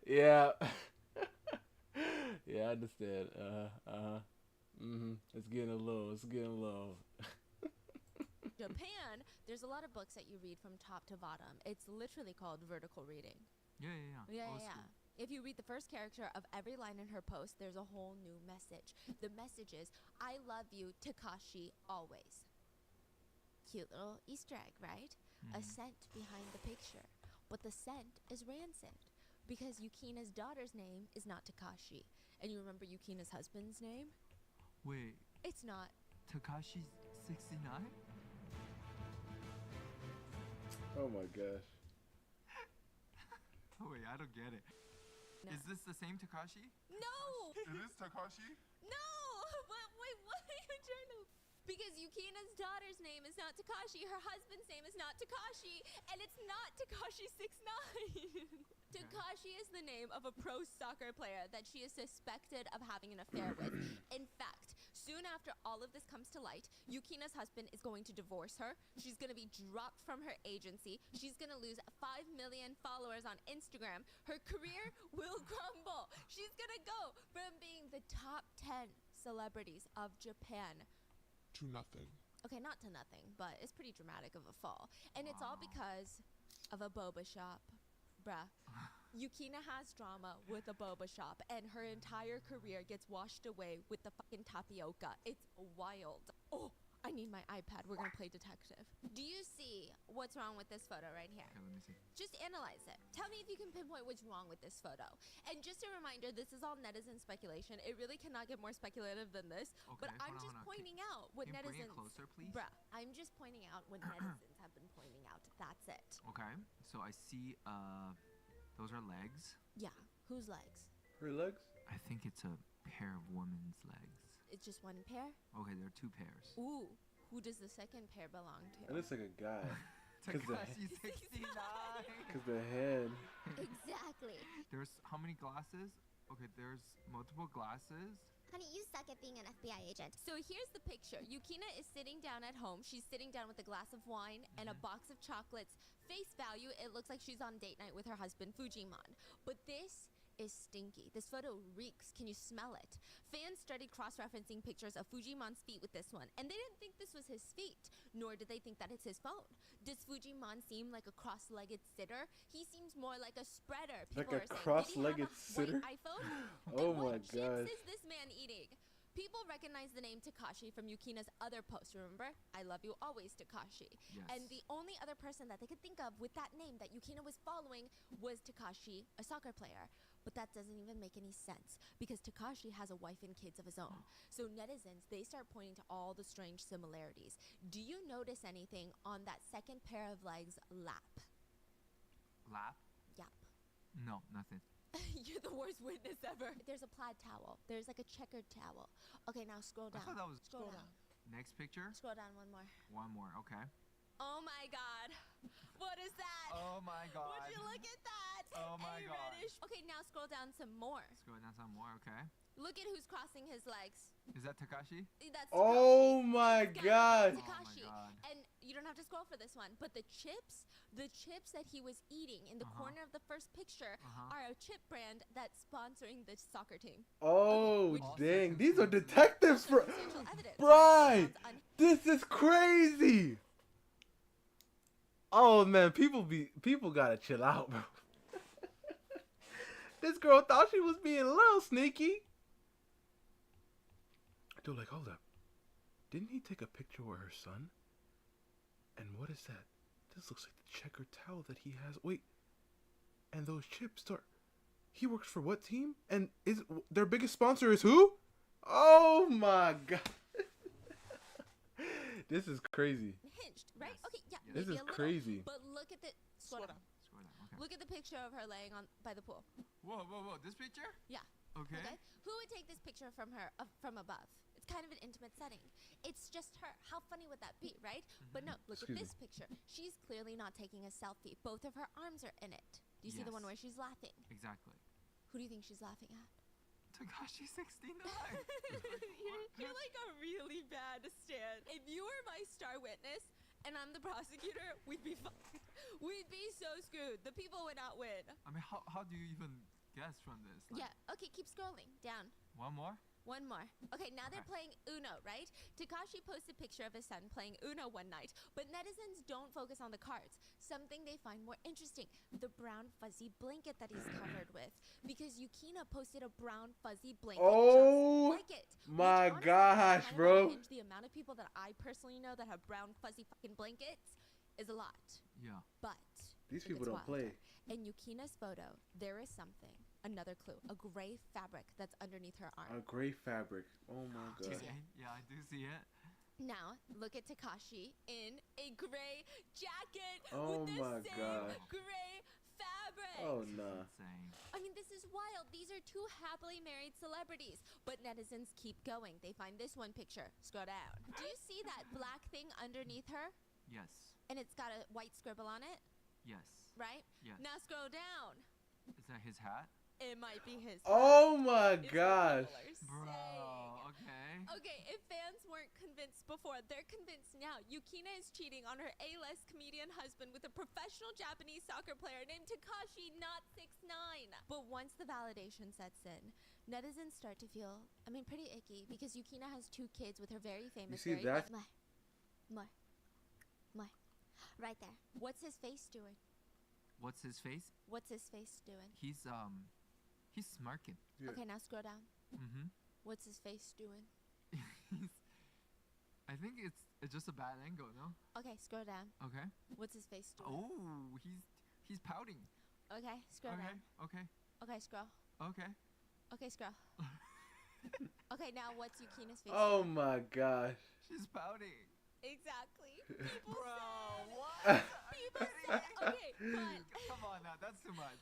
Yeah. Yeah, I understand. It's getting low. Japan, there's a lot of books that you read from top to bottom. It's literally called vertical reading. Yeah. Old school. If you read the first character of every line in her post, there's a whole new message. The message is, I love you, Takashi, always. Cute little Easter egg, right? A scent behind the picture. But the scent is rancid. Because Yukina's daughter's name is not Takashi. And you remember Yukina's husband's name? Wait, It's not. Takashi's 69? Oh my gosh. Oh, wait, I don't get it. No. Is this the same Takashi? No! It is Takashi? No! Wait, what are you trying to... Because Yukina's daughter's name is not Takashi, her husband's name is not Takashi, and it's not Takashi 69. Takashi is the name of a pro soccer player that she is suspected of having an affair with. In fact, soon after all of this comes to light, Yukina's husband is going to divorce her. She's going to be dropped from her agency. She's going to lose 5 million followers on Instagram. Her career will crumble. She's going to go from being the top 10 celebrities of Japan. To nothing. Okay, not to nothing, but it's pretty dramatic of a fall. And it's all because of a boba shop. Bruh. Yukina has drama with a boba shop, and her entire career gets washed away with the fucking tapioca. It's wild. Oh, I need my iPad. We're gonna play detective. Do you see what's wrong with this photo right here? Okay, let me see. Just analyze it. Tell me if you can pinpoint what's wrong with this photo. And just a reminder, this is all netizen speculation. It really cannot get more speculative than this. But Okay, I'm hold on, just hold on. pointing out what Can you bring netizens... it closer, please? Bruh, I'm just pointing out what netizens have been pointing out. That's it. Okay, so I see, those are legs. Yeah. Whose legs? Her legs? I think it's a pair of women's legs. It's just one pair? Okay, there are 2 pairs. Ooh. Who does the second pair belong It to? looks like a guy. Takashi's 69! Cause the head. Exactly. There's how many glasses? Okay, there's multiple glasses. Honey, you suck at being an FBI agent. So here's the picture. Yukina is sitting down at home. She's sitting down with a glass of wine and a box of chocolates. Face value, it looks like she's on date night with her husband, Fujimon. But this is stinky. This photo reeks. Can you smell it? Fans started cross-referencing pictures of Fujimon's feet with this one, and they didn't think this was his feet, nor did they think that it's his phone. Does Fujimon seem like a cross-legged sitter? He seems more like a spreader. Like People a are saying, cross-legged sitter? sitter? iPhone? Oh And my what chips gosh. is this man eating? People recognize the name Takashi from Yukina's other post, remember? I love you always, Takashi. Yes. And the only other person that they could think of with that name that Yukina was following was Takashi, a soccer player. But that doesn't even make any sense because Takashi has a wife and kids of his own. So netizens, they start pointing to all the strange similarities. Do you notice anything on that second pair of legs lap? Lap? Yep. No, nothing. You're the worst witness ever. There's a plaid towel. There's like a checkered towel. Okay, now scroll I down. thought that was Scroll down. next picture. Scroll down one more. One more. Okay. Oh my god. What is that? Oh my god. Would you look at that? Oh my A God. reddish. Okay, now scroll down some more. Scroll down some more. Okay. Look at who's crossing his legs. Is that Takashi? That's Oh Takashi. my It's gotta be god. Takashi. God. And you don't have to scroll for this one, but the chips that he was eating in the corner of the first picture are a chip brand that's sponsoring the soccer team. Oh Which- dang. These are detectives for Circumstantial evidence. Right. Sounds un- This is crazy. Oh man, people gotta chill out, bro. This girl thought she was being a little sneaky. Dude, like, hold up. Didn't he take a picture with her son? And what is that? This looks like the checkered towel that he has. Wait. And those chips are... He works for what team? And is their biggest sponsor is who? Oh my god. This is crazy. hinged, right? Yes. Okay, yeah, Yes. This maybe is a little. crazy. But look at the Slow down. Scroll down. Okay. Look at the picture of her laying on by the pool. Whoa. This picture? Yeah. Okay. Okay. Who would take this picture from her from above? It's kind of an intimate setting. It's just her. How funny would that be, right? But no, look Excuse at me. this picture. She's clearly not taking a selfie. Both of her arms are in it. Do you see the one Yes. where she's laughing? Exactly. Who do you think she's laughing at? Takashi 69. You're like a really bad stand. If you were my star witness and I'm the prosecutor, we'd be we'd be so screwed. The people would not win. I mean, how do you even guess from this? Like, Yeah. Okay, keep scrolling down. One more? One more. Okay, now they're Okay. playing Uno, right? Takashi posted a picture of his son playing Uno one night, but netizens don't focus on the cards. Something they find more interesting, the brown fuzzy blanket that he's covered with. Because Yukina posted a brown fuzzy blanket Oh just like it. which my honestly, gosh, kind of bro. unhinged. The amount of people that I personally know that have brown fuzzy fucking blankets is a lot. Yeah. But These it people gets don't wilder. play. In Yukina's photo, there is something. Another clue. A gray fabric that's underneath her arm. A gray fabric. Oh my Do you god. see it? Yeah, I do see it. Now, look at Takashi in a gray jacket Oh with the my same God. gray fabric. Oh This is nah. insane. I mean, this is wild. These are two happily married celebrities. But netizens keep going. They find this one picture. Scroll down. Do you see that black thing underneath her? Yes. And it's got a white scribble on it, Yes. right? Yes. Now scroll down. Is that his hat? It might be his. Oh my is what gosh. people are saying. Bro, okay. Okay, if fans weren't convinced before, they're convinced now. Yukina is cheating on her A-list comedian husband with a professional Japanese soccer player named Takashi, not 6'9". But once the validation sets in, netizens start to feel, pretty icky because Yukina has 2 kids with her very famous. see very that? More. Right there. What's his face doing? What's his face? What's his face doing? He's smirking. Yeah. Okay, now scroll down. Mm-hmm. What's his face doing? I think it's just a bad angle, no? Okay, scroll down. Okay. What's his face doing? Oh, he's pouting. Okay, scroll Okay. down. Okay. Okay, scroll. Okay. Okay, scroll. Okay, now what's Yukina's face? Oh doing? my gosh. She's pouting. Exactly. People Bro, said. what? People said. Okay, but Come on now, that's too much.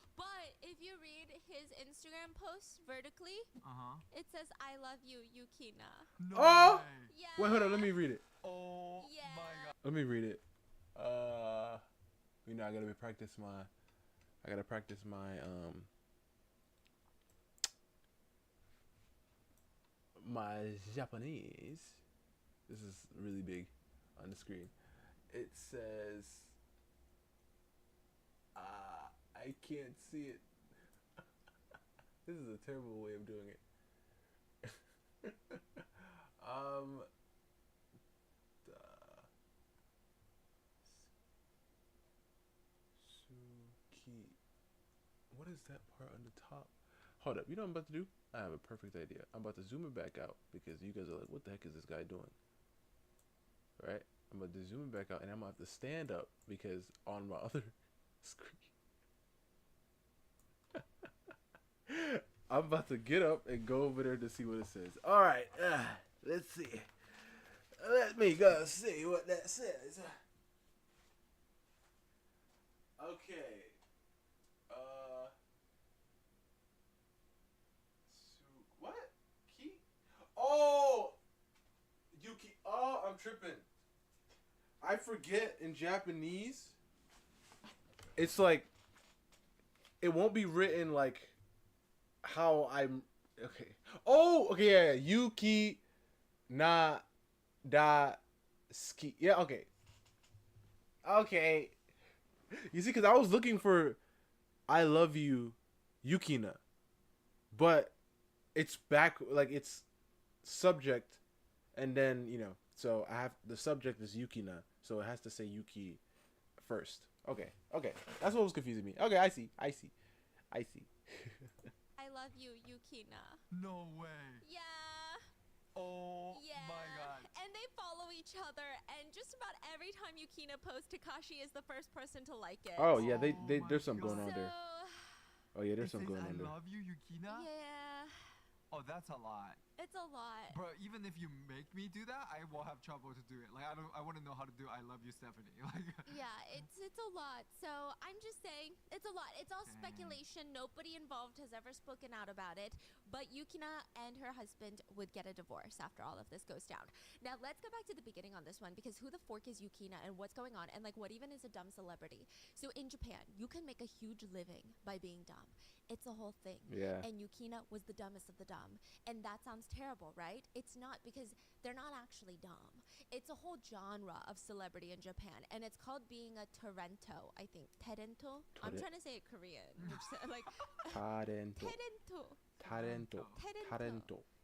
if you read his Instagram post vertically, Uh-huh. it says "I love you, Yukina." No Oh! way. Yeah. Wait, hold on. Let me read it. Oh Yeah. my god. Let me read it. I gotta practice my. I gotta practice my my Japanese. This is really big on the screen. It says, I can't see it. This is a terrible way of doing it. um, Suki. What is that part on the top? Hold up. You know what I'm about to do? I have a perfect idea. I'm about to zoom it back out because you guys are like, what the heck is this guy doing? Right? I'm about to zoom it back out and I'm going to have to stand up because on my other screen. I'm about to get up and go over there to see what it says. All right. Let's see. Let me go see what that says. Okay. What? Key? Oh! Yuki. Oh, I'm tripping. I forget in Japanese. It's like, it won't be written like how I'm. Okay. Oh, okay, yeah. Yuki na da ski. Yeah, okay. Okay. You see, because I was looking for I love you, Yukina. But it's back, like, it's subject, and then, so I have, the subject is Yukina, so it has to say Yuki first. Okay. That's what was confusing me. Okay, I see. I love you, Yukina. No way. Yeah. Oh yeah. my god. And they follow each other, and just about every time Yukina posts, Takashi is the first person to like it. Oh yeah, there's something going on there. Oh yeah, there's it something says, going on there. I love you, Yukina? Yeah. Oh, that's a lot. It's a lot. Bro, even if you make me do that, I will have trouble to do it. Like, I want to know how to do I love you, Stephanie. Like, yeah, it's a lot. So I'm just saying, it's a lot. It's all speculation. Nobody involved has ever spoken out about it. But Yukina and her husband would get a divorce after all of this goes down. Now, let's go back to the beginning on this one, because who the fork is Yukina and what's going on? And, like, what even is a dumb celebrity? So in Japan, you can make a huge living by being dumb. It's a whole thing. Yeah. And Yukina was the dumbest of the dumb. And that sounds terrible, right? It's not, because they're not actually dumb. It's a whole genre of celebrity in Japan. And it's called being a Tarento, I think. Tarento? I'm trying to say it Korean. Which, like, Tarento.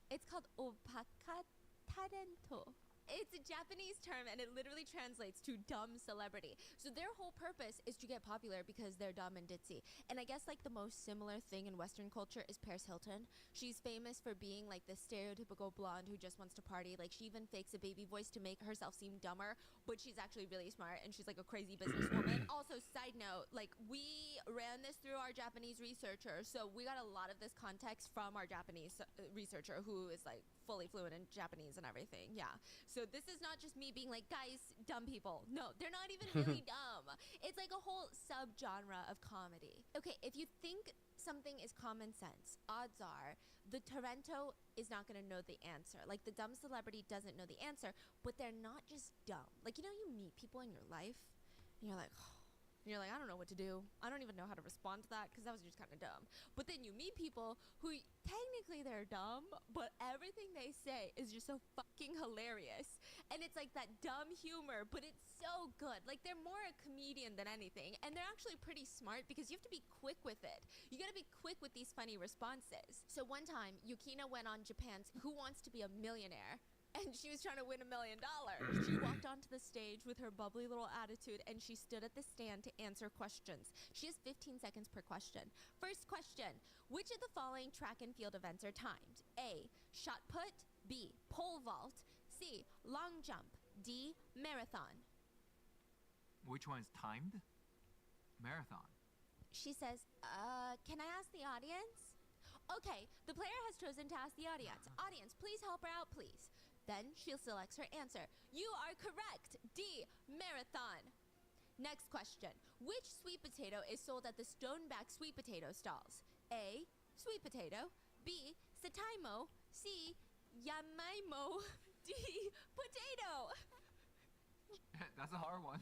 It's called opaka Tarento. It's a Japanese term, and it literally translates to dumb celebrity. So their whole purpose is to get popular because they're dumb and ditzy. And I guess, like, the most similar thing in Western culture is Paris Hilton. She's famous for being, like, the stereotypical blonde who just wants to party. Like, she even fakes a baby voice to make herself seem dumber, but she's actually really smart, and she's, like, a crazy businesswoman. Also, side note, like, we ran this through our Japanese researcher, so we got a lot of this context from our Japanese researcher, who is, like, fully fluent in Japanese and everything. Yeah. So this is not just me being like, guys, dumb people. No, they're not even really dumb. It's like a whole subgenre of comedy. Okay, if you think something is common sense, odds are the Tarento is not going to know the answer. Like, the dumb celebrity doesn't know the answer, but they're not just dumb. Like, you know, you meet people in your life, and you're like, I don't know what to do. I don't even know how to respond to that because that was just kind of dumb. But then you meet people who technically they're dumb, but everything they say is just so fucking hilarious. And it's like that dumb humor, but it's so good. Like, they're more a comedian than anything. And they're actually pretty smart because you have to be quick with it. You gotta be quick with these funny responses. So one time, Yukina went on Japan's Who Wants to Be a Millionaire? And she was trying to win $1 million. She walked onto the stage with her bubbly little attitude, and she stood at the stand to answer questions. She has 15 seconds per question. First question, which of the following track and field events are timed? A, shot put. B, pole vault. C, long jump. D, marathon. which one's timed? Marathon. She says, can I ask the audience? Okay, the player has chosen to ask the audience. Audience, please help her out, please. Then she selects her answer. You are correct. D, marathon. Next question. Which sweet potato is sold at the Stoneback sweet potato stalls? A, sweet potato. B, sataimo. C, yamaimo. D, potato. That's a hard one.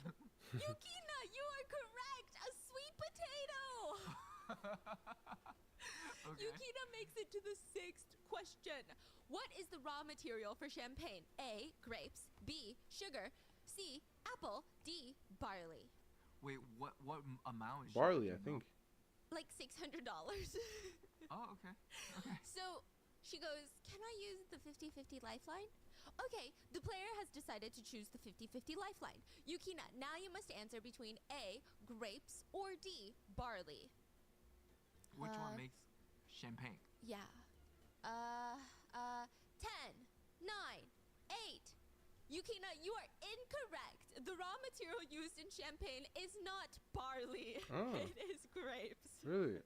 Yukina, you are correct. A sweet potato. Okay. Yukina makes it to the 6th question. What is the raw material for champagne? A, grapes. B, sugar. C, apple. D, barley. Wait, what amount is she Barley, I picking think. Like $600. Oh, okay. Okay. So she goes, can I use the 50-50 lifeline? Okay, the player has decided to choose the 50-50 lifeline. Yukina, now you must answer between A, grapes, or D, barley. Which one makes champagne? Yeah. 10, 9, 8. Yukina, you are incorrect. The raw material used in champagne is not barley. Oh. It is grapes. Really?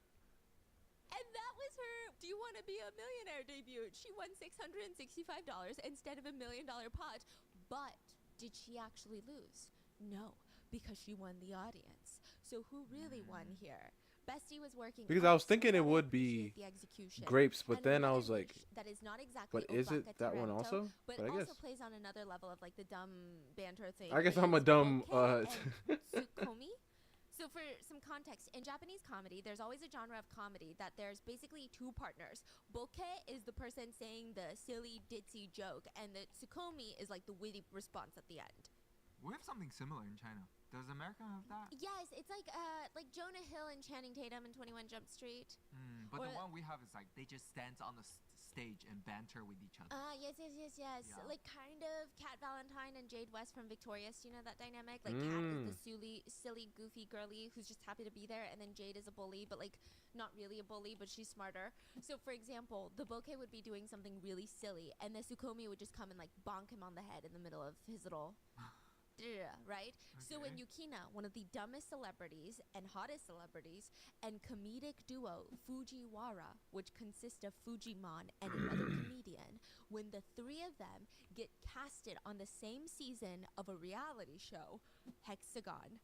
And that was her Do You Want to Be a Millionaire debut. She won $665 instead of $1 million pot. But did she actually lose? No, because she won the audience. So who really won here? Bestie was working Because I was so thinking it well, would be the execution. grapes, but And then I another was like, niche that is not exactly but is it Obaka that one Taranto, also? But But I also guess. plays on another level of like the dumb banter thing. I guess is I'm a dumb. bokeh and tsukomi. So for some context, in Japanese comedy, there's always a genre of comedy that there's basically two partners. Bokeh is the person saying the silly ditzy joke, and the tsukomi is like the witty response at the end. We have something similar in China. Does America have that? Yes, it's like Jonah Hill and Channing Tatum in 21 Jump Street. But Or the one we have is like they just stand on the stage and banter with each other. Yes. Yeah. Like kind of Kat Valentine and Jade West from Victorious. You know that dynamic? Like Kat is the silly, goofy girly who's just happy to be there, and then Jade is a bully, but like not really a bully, but she's smarter. So for example, the bokeh would be doing something really silly, and the Tsukomi would just come and like bonk him on the head in the middle of his little right? Okay. So when Yukina, one of the dumbest celebrities and hottest celebrities, and comedic duo Fujiwara, which consists of Fujimon and another comedian, when the three of them get casted on the same season of a reality show, Hexagon,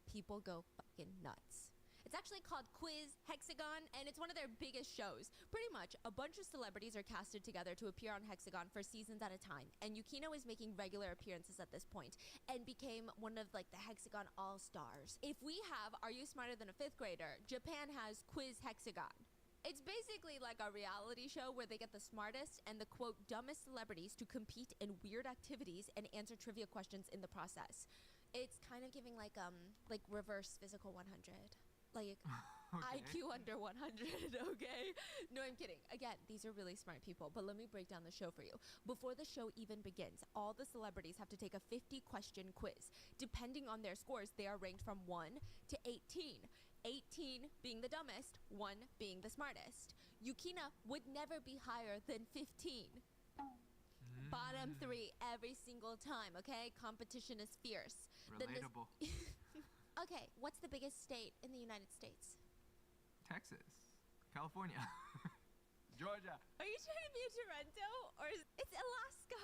people go fucking nuts. It's actually called Quiz Hexagon, and it's one of their biggest shows. Pretty much, a bunch of celebrities are casted together to appear on Hexagon for seasons at a time, and Yukino is making regular appearances at this point, and became one of like the Hexagon All-Stars. If we have Are You Smarter Than a Fifth Grader, Japan has Quiz Hexagon. It's basically like a reality show where they get the smartest and the quote dumbest celebrities to compete in weird activities and answer trivia questions in the process. It's kind of giving like reverse physical 100. Like Okay. IQ under 100, okay? No, I'm kidding. Again, these are really smart people, but let me break down the show for you. Before the show even begins, all the celebrities have to take a 50-question quiz. Depending on their scores, they are ranked from 1 to 18. 18 being the dumbest, 1 being the smartest. Yukina would never be higher than 15. Bottom 3 every single time, okay? Competition is fierce. Relatable. Okay, what's the biggest state in the United States? Texas, California, Georgia. Are you trying to be a Toronto, or it's Alaska?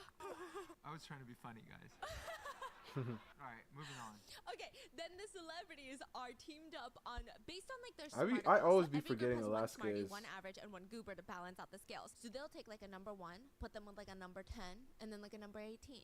I was trying to be funny, guys. All right, moving on. Okay, then the celebrities are teamed up on based on like their I always be forgetting Alaska one is. one average and one goober to balance out the scales. So they'll take like a number 1, put them with like a number 10, and then like a number 18.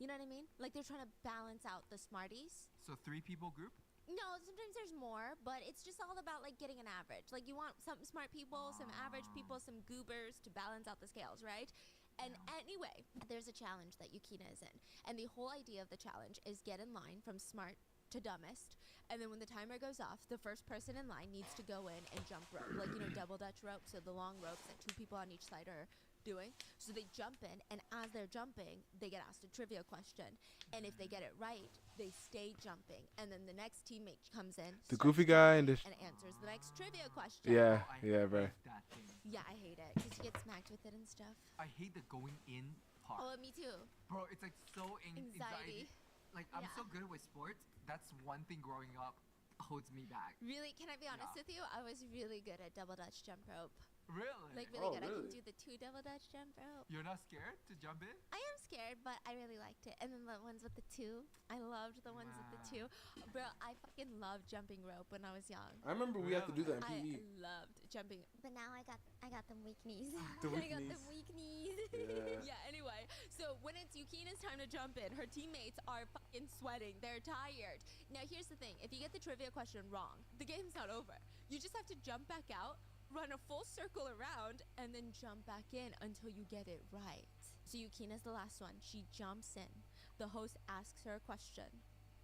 You know what I mean? Like they're trying to balance out the smarties. So 3 people group? No, sometimes there's more, but it's just all about like getting an average. Like you want some smart people, some average people, some goobers to balance out the scales, right? And anyway, there's a challenge that Yukina is in. And the whole idea of the challenge is get in line from smart to dumbest. And then when the timer goes off, the first person in line needs to go in and jump rope. Like, you know, double dutch rope, so the long ropes that 2 people on each side are doing. So they jump in, and as they're jumping, they get asked a trivia question. And if they get it right, they stay jumping. And then the next teammate comes in, The goofy guy and and answers the next trivia question. Yeah, I yeah, bro. hate that thing. Yeah, I hate it because you get smacked with it and stuff. I hate the going in part. Oh, me too. Bro, it's like so Anxiety. Like, I'm Yeah. so good with sports. That's one thing growing up holds me back. Really, can I be honest Yeah. with you? I was really good at double dutch jump rope. Really? Like really Oh, good. I really? can do the 2 double dutch jump rope. You're not scared to jump in? I am scared, but I really liked it. And then the ones with the 2, I loved the ones with the 2. Bro, I fucking loved jumping rope when I was young. I remember we had to do that in I PE. loved jumping, but now I got them weak knees. The weak I got knees. them weak knees. Yeah. Yeah. Anyway, so when it's Yukina's time to jump in, her teammates are fucking sweating. They're tired. Now here's the thing: if you get the trivia question wrong, the game's not over. You just have to jump back out, run a full circle around, and then jump back in until you get it right. So Yukina's the last one. She jumps in. The host asks her a question.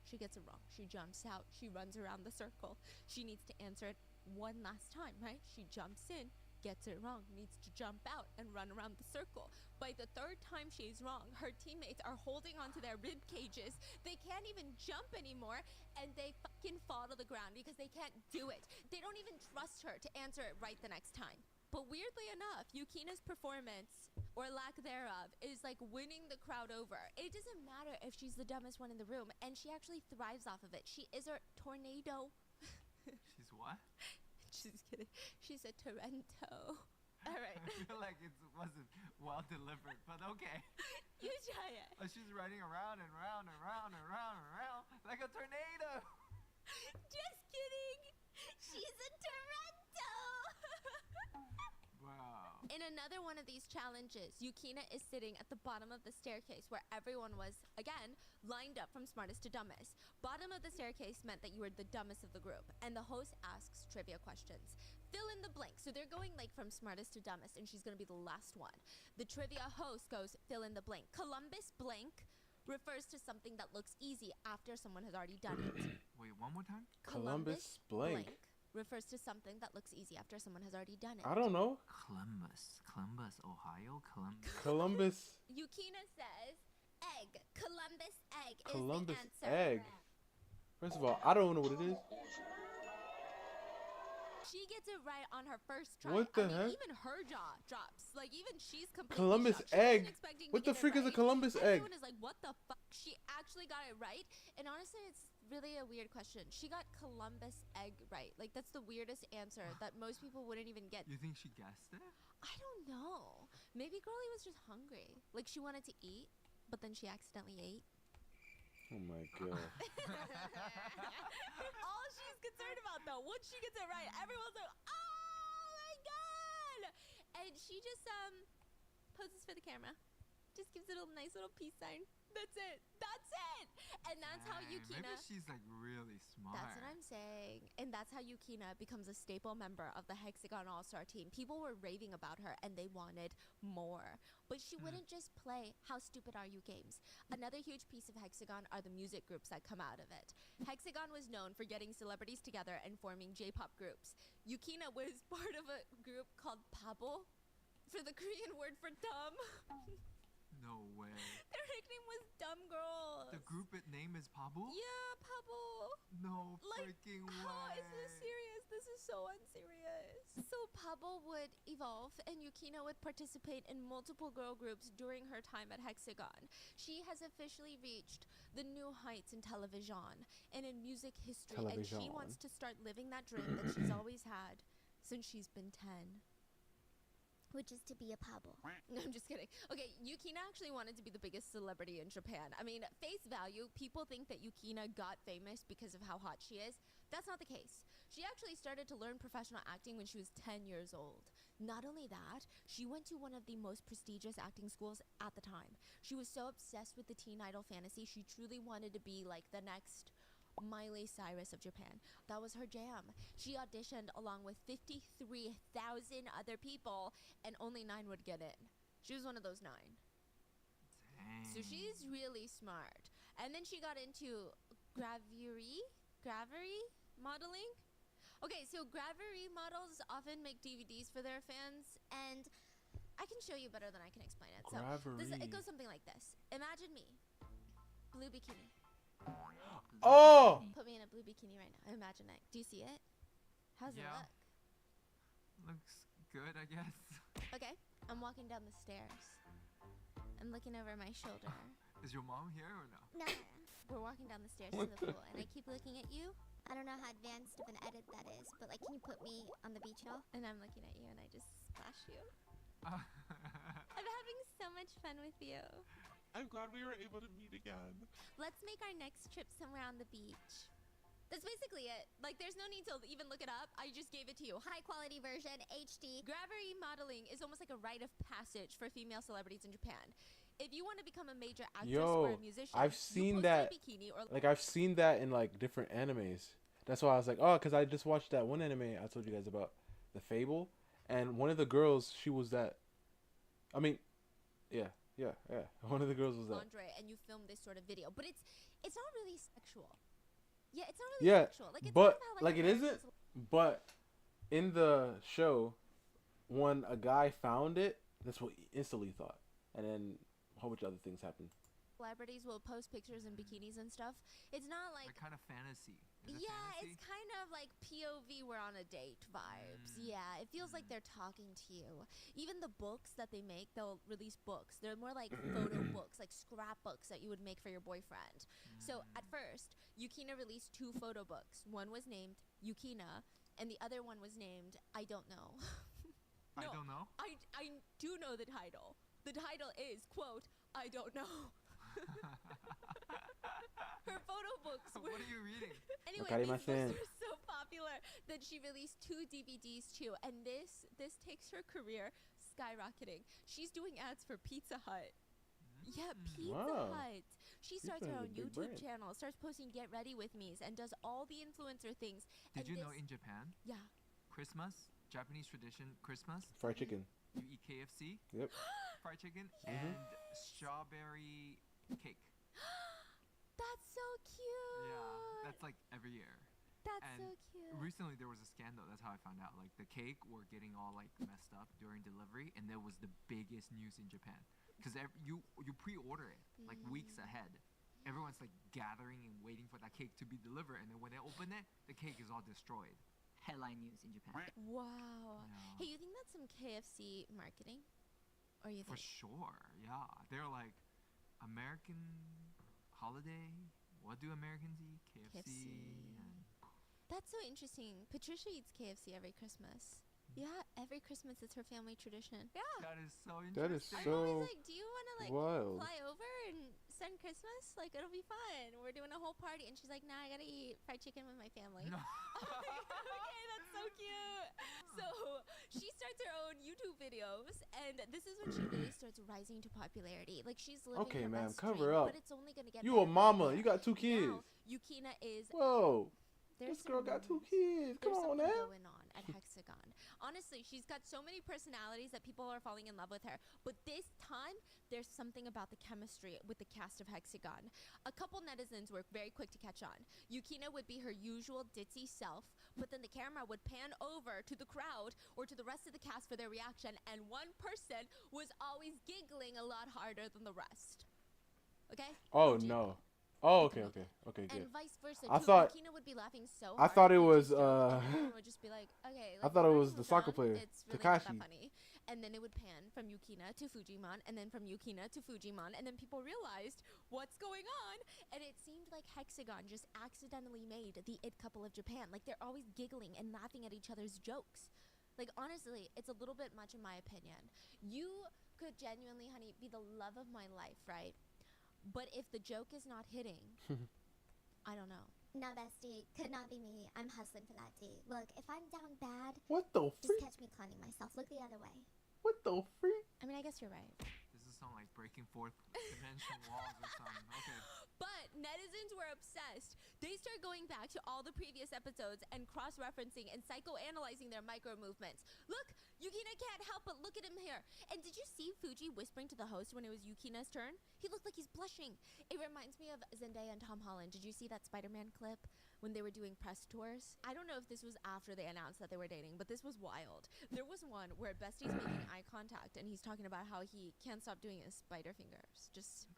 She gets it wrong. She jumps out. She runs around the circle. She needs to answer it one last time, right? She jumps in, gets it wrong, needs to jump out and run around the circle. By the third time she's wrong, her teammates are holding onto their rib cages. They can't even jump anymore, and they fucking fall to the ground because they can't do it. They don't even trust her to answer it right the next time. But weirdly enough, Yukina's performance, or lack thereof, is like winning the crowd over. It doesn't matter if she's the dumbest one in the room, and she actually thrives off of it. She is a tornado. She's what? She's kidding. She's a Torrento. All right. I feel like it wasn't well delivered, but okay. You try it. She's running around and round and round and round and round like a tornado. Just kidding. She's a Torrento. Wow. In another one of these challenges, Yukina is sitting at the bottom of the staircase where everyone was, again, lined up from smartest to dumbest. Bottom of the staircase meant that you were the dumbest of the group, and the host asks trivia questions. Fill in the blank. So they're going like from smartest to dumbest, and she's going to be the last one. The trivia host goes, fill in the blank. Columbus blank refers to something that looks easy after someone has already done it. Wait, one more time? Columbus blank refers to something that looks easy after someone has already done it. I don't know. Columbus, Ohio, Columbus. Yukina says egg. Columbus egg Columbus is the answer. egg. First of all, I don't know what it is. She gets it right on her first try. What the heck? Even her jaw drops. Like, even she's completely Columbus shocked. She wasn't egg. expecting What to the get it freak is a right. Columbus egg? Everyone is like, what the fuck? She actually got it right. And honestly, it's really a weird question. She got Columbus egg right. Like, that's the weirdest answer that most people wouldn't even get. You think she guessed it? I don't know. Maybe Girlie was just hungry. Like, she wanted to eat, but then she accidentally ate. Oh my god. All she's concerned about, though, once she gets it right, everyone's like, oh my god! And she just poses for the camera. Just gives it a nice little peace sign. That's it. That's it. And that's how Yukina. Maybe she's like really smart. That's what I'm saying. And that's how Yukina becomes a staple member of the Hexagon All-Star team. People were raving about her and they wanted more. But she wouldn't just play How Stupid Are You games. Another huge piece of Hexagon are the music groups that come out of it. Hexagon was known for getting celebrities together and forming J-pop groups. Yukina was part of a group called Pabo, for the Korean word for dumb. No way. Their nickname was Dumb Girls. The group name is Pabu? Yeah, Pabo. No Like, freaking how way. is this serious? This is so unserious. So Pabo would evolve, and Yukina would participate in multiple girl groups during her time at Hexagon. She has officially reached the new heights in television and in music history, and she wants to start living that dream that she's always had since she's been 10. Which is to be a Pabo. No, I'm just kidding. Okay, Yukina actually wanted to be the biggest celebrity in Japan. I mean, face value, people think that Yukina got famous because of how hot she is. That's not the case. She actually started to learn professional acting when she was 10 years old. Not only that, she went to one of the most prestigious acting schools at the time. She was so obsessed with the teen idol fantasy, she truly wanted to be like the next Miley Cyrus of Japan. That was her jam. She auditioned along with 53,000 other people, and only 9 would get in. She was one of those 9. Dang. So she's really smart. And then she got into Gravure modeling. Okay, so Gravure models often make DVDs for their fans, and I can show you better than I can explain it. So it goes something like this. Imagine me, blue bikini. Oh! Put me in a blue bikini right now. Imagine it. Do you see it? How's it look? Looks good, I guess. Okay, I'm walking down the stairs. I'm looking over my shoulder. Is your mom here or no? No. We're walking down the stairs to the pool, and I keep looking at you. I don't know how advanced of an edit that is, but like, can you put me on the beach ball? And I'm looking at you, and I just splash you. I'm having so much fun with you. I'm glad we were able to meet again. Let's make our next trip somewhere on the beach. That's basically it. Like, there's no need to even look it up. I just gave it to you. High quality version, HD. Gravure modeling is almost like a rite of passage for female celebrities in Japan. If you want to become a major actress or a musician, I've seen that. Like, I've seen that in like different animes. That's why I was like, oh, because I just watched that one anime I told you guys about. the Fable, and one of the girls, she was that. I mean, yeah. One of the girls was that. Lingerie, and you film this sort of video, but it's not really sexual. Yeah, it's not really sexual. Like, it's but kind of how, like it American isn't. But in the show, when a guy found it, that's what he instantly thought, and then a whole bunch of other things happened. Celebrities will post pictures in bikinis and stuff. It's not like kind of fantasy. fantasy? It's kind of like POV, we're on a date vibes. Yeah, it feels like they're talking to you. Even the books that they make, they'll release books. They're more like photo books, like scrapbooks that you would make for your boyfriend. So at first, Yukina released 2 photo books. One was named Yukina, and the other one was named I Don't Know. No, I don't know? I do know the title. The title is, quote, I don't know. Her photo books were... What are you reading? Anyway, these books were so popular that she released 2 DVDs too, and this takes her career skyrocketing. She's doing ads for Pizza Hut. Yeah, Pizza Hut. She starts her own YouTube channel, starts posting Get Ready With Me's, and does all the influencer things. Did you know in Japan? Yeah. Christmas, Japanese tradition, Christmas. Fried chicken. You eat KFC. Yep. Fried chicken and strawberry cake. That's so cute. Yeah, that's like every year. That's and so cute. Recently there was a scandal. That's how I found out. Like the cake were getting all like messed up during delivery, and that was the biggest news in Japan. Because you pre-order it like weeks ahead. Everyone's like gathering and waiting for that cake to be delivered, and then when they open it, the cake is all destroyed. Headline news in Japan. Wow. Yeah. Hey, you think that's some KFC marketing? Or you For think? sure, yeah. They're like American holiday. What do Americans eat? KFC. And That's so interesting. Patricia eats KFC every Christmas. Yeah, every Christmas it's her family tradition. Yeah. that is so interesting. That is I'm so always like, do you want to like wild. fly over and spend Christmas? Like, it'll be fun. We're doing a whole party. And she's like, nah, I gotta eat fried chicken with my family. No. Okay, that's so cute. So she starts her own YouTube videos, and this is when she really starts rising to popularity. Like, she's living Okay, her ma'am, best cover dream, up. but it's only gonna get You a better from mama. here. You got 2 kids. Now, Yukina is... Whoa. There's This girl some got 2 rumors. kids. Come There's on something now. going on at Hexagon. Honestly, she's got so many personalities that people are falling in love with her. But this time, there's something about the chemistry with the cast of Hexagon. A couple netizens were very quick to catch on. Yukina would be her usual ditzy self, but then the camera would pan over to the crowd or to the rest of the cast for their reaction, and one person was always giggling a lot harder than the rest. Okay? Oh Fuji. no. Oh, okay, good. And vice versa. I too. thought- Yukina would be laughing so I hard thought it at was, Fuji's joke, and everyone would just be like, okay. I Like, thought it we're was already the moved soccer on. player, It's really not that Takashi. funny. And then it would pan from Yukina to Fujimon, and then from Yukina to Fujimon, and then people realized what's going on, and it seemed like Hexagon just accidentally made the it couple of Japan. Like, they're always giggling and laughing at each other's jokes. Like, honestly, it's a little bit much in my opinion. You could genuinely, honey, be the love of my life, right? But if the joke is not hitting, I don't know. No, bestie, could not be me. I'm hustling for that D. Look, if I'm down bad, What the just freak? catch me clowning myself. Look the other way. What the freak? I mean, I guess you're right. This is sound like breaking fourth dimension walls or something. Okay. But netizens were obsessed. They start going back to all the previous episodes and cross-referencing and psychoanalyzing their micro movements. Look, Yukina can't help but look at him here. And did you see Fuji whispering to the host when it was Yukina's turn? He looked like he's blushing. It reminds me of Zendaya and Tom Holland. Did you see that Spider-Man clip when they were doing press tours? I don't know if this was after they announced that they were dating, but this was wild. There was one where Bestie's making eye contact and he's talking about how he can't stop doing his spider fingers. Just...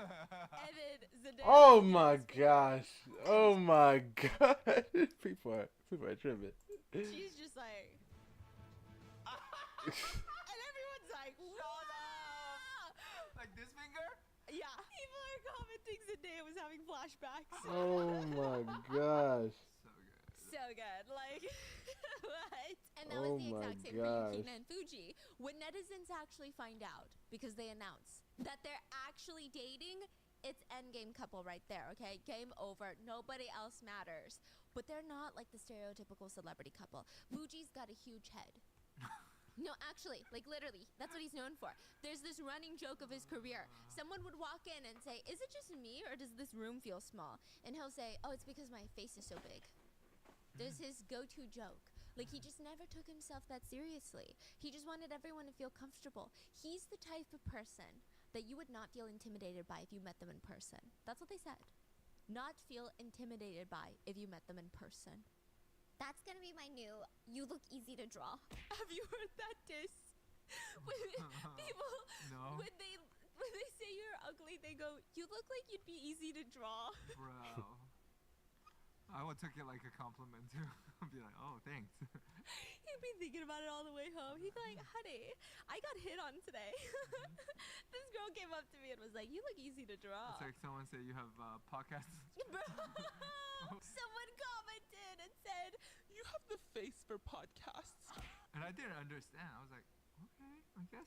and then Zendaya... Oh my gosh. Oh my god. People are tripping. She's just like... and everyone's like, "What?" Like this finger? Yeah. People are commenting Zendaya was having flashbacks. Oh my gosh. So good. Like, what? And that Oh was the my exact same for gosh. Yukina and Fuji. When netizens actually find out, because they announce that they're actually dating, it's endgame couple right there, okay? Game over. Nobody else matters. But they're not like the stereotypical celebrity couple. Fuji's got a huge head. No, actually, like literally, that's what he's known for. There's this running joke of his career. Someone would walk in and say, "Is it just me or does this room feel small?" And he'll say, "Oh, it's because my face is so big." There's his go-to joke. Like, he just never took himself that seriously. He just wanted everyone to feel comfortable. He's the type of person that you would not feel intimidated by if you met them in person. That's what they said. Not feel intimidated by if you met them in person. That's gonna be my new, you look easy to draw. Have you heard that diss? When people, No. when they say you're ugly, they go, you look like you'd be easy to draw. Bro. I would take it like a compliment too. I'd be like, oh, thanks. He'd be thinking about it all the way home. He'd be like, honey, I got hit on today. This girl came up to me and was like, you look easy to draw. It's like someone said you have podcasts. Bro, someone commented and said, You have the face for podcasts. And I didn't understand. I was like, okay, I guess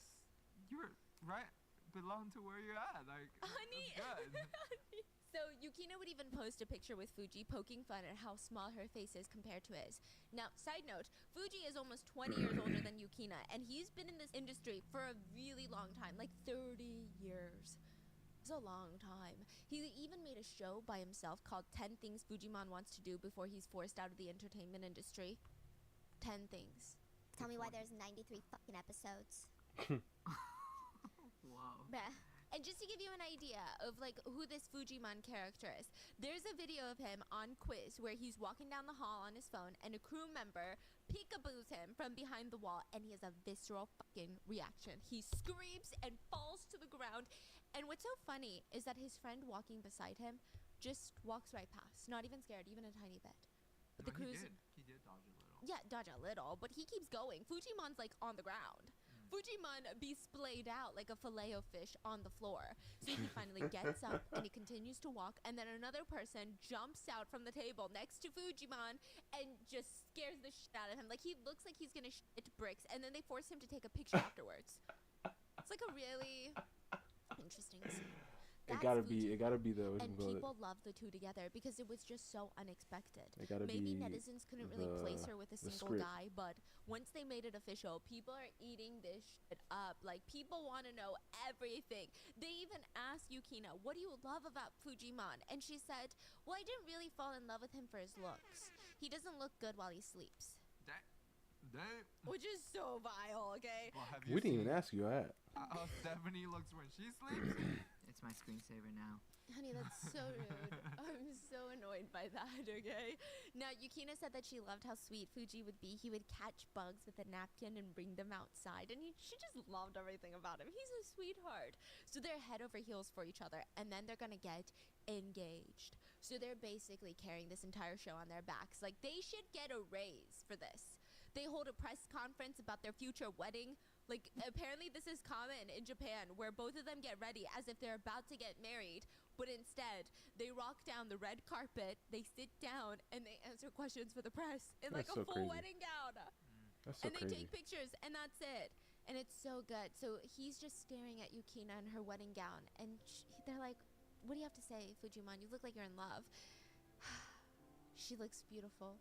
you're right. Belong to where you're at. Like, honey. that's good. So Yukina would even post a picture with Fuji poking fun at how small her face is compared to his. Now, side note, Fuji is almost 20 years older than Yukina, and he's been in this industry for a really long time, like 30 years. It's a long time. He even made a show by himself called 10 Things Fujimon Wants to Do Before He's Forced Out of the Entertainment Industry. 10 things. Tell me why there's 93 fucking episodes. Wow. Bruh. And just to give you an idea of like who this Fujimon character is, there's a video of him on Quiz where he's walking down the hall on his phone and a crew member peekaboos him from behind the wall and he has a visceral fucking reaction. He screams and falls to the ground. And what's so funny is that his friend walking beside him just walks right past, not even scared, even a tiny bit. But the crew's... He did dodge a little. Yeah, dodge a little, but he keeps going. Fujimon's like on the ground. Fujimon be splayed out like a filet-o-fish on the floor. So he finally gets up and he continues to walk, and then another person jumps out from the table next to Fujimon and just scares the shit out of him. Like, he looks like he's gonna shit bricks, and then they force him to take a picture afterwards. It's like a really interesting scene. It gotta be the. And people love the two together because it was just so unexpected. It gotta Maybe be netizens couldn't really place her with a single script. guy, but once they made it official, people are eating this shit up. Like, people want to know everything. They even asked Yukina, what do you love about Fujimon? And she said, well, I didn't really fall in love with him for his looks. He doesn't look good while he sleeps. Which is so vile, okay? Well, We didn't even ask you that. How Stephanie looks when she sleeps. It's my screensaver now. Honey, that's so rude. I'm so annoyed by that, okay? Now, Yukina said that she loved how sweet Fuji would be. He would catch bugs with a napkin and bring them outside, and she just loved everything about him. He's a sweetheart. So they're head over heels for each other, and then they're gonna get engaged. So they're basically carrying this entire show on their backs. Like, they should get a raise for this. They hold a press conference about their future wedding. Like, apparently this is common in Japan, where both of them get ready as if they're about to get married, but instead, they rock down the red carpet, they sit down, and they answer questions for the press in like a full wedding gown. That's so and they crazy. take pictures, and that's it. And it's so good. So he's just staring at Yukina in her wedding gown, and they're like, what do you have to say, Fujimon? You look like you're in love. She looks beautiful.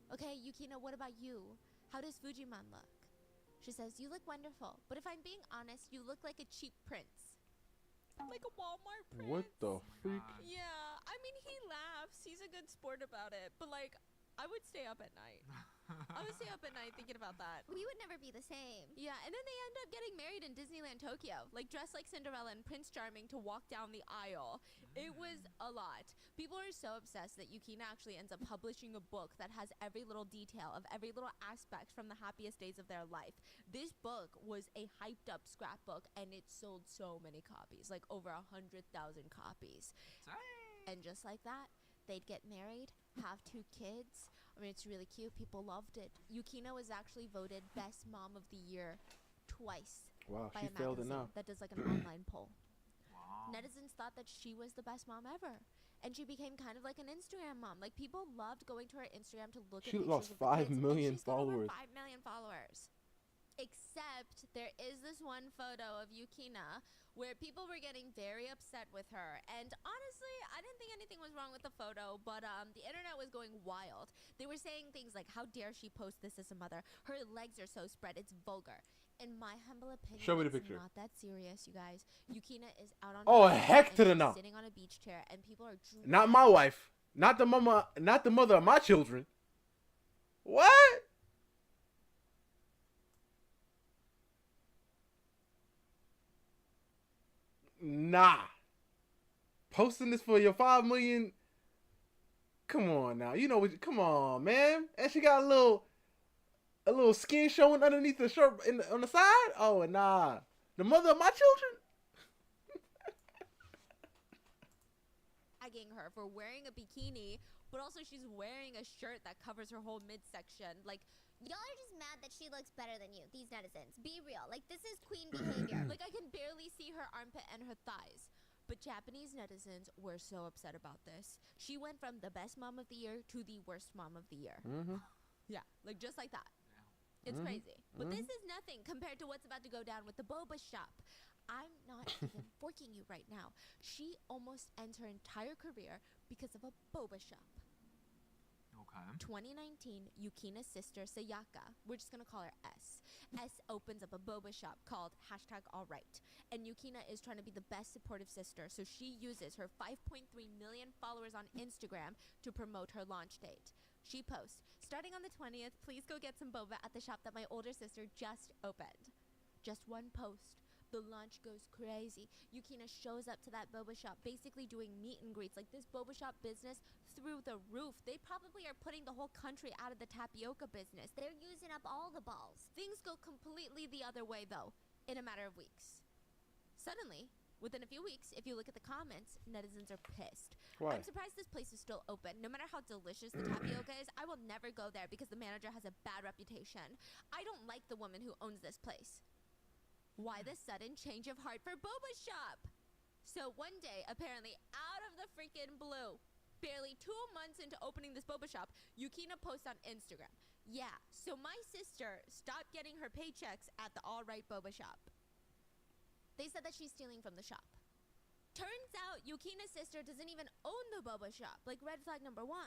Okay, Yukina, what about you? How does Fujimon look? She says, you look wonderful, but if I'm being honest, you look like a cheap prince. Like a Walmart prince. What the freak? Yeah, I mean, he laughs. He's a good sport about it, but like, I would stay up at night. I would stay up at night thinking about that. We would never be the same. Yeah, and then they end up getting married in Disneyland Tokyo, like dressed like Cinderella and Prince Charming to walk down the aisle. It was a lot. People are so obsessed that Yukina actually ends up publishing a book that has every little detail of every little aspect from the happiest days of their life. This book was a hyped up scrapbook, and it sold so many copies, like over 100,000 copies. And just like that, they'd get married, have 2 kids. I mean, it's really cute. People loved it. Yukina was actually voted Best Mom of the Year twice. Wow, by she a failed it magazine now. that does like an online poll. Wow. Netizens thought that she was the best mom ever. And she became kind of like an Instagram mom. Like, people loved going to her Instagram to look at She pictures lost of the 5 kids, and million she's got over followers. 5 million followers. Except there is this one photo of Yukina where people were getting very upset with her. And honestly, I didn't think anything was wrong with the photo, but the internet was going wild. They were saying things like, how dare she post this as a mother? Her legs are so spread, it's vulgar. In my humble opinion, Show me the it's picture. not that serious, you guys. Yukina is out on Oh, her own, heck and to the she's no. sitting on a beach chair, and people are Not my wife. Not the mother of my children. What? Nah. Posting this for your 5 million. Come on now. You know what? Come on, man. And she got a little skin showing underneath the shirt on the side. Oh, nah. The mother of my children. Tagging her for wearing a bikini, but also she's wearing a shirt that covers her whole midsection. Like, y'all are just mad that she looks better than you, these netizens. Be real. Like, this is queen behavior. like, I can barely see her armpit and her thighs. But Japanese netizens were so upset about this. She went from the best mom of the year to the worst mom of the year. Mm-hmm. Yeah, like just like that. It's crazy. But this is nothing compared to what's about to go down with the boba shop. I'm not even forking you right now. She almost ends her entire career because of a boba shop. Okay. 2019, Yukina's sister, Sayaka, we're just going to call her S. S opens up a boba shop called #AllRight. And Yukina is trying to be the best supportive sister, so she uses her 5.3 million followers on Instagram to promote her launch date. She posts, starting on the 20th, please go get some boba at the shop that my older sister just opened. Just one post. The launch goes crazy. Yukina shows up to that boba shop, basically doing meet and greets. Like, this boba shop business through the roof. They probably are putting the whole country out of the tapioca business. They're using up all the balls. Things go completely the other way, though, in a matter of weeks. Suddenly, within a few weeks, if you look at the comments, netizens are pissed. Why? I'm surprised this place is still open. No matter how delicious the tapioca is, I will never go there because the manager has a bad reputation. I don't like the woman who owns this place. Why the sudden change of heart for boba shop? So one day, apparently out of the freaking blue, barely 2 months into opening this boba shop, Yukina posts on Instagram. Yeah, so my sister stopped getting her paychecks at the AllRight boba shop. They said that she's stealing from the shop. Turns out Yukina's sister doesn't even own the boba shop, like red flag number 1.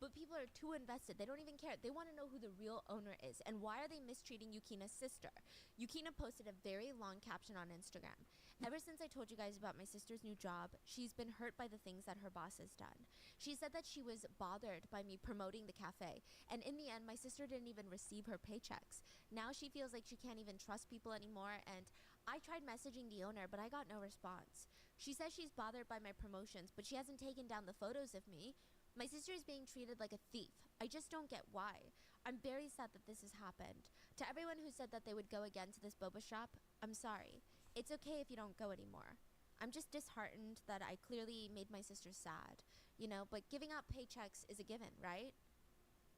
But people are too invested. They don't even care. They want to know who the real owner is and why are they mistreating Yukina's sister. Yukina posted a very long caption on Instagram. Ever since I told you guys about my sister's new job, she's been hurt by the things that her boss has done. She said that she was bothered by me promoting the cafe, and in the end, my sister didn't even receive her paychecks. Now she feels like she can't even trust people anymore, and I tried messaging the owner, but I got no response. She says she's bothered by my promotions, but she hasn't taken down the photos of me. My sister is being treated like a thief. I just don't get why. I'm very sad that this has happened. To everyone who said that they would go again to this boba shop, I'm sorry. It's okay if you don't go anymore. I'm just disheartened that I clearly made my sister sad, you know, but giving out paychecks is a given, right?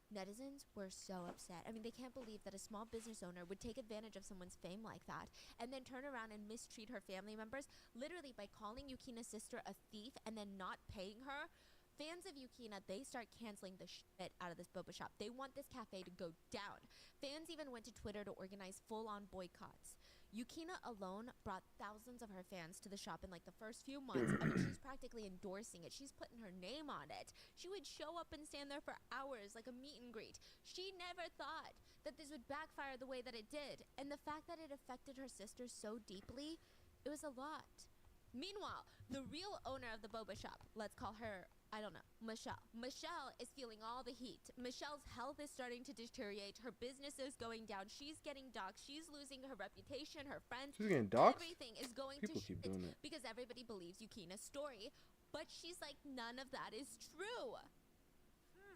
Netizens were so upset. I mean, they can't believe that a small business owner would take advantage of someone's fame like that and then turn around and mistreat her family members, literally by calling Yukina's sister a thief and then not paying her. Fans of Yukina, they start canceling the shit out of this boba shop. They want this cafe to go down. Fans even went to Twitter to organize full-on boycotts. Yukina alone brought thousands of her fans to the shop in like the first few months. I mean, she's practically endorsing it. She's putting her name on it. She would show up and stand there for hours like a meet and greet. She never thought that this would backfire the way that it did. And the fact that it affected her sister so deeply, it was a lot. Meanwhile, the real owner of the boba shop, let's call her, I don't know, Michelle. Michelle is feeling all the heat. Michelle's health is starting to deteriorate. Her business is going down. She's getting doxxed. She's losing her reputation, her friends. She's getting doxxed? Everything is going People to keep shit doing that. because everybody believes Yukina's story. But she's like, none of that is true.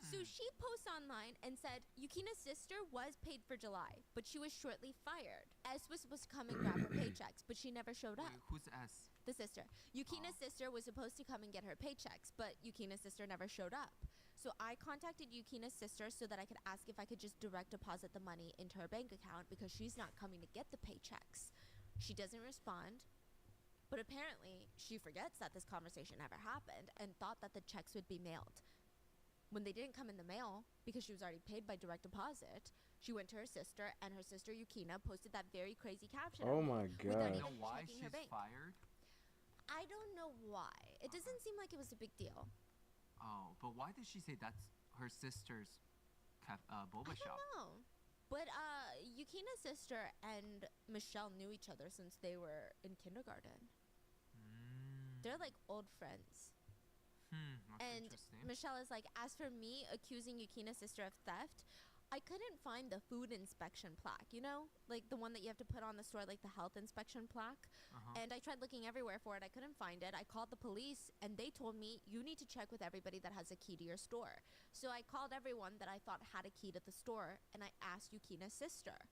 So she posts online and said Yukina's sister was paid for July, but she was shortly fired. S was supposed to come and grab her paychecks, but she never showed up. Wait, who's S? The sister. Yukina's sister was supposed to come and get her paychecks, but Yukina's sister never showed up. So I contacted Yukina's sister so that I could ask if I could just direct deposit the money into her bank account because she's not coming to get the paychecks. She doesn't respond, but apparently she forgets that this conversation ever happened and thought that the checks would be mailed. When they didn't come in the mail, because she was already paid by direct deposit, she went to her sister, and her sister Yukina posted that very crazy caption. Oh my You god. know why she's fired? I don't know why. It doesn't seem like it was a big deal. Oh, but why did she say that's her sister's boba shop? I don't know. But Yukina's sister and Michelle knew each other since they were in kindergarten. They're like old friends. That's And interesting. Michelle is like, as for me accusing Yukina's sister of theft, I couldn't find the food inspection plaque, you know? Like the one that you have to put on the store, like the health inspection plaque. And I tried looking everywhere for it. I couldn't find it. I called the police and they told me, you need to check with everybody that has a key to your store. So I called everyone that I thought had a key to the store and I asked Yukina's sister.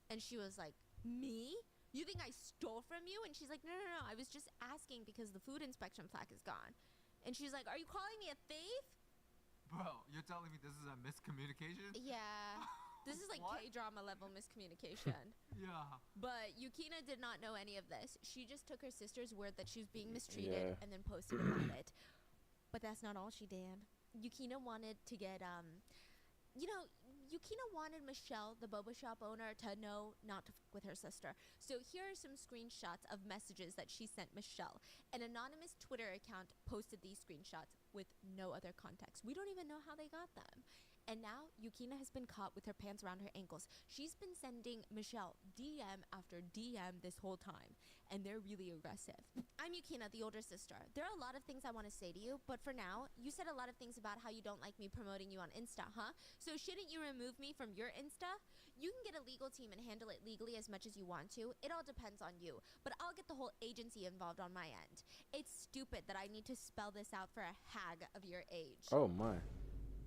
And she was like, me? You think I stole from you? And she's like, no, I was just asking because the food inspection plaque is gone. And she's like, are you calling me a thief? Bro, you're telling me this is a miscommunication? Yeah. This is like K-drama level miscommunication. Yeah. But Yukina did not know any of this. She just took her sister's word that she was being mistreated and then posted about it. But that's not all she did. Yukina wanted to get, Yukina wanted Michelle, the boba shop owner, to know not to f with her sister. So here are some screenshots of messages that she sent Michelle. An anonymous Twitter account posted these screenshots with no other context. We don't even know how they got them. And now Yukina has been caught with her pants around her ankles. She's been sending Michelle DM after DM this whole time, and they're really aggressive. I'm Yukina, the older sister. There are a lot of things I want to say to you, but for now, you said a lot of things about how you don't like me promoting you on Insta, huh? So shouldn't you remove me from your Insta? You can get a legal team and handle it legally as much as you want to. It all depends on you, but I'll get the whole agency involved on my end. It's stupid that I need to spell this out for a hag of your age. Oh my.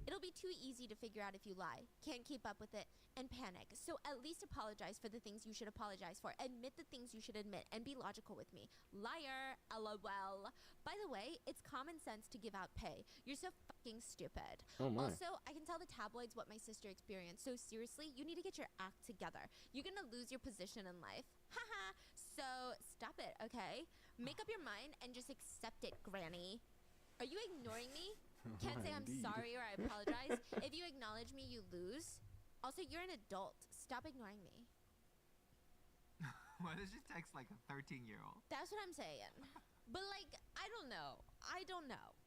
It'll be too easy to figure out if you lie, can't keep up with it, and panic. So at least apologize for the things you should apologize for. Admit the things you should admit, and be logical with me. Liar, LOL. By the way, it's common sense to give out pay. You're so fucking stupid. Oh my. Also, I can tell the tabloids what my sister experienced. So seriously, you need to get your act together. You're gonna lose your position in life. Haha. So stop it, okay? Make up your mind and just accept it, Granny. Are you ignoring me? Can't say I'm sorry or I apologize. If you acknowledge me, you lose. Also, you're an adult. Stop ignoring me. Why does she text like a 13-year-old? That's what I'm saying. But like, I don't know.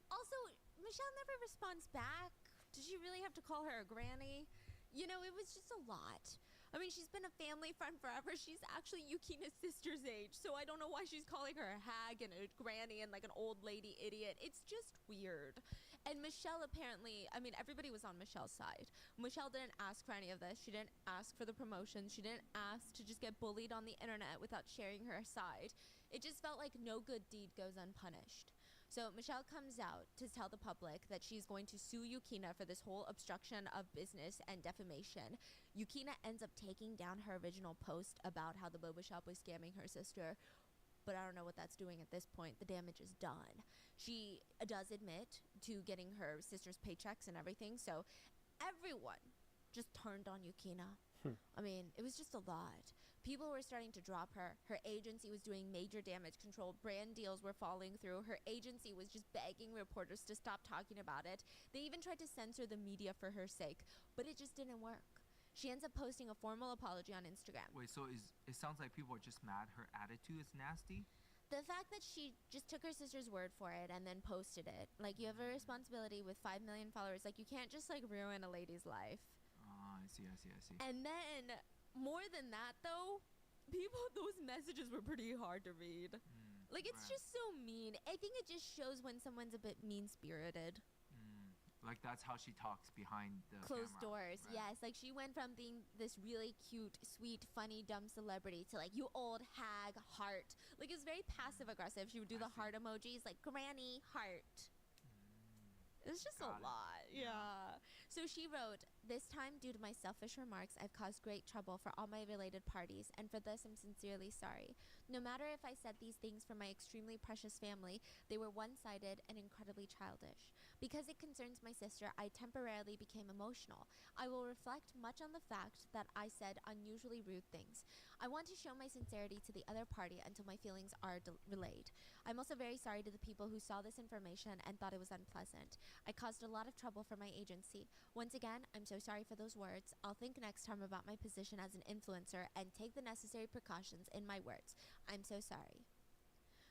Also, Michelle never responds back. Did she really have to call her a granny? You know, it was just a lot. I mean, she's been a family friend forever. She's actually Yukina's sister's age, so I don't know why she's calling her a hag and a granny and like an old lady idiot. It's just weird. And Michelle apparently, I mean, everybody was on Michelle's side. Michelle didn't ask for any of this. She didn't ask for the promotion. She didn't ask to just get bullied on the internet without sharing her side. It just felt like no good deed goes unpunished. So Michelle comes out to tell the public that she's going to sue Yukina for this whole obstruction of business and defamation. Yukina ends up taking down her original post about how the boba shop was scamming her sister. But I don't know what that's doing at this point. The damage is done. She does admit to getting her sister's paychecks and everything. So everyone just turned on Yukina. I mean, it was just a lot. People were starting to drop her. Her agency was doing major damage control. Brand deals were falling through. Her agency was just begging reporters to stop talking about it. They even tried to censor the media for her sake, but it just didn't work. She ends up posting a formal apology on Instagram. Wait, so it sounds like people are just mad her attitude is nasty? The fact that she just took her sister's word for it and then posted it. Like, you have a responsibility with 5 million followers. Like, you can't just, like, ruin a lady's life. I see. And then, more than that, though, those messages were pretty hard to read. Like, it's just so mean. I think it just shows when someone's a bit mean-spirited. Like, that's how she talks behind the closed camera, doors, right? yes. Like, she went from being this really cute, sweet, funny, dumb celebrity to, like, you old hag, heart. Like, it was very passive-aggressive. She would do the heart emojis, like, granny, heart. It was just a lot, yeah. So she wrote, "This time, due to my selfish remarks, I've caused great trouble for all my related parties, and for this I'm sincerely sorry. No matter if I said these things for my extremely precious family, they were one-sided and incredibly childish. Because it concerns my sister, I temporarily became emotional. I will reflect much on the fact that I said unusually rude things. I want to show my sincerity to the other party until my feelings are relayed. I'm also very sorry to the people who saw this information and thought it was unpleasant. I caused a lot of trouble for my agency. Once again, I'm so sorry for those words. I'll think next time about my position as an influencer and take the necessary precautions in my words. I'm so sorry."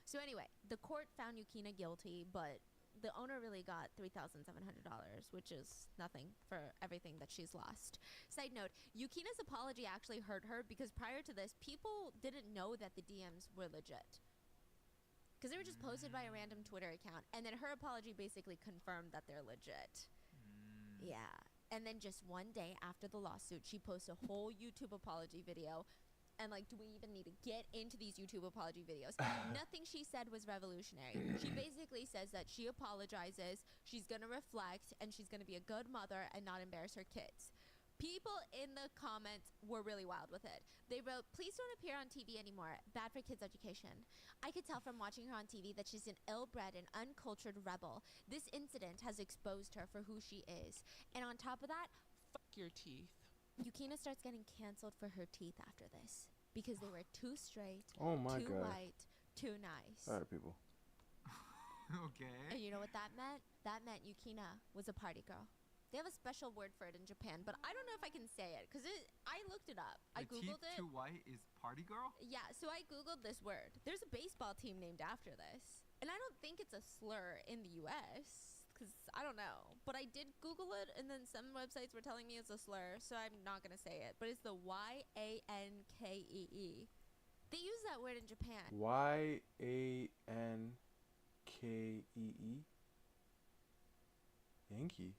So anyway, the court found Yukina guilty, but the owner really got $3,700, which is nothing for everything that she's lost. Side note, Yukina's apology actually hurt her because prior to this, people didn't know that the DMs were legit. Because they were just posted by a random Twitter account, and then her apology basically confirmed that they're legit. Yeah. And then just one day after the lawsuit, she posts a whole YouTube apology video. And like, do we even need to get into these YouTube apology videos? Nothing she said was revolutionary. She basically says that she apologizes, she's gonna reflect, and she's gonna be a good mother and not embarrass her kids. People in the comments were really wild with it. They wrote, "Please don't appear on TV anymore. Bad for kids' education. I could tell from watching her on TV that she's an ill-bred and uncultured rebel. This incident has exposed her for who she is." And on top of that, Fuck your teeth. Yukina starts getting canceled for her teeth after this because they were too straight, Oh my too God. white, too nice. All right, people. Okay. And you know what that meant? That meant Yukina was a party girl. They have a special word for it in Japan, but I don't know if I can say it because I looked it up. I The googled teeth it. too white is party girl? Yeah, so I googled this word. There's a baseball team named after this, and I don't think it's a slur in the U.S. because I don't know. But I did Google it, and then some websites were telling me it's a slur, so I'm not gonna say it. But it's the Yankee. They use that word in Japan. Yankee. Yankee.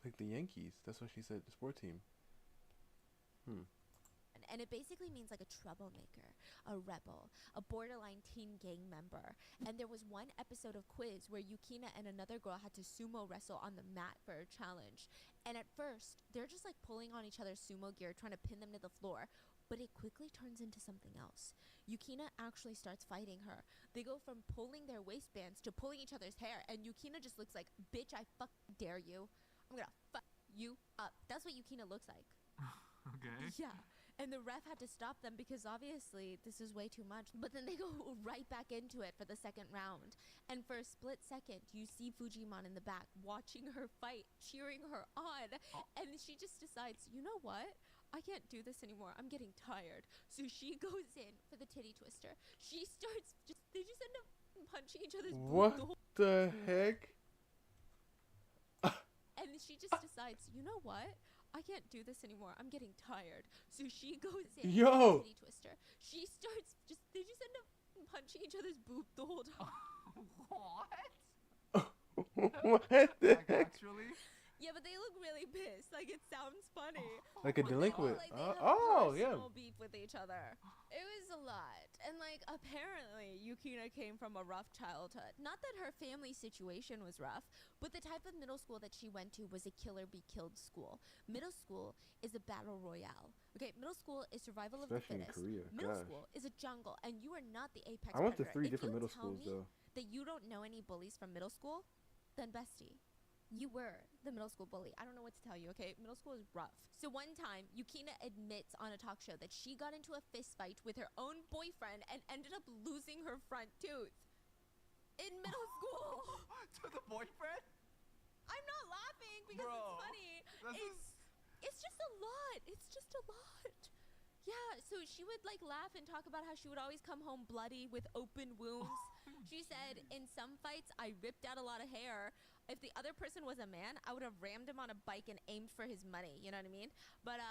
Like the Yankees. That's what she said. The sport team. And it basically means like a troublemaker, a rebel, a borderline teen gang member. And there was one episode of Quiz where Yukina and another girl had to sumo wrestle on the mat for a challenge. And at first, they're just like pulling on each other's sumo gear, trying to pin them to the floor. But it quickly turns into something else. Yukina actually starts fighting her. They go from pulling their waistbands to pulling each other's hair. And Yukina just looks like, "Bitch, I fuck dare you. I'm gonna fuck you up." That's what Yukina looks like. Okay. Yeah. And the ref had to stop them because obviously this is way too much. But then they go right back into it for the second round. And for a split second, you see Fujimon in the back watching her fight, cheering her on. And she just decides, you know what? I can't do this anymore. I'm getting tired. So she goes in for the titty twister. They just end up punching each other's What boob the heck? And she just decides, you know what? I can't do this anymore. I'm getting tired. So she goes in Yo! for the titty twister. They just end up punching each other's boob the whole time. What? What the Like, heck? actually? Yeah, but they look really pissed. Like, it sounds funny. Like a But they delinquent. look like they have Oh, yeah. personal beef with each other. It was a lot. And, like, apparently, Yukina came from a rough childhood. Not that her family situation was rough, but the type of middle school that she went to was a kill-or-be-killed school. Middle school is a battle royale. Okay, middle school is survival of the Especially in fittest. Korea, Middle gosh. school is a jungle, and you are not the apex I went to predator. 3 If different you middle tell schools, me though. that you don't know any bullies from middle school, then bestie, you were the middle school bully. I don't know what to tell you, okay? Middle school is rough. So one time, Yukina admits on a talk show that she got into a fist fight with her own boyfriend and ended up losing her front tooth. In middle school. To the boyfriend? I'm not laughing because Bro, it's funny. It's just a lot. It's just a lot. Yeah, so she would like laugh and talk about how she would always come home bloody with open wounds. She said, in some fights, I ripped out a lot of hair. If the other person was a man, I would have rammed him on a bike and aimed for his money. You know what I mean? But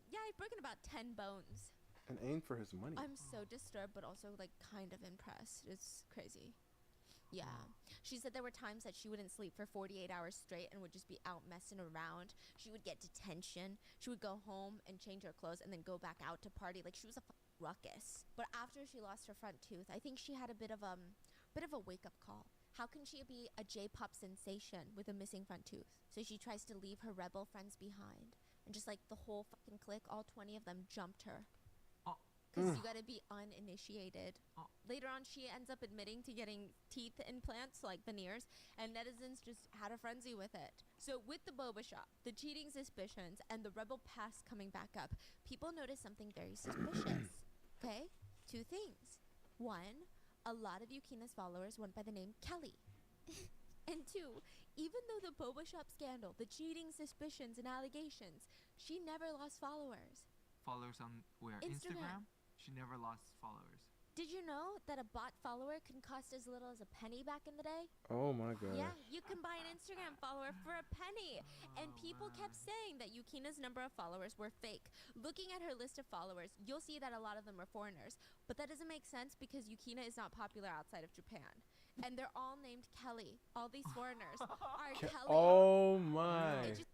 yeah, I've broken about 10 bones. And aim for his money. I'm so disturbed, but also like kind of impressed. It's crazy. Yeah. She said there were times that she wouldn't sleep for 48 hours straight and would just be out messing around. She would get detention. She would go home and change her clothes and then go back out to party. Like, she was a ruckus. But after she lost her front tooth, I think she had a bit of a wake-up call. How can she be a J-pop sensation with a missing front tooth? So she tries to leave her rebel friends behind. And just like the whole fucking clique, all 20 of them jumped her. Because you gotta be uninitiated. Later on, she ends up admitting to getting teeth implants, like veneers, and netizens just had a frenzy with it. So with the boba shop, the cheating suspicions, and the rebel past coming back up, people notice something very suspicious. Okay? 2 things. 1, a lot of Yukina's followers went by the name Kelly. And 2, even though the boba shop scandal, the cheating suspicions and allegations, she never lost followers. Followers on where? Instagram. She never lost followers. Did you know that a bot follower can cost as little as a penny back in the day? Oh my god. Yeah, you can buy an Instagram follower for a penny. And people kept saying that Yukina's number of followers were fake. Looking at her list of followers, you'll see that a lot of them are foreigners. But that doesn't make sense because Yukina is not popular outside of Japan. and they're all named Kelly. All these foreigners are Kelly. Oh my. It just-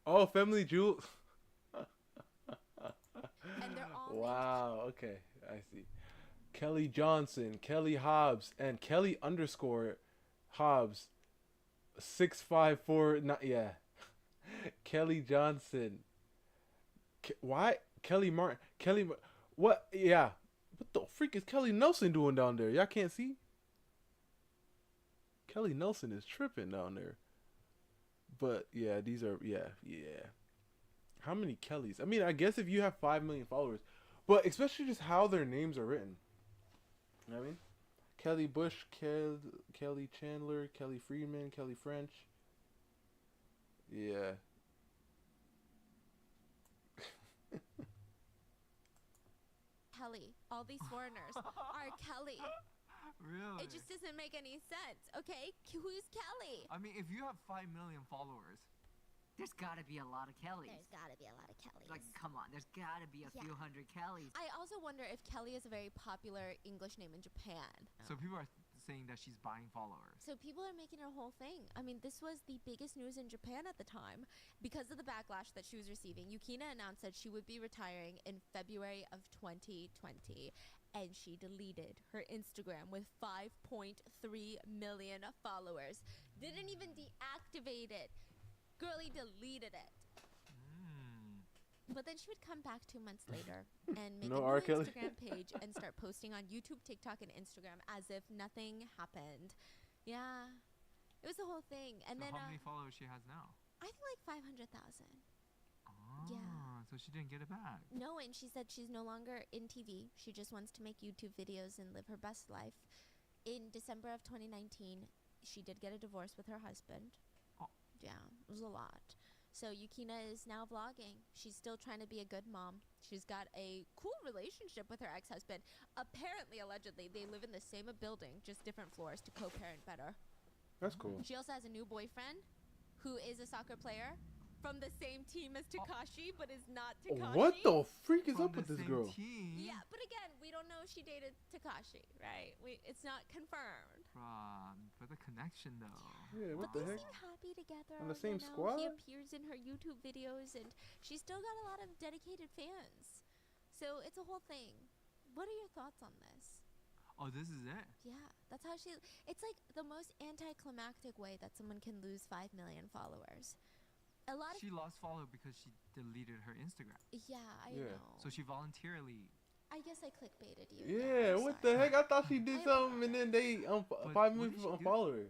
Oh, Family Jewel. and they're all Wow. Okay, I see. Kelly Johnson, Kelly Hobbs, and Kelly _ Hobbs. 654. Not yeah. Kelly Johnson. Why Kelly Martin? What? Yeah. What the freak is Kelly Nelson doing down there? Y'all can't see. Kelly Nelson is tripping down there. But yeah, these are yeah. How many Kellys? I mean, I guess if you have 5 million followers, but especially just how their names are written. You know what I mean? Kelly Bush, Kelly Chandler, Kelly Freeman, Kelly French. Yeah. Kelly. All these foreigners are Kelly. Really? It just doesn't make any sense. Okay, who's Kelly? I mean, if you have 5 million followers, There's gotta be a lot of Kellys. There's gotta be a lot of Kellys. Like, come on, there's gotta be a few hundred Kellys. I also wonder if Kelly is a very popular English name in Japan. so people are saying that she's buying followers. So people are making her whole thing. I mean, this was the biggest news in Japan at the time because of the backlash that she was receiving. Yukina announced that she would be retiring in February of 2020, and she deleted her Instagram with 5.3 million followers. Didn't even deactivate it. Girlie deleted it. But then she would come back 2 months later and make No a R. new Kelly? Instagram page and start posting on YouTube, TikTok, and Instagram as if nothing happened. Yeah, it was the whole thing. And So then how many followers she has now? I think like 500,000. Yeah. So she didn't get it back. No, and she said she's no longer in TV. She just wants to make YouTube videos and live her best life. In December of 2019, she did get a divorce with her husband. Oh. Yeah, it was a lot. So Yukina is now vlogging. She's still trying to be a good mom. She's got a cool relationship with her ex-husband. Apparently, allegedly, they live in the same building, just different floors to co-parent better. That's cool. She also has a new boyfriend who is a soccer player from the same team as Takashi, but is not Takashi. What the freak is up with this girl? Yeah, but again, we don't know if she dated Takashi, right? It's not confirmed. For the connection though. Yeah, what But the they heck? seem happy together. On the same you know? squad? He appears in her YouTube videos, and she's still got a lot of dedicated fans. So it's a whole thing. What are your thoughts on this? Oh, this is it? Yeah, that's how she. It's like the most anticlimactic way that someone can lose 5 million followers. A lot of. She lost follow because she deleted her Instagram. Yeah, I Yeah. know. So she voluntarily. I guess I clickbaited you. Yeah, I'm what sorry. the heck? I thought she did something and then they 5 million unfollow her.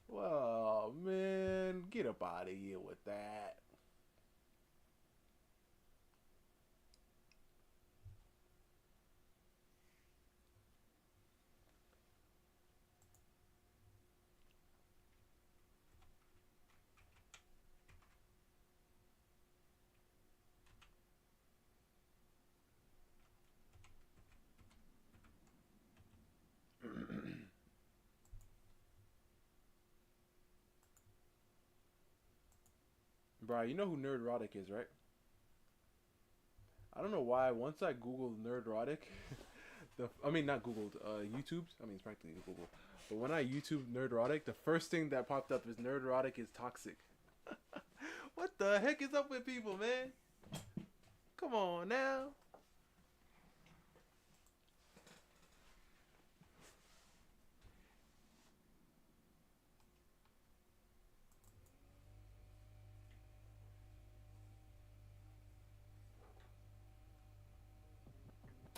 Well, man, get up out of here with that. Bro, you know who Nerdrotic is, right? I don't know why. Once I googled Nerdrotic, not googled, YouTubed. I mean, it's practically Google. But when I YouTube Nerdrotic, the first thing that popped up is Nerdrotic is toxic. What the heck is up with people, man? Come on now.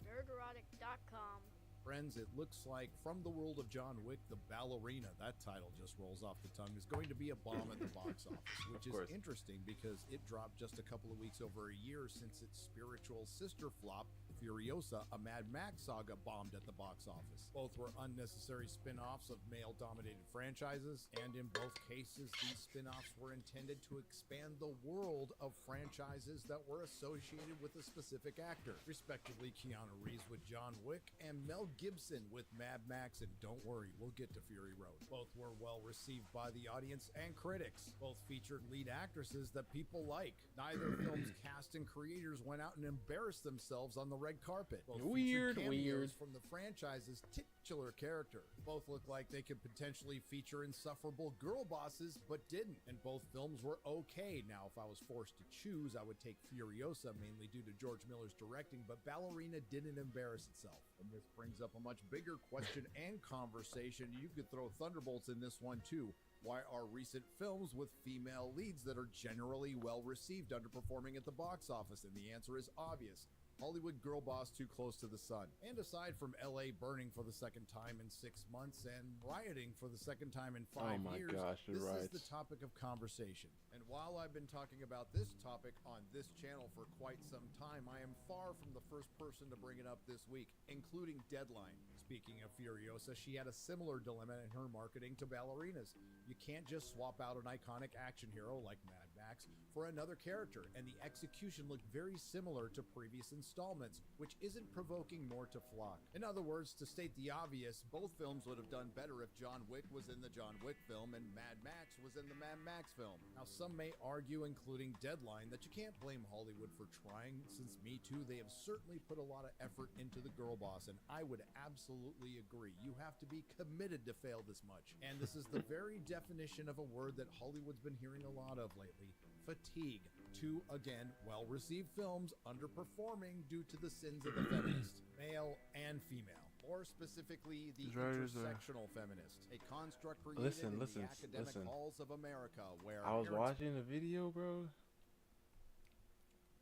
Nerderotic.com. Friends, it looks like From the World of John Wick, the ballerina, that title just rolls off the tongue, is going to be a bomb at the box office, which is interesting because it dropped just a couple of weeks over a year since its spiritual sister flop, Furiosa, a Mad Max saga, bombed at the box office. Both were unnecessary spin-offs of male-dominated franchises, and in both cases, these spin-offs were intended to expand the world of franchises that were associated with a specific actor, respectively Keanu Reeves with John Wick and Mel Gibson with Mad Max, and don't worry, we'll get to Fury Road. Both were well received by the audience and critics. Both featured lead actresses that people like. Neither film's cast and creators went out and embarrassed themselves on the regular red carpet. Both Weird, featured cameos weird. from the franchise's titular character. Both look like they could potentially feature insufferable girl bosses, but didn't. And both films were okay. Now, if I was forced to choose, I would take Furiosa, mainly due to George Miller's directing, but Ballerina didn't embarrass itself. And this brings up a much bigger question and conversation. You could throw Thunderbolts in this one too. Why are recent films with female leads that are generally well received underperforming at the box office? And the answer is obvious. Hollywood girl boss too close to the sun. And aside from LA burning for the second time in 6 months and rioting for the second time in 5 years, this is the topic of conversation. And while I've been talking about this topic on this channel for quite some time, I am far from the first person to bring it up this week, including Deadline. Speaking of Furiosa, she had a similar dilemma in her marketing to ballerinas. You can't just swap out an iconic action hero like Mad Max for another character, and the execution looked very similar to previous installments, which isn't provoking more to flock. In other words, to state the obvious, both films would have done better if John Wick was in the John Wick film and Mad Max was in the Mad Max film. Now, some may argue, including Deadline, that you can't blame Hollywood for trying. Since Me Too, they have certainly put a lot of effort into the girl boss, and I would absolutely agree. You have to be committed to fail this much. And this is the very definition of a word that Hollywood's been hearing a lot of lately: fatigue. Two, again, well-received films underperforming due to the sins of the feminist, male and female. More specifically, the intersectional feminist, a construct created in the academic halls of America where I was watching a video, bro.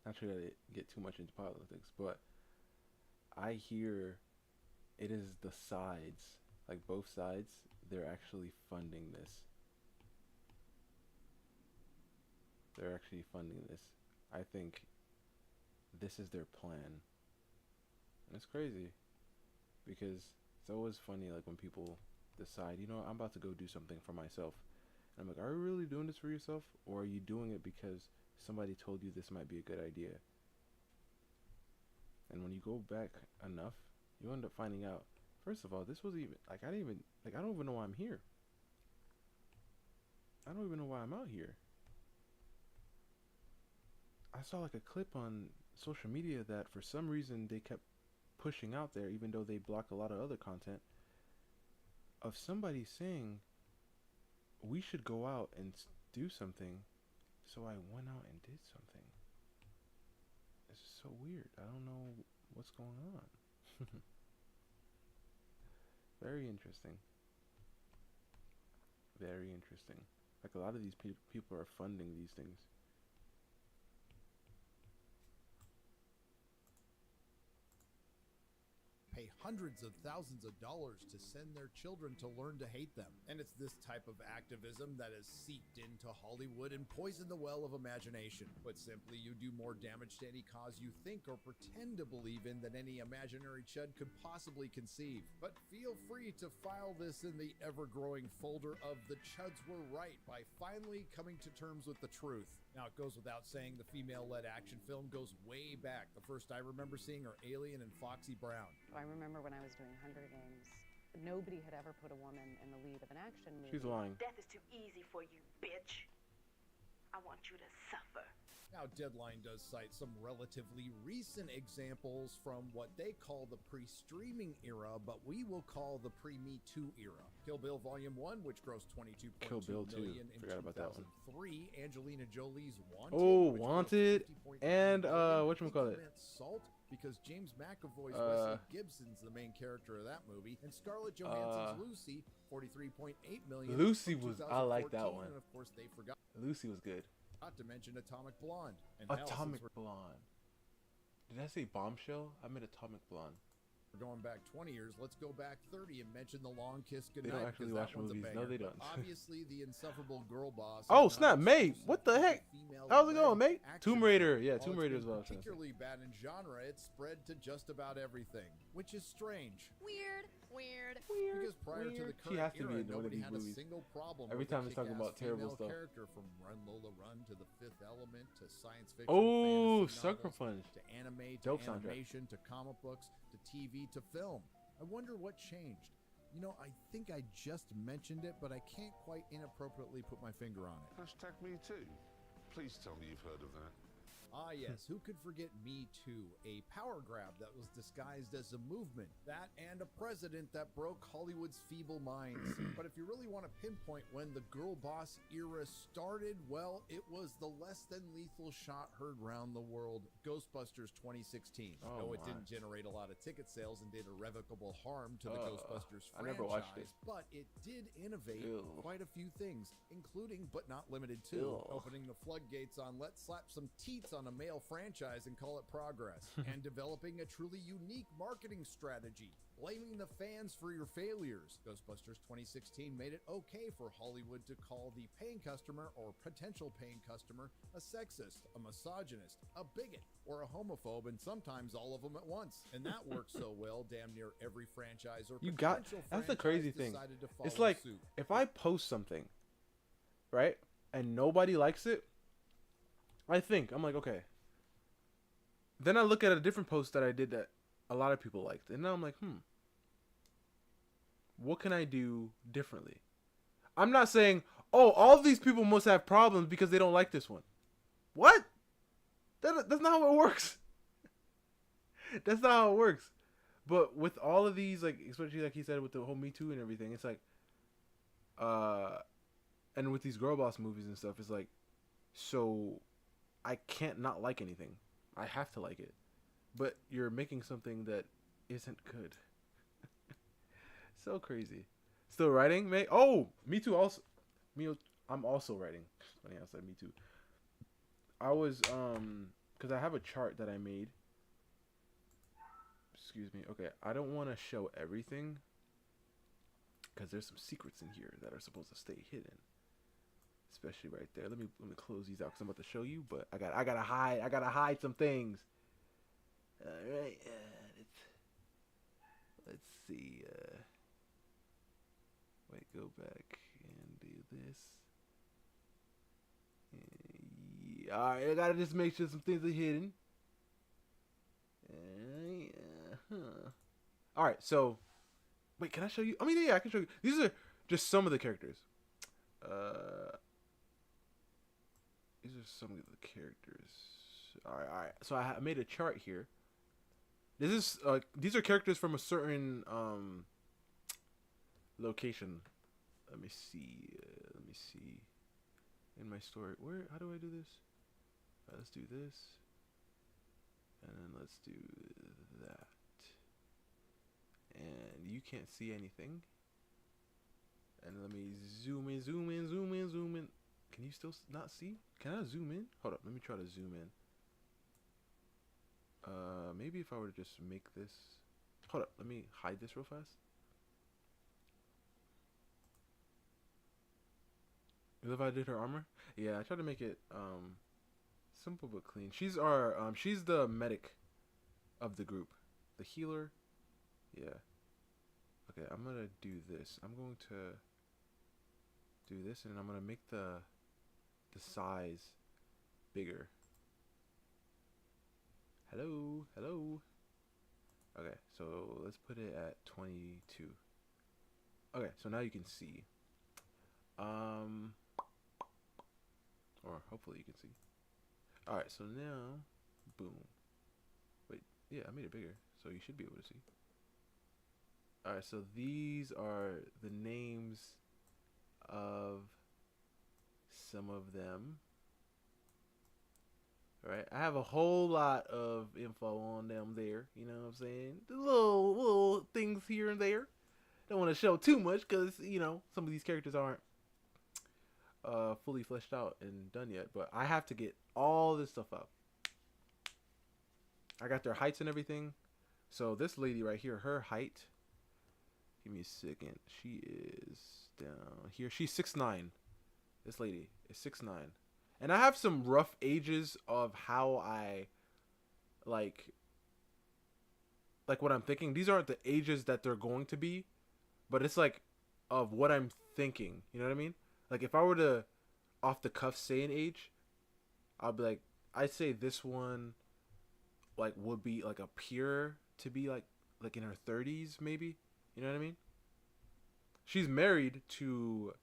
Not trying to get too much into politics, but I hear it is the sides, like both sides, they're actually funding this. They're actually funding this. I think this is their plan. And it's crazy. Because it's always funny, like, when people decide, you know, I'm about to go do something for myself. And I'm like, are you really doing this for yourself? Or are you doing it because somebody told you this might be a good idea? And when you go back enough, you end up finding out, first of all, this wasn't even, like, I don't even know why I'm here. I don't even know why I'm out here. I saw like a clip on social media that for some reason they kept pushing out there, even though they blocked a lot of other content, of somebody saying we should go out and do something. So I went out and did something. It's so weird. I don't know what's going on. Very interesting. Very interesting. Like, a lot of these people are funding these things. Pay hundreds of thousands of dollars to send their children to learn to hate them. And it's this type of activism that has seeped into Hollywood and poisoned the well of imagination. But simply, you do more damage to any cause you think or pretend to believe in than any imaginary chud could possibly conceive. But feel free to file this in the ever-growing folder of the chuds were right by finally coming to terms with the truth. Now, it goes without saying the female-led action film goes way back. The first I remember seeing are Alien and Foxy Brown. I remember when I was doing Hunger Games, nobody had ever put a woman in the lead of an action movie. She's lying. Death is too easy for you, bitch. I want you to suffer. Now, Deadline does cite some relatively recent examples from what they call the pre-streaming era, but we will call the pre-Me Too era. Kill Bill Volume 1, which grossed $22.2 million in 2003. Angelina Jolie's Wanted. Oh, Wanted. And, whatchamacallit? Salt, because James McAvoy's Wesley Gibson's the main character of that movie, and Scarlett Johansson's Lucy, $43.8 million. Lucy was, I like that one. And of course, they forgot. Lucy was good. Not to mention Atomic Blonde. And Atomic Blonde. Did I say Bombshell? I meant Atomic Blonde. We're going back 20 years. Let's go back 30 and mention The Long Kiss Goodnight. They don't actually watch movies. No, they don't. Obviously, the insufferable girl boss. Oh, snap, mate. What the heck? How's it going, mate? Tomb Raider. Yeah, Tomb Raider is what I was saying. Particularly bad in genre, it's spread to just about everything, which is strange. Weird. Because prior to the current era, nobody had a single problem every time it's talking about terrible stuff. Character from Run Lola Run to The Fifth Element to science fiction. Oh, Sucker Punch. To anime, to Dope animation, to comic books, to TV, to film. I wonder what changed. You know, I think I just mentioned it, but I can't quite inappropriately put my finger on it. #Me too. Please tell me you've heard of that. Ah, yes, who could forget Me Too? A power grab that was disguised as a movement. That and a president that broke Hollywood's feeble minds. But if you really want to pinpoint when the girl boss era started, well, it was the less than lethal shot heard round the world, Ghostbusters 2016. No, it didn't generate a lot of ticket sales and did irrevocable harm to the Ghostbusters franchise. I never watched it. But it did innovate quite a few things, including but not limited to opening the floodgates on let's slap some teats on a male franchise and call it progress, and developing a truly unique marketing strategy, blaming the fans for your failures. Ghostbusters 2016 made it okay for Hollywood to call the paying customer or potential paying customer a sexist, a misogynist, a bigot, or a homophobe, and sometimes all of them at once. And that worked so well, damn near every franchise or that's the crazy thing. It's like, if I post something, right, and nobody likes it, I'm like, okay. Then I look at a different post that I did that a lot of people liked, and now I'm like, what can I do differently? I'm not saying, all these people must have problems because they don't like this one. What? That's not how it works. That's not how it works. But with all of these, like, especially like he said with the whole Me Too and everything, it's like, and with these girl boss movies and stuff, it's like, so I can't not like anything. I have to like it. But you're making something that isn't good. So crazy. Still writing, mate? Oh, Me Too also. I'm also writing. Funny I said Me Too. I was, because I have a chart that I made. Excuse me. Okay, I don't want to show everything, because there's some secrets in here that are supposed to stay hidden. Especially right there. Let me close these out because I'm about to show you, but I gotta hide some things. All right, let's see. Wait, go back and do this. Yeah, all right, I gotta just make sure some things are hidden. All right, so wait, can I show you? I mean, yeah, I can show you. These are just some of the characters. These are some of the characters. All right. So I made a chart here. These are characters from a certain location. Let me see. In my story, how do I do this? Let's do this, and then let's do that. And you can't see anything. And let me zoom in. Can you still not see? Can I zoom in? Hold up, let me try to zoom in. Maybe if I were to just make this. Hold up, let me hide this real fast. If I did her armor? Yeah, I tried to make it simple but clean. She's she's the medic of the group. The healer. Yeah. Okay, I'm gonna do this. I'm going to do this, and I'm gonna make the size bigger. Hello. Okay, so let's put it at 22. Okay, so now you can see. Or hopefully you can see. Alright, so now, boom. Wait, yeah, I made it bigger, so you should be able to see. Alright, so these are the names of some of them. Alright, I have a whole lot of info on them there, you know what I'm saying? The little things here and there. Don't want to show too much because, you know, some of these characters aren't fully fleshed out and done yet, but I have to get all this stuff up. I got their heights and everything. So this lady right here, her height, give me a second, she is down here. She's 6'9". This lady is 6'9". And I have some rough ages of how I like what I'm thinking. These aren't the ages that they're going to be, but it's like of what I'm thinking. You know what I mean? Like if I were to off the cuff say an age, I'll be like, I'd say this one like would be like appear to be like in her 30s maybe. You know what I mean? She's married to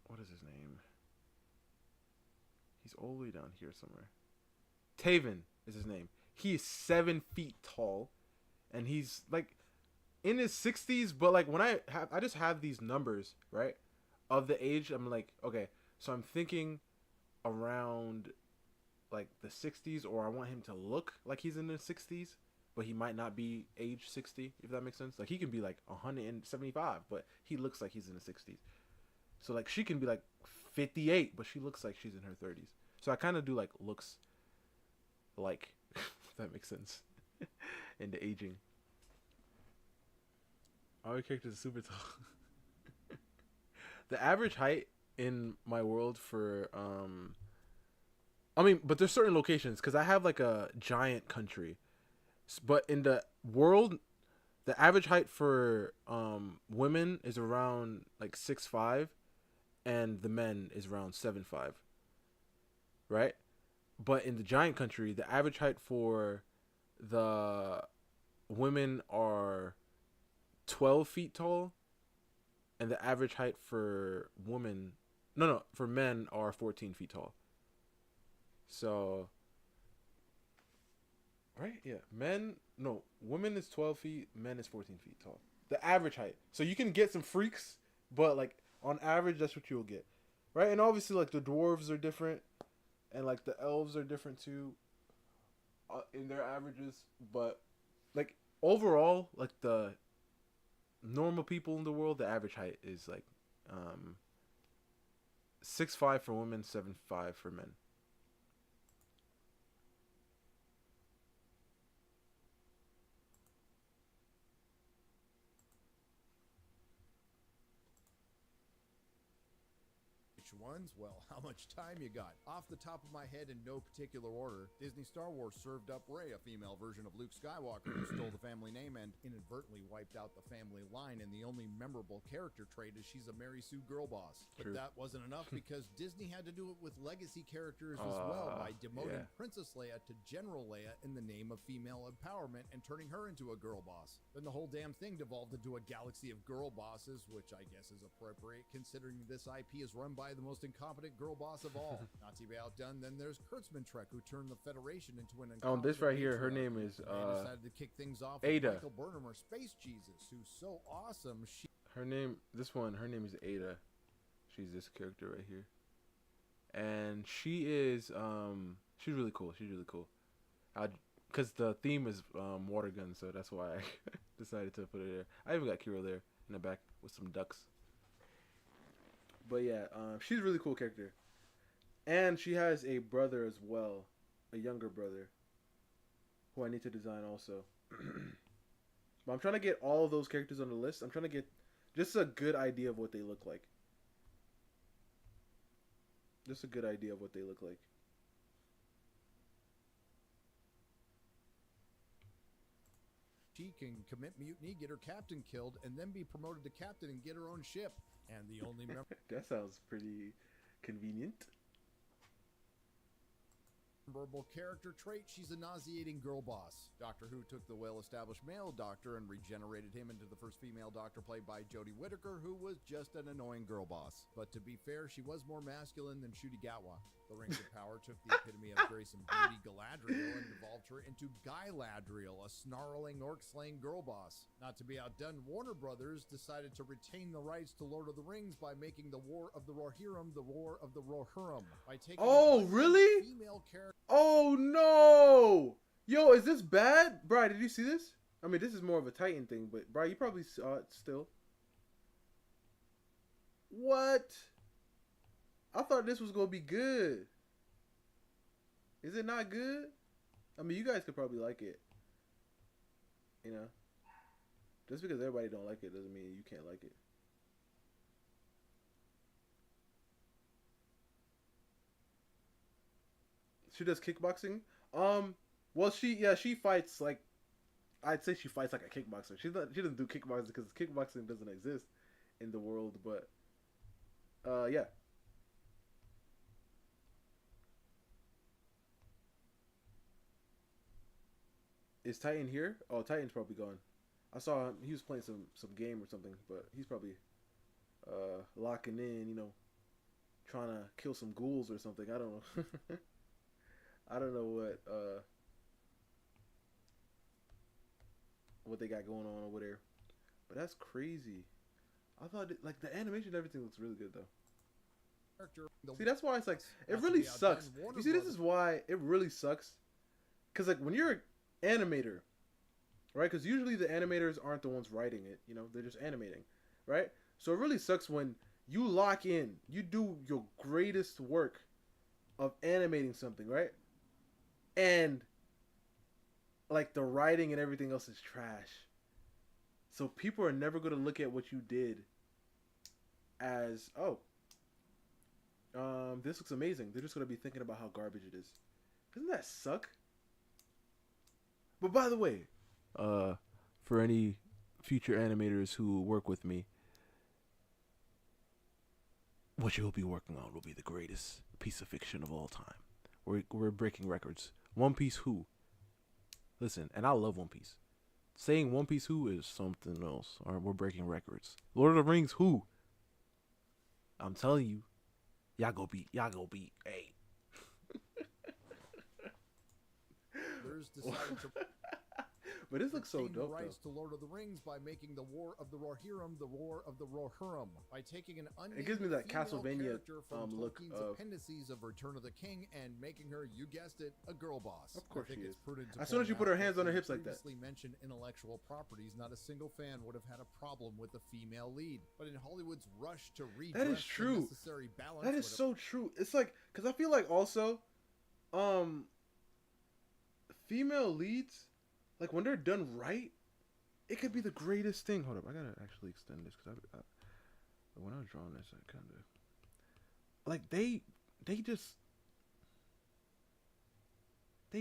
what is his name? He's all the way down here somewhere. Taven is his name. He is 7 feet tall, and he's like in his 60s. But like when I just have these numbers right of the age. I'm like, okay, so I'm thinking around like the 60s, or I want him to look like he's in the 60s, but he might not be age 60, if that makes sense. Like he can be like 175, but he looks like he's in the 60s. So like she can be like 58, but she looks like she's in her 30s. So I kind of do like looks like, if that makes sense, in the aging. Our characters are super tall. The average height in my world for I mean, but there's certain locations because I have like a giant country, but in the world, the average height for women is around like 6'5", and the men is around 7'5", right? But in the giant country, the average height for the women are 12 feet tall, and the average height for for men are 14 feet tall. So, right? Yeah. Women is 12 feet, men is 14 feet tall. The average height. So you can get some freaks, but like on average, that's what you'll get. Right? And obviously like the dwarves are different, and like the elves are different too in their averages. But like overall, like the normal people in the world, the average height is like 6'5" for women, 7'5" for men. Ones? Well, how much time you got? Off the top of my head, in no particular order, Disney Star Wars served up Rey, a female version of Luke Skywalker who stole the family name and inadvertently wiped out the family line, and the only memorable character trait is she's a Mary Sue girl boss. But that wasn't enough because Disney had to do it with legacy characters as well by demoting Princess Leia to General Leia in the name of female empowerment and turning her into a girl boss. Then the whole damn thing devolved into a galaxy of girl bosses, which I guess is appropriate considering this IP is run by the most incompetent girl boss of all. Not to be outdone, then there's Kurtzman Trek, who turned the Federation into an incompetent this right here, her name is decided to kick things off Ada. with Michael Burnham, or Space Jesus, who's so awesome. Her name is Ada. She's this character right here, and she is she's really cool. Because the theme is water guns, so that's why I decided to put it there. I even got Kiro there in the back with some ducks. But yeah, she's a really cool character. And she has a brother as well, a younger brother, who I need to design also. But I'm trying to get all of those characters on the list. I'm trying to get just a good idea of what they look like. She can commit mutiny, get her captain killed, and then be promoted to captain and get her own ship. And the only that sounds pretty convenient. Memorable character trait, she's a nauseating girl boss. Doctor Who took the well-established male doctor and regenerated him into the first female doctor played by Jodie Whittaker, who was just an annoying girl boss. But to be fair, she was more masculine than Ncuti Gatwa. The Rings of Power took the epitome of grace and beauty, Galadriel, and evolved her into Guyladriel, a snarling orc-slaying girl boss. Not to be outdone, Warner Brothers decided to retain the rights to Lord of the Rings by making the War of the Rohirrim the War of the Rohirrim. By taking really? Female character. Oh no! Yo, is this bad? Bri, did you see this? I mean, this is more of a Titan thing, but Bri, you probably saw it still. What? I thought this was gonna be good. Is it not good? I mean, you guys could probably like it. You know? Just because everybody don't like it doesn't mean you can't like it. She does kickboxing. Well, she fights like, I'd say she fights like a kickboxer. She doesn't do kickboxing because kickboxing doesn't exist in the world. But, yeah. Is Titan here? Oh, Titan's probably gone. I saw him. He was playing some game or something, but he's probably locking in. You know, trying to kill some ghouls or something. I don't know. I don't know what they got going on over there, but that's crazy. I thought like the animation and everything looks really good though. See, that's why it's like it really sucks. You see, this is why it really sucks. Cause like when you're an animator, right? Because usually the animators aren't the ones writing it. You know, they're just animating, right? So it really sucks when you lock in, you do your greatest work of animating something, right? And like the writing and everything else is trash. So people are never going to look at what you did as, oh, this looks amazing. They're just going to be thinking about how garbage it is. Doesn't that suck? But by the way, for any future animators who work with me, what you'll be working on will be the greatest piece of fiction of all time. We're breaking records. One Piece who? Listen, and I love One Piece. Saying One Piece who is something else. Or we're breaking records. Lord of the Rings who? I'm telling you, y'all go beat. Hey. There's decided to. But this looks so dope. Rights to Lord of the Rings by making the War of the Rohirrim the War of the Rohirrim by taking an unnamed it gives me that Castlevania from look Tolkien's of appendices of Return of the King and making her, you guessed it, a girl boss. Of course I think she it's is. prudent to As soon as point you put out her hands that on her in hips like that. Previously mentioned intellectual properties, not a single fan would have had a problem with the female lead. But in Hollywood's rush to redress that is true. the necessary balance, that is so true. It's like, because I feel like also, female leads, like when they're done right, it could be the greatest thing. Hold up, I gotta actually extend this because when I was drawing this, I kind of like they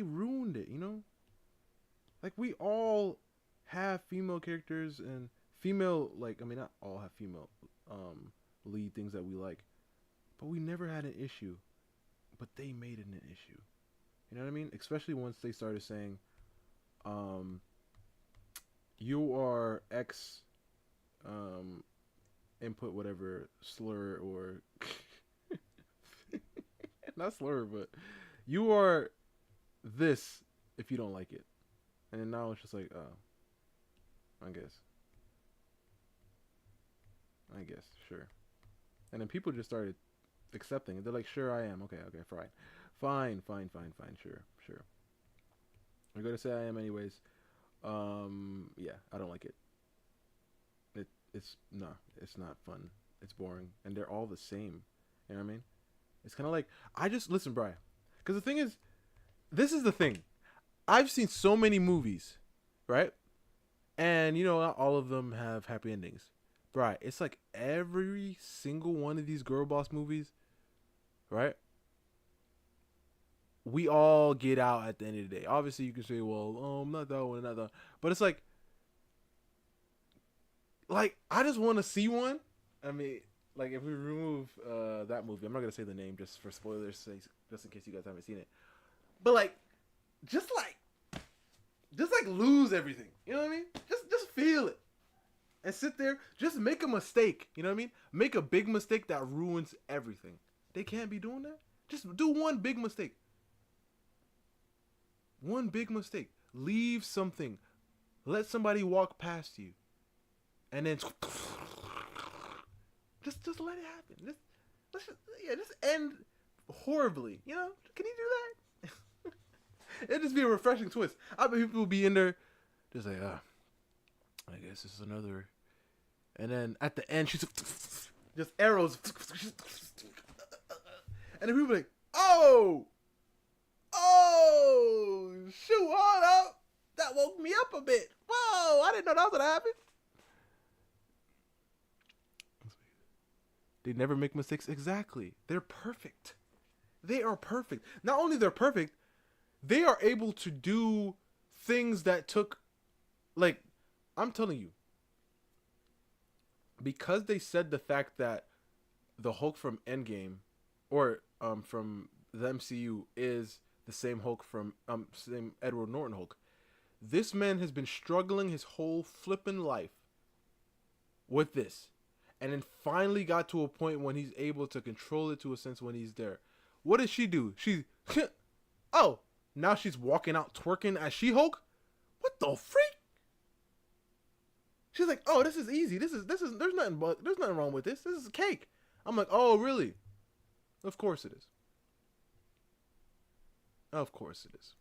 ruined it, you know. Like we all have female characters and female, like I mean not all have female lead things that we like, but we never had an issue. But they made it an issue. You know what I mean? Especially once they started saying, you are X input whatever slur or not slur, but you are this if you don't like it. And then now it's just like, I guess, sure. And then people just started accepting it. They're like, sure, I am. Okay, fine, sure. You're gonna say I am anyways. Yeah, I don't like it. It's not fun. It's boring, and they're all the same. You know what I mean? It's kind of like listen, Brian, because the thing is, this is the thing. I've seen so many movies, right? And you know, not all of them have happy endings. Brian, it's like every single one of these girl boss movies, right? We all get out at the end of the day. Obviously, you can say, well, not that one, not that one. But it's like I just want to see one. I mean, like, if we remove that movie, I'm not going to say the name just for spoilers' sake, just in case you guys haven't seen it. But, just lose everything. You know what I mean? Just feel it. And sit there. Just make a mistake. You know what I mean? Make a big mistake that ruins everything. They can't be doing that. Just do one big mistake. One big mistake. Leave something. Let somebody walk past you. And then just let it happen. Just end horribly. You know? Can you do that? It'd just be a refreshing twist. I bet people will be in there just like, I guess this is another. And then at the end, she's just arrows. And then people are like, oh, shoot, hold up. That woke me up a bit. Whoa, I didn't know that was going to happen. They never make mistakes. Exactly. They're perfect. They are perfect. Not only they're perfect, they are able to do things that took, like, I'm telling you, because they said the fact that the Hulk from Endgame, or from the MCU, is the same Hulk from same Edward Norton Hulk. This man has been struggling his whole flippin' life with this, and then finally got to a point when he's able to control it to a sense when he's there. What does she do? She, oh, now she's walking out twerking as She-Hulk? What the freak? She's like, oh, this is easy. This is there's nothing wrong with this. This is cake. I'm like, oh, really? Of course it is. Of course it is.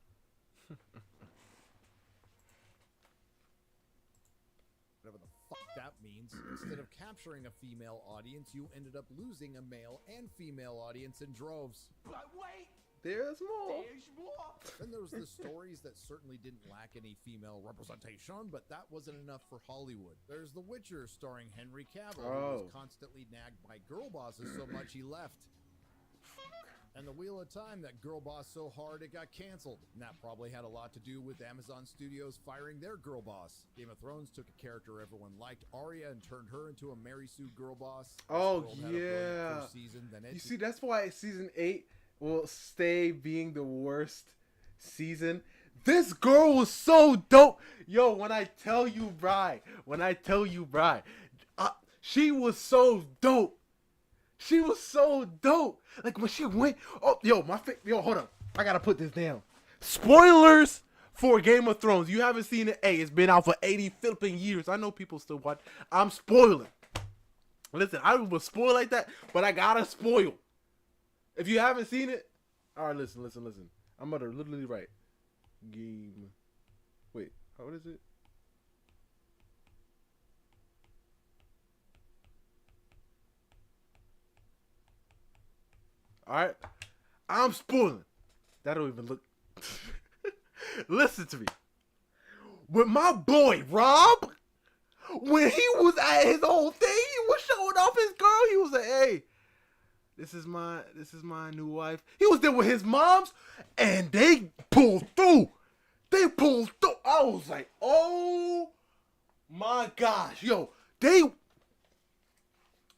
Whatever the fuck that means. Instead of capturing a female audience, you ended up losing a male and female audience in droves. But wait! There's more. There's more. Then there was the stories that certainly didn't lack any female representation, but that wasn't enough for Hollywood. There's The Witcher starring Henry Cavill, who was constantly nagged by girl bosses so much he left. And The Wheel of Time, that girl boss so hard it got canceled. And that probably had a lot to do with Amazon Studios firing their girl boss. Game of Thrones took a character everyone liked, Arya, and turned her into a Mary Sue girl boss. Oh, yeah. You see, that's why season 8 will stay being the worst season. This girl was so dope. Yo, when I tell you, Bri, she was so dope. She was so dope. Like when she went, yo, hold on. I gotta put this down. Spoilers for Game of Thrones. You haven't seen it. Hey, it's been out for 80 flipping years. I know people still watch. I'm spoiling. Listen, I will spoil like that, but I gotta spoil. If you haven't seen it, all right, listen. I'm gonna literally write game. Wait, what is it? All right, I'm spoiling. That don't even look. Listen to me. With my boy Rob, when he was at his whole thing, he was showing off his girl. He was like, "Hey, this is my new wife." He was there with his moms, and they pulled through. I was like, "Oh my gosh, yo, Let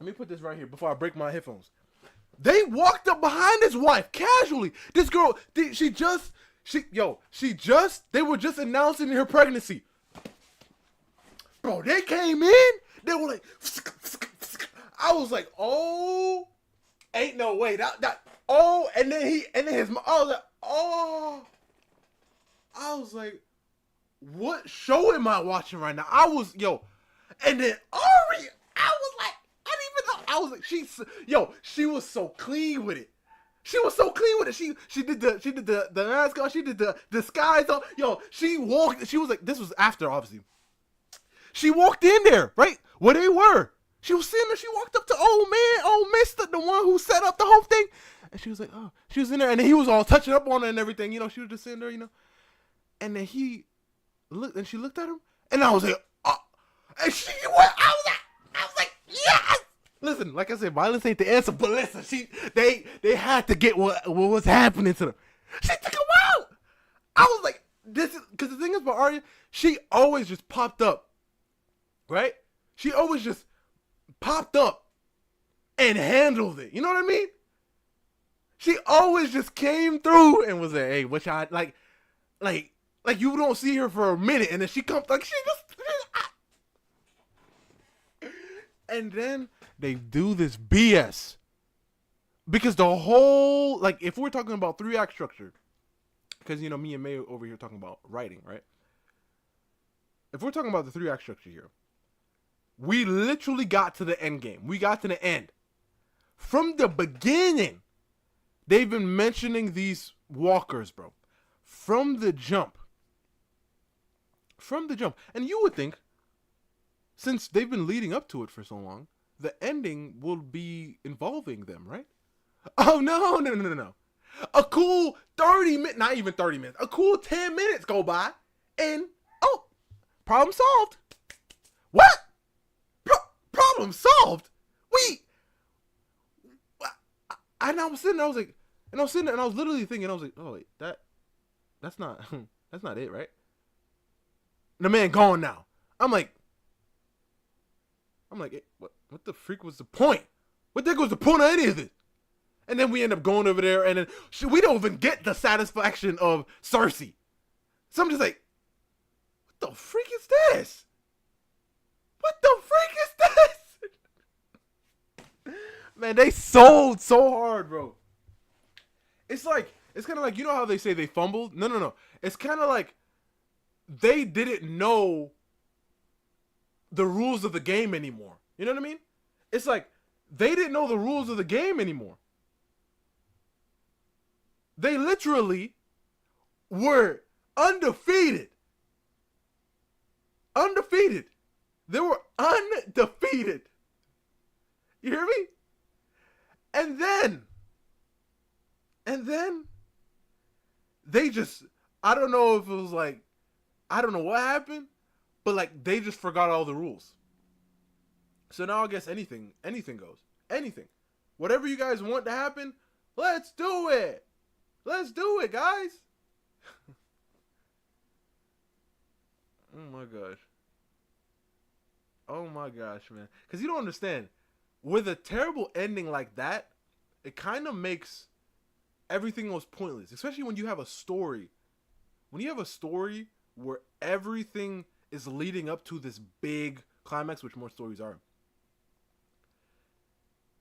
me put this right here before I break my headphones. They walked up behind his wife casually. This girl, they were just announcing her pregnancy. Bro, they came in, they were like, I was like, oh, ain't no way. And then his mom, I was like, what show am I watching right now? And then Ari, she was so clean with it. She did the mask on, she did the disguise on. She was like, this was after, obviously. She walked in there, right? Where they were. She was sitting there, she walked up to old mister, the one who set up the whole thing. And she was like, oh, she was in there, and then he was all touching up on her and everything, she was just sitting there, And then she looked at him, and I was like, oh. And she went, I was like, yes! Listen, like I said, violence ain't the answer, but listen, they had to get what was happening to them. She took him out. I was like, this is, because the thing is about Arya, she always just popped up, right? She always just popped up and handled it. You know what I mean? She always just came through and was like, hey, what y'all, like you don't see her for a minute, and then she comes, like, and then they do this BS. Because the whole, like, if we're talking about 3-act structure, because, me and May over here talking about writing, right? If we're talking about the 3-act structure here, we literally got to the end game. We got to the end. From the beginning, they've been mentioning these walkers, bro. From the jump. And you would think, since they've been leading up to it for so long, the ending will be involving them, right? Oh, no. A cool 30 minutes, not even 30 minutes, a cool 10 minutes go by, and, problem solved. What? Problem solved? And I was sitting there, and I was literally thinking, I was like, oh, wait, that's not it, right? The man gone now. I'm like, hey, what the freak was the point? What the heck was the point of any of this? And then we end up going over there, and then we don't even get the satisfaction of Cersei. So I'm just like, what the freak is this? What the freak is this? Man, they sold so hard, bro. It's kind of like, you know how they say they fumbled? No. It's kind of like they didn't know the rules of the game anymore. You know what I mean? It's like they didn't know the rules of the game anymore. They literally were undefeated. Undefeated. They were undefeated. You hear me? And then they just, I don't know if it was like, I don't know what happened, but like they just forgot all the rules. So now I guess anything goes. Anything. Whatever you guys want to happen, let's do it. Let's do it, guys. Oh my gosh. Oh my gosh, man. Because you don't understand. With a terrible ending like that, it kind of makes everything else pointless. Especially when you have a story. When you have a story where everything is leading up to this big climax, which more stories are.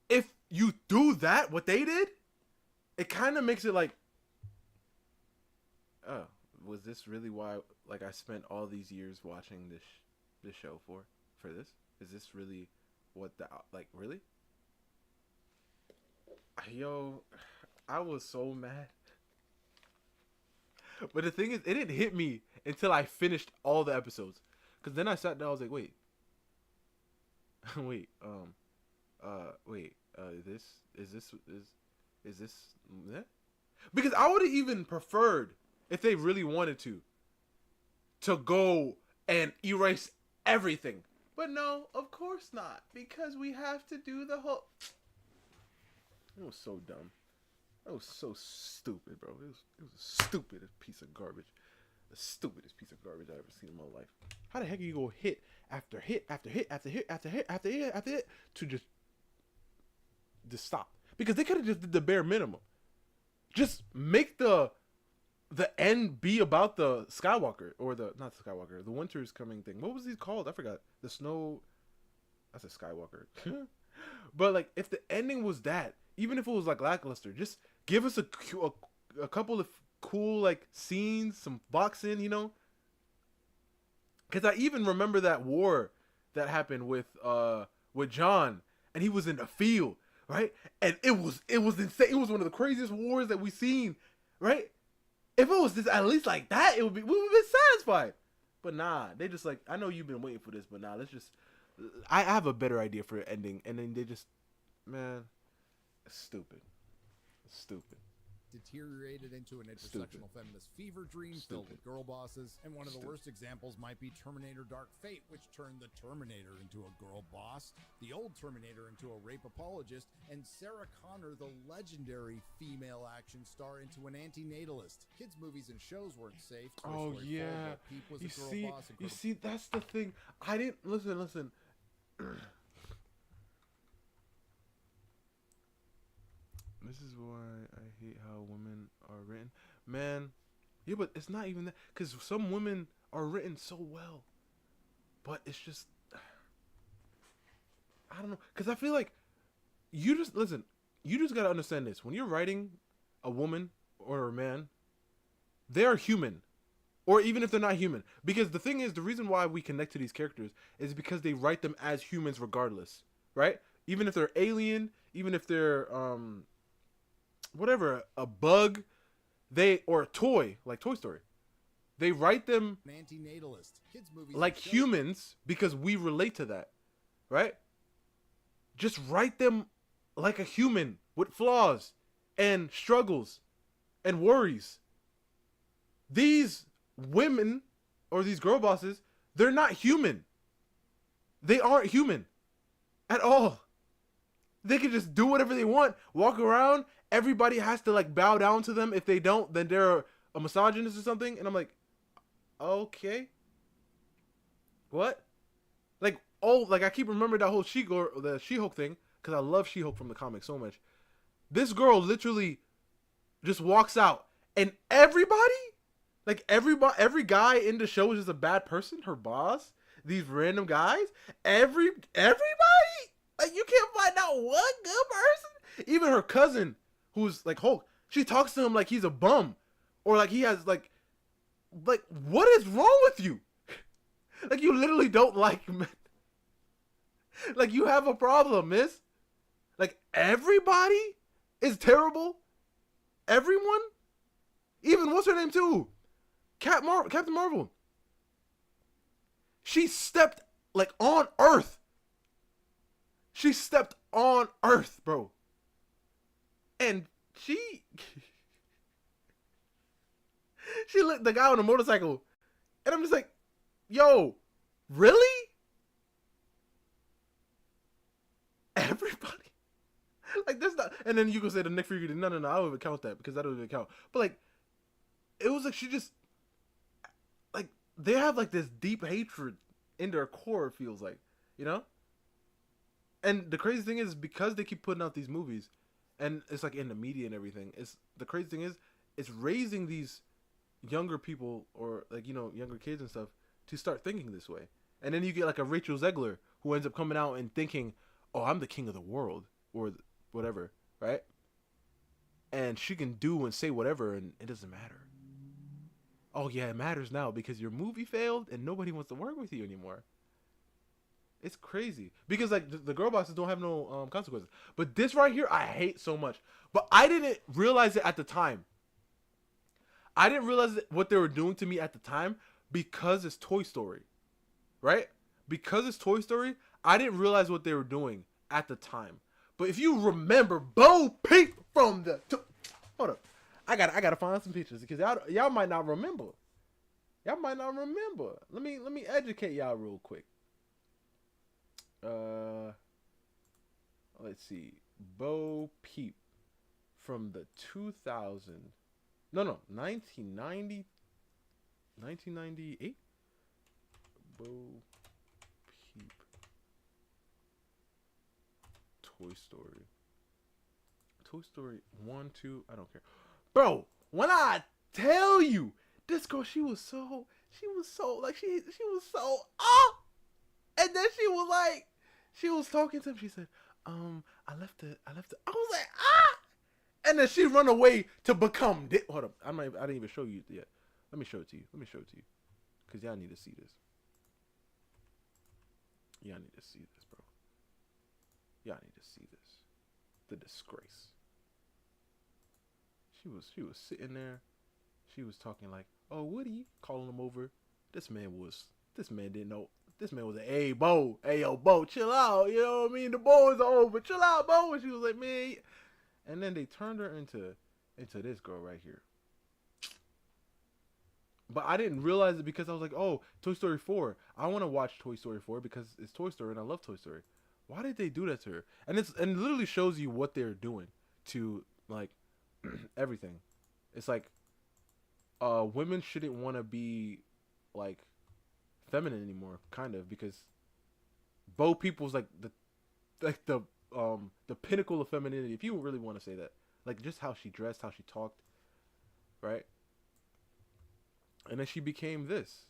If you do that, what they did, it kind of makes it like, oh, was this really why, like, I spent all these years watching this show for this? Is this really what the, like, really? Yo, I was so mad. But the thing is, it didn't hit me until I finished all the episodes. Because then I sat down, I was like, wait. Is this, yeah? Because I would have even preferred, if they really wanted to go and erase everything. But no, of course not. Because we have to do the whole... It was so dumb. That was so stupid, bro. It was the stupidest piece of garbage. The stupidest piece of garbage I've ever seen in my life. How the heck you go hit after hit after hit after hit after hit after hit after hit to just stop? Because they could have just did the bare minimum. Just make the end be about the Skywalker, or not the Skywalker, the Winter's Coming thing. What was he called? I forgot. The snow. That's a Skywalker. But like, if the ending was that, even if it was like lackluster, just give us a couple of cool like scenes, some boxing, you know. Because I even remember that war that happened with John, and he was in the field, right? And it was insane. It was one of the craziest wars that we've seen, right? If it was just at least like that, we would have been satisfied. But nah, they just like, I know you've been waiting for this, but nah, let's just, I have a better idea for an ending, and then they just, man, it's stupid. Deteriorated into an intersectional feminist fever dream filled with girl bosses, and one of the worst examples might be Terminator Dark Fate, which turned the Terminator into a girl boss, the old Terminator into a rape apologist, and Sarah Connor, the legendary female action star, into an antinatalist. Kids' movies and shows weren't safe. Oh yeah, you see, that's the thing. I didn't listen. This is why I hate how women are written. Man, yeah, but it's not even that. Because some women are written so well. But it's just, I don't know. Because I feel like, you just got to understand this. When you're writing a woman or a man, they are human. Or even if they're not human. Because the thing is, the reason why we connect to these characters is because they write them as humans regardless. Right? Even if they're alien, even if they're, whatever, a bug, or a toy, like Toy Story. They write them like humans because we relate to that, right? Just write them like a human with flaws and struggles and worries. These women or these girl bosses, they're not human. They aren't human at all. They can just do whatever they want, walk around. Everybody has to like bow down to them. If they don't, then they're a misogynist or something. And I'm like, okay, what? Like, oh, like I keep remembering that whole the She-Hulk thing, because I love She-Hulk from the comics so much. This girl literally just walks out, and every guy in the show is just a bad person. Her boss, these random guys, everybody. Like, you can't find out one good person. Even her cousin, who's like Hulk, she talks to him like he's a bum, or like he has like what is wrong with you? Like, you literally don't like men. Like, you have a problem, miss. Like, everybody is terrible. Everyone, even what's her name too, Captain Marvel. She stepped like on Earth. She stepped on Earth, bro. And she lit the guy on the motorcycle. And I'm just like, yo, really? Everybody? Like, that's not. And then you can say the Nick Fury did. No, I don't even count that because that doesn't even count. But like, it was like she just, like, they have like this deep hatred in their core, it feels like, you know? And the crazy thing is, because they keep putting out these movies, and it's like in the media and everything, the crazy thing is, it's raising these younger people, or like, you know, younger kids and stuff, to start thinking this way. And then you get like a Rachel Zegler who ends up coming out and thinking, oh, I'm the king of the world, or whatever, right? And she can do and say whatever, and it doesn't matter. Oh yeah, it matters now because your movie failed and nobody wants to work with you anymore. It's crazy because like the girl bosses don't have no consequences. But this right here, I hate so much. But I didn't realize it at the time. I didn't realize what they were doing to me at the time because it's Toy Story, right? Because it's Toy Story, I didn't realize what they were doing at the time. But if you remember Bo Peep from the... Hold up. I gotta find some pictures because y'all might not remember. Y'all might not remember. Let me educate y'all real quick. Let's see. Bo Peep from the 1990... 1998? Bo Peep. Toy Story. Toy Story 1, 2, I don't care. Bro, when I tell you, this girl, she was so, like, she was so, and then she was talking to him, she said, I left it, I was like, and then she run away to become, hold up, I didn't even show you yet. Let me show it to you, because y'all need to see this. Y'all need to see this, bro. Y'all need to see this. The disgrace. She was sitting there. She was talking like, "Oh, Woody," calling him over. This man didn't know. This man was like, "Hey, Bo, hey, yo, Bo, chill out. You know what I mean? The boys are over. Chill out, Bo." And she was like, "Man," and then they turned her into this girl right here. But I didn't realize it because I was like, "Oh, Toy Story 4. I want to watch Toy Story 4 because it's Toy Story and I love Toy Story." Why did they do that to her? And it literally shows you what they're doing to, like, everything. It's like, women shouldn't want to be like feminine anymore, kind of, because Bo People's like the pinnacle of femininity, if you really want to say that. Like, just how she dressed, how she talked, right? And then she became this.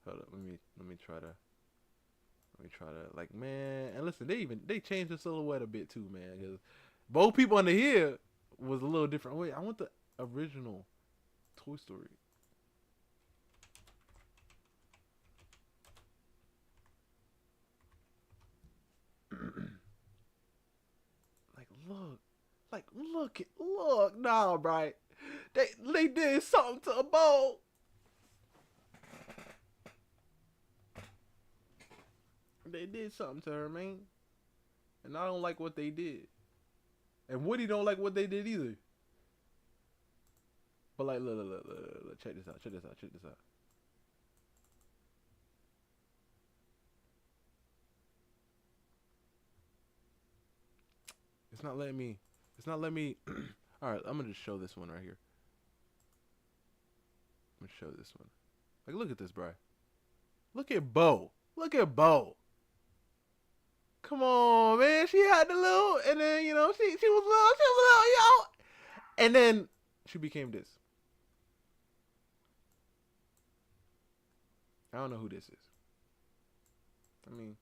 Hold up, let me try to like, man, and listen, they changed the silhouette a bit too, man, because Bo Peep under here was a little different. Wait, I want the original Toy Story. Look, nah, right? They did something to a Bo. They did something to her, man. And I don't like what they did. And Woody don't like what they did either. But like, look, check this out. It's not letting me. All right, I'm gonna just show this one right here. I'm gonna show this one. Like, look at this, bro. Look at Bo. Come on, man. She had the little, and then, you know, she was little, yo. And then she became this. I don't know who this is. I mean,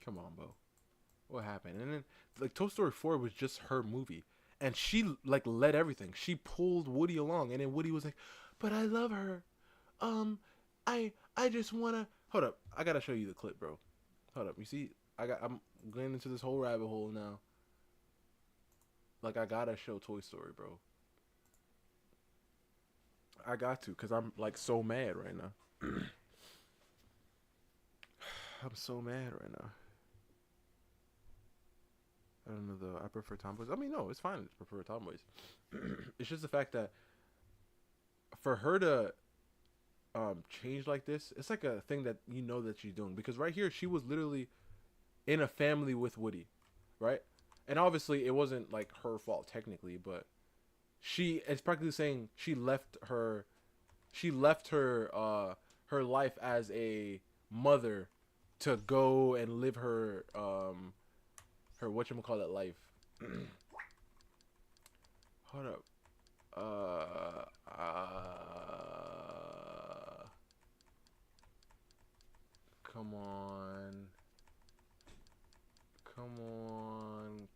Come on, bro. What happened? And then like Toy Story 4 was just her movie, and she like led everything. She pulled Woody along, and then Woody was like, "But I love her. I just wanna." Hold up, I gotta show you the clip, bro. Hold up, you see, I'm going into this whole rabbit hole now. Like I gotta show Toy Story, bro. I got to, cause I'm like so mad right now. I'm so mad right now. I don't know though. I prefer tomboys. I mean, no, it's fine to prefer tomboys. It's just the fact that for her to change like this, it's like a thing that you know that she's doing, because right here she was literally in a family with Woody, right? And obviously it wasn't like her fault technically, but it's practically saying she left her her life as a mother to go and live her whatchamacallit life. Hold up. Come on.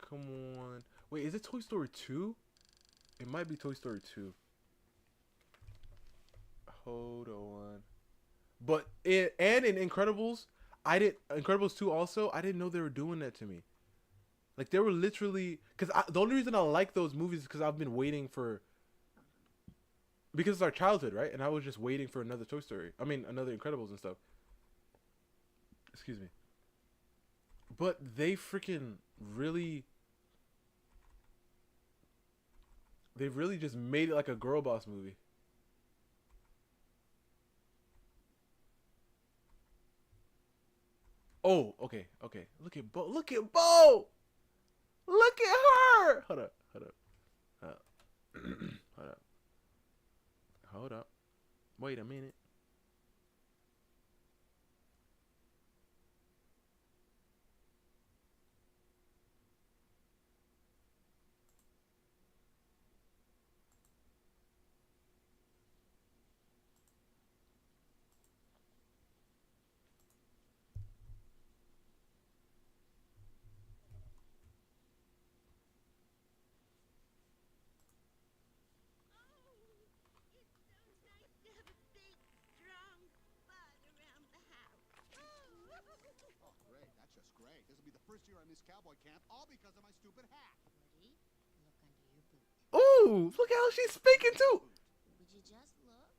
Come on. Wait, is it Toy Story 2? It might be Toy Story 2. Hold on. But in Incredibles, Incredibles 2 also, I didn't know they were doing that to me. Like they were literally, the only reason I like those movies is because I've been waiting because it's our childhood, right? And I was just waiting for another Toy Story. I mean, another Incredibles and stuff. Excuse me. But they freaking really just made it like a girl boss movie. Oh, okay. Look at Bo. Look at Bo. Look at her. Hold up. Hold up. Wait a minute. First year I missed cowboy camp, all because of my stupid hat. Woody, look under your boot. Ooh, look how she's speaking too. Would you just look?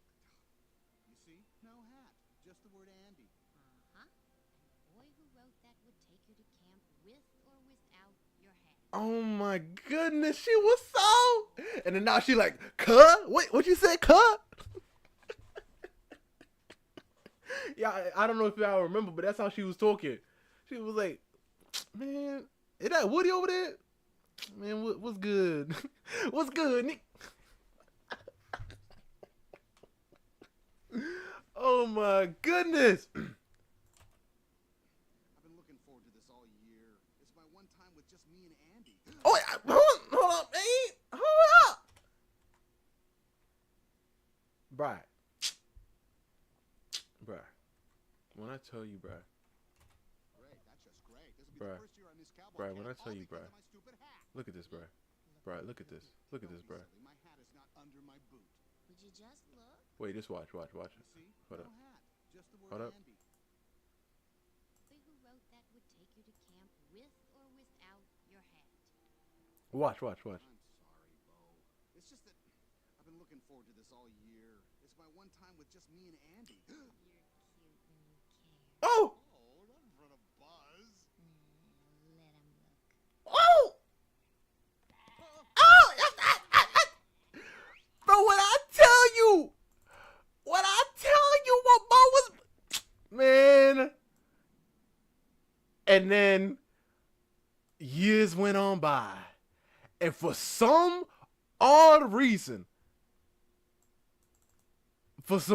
You see? No hat. Just the word Andy. Uh-huh. And the boy who wrote that would take you to camp with or without your hat. Oh my goodness, she was so. And then now she like, cut? Wait, what you said, cut? Yeah, I don't know if y'all remember, but that's how she was talking. She was like, man, is that Woody over there? Man, what's good? What's good, Nick? Oh my goodness. I've been looking forward to this all year. It's my one time with just me and Andy. Oh, wait, hold up, man. Hold up. Bruh. When I tell you, bruh. Great, that's just great. This will be Bruh. the first year I missed cowboy camp, When I tell you, all bruh. because of my stupid hat. Look at this, bruh. Bruh, look at this. Look at this, bruh. My hat is not under my boot. Would you just look? Wait, just watch. You see? Hold No up. hat. Just the Hold word up. Andy. The boy who wrote that would take you to camp with or without your hat. Watch. I'm sorry, Bo. It's just that I've been looking forward to this all year. It's my one time with just me and Andy. You're cute when you care. Oh! Oh, not in front of Buzz. Let him look. Oh! Oh! Bro, what I tell you, what Bo was, man. And then years went on by, and for some odd reason, just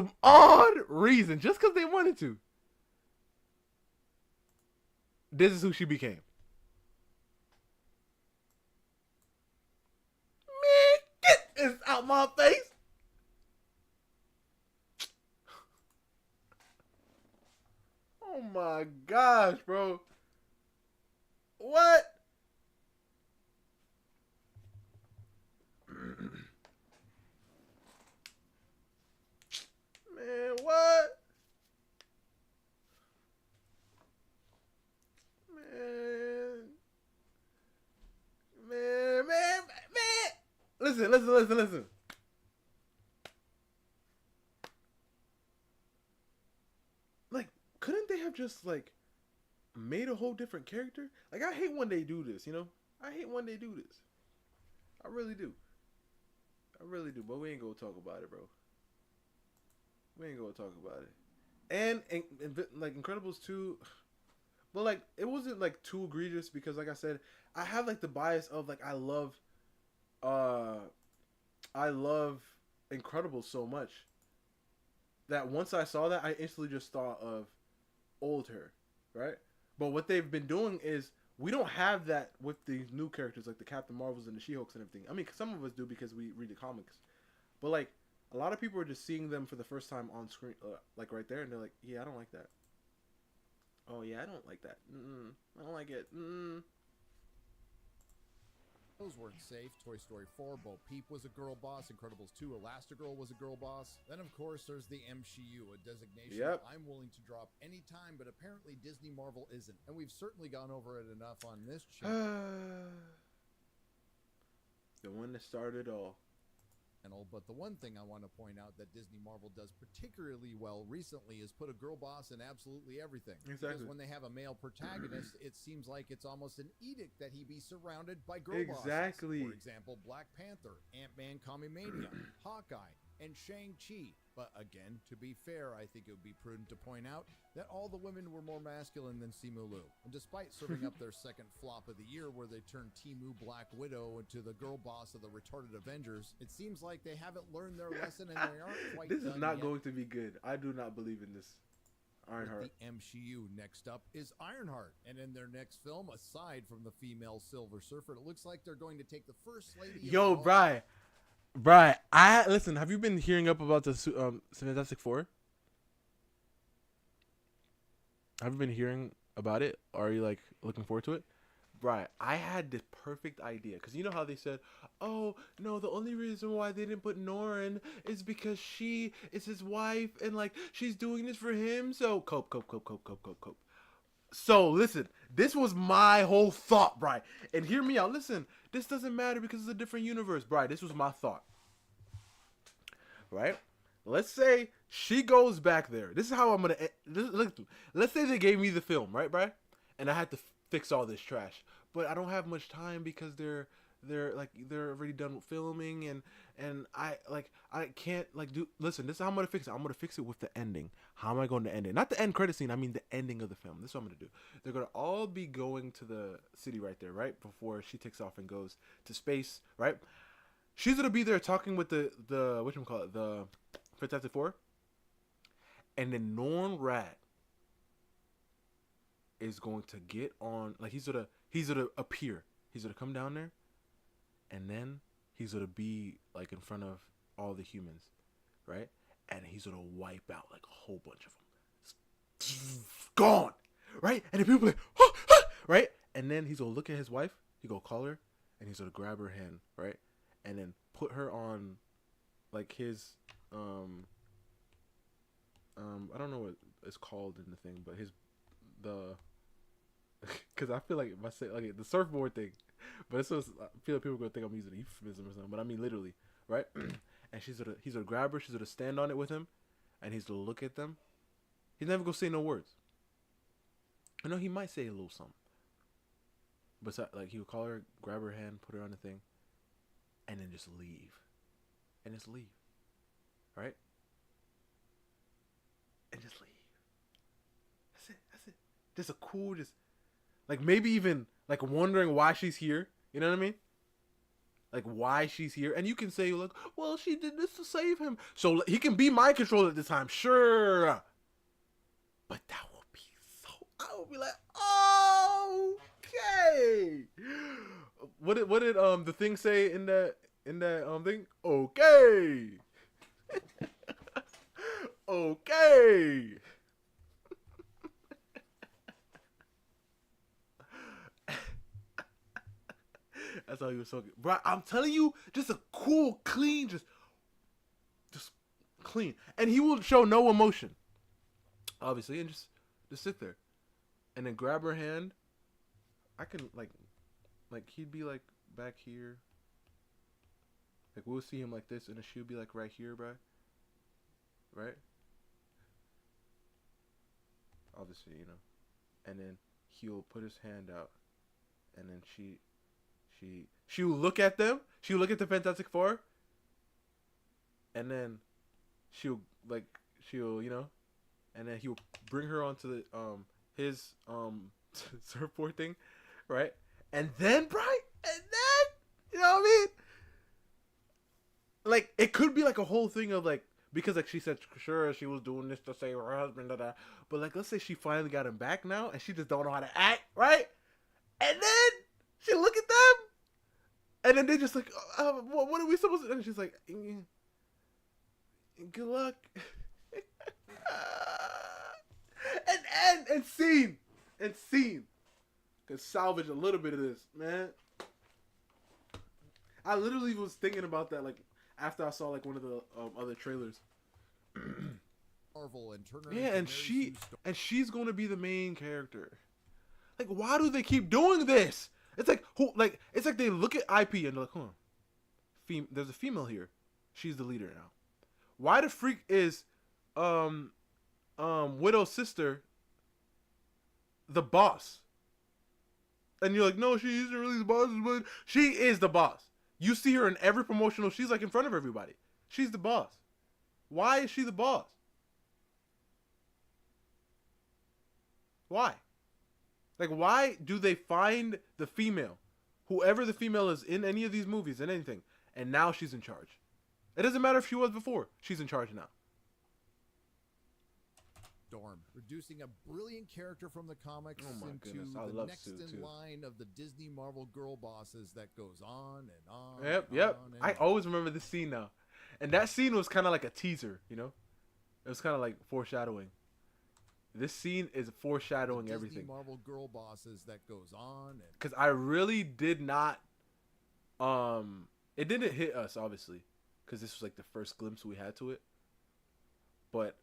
because they wanted to, this is who she became. Man, get this out my face. Oh my gosh, bro. what? Man, what? Man. Listen. Like, couldn't they have just, like, made a whole different character? Like, I hate when they do this, you know? I hate when they do this. I really do. But we ain't gonna talk about it, bro. We ain't gonna talk about it. And like, Incredibles 2... But, like, it wasn't, like, too egregious because, like I said, I have, like, the bias of, like, I love Incredibles so much that once I saw that, I instantly just thought of old her, right? But what they've been doing is, we don't have that with these new characters, like the Captain Marvels and the She-Hulks and everything. I mean, some of us do because we read the comics. But, like, a lot of people are just seeing them for the first time on screen, like, right there, and they're like, yeah, I don't like that. Oh, yeah, I don't like that. I don't like it. Those weren't safe. Toy Story 4, Bo Peep was a girl boss. Incredibles 2, Elastigirl was a girl boss. Then, of course, there's the MCU, a designation I'm willing to drop anytime, but apparently Disney Marvel isn't. And we've certainly gone over it enough on this channel. The one that started all. But the one thing I want to point out that Disney Marvel does particularly well recently is put a girl boss in absolutely everything. Exactly. Because when they have a male protagonist, it seems like it's almost an edict that he be surrounded by girl bosses. Exactly. For example, Black Panther, Ant-Man Quantumania, Hawkeye, and Shang-Chi. But again, to be fair, I think it would be prudent to point out that all the women were more masculine than Simu Liu. And despite serving up their second flop of the year where they turned Timu Black Widow into the girl boss of the retarded Avengers, it seems like they haven't learned their lesson and they aren't quite This done is not yet. going to be good. I do not believe in this. Ironheart. With the MCU next up is Ironheart. And in their next film, aside from the female Silver Surfer, it looks like they're going to take the first lady Yo, Bri, listen, have you been hearing up about the Fantastic Four? Have you been hearing about it? Or are you, like, looking forward to it? Bri, I had this perfect idea. Because you know how they said, oh, no, the only reason why they didn't put Norrin is because she is his wife and, like, she's doing this for him. So, cope. So, listen, this was my whole thought, Bri. And hear me out. Listen, this doesn't matter because it's a different universe, Bri. This was my thought. Right? Let's say she goes back there. This is how I'm going to... Let's say they gave me the film, right, Bri? And I had to fix all this trash. But I don't have much time because they're already done with filming and I can't do. Listen, this is how I'm gonna fix it. I'm gonna fix it with the ending. How am I going to end it? Not the end credit scene. I mean the ending of the film. This is what I'm gonna do. They're gonna all be going to the city right there, right before she takes off and goes to space, right? She's gonna be there talking with the whatchamacallit, the Fantastic Four, and then Norn Rad is going to get on, like, he's gonna appear. He's gonna come down there, and then he's gonna be, like, in front of all the humans, right? And he's gonna wipe out, like, a whole bunch of them. Gone, right? And the people are like, right? And then he's gonna look at his wife. He gonna call her, and he's gonna grab her hand, right? And then put her on, like, his I don't know what it's called in the thing, but because I feel like if I say, like, the surfboard thing, but it's just, I feel like people are gonna think I'm using a euphemism or something, but I mean literally, right? And he's gonna grab her, she's gonna stand on it with him, and he's gonna look at them. He's never gonna say no words. I know he might say a little something, but like, he would call her, grab her hand, put her on the thing, and then just leave, right? And just leave. That's it. Just a cool, just, like, maybe even, like, wondering why she's here. You know what I mean? Like, why she's here. And you can say, like, well, she did this to save him. So he can be mind controlled at the time. Sure. But that will be so... I will be like, okay. What did the thing say in that thing? Okay. Okay. That's how he was talking, bro. I'm telling you, just a cool, clean, just clean, and he will show no emotion, obviously, and just sit there, and then grab her hand. I can like he'd be like back here, like we'll see him like this, and then she'll be like right here, bro. Right? Obviously, you know, and then he'll put his hand out, and then she'll look at them. She'll look at the Fantastic Four, and then she'll you know, and then he'll bring her onto the his surfboard thing, right? And then, you know what I mean? Like, it could be like a whole thing of like, because like she said, sure, she was doing this to save her husband, but like, let's say she finally got him back now, and she just don't know how to act, right? And then she look at them, and then they just like, what are we supposed to? And she's like, good luck. and scene. Could salvage a little bit of this, man. I literally was thinking about that like after I saw like one of the other trailers. Marvel and Turner. Yeah, and she's going to be the main character. Like, why do they keep doing this? It's like it's like they look at IP and they're like, there's a female here. She's the leader now. Why the freak is Widow's sister the boss? And you're like, no, she isn't really the boss, but she is the boss. You see her in every promotional. She's like in front of everybody. She's the boss. Why is she the boss? Why? Like, why do they find the female, whoever the female is in any of these movies and anything, and now she's in charge? It doesn't matter if she was before. She's in charge now. Storm, reducing a brilliant character from the comics into the next in line of the Disney Marvel girl bosses that goes on and on. Yep. I always remember this scene now. And that scene was kind of like a teaser, you know? It was kind of like foreshadowing. This scene is foreshadowing the everything. Disney Marvel girl bosses that goes on. Because I really did not... it didn't hit us, obviously. Because this was like the first glimpse we had to it. But...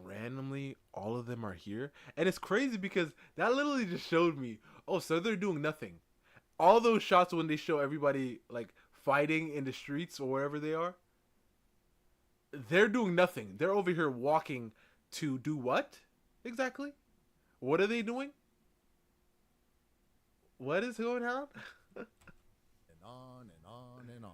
randomly all of them are here, and it's crazy because that literally just showed me, oh, so they're doing nothing. All those shots when they show everybody like fighting in the streets or wherever they are, they're doing nothing. They're over here walking to do what exactly? What are they doing? What is going on? And on and on and on.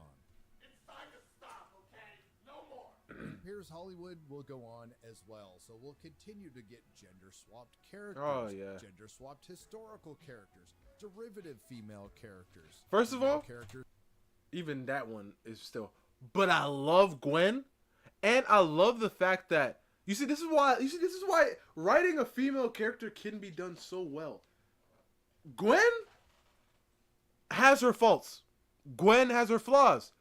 Here's Hollywood will go on as well, so we'll continue to get gender-swapped characters, gender-swapped historical characters, derivative female characters. First of all, even that one is still. But I love Gwen, and I love the fact that this is why writing a female character can be done so well. Gwen has her faults. Gwen has her flaws.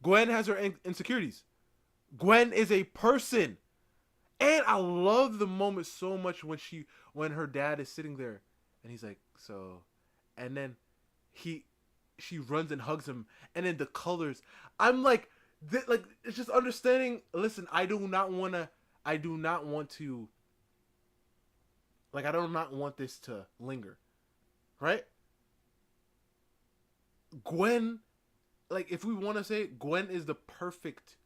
Gwen has her insecurities. Gwen is a person. And I love the moment so much when her dad is sitting there and he's like, so, and then she runs and hugs him, and then the colors. I'm like it's just understanding. Listen, I do not want this to linger. Right? Gwen, like, if we want to say it, Gwen is the perfect,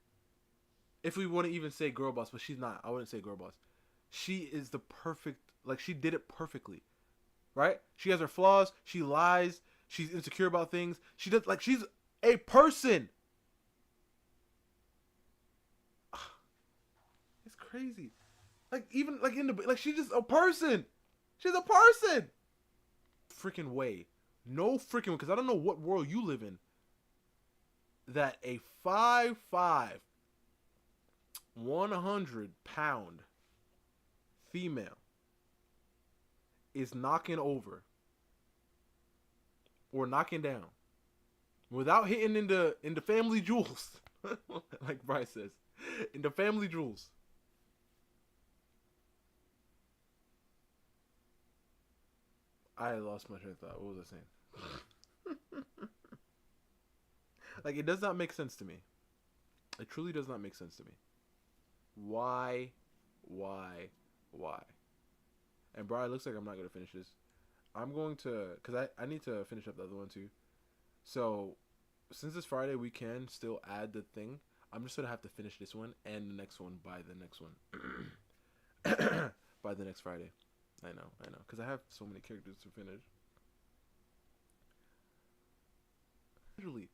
if we want to even say girl boss, but she's not. I wouldn't say girl boss. She is the perfect, like, she did it perfectly. Right? She has her flaws. She lies. She's insecure about things. She does, like, she's a person. It's crazy. Like, even, like, she's just a person. She's a person. Freaking way. No freaking way. Because I don't know what world you live in that a 5'5", 100-pound female is knocking over or knocking down without hitting into family jewels. Like Bryce says, into family jewels. I lost my train of thought. What was I saying? Like, it does not make sense to me. It truly does not make sense to me. Why? And bro, it looks like I'm not gonna finish this. I'm going to, cause I need to finish up the other one too. So, since it's Friday, we can still add the thing. I'm just gonna have to finish this one and the next one by the next one. By the next Friday. I know. Cause I have so many characters to finish. Literally.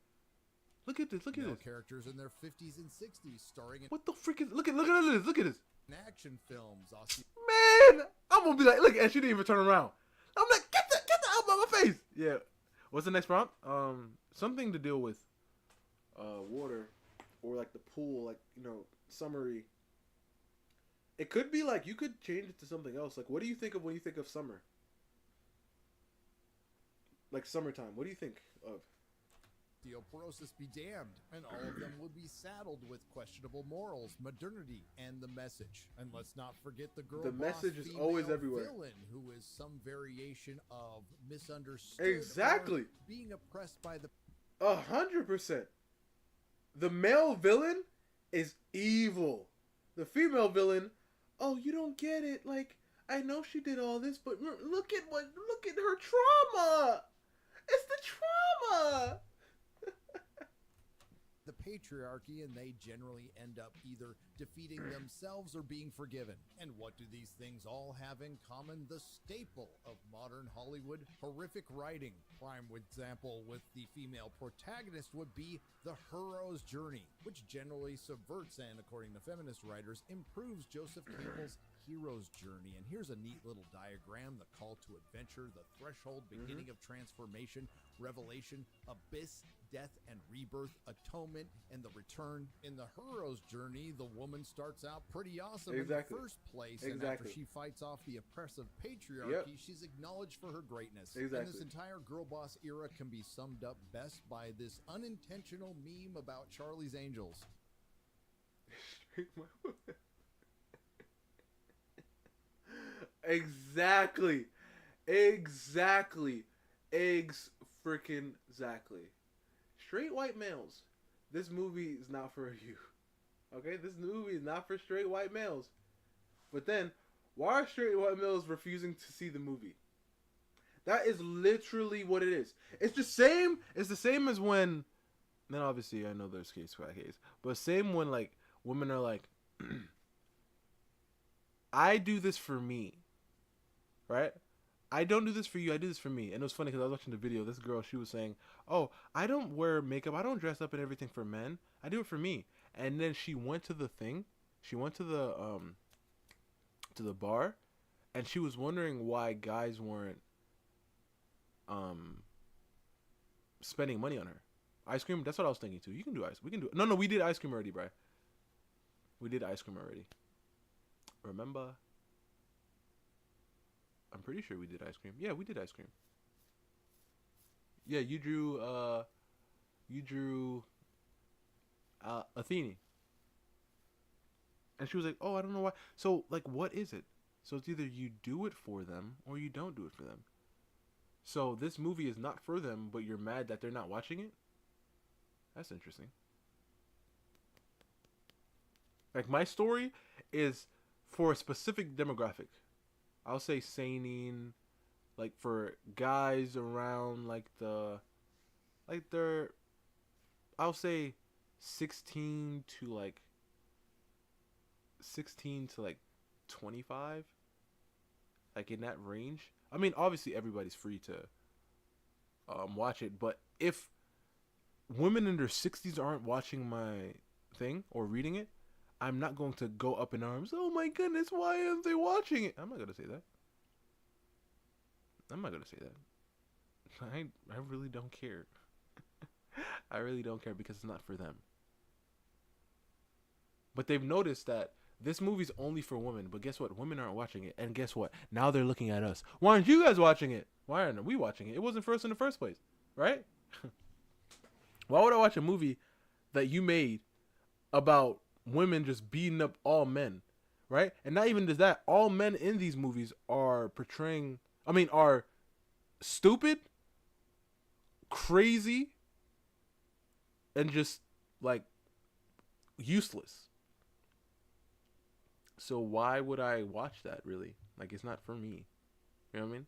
Look at this. Characters in their 50s and 60s starring in What the freak is? Look at this. Look at this. action films. Man, I'm gonna be like, look, and she didn't even turn around. I'm like, get the out of my face. Yeah. What's the next prompt? Something to deal with water or like the pool, like, you know, summary. It could be like, you could change it to something else. Like, what do you think of when you think of summer? Like summertime. What do you think of? Osteoporosis be damned, and all of them would be saddled with questionable morals, modernity, and the message. And let's not forget the girl. The message is always everywhere. Villain, who is some variation of misunderstood. Exactly. Or being oppressed by the. 100%. The male villain is evil. The female villain, oh, you don't get it. Like, I know she did all this, but look at her trauma. It's the trauma. The patriarchy, and they generally end up either defeating themselves or being forgiven. And what do these things all have in common? The staple of modern Hollywood, horrific writing. Prime example with the female protagonist would be the hero's journey, which generally subverts and, according to feminist writers, improves Joseph Campbell's hero's journey. And here's a neat little diagram: the call to adventure, the threshold, beginning of transformation, revelation, abyss, death and rebirth, atonement, and the return. In the hero's journey, the woman starts out pretty awesome in the first place, and after she fights off the oppressive patriarchy, she's acknowledged for her greatness. And this entire girl boss era can be summed up best by this unintentional meme about Charlie's Angels. Exactly. Straight white males, this movie is not for you. Okay, this movie is not for straight white males. But then, why are straight white males refusing to see the movie? That is literally what it is. It's the same. It's the same as when. Then obviously I know there's case by case, but same when like women are like, I do this for me, right? I don't do this for you. I do this for me. And it was funny because I was watching the video. This girl, she was saying, "Oh, I don't wear makeup. I don't dress up and everything for men. I do it for me." And then she went to the thing. She went to the bar, and she was wondering why guys weren't spending money on her. Ice cream. That's what I was thinking too. You can do ice. We can do. No, we did ice cream already, bro. We did ice cream already. Remember? I'm pretty sure we did ice cream. Yeah, we did ice cream. Yeah, you drew Athene. And she was like, "Oh, I don't know why." So, like, what is it? So it's either you do it for them or you don't do it for them. So this movie is not for them, but you're mad that they're not watching it? That's interesting. Like, my story is for a specific demographic. I'll say seinen, like for guys around I'll say 16 to 25, like in that range. I mean, obviously everybody's free to watch it, but if women in their 60s aren't watching my thing or reading it, I'm not going to go up in arms. "Oh my goodness, why aren't they watching it?" I'm not going to say that. I really don't care. I really don't care because it's not for them. But they've noticed that this movie's only for women. But guess what? Women aren't watching it. And guess what? Now they're looking at us. Why aren't you guys watching it? Why aren't we watching it? It wasn't for us in the first place. Right? Why would I watch a movie that you made about women just beating up all men, right? And not even just that, all men in these movies are are stupid, crazy, and just like useless. So why would I watch that really? Like, it's not for me. You know what I mean?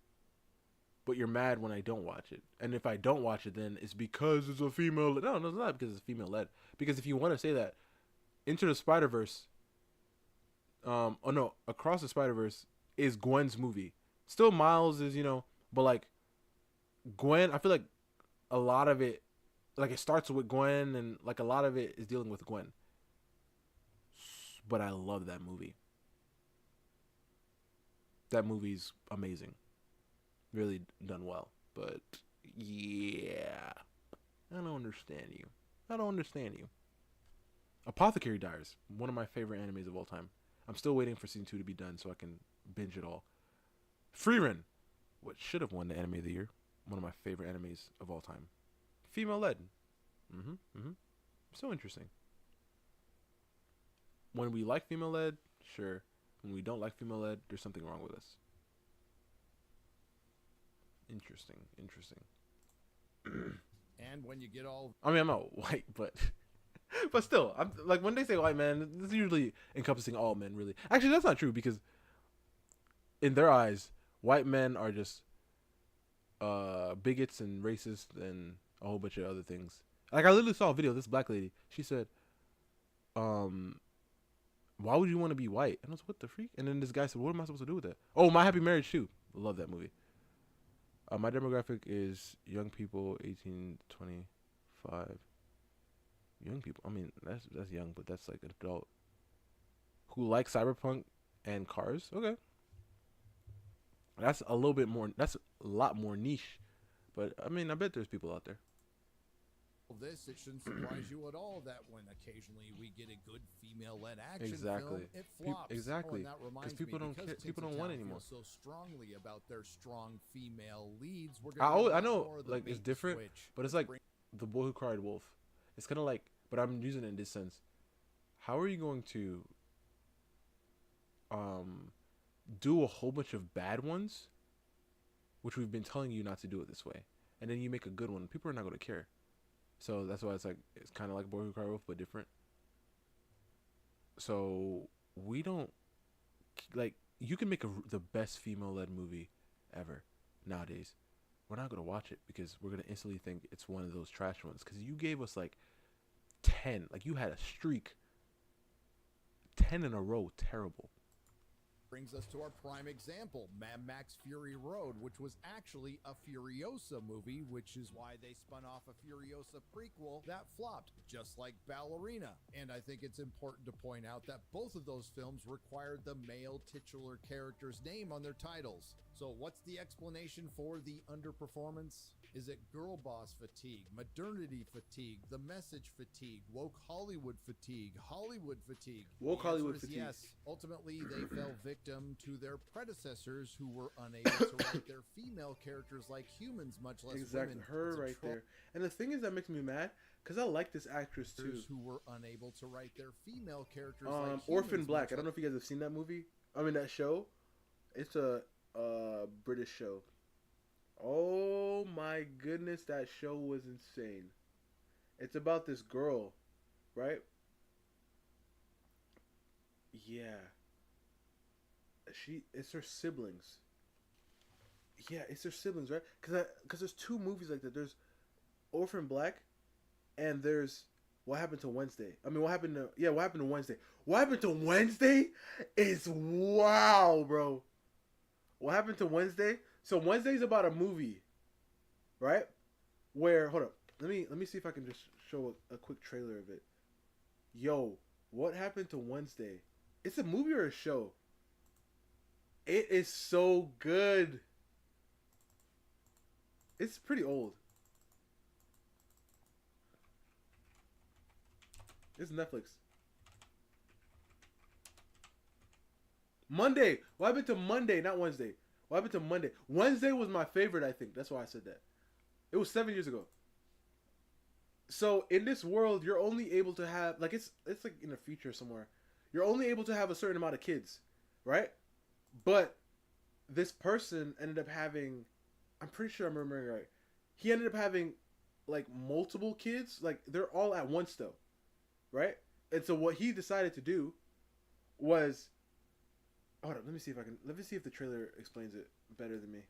But you're mad when I don't watch it. And if I don't watch it, then it's because it's a female. No, it's not because it's female led. Because if you want to say that, Into the Spider-Verse, Across the Spider-Verse is Gwen's movie. Still Miles is, but like Gwen, I feel like a lot of it, like it starts with Gwen and like a lot of it is dealing with Gwen. But I love that movie. That movie's amazing. Really done well. But yeah, I don't understand you. Apothecary Diaries, one of my favorite animes of all time. I'm still waiting for season 2 to be done so I can binge it all. Frieren, what should have won the anime of the year. One of my favorite animes of all time. Female led. So interesting. When we like female led, sure. When we don't like female led, there's something wrong with us. Interesting. And when you get all... I mean, I'm not white, but... but still, I'm like, when they say white man, it's usually encompassing all men, really. Actually, that's not true, because in their eyes, white men are just bigots and racist and a whole bunch of other things. Like, I literally saw a video of this black lady. She said, why would you want to be white? And I was like, what the freak? And then this guy said, what am I supposed to do with that? Oh, My Happy Marriage too. Love that movie. My demographic is young people, 18 to 25. Young people. I mean, that's young, but that's like an adult who like cyberpunk and cars. Okay, that's a little bit more. That's a lot more niche, but I mean, I bet there's people out there. This, it shouldn't surprise you at all that when occasionally we get a good female-led action film, it flops. Exactly, because people don't care. People don't want it anymore. So strongly about their strong female leads. I know, like it's different, but it's like The Boy Who Cried Wolf. It's kind of like, but I'm using it in this sense. How are you going to do a whole bunch of bad ones, which we've been telling you not to do it this way, and then you make a good one? People are not going to care. So that's why it's kind of like Boy Who Cried Wolf, but different. So we don't, like, you can make the best female-led movie ever nowadays. We're not going to watch it because we're going to instantly think it's one of those trash ones. Because you gave us like 10, like you had a streak. 10 in a row, terrible. Brings us to our prime example, Mad Max Fury Road, which was actually a Furiosa movie, which is why they spun off a Furiosa prequel that flopped, just like Ballerina. And I think it's important to point out that both of those films required the male titular character's name on their titles. So what's the explanation for the underperformance? Is it girl boss fatigue, modernity fatigue, the message fatigue, woke Hollywood fatigue, Hollywood fatigue? Woke Hollywood fatigue. Yes. Ultimately, they fell victim to their predecessors who were unable to write their female characters like humans, much less exactly. women. Her right there. And the thing is that makes me mad, because I like this actress too. Who were unable to write their female characters like humans. Orphan Black. I don't know if you guys have seen that movie. I mean, that show. It's a British show. Oh my goodness, that show was insane. It's about this girl, right? Yeah. It's her siblings. Yeah, it's her siblings, right? Because there's two movies like that. There's Orphan Black, and there's What Happened to Wednesday. I mean, What Happened to Wednesday? What Happened to Wednesday is wow, bro. What Happened to Wednesday? So Wednesday's about a movie, right? Where, hold up, let me see if I can just show a quick trailer of it. Yo, What Happened to Wednesday? It's a movie or a show? It is so good. It's pretty old. It's Netflix. Monday. What happened to Monday? Not Wednesday. What happened to Monday? Wednesday was my favorite, I think. That's why I said that. It was 7 years ago. So in this world, you're only able to have, like, it's like in the future somewhere. You're only able to have a certain amount of kids, right? But this person ended up having, I'm pretty sure I'm remembering right. He ended up having like multiple kids. Like they're all at once though, right? And so what he decided to do was, hold on, let me see if the trailer explains it better than me.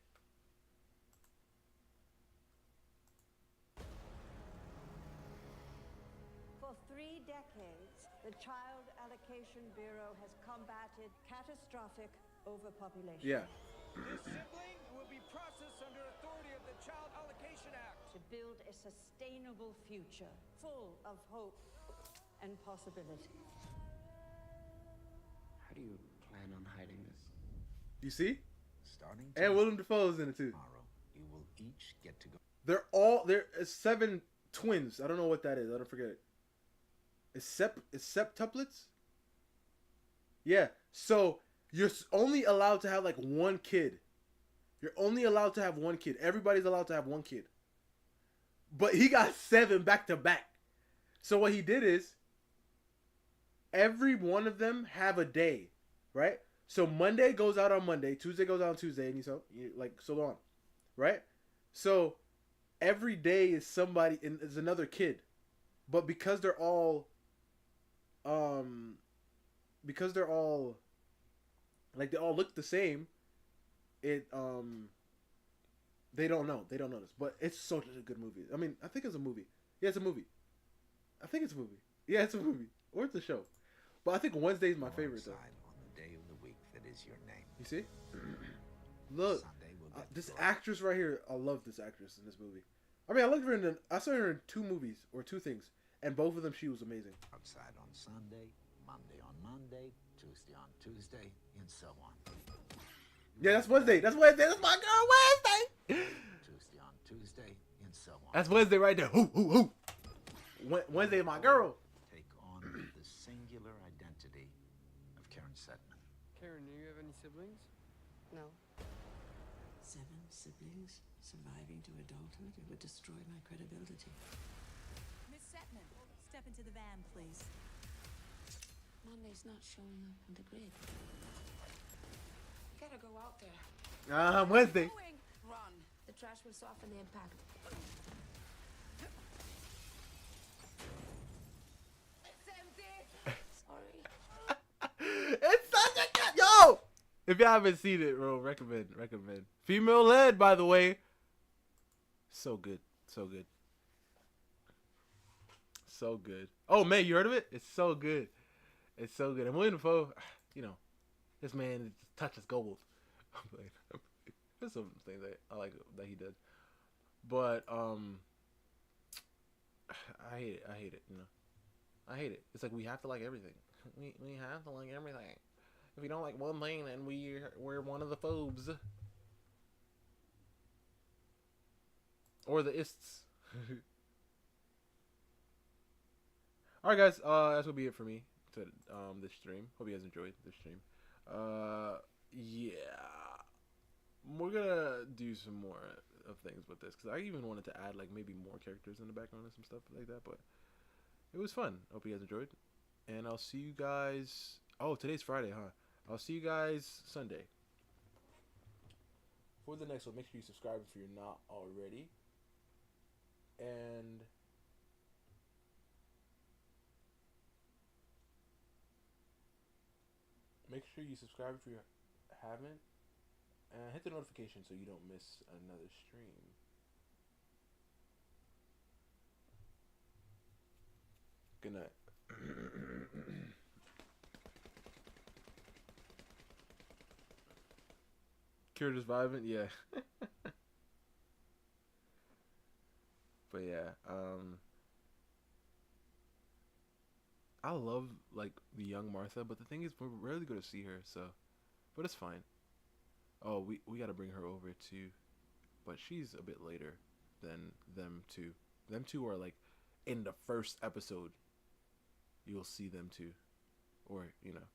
For 3 decades, the Child Allocation Bureau has combated catastrophic overpopulation. Yeah. This sibling will be processed under authority of the Child Allocation Act. To build a sustainable future full of hope and possibility. How do you plan on hiding this? You see? Starting and Willem Dafoe's in it too. Tomorrow, you will each get to go. They're 7 twins. I don't know what that is. I don't forget it. It's septuplets? Yeah. So you're only allowed to have like one kid. You're only allowed to have one kid. Everybody's allowed to have one kid. But he got 7 back to back. So what he did is every one of them have a day, right? So Monday goes out on Monday, Tuesday goes out on Tuesday, and so on, right? So every day is somebody and is another kid, but because they're all like they all look the same, they don't notice. But it's such a good movie. I mean, I think it's a movie. Yeah, it's a movie. I think it's a movie. Yeah, it's a movie or it's a show. But I think Wednesday is my favorite though. On the day of the week that is your name. You see? Look, this actress right here. I love this actress in this movie. I mean, I saw her in 2 movies or 2 things, and both of them she was amazing. Outside on Sunday, Monday on Monday, Tuesday on Tuesday, and so on. Yeah, that's Wednesday. That's Wednesday. That's my girl Wednesday. Tuesday on Tuesday, and so on. That's Wednesday right there. Who. Wednesday, my girl. Take on the singular identity of Karen Setman. Karen, do you have any siblings? No. 7 siblings surviving to adulthood. It would destroy my credibility. Miss Setman, step into the van, please. Monday's not showing up on the grid. Gotta go out there. Wednesday. Run. The trash will soften the impact. It's empty. Sorry. It's such a good yo. If y'all haven't seen it, bro, recommend. Female led, by the way. So good. Oh man, you heard of it? It's so good. And William Dafoe, you know, this man touches gold. There's some things that I like that he did, but I hate it. You know, I hate it. It's like we have to like everything. We have to like everything. If you don't like one thing, then we're one of the phobes. Or the ists. Alright guys, that's gonna be it for me to this stream. Hope you guys enjoyed this stream. Yeah. We're gonna do some more of things with this, because I even wanted to add like maybe more characters in the background and some stuff like that, but it was fun. Hope you guys enjoyed. And I'll see you guys... Oh, today's Friday, huh? I'll see you guys Sunday. For the next one, make sure you subscribe if you're not already. And... make sure you subscribe if you haven't. And hit the notification so you don't miss another stream. Good night. Kira just vibing? Yeah. But yeah, I love like the young Martha, but the thing is we're rarely going to see her, so, but it's fine. Oh, we got to bring her over too, but she's a bit later than them two. Them two are like in the first episode. You'll see them too, or you know.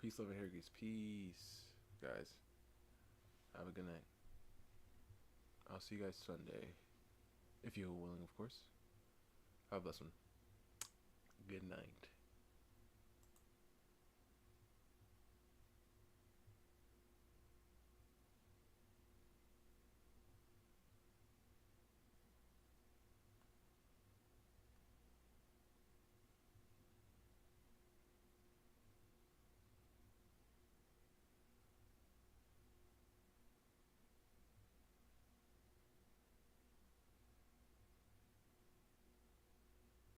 Peace, love, and hair grease. Peace, guys. Have a good night. I'll see you guys Sunday, if you're willing, of course. Have a blessed one. Good night.